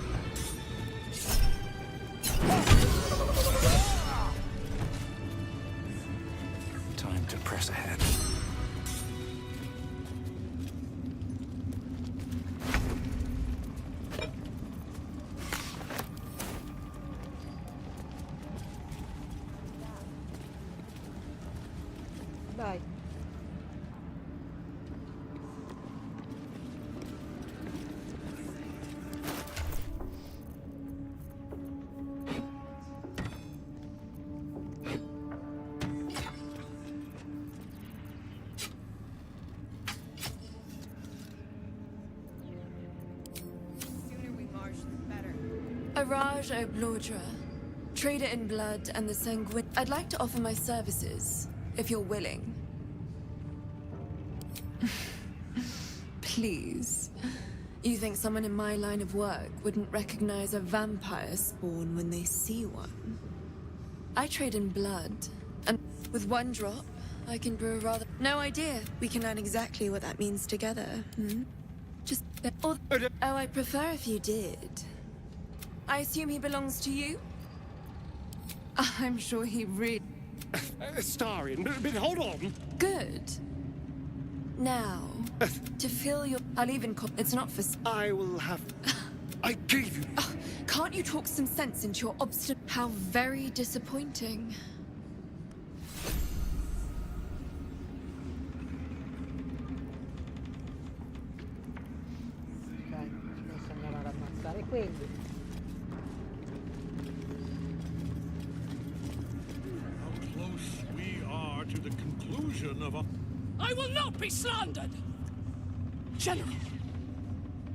Time to press ahead. Dai. Araj Oblodra, Trader in blood and the sanguine. I'd like to offer my services, if you're willing. Please. You think someone in my line of work wouldn't recognize a vampire spawn when they see one? I trade in blood, and with one drop, I can brew a rather... No idea. We can learn exactly what that means together, hmm? Just... Oh, I prefer if you did. I assume he belongs to you? I'm sure he really... Starian, but hold on. Good. Now, to fill your... I'll even it's not for... I will have... I gave you... Can't you talk some sense into your obstinate... How very disappointing. Ok, adesso andiamo ad ammazzare quelli. How close we are to the conclusion of a... I will not be slandered! General,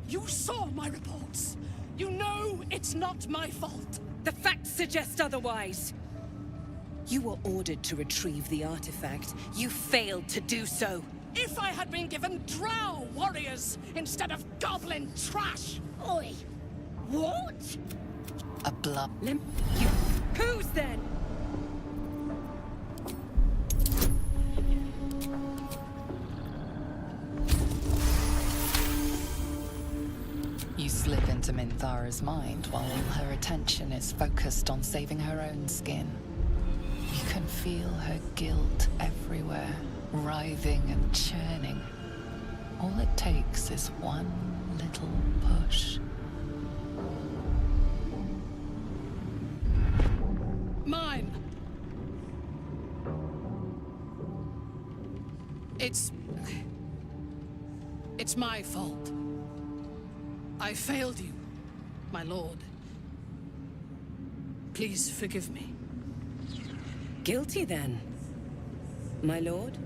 you saw my reports. You know it's not my fault. The facts suggest otherwise. You were ordered to retrieve the artifact. You failed to do so. If I had been given drow warriors instead of goblin trash! Oi! What? A blood. Whose then? You slip into Minthara's mind while all her attention is focused on saving her own skin. You can feel her guilt everywhere, writhing and churning. All it takes is one little push. Mine. It's my fault. I failed you, my lord. Please forgive me. Guilty then, my lord?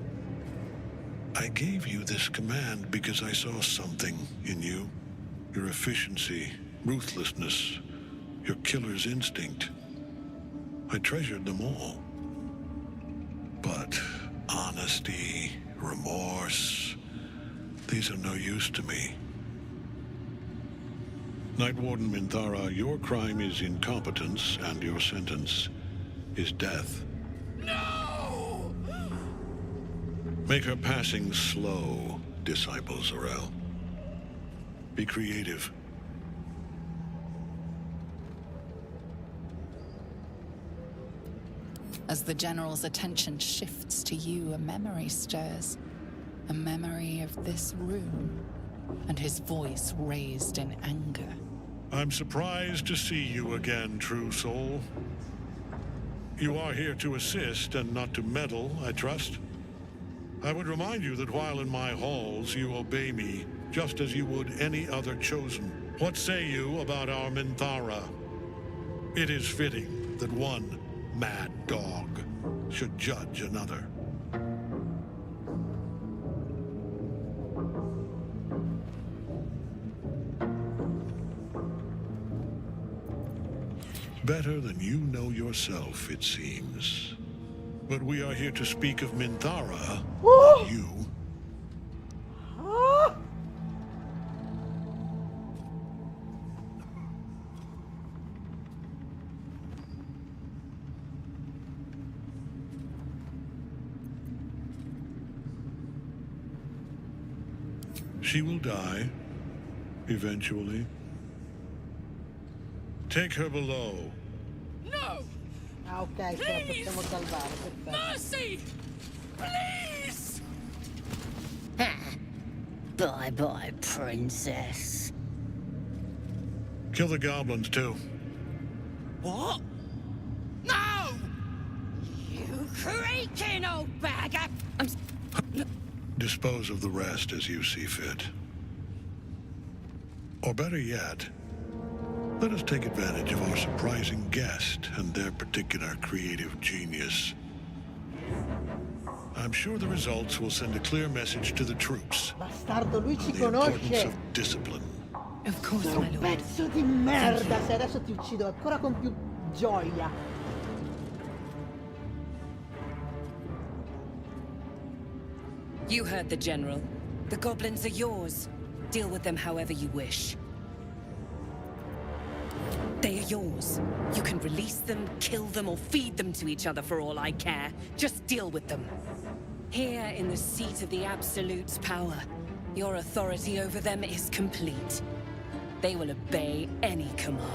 I gave you this command because I saw something in you. Your efficiency, ruthlessness, your killer's instinct. I treasured them all. But honesty, remorse, these are no use to me. Night Warden Minthara, your crime is incompetence, and your sentence is death. No! Make her passing slow, Disciple Zorel. Be creative. As the General's attention shifts to you, a memory stirs. A memory of this room, and his voice raised in anger. I'm surprised to see you again, true soul. You are here to assist and not to meddle, I trust. I would remind you that while in my halls, you obey me, just as you would any other chosen. What say you about our Minthara? It is fitting that one mad dog should judge another. Better than you know yourself, it seems. But we are here to speak of Minthara, not you. She will die, eventually. Take her below. No! Ah, ok, ce la possiamo salvare, perfetto. Mercy! Please! Bye-bye, princess. Kill the goblins, too. What? No! You creaking old bag of... Dispose of the rest as you see fit. Or better yet, let us take advantage of our surprising guest and their particular creative genius. I'm sure the results will send a clear message to the troops. Bastardo, lui ci The importance conosce. of discipline. Of course, Sei my un lord. pezzo di merda. Se adesso ti uccido ancora con più gioia. You heard the General. The goblins are yours. Deal with them however you wish. They are yours. You can release them, kill them, or feed them to each other for all I care. Just deal with them. Here in the seat of the Absolute's power, your authority over them is complete. They will obey any command.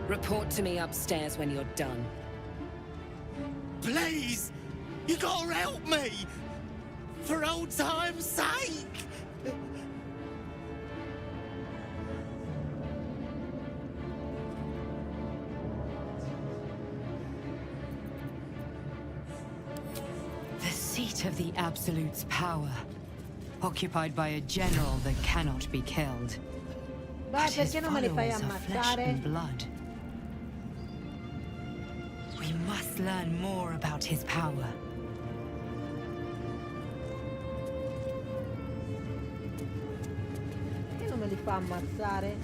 Report to me upstairs when you're done. Please! You gotta help me! For old time's sake! The seat of the Absolute's power, occupied by a general that cannot be killed. Ma But his perché non me li fai followers are flesh ammazzare? and blood. We must learn more about his power. Perché non me li fa ammazzare?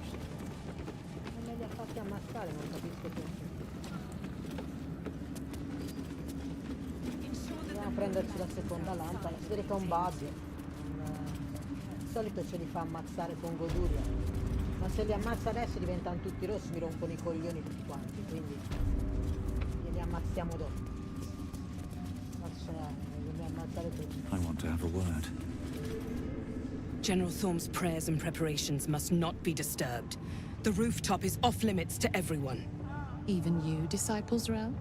Non me li ha fatti ammazzare, non capisco perché. Dobbiamo prenderci la seconda lampada, si vede che è un bug. Di solito ce li fa ammazzare con goduria. Ma se li ammazza adesso diventano tutti rossi, mi rompono i coglioni tutti quanti, quindi li ammazziamo dopo. Li ammazzare tutti. I want to have a word. General Thorm's prayers and preparations must not be disturbed. The rooftop is off limits to everyone. Even you, Disciples Realm?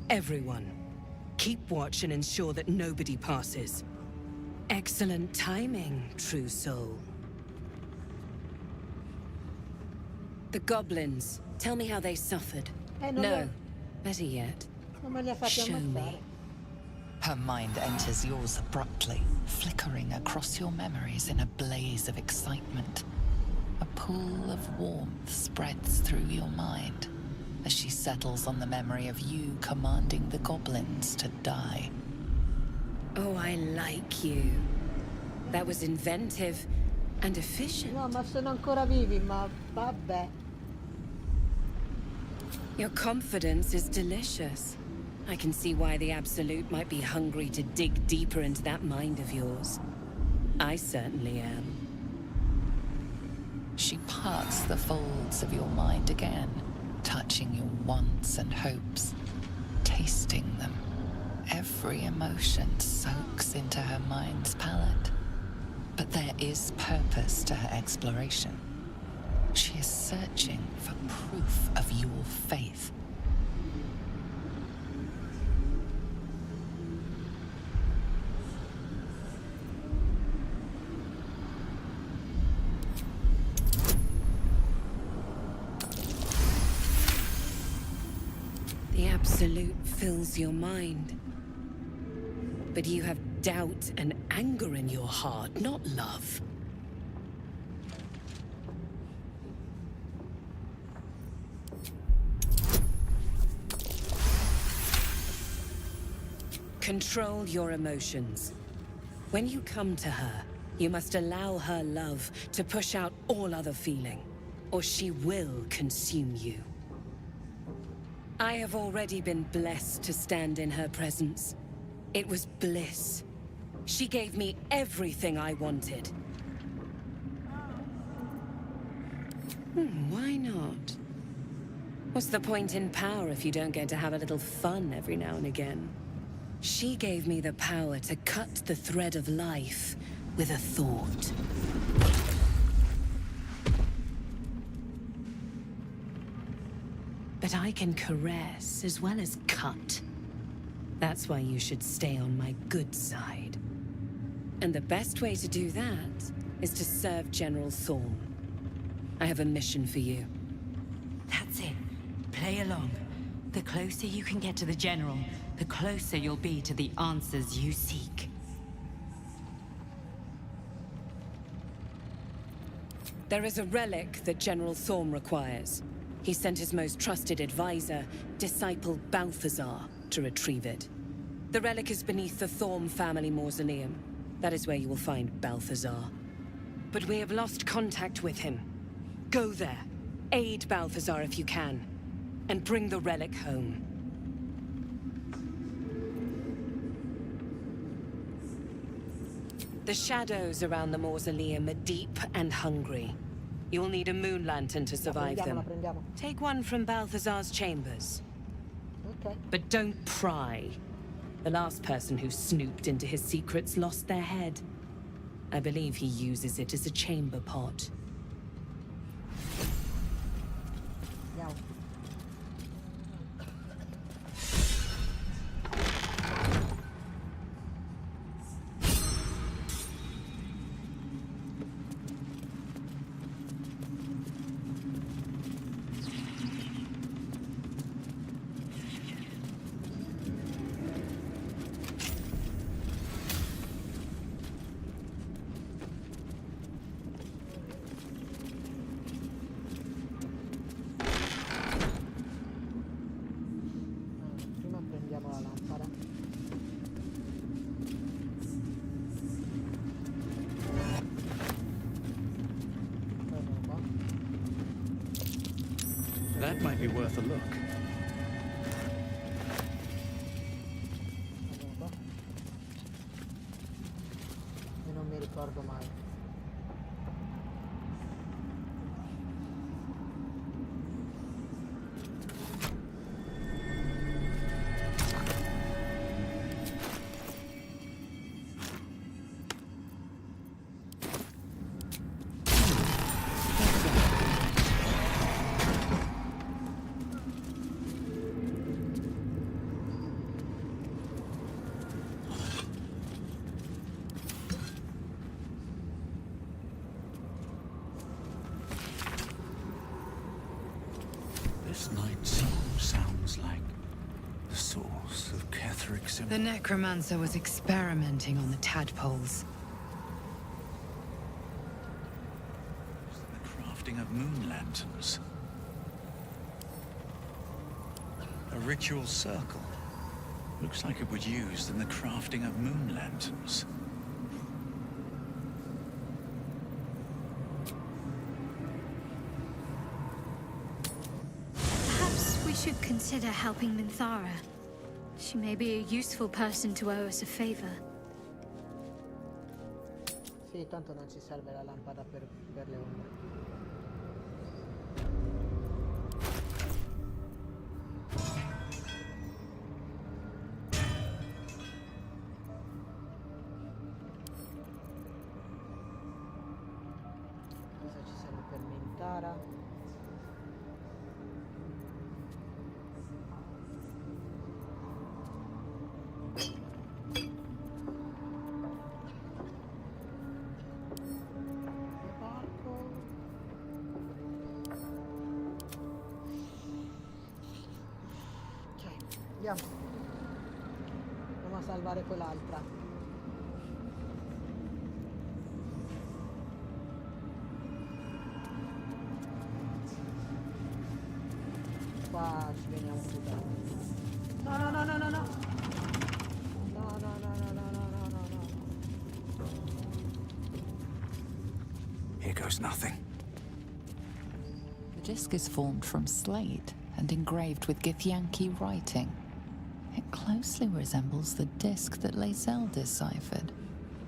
Everyone. Keep watch and ensure that nobody passes. Excellent timing, true soul. The goblins. Tell me how they suffered. No. Better yet. Non me li ha fatti Show ammazzare. me. Her mind enters yours abruptly, flickering across your memories in a blaze of excitement. A pool of warmth spreads through your mind as she settles on the memory of you commanding the goblins to die. Oh, I like you. That was inventive and efficient. No, ma sono ancora vivi, ma vabbè. Your confidence is delicious. I can see why the Absolute might be hungry to dig deeper into that mind of yours. I certainly am. She parts the folds of your mind again, touching your wants and hopes, tasting them. Every emotion soaks into her mind's palate. But there is purpose to her exploration. She is searching for proof of your faith. The Absolute fills your mind. But you have doubt and anger in your heart, not love. Control your emotions. When you come to her, you must allow her love to push out all other feeling, or she will consume you. I have already been blessed to stand in her presence. It was bliss. She gave me everything I wanted. Why not? What's the point in power if you don't get to have a little fun every now and again? She gave me the power to cut the thread of life with a thought. But I can caress as well as cut. That's why you should stay on my good side. And the best way to do that is to serve General Thorm. I have a mission for you. That's it. Play along. The closer you can get to the General, the closer you'll be to the answers you seek. There is a relic that General Thorm requires. He sent his most trusted advisor, disciple Balthazar, to retrieve it. The relic is beneath the Thorm family mausoleum. That is where you will find Balthazar. But we have lost contact with him. Go there, aid Balthazar if you can, and bring the relic home. The shadows around the mausoleum are deep and hungry. You'll need a moon lantern to survive them. Take one from Balthazar's chambers. Okay. But don't pry. The last person who snooped into his secrets lost their head. I believe he uses it as a chamber pot. Andiamo. Prima prendiamo la lampada. Guarda qua. That might be worth a look. Guarda qua. E non mi ricordo mai. This night song sounds like the source of Ketheric's The necromancer was experimenting on the tadpoles. the crafting of moon lanterns. A ritual circle. Looks like it was used in the crafting of moon lanterns. Perhaps we should consider helping Minthara. She may be a useful person to owe us a favor. Sì, tanto non ci serve la lampada per le ombre. Cosa ci serve per Mintara? Andiamo. Andiamo a salvare quell'altra. Qua ci veniamo più tardi. No, no, no, no, no, no. No, no, no, no, no, no, no, no, no. Here goes nothing. The disc is formed from slate and engraved with Githyanki writing. It closely resembles the disc that Lae'zel deciphered.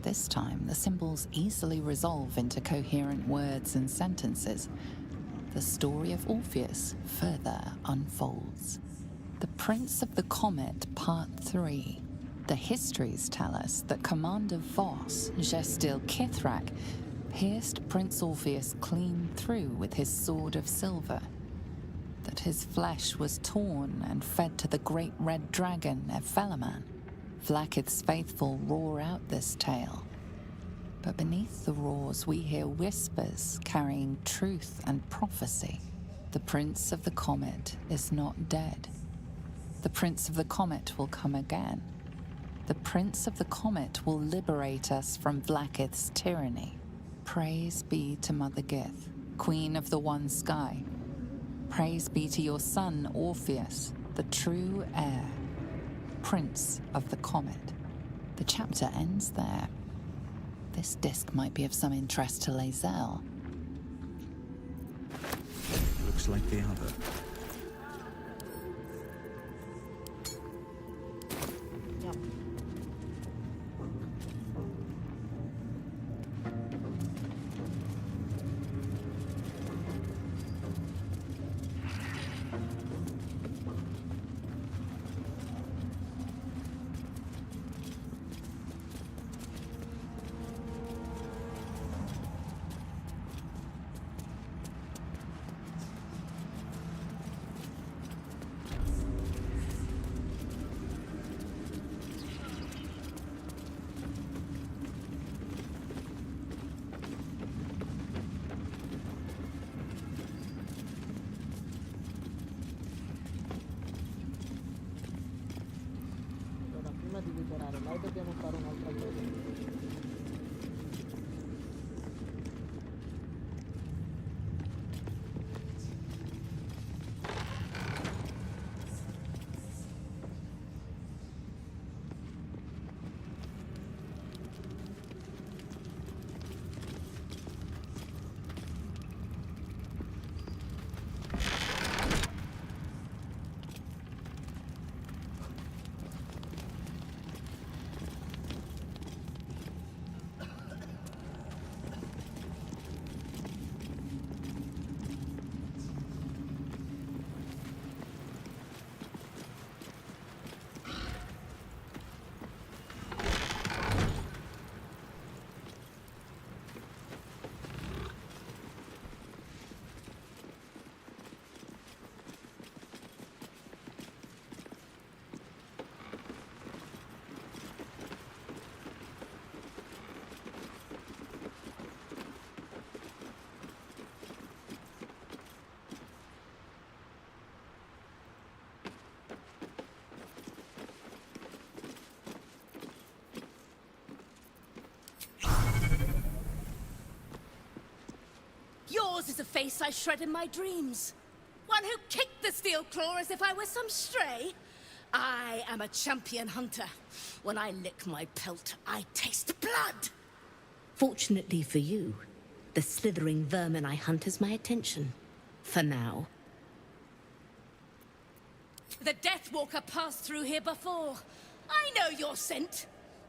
This time, the symbols easily resolve into coherent words and sentences. The story of Orpheus further unfolds. The Prince of the Comet, Part 3. The histories tell us that Commander Voss, Gestil Kithrak, pierced Prince Orpheus clean through with his sword of silver, that his flesh was torn and fed to the great red dragon, Ephelaman. Vlaakith's faithful roar out this tale. But beneath the roars we hear whispers carrying truth and prophecy. The Prince of the Comet is not dead. The Prince of the Comet will come again. The Prince of the Comet will liberate us from Vlaakith's tyranny. Praise be to Mother Gith, Queen of the One Sky. Praise be to your son, Orpheus, the true heir, Prince of the Comet. The chapter ends there. This disc might be of some interest to Lae'zel. Looks like the other. Prima di liberare lei dobbiamo fare un'altra cosa. Yours is a face I shred in my dreams. One who kicked the steel claw as if I was some stray. I am a champion hunter. When I lick my pelt, I taste blood. Fortunately for you, the slithering vermin I hunt has my attention. For now. The Death Walker passed through here before. I know your scent.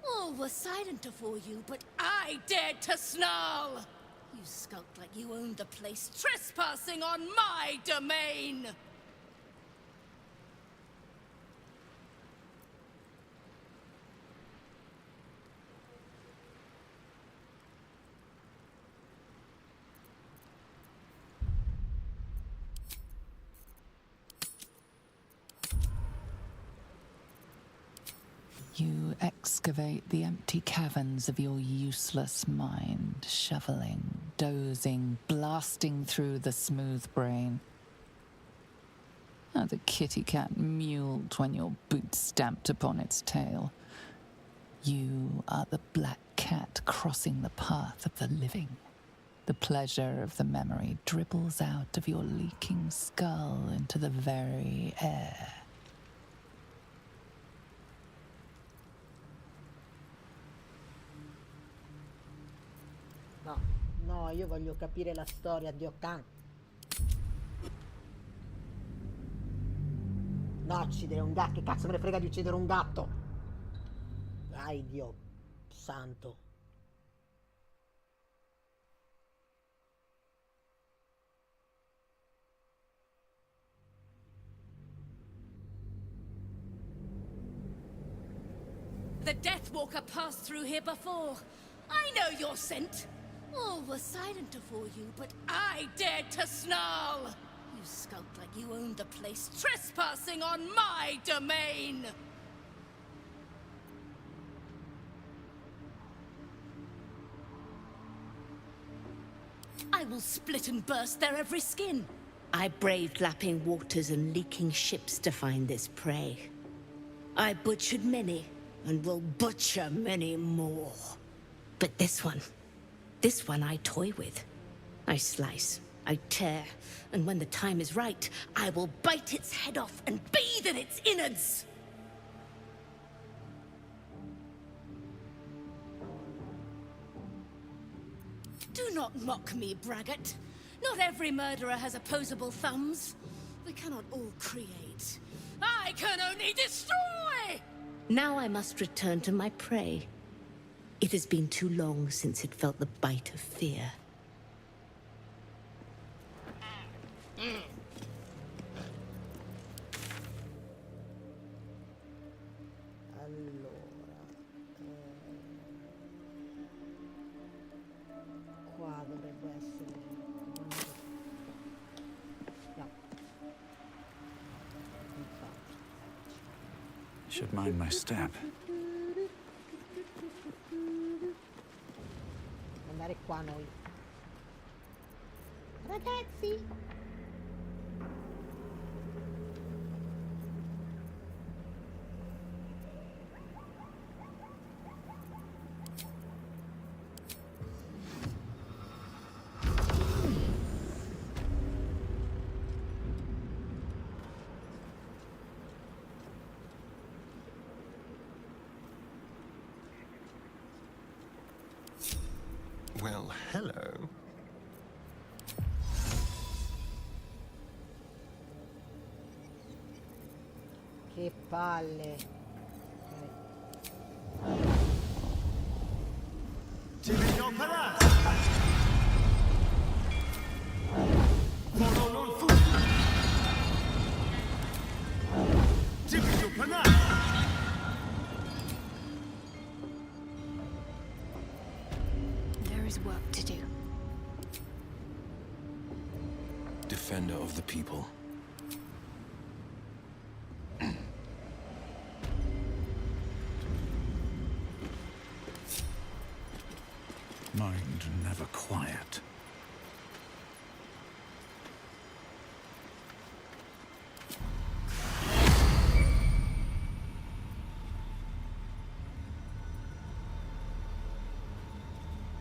All was silent afore you, but I dared to snarl. You skulked like you owned the place, trespassing on my domain! You excavate the empty caverns of your useless mind, shoveling, dozing, blasting through the smooth brain. How the kitty cat mewled when your boot stamped upon its tail. You are the black cat crossing the path of the living. The pleasure of the memory dribbles out of your leaking skull into the very air. No, io voglio capire la storia di Okan. No, uccidere un gatto. Che cazzo me ne frega di uccidere un gatto? Dai, Dio santo. The Death Walker passed through here before. I know your scent. All was silent afore you, but I dared to snarl. You skulked like you owned the place, trespassing on my domain. I will split and burst their every skin. I braved lapping waters and leaking ships to find this prey. I butchered many, and will butcher many more. But this one I toy with. I slice, I tear, and when the time is right, I will bite its head off and bathe in its innards! Do not mock me, braggart. Not every murderer has opposable thumbs. We cannot all create. I can only destroy! Now I must return to my prey. It has been too long since it felt the bite of fear. Qua dovrebbe essere... No. Should mind my step. Andare qua noi. Ragazzi! Well, hello. Che palle. There is work to do. Defender of the people. Mind never quiet.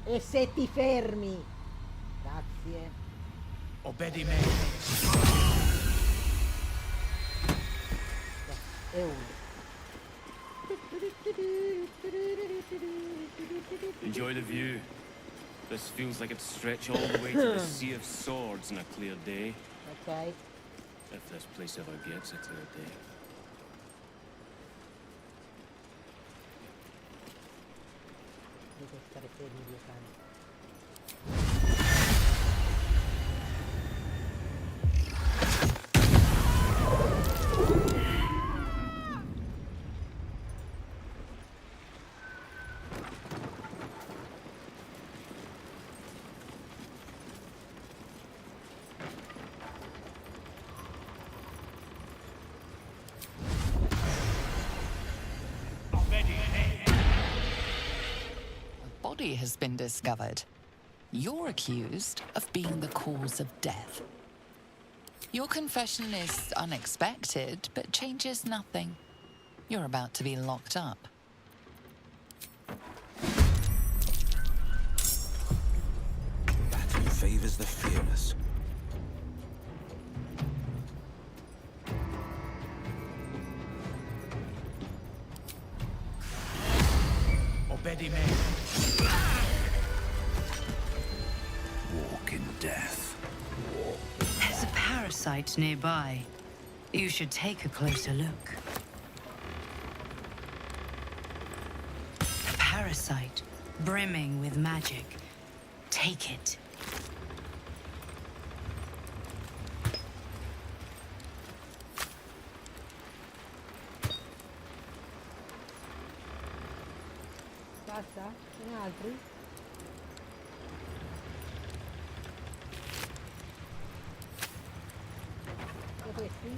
E se ti fermi? Grazie. Obedi me. E uno. Enjoy the view. This feels like it stretch all the way to the Sea of Swords on a clear day. Ok. If this place ever gets a clear day. Devo stare fermi 2 cani. Body has been discovered. You're accused of being the cause of death. Your confession is unexpected, but changes nothing. You're about to be locked up. Battle favors the fearless. Obedi me. Walk in death. There's a parasite nearby. You should take a closer look. A parasite brimming with magic. Take it. Basta? Ce n'è altri? E questi?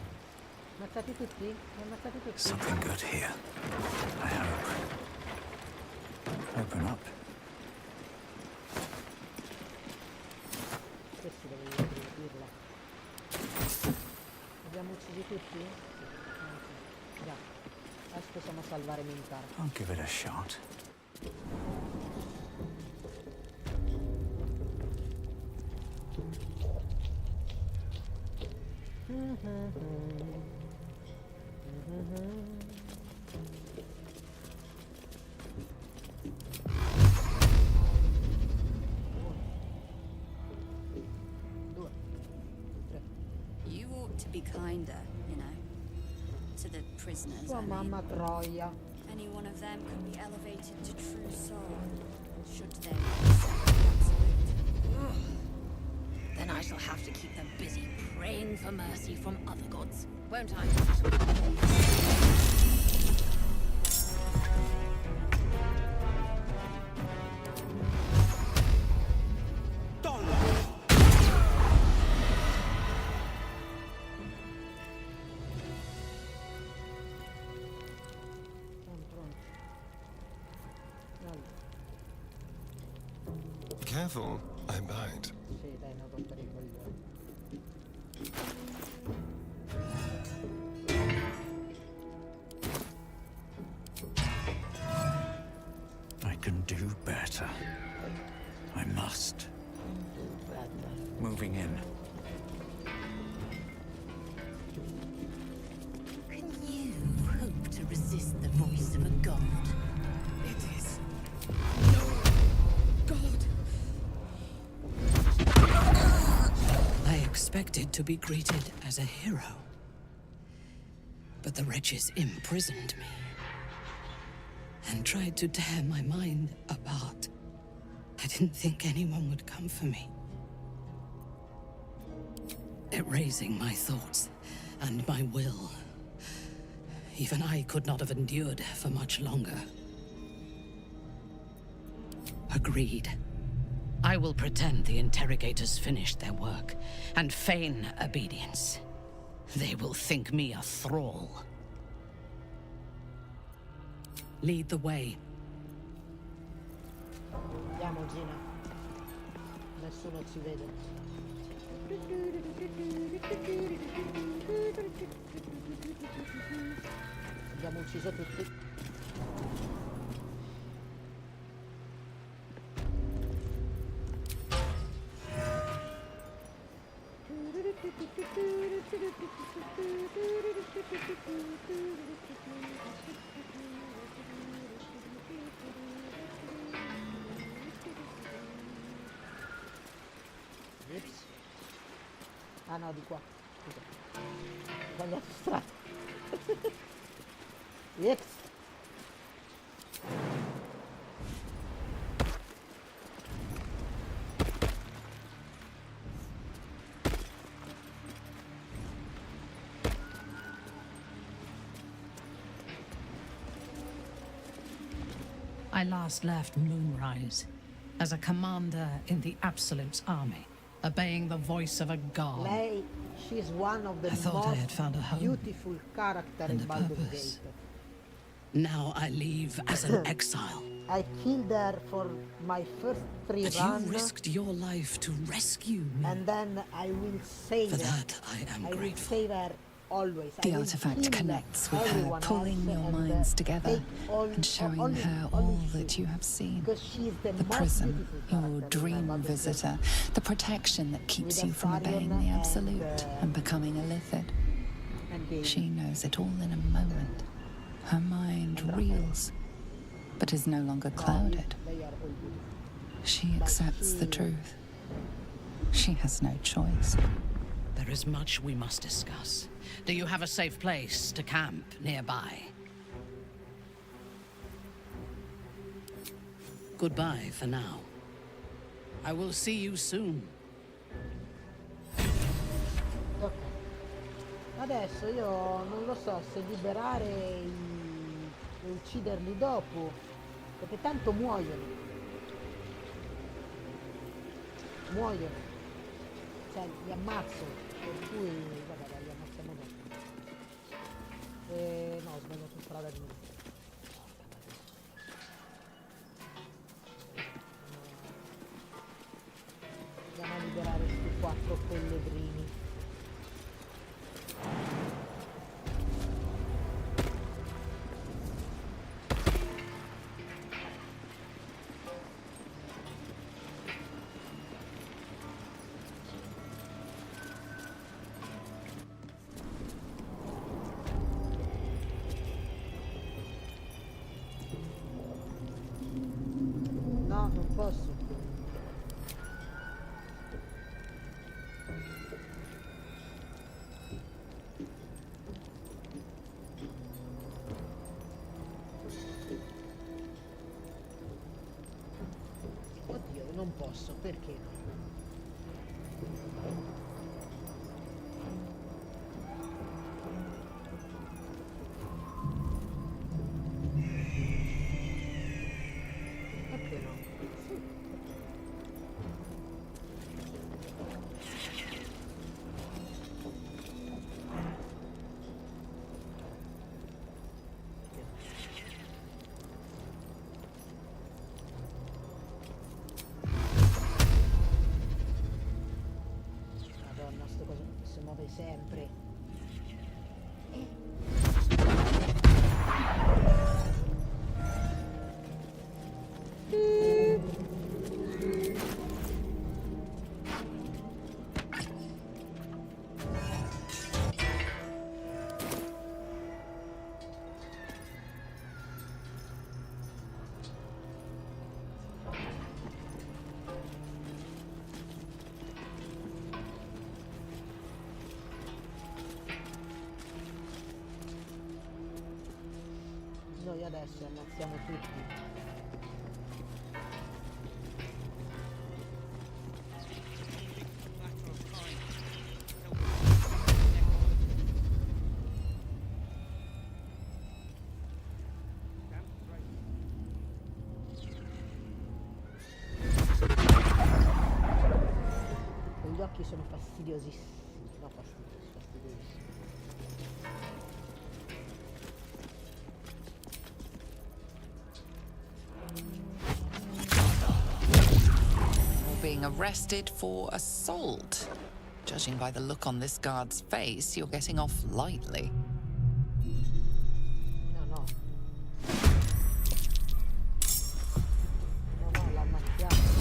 Ammazzati tutti? Ammazzati tutti? Something good here. I hope. Open up. Questi devo dirla. Abbiamo uccisi tutti? Sì. Sì. Già. Adesso possiamo salvare Mintar. I'll give it a shot. You ought to be kinder, you know, to the prisoners. Sua mamma troia. Any one of them could be elevated to true soul, should they accept the absolute. Then I shall have to keep them busy praying for mercy from other gods, won't I? Careful, I bite. Sì, dai, non rompere i coglioni. I can do better. I must. Moving in. Can you hope to resist the voice of a god? It is no god. I expected to be greeted as a hero. But the wretches imprisoned me and tried to tear my mind apart. I didn't think anyone would come for me. Erasing my thoughts and my will. Even I could not have endured for much longer. Agreed. I will pretend the interrogators finished their work and feign obedience. They will think me a thrall. Lead the way. Andiamo, Gina. Nessuno ci vede. Abbiamo ucciso tutti. Ups. Ah no, di qua. Scusa. Ho sbagliato strada. Ups. I last left Moonrise as a commander in the Absolute's army, obeying the voice of a god. Lei, she's one of the I thought I had most found a home beautiful character and in a Baldur's purpose. Gate. Now I leave as an exile. I killed her for my first 3 But runs. you risked your life to rescue me. And then I will save For her. that, I am will grateful. save her always. The I will artifact kill connects with her, everyone pulling else your and, minds together take all, and showing only, her only all she. that you have seen. Because she's the The most prison, beautiful your character in dream Baldur's Gate. visitor, the protection that keeps With you from Astarion obeying the Absolute and and becoming a Lithid. Baby. She knows it all in a moment. Her mind reels, but is no longer clouded. They are all beautiful. She But accepts the she- truth. She has no choice. There is much we must discuss. Do you have a safe place to camp nearby? Goodbye for now. I will see you soon. Ok. Adesso io non lo so se liberare e ucciderli dopo, perché tanto muoiono. Muoiono. Cioè, li ammazzo, per cui, vabbè, dai, li ammazziamo dopo. No, ho sbagliato strada di nuovo. Andiamo a liberare questi 4 pellegrini. non posso, perché no? Perché no? Sì. Madonna, sto cosa si muove sempre. Noi adesso ammazziamo tutti. Gli occhi sono fastidiosissimi, no fastidiosissimi. Being arrested for assault. Judging by the look on this guard's face, you're getting off lightly. No, no. No, no, l'ammazziamo.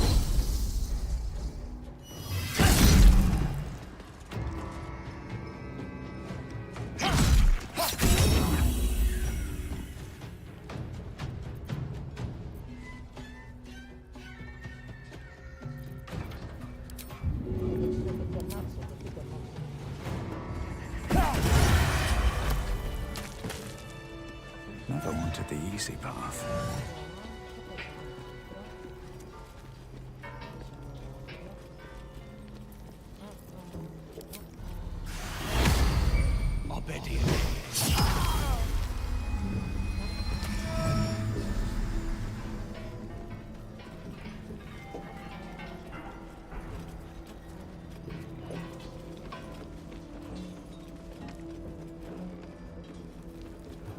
Never wanted the easy path.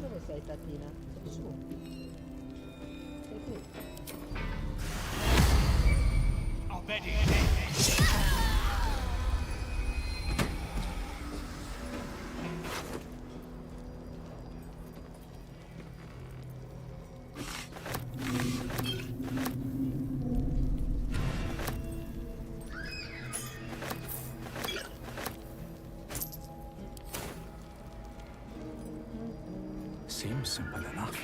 Dove sei, Tatina? Sei su. Sei qui. Seems simple enough.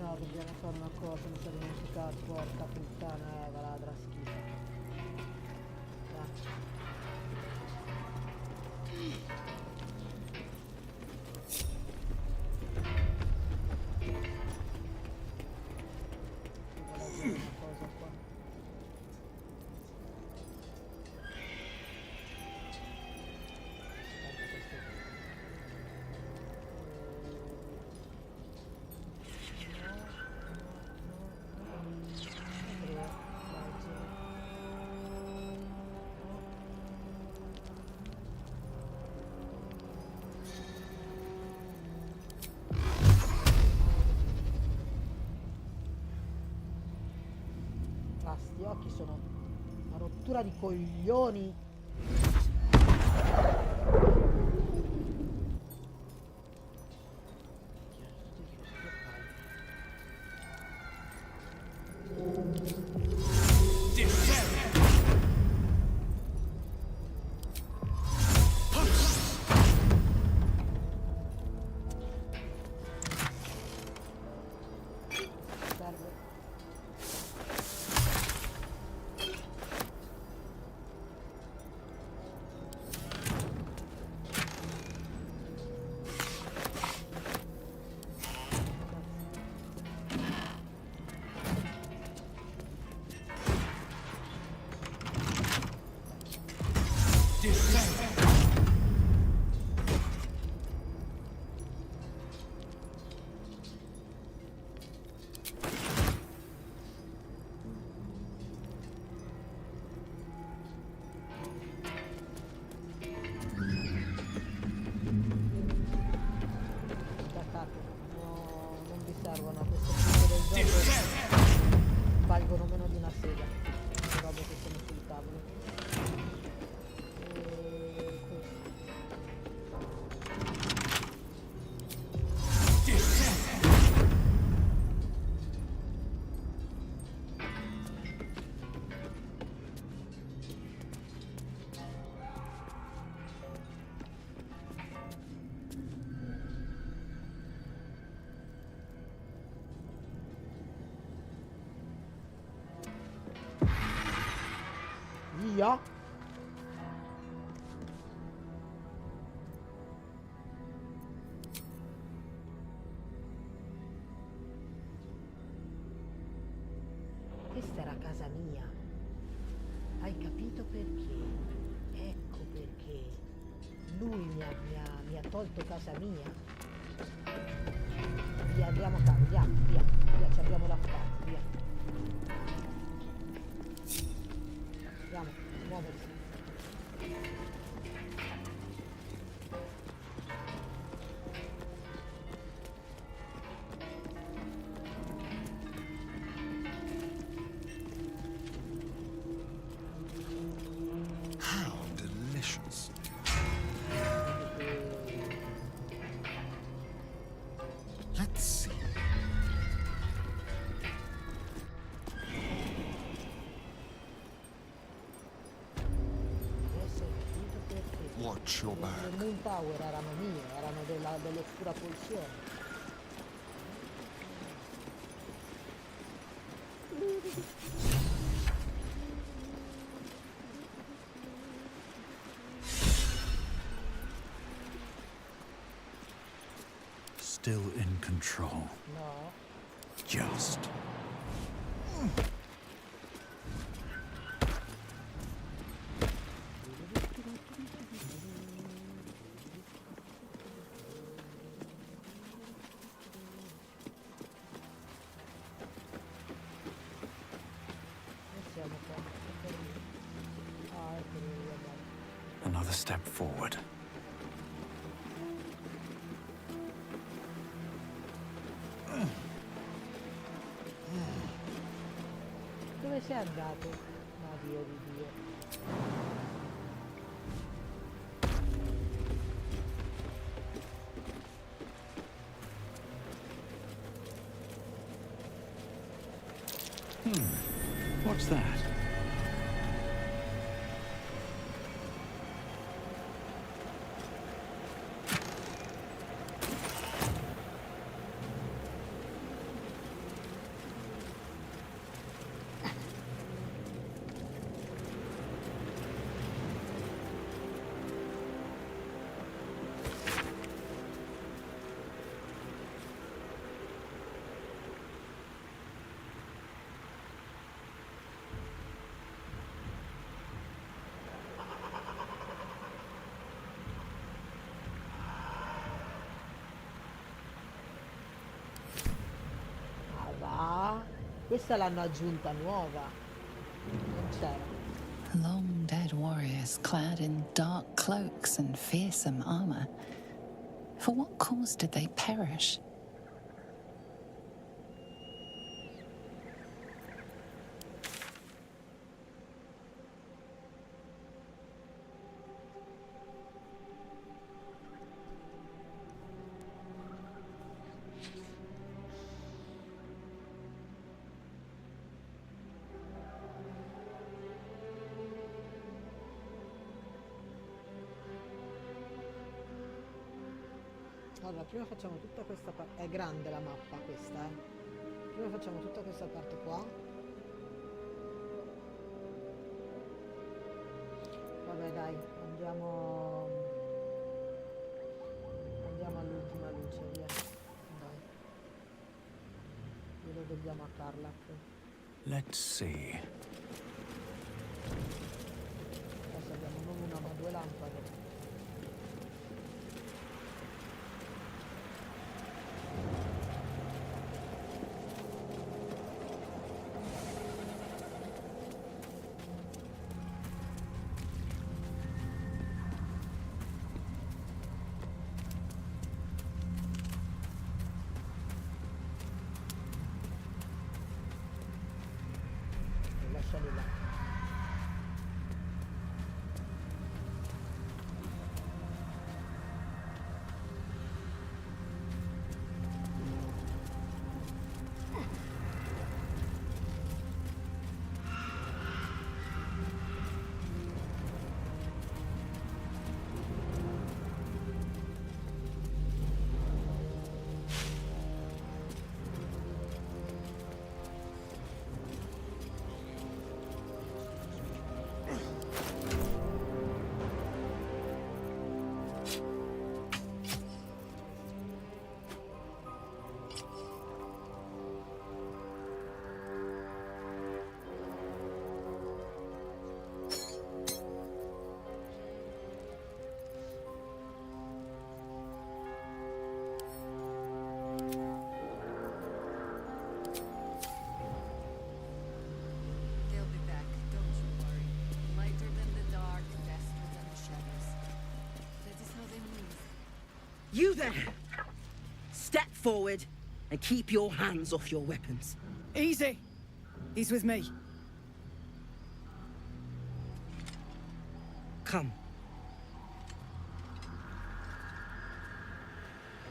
No, dobbiamo fare una cosa, mi sa dimenticato, porca puttana, va ladra schifo. Una cosa qua. Sti occhi sono una rottura di coglioni. via. Questa era casa mia. Hai capito perché? Ecco perché. Lui mi ha tolto casa mia. Via, andiamo a casa, andiamo, via, via, ci abbiamo da fare, via. Andiamo, muoversi. How delicious. Let's see. Watch your back. Le Moon Tower erano mie, erano dell'oscura pulsione. Still in control. No. Just. Siamo qua. Ah, ecco lui, vabbè. Another step forward. Dove sei andato? No, Dio di Dio. What's that? Ah, va. Questa l'hanno aggiunta nuova. Non c'era. Long dead warriors clad in dark cloaks and fearsome armor. For what cause did they perish? Allora, prima facciamo tutta questa parte. È grande la mappa questa, eh. Prima facciamo tutta questa parte qua. Vabbè dai, andiamo all'ultima luce, via. Dai. Glielo dobbiamo a Carla. Let's see. Adesso abbiamo non una ma due lampade. Lasciali là. You there! Step forward and keep your hands off your weapons. Easy. He's with me. Come.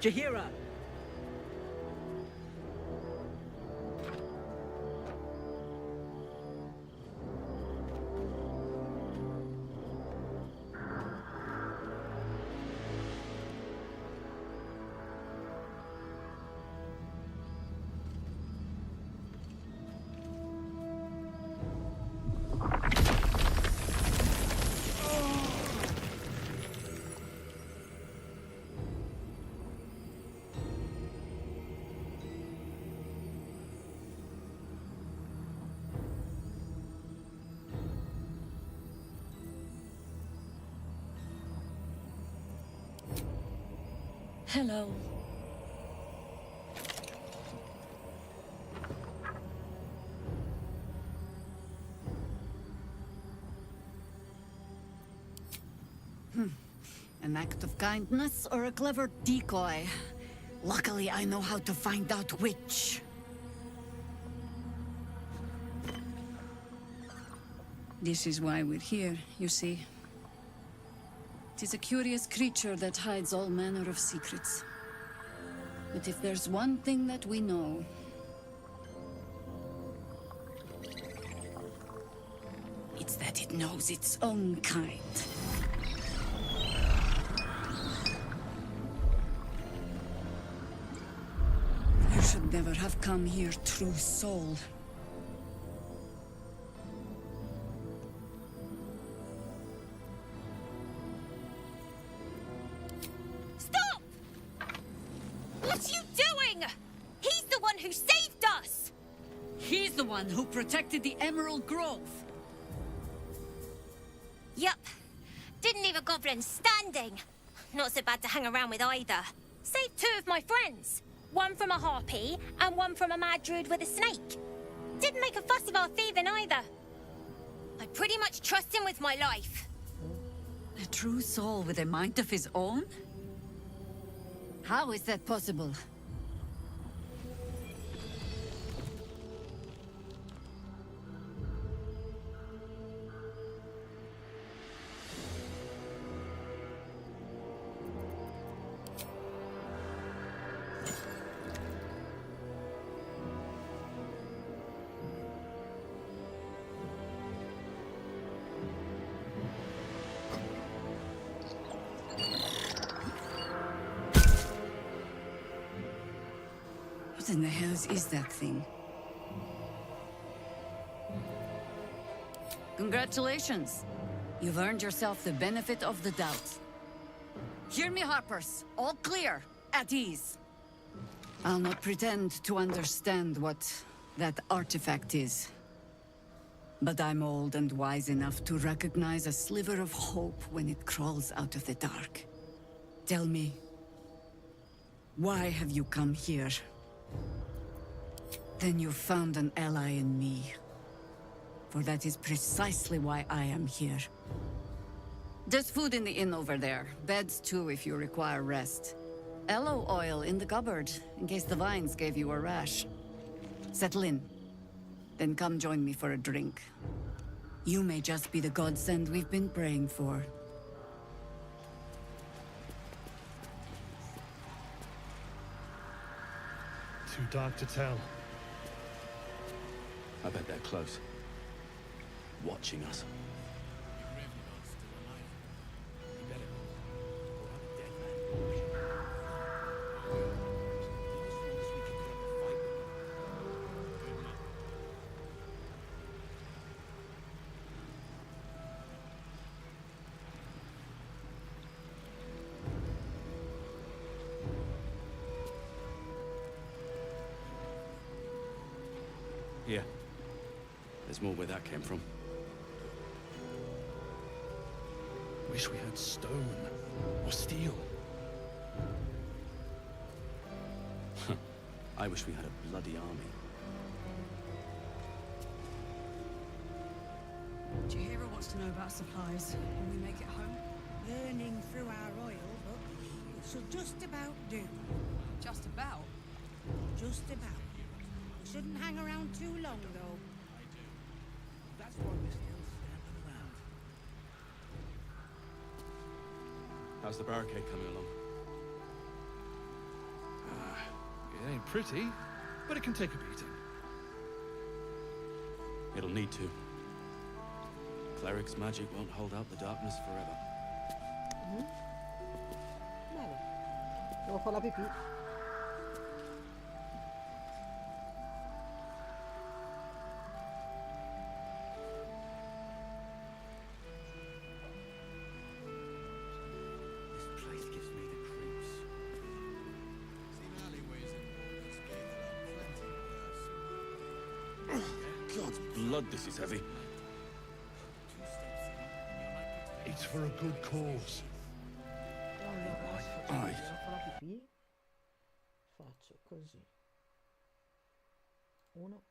Jahira! Hello. An act of kindness or a clever decoy? Luckily, I know how to find out which. This is why we're here, you see. It is a curious creature that hides all manner of secrets. But if there's one thing that we know, it's that it knows its own kind. You should never have come here, true soul. Stop! What are you doing? He's the one who saved us! He's the one who protected the Emerald Grove. Yup. Didn't leave a goblin standing. Not so bad to hang around with either. Saved 2 of my friends. One from a harpy, and one from a mad druid with a snake. Didn't make a fuss of our thieving either. I pretty much trust him with my life. A true soul with a mind of his own? How is that possible? What in the hells is that thing? Congratulations! You've earned yourself the benefit of the doubt. Hear me, Harpers. All clear. At ease. I'll not pretend to understand what that artifact is. But I'm old and wise enough to recognize a sliver of hope when it crawls out of the dark. Tell me, why have you come here? Then you've found an ally in me. For that is precisely why I am here. There's food in the inn over there. Beds too if you require rest. Aloe oil in the cupboard, in case the vines gave you a rash. Settle in. Then come join me for a drink. You may just be the godsend we've been praying for. Too dark to tell. I bet they're close. Watching us. Here. There's more where that came from. Wish we had stone or steel. I wish we had a bloody army. Jahira wants to know about supplies when we make it home. Burning through our oil, but should just about do. Just about? Just about. We shouldn't hang around too long, though. That's why we're still standing around. How's the barricade coming along? It ain't pretty, but it can take a beating. It'll need to. Cleric's magic won't hold out the darkness forever. Bene. Devo fare la pipì. This place gives me the creeps. God's blood, this is heavy. It's for a good cause. Allora, se faccio la pipì, faccio così. 1,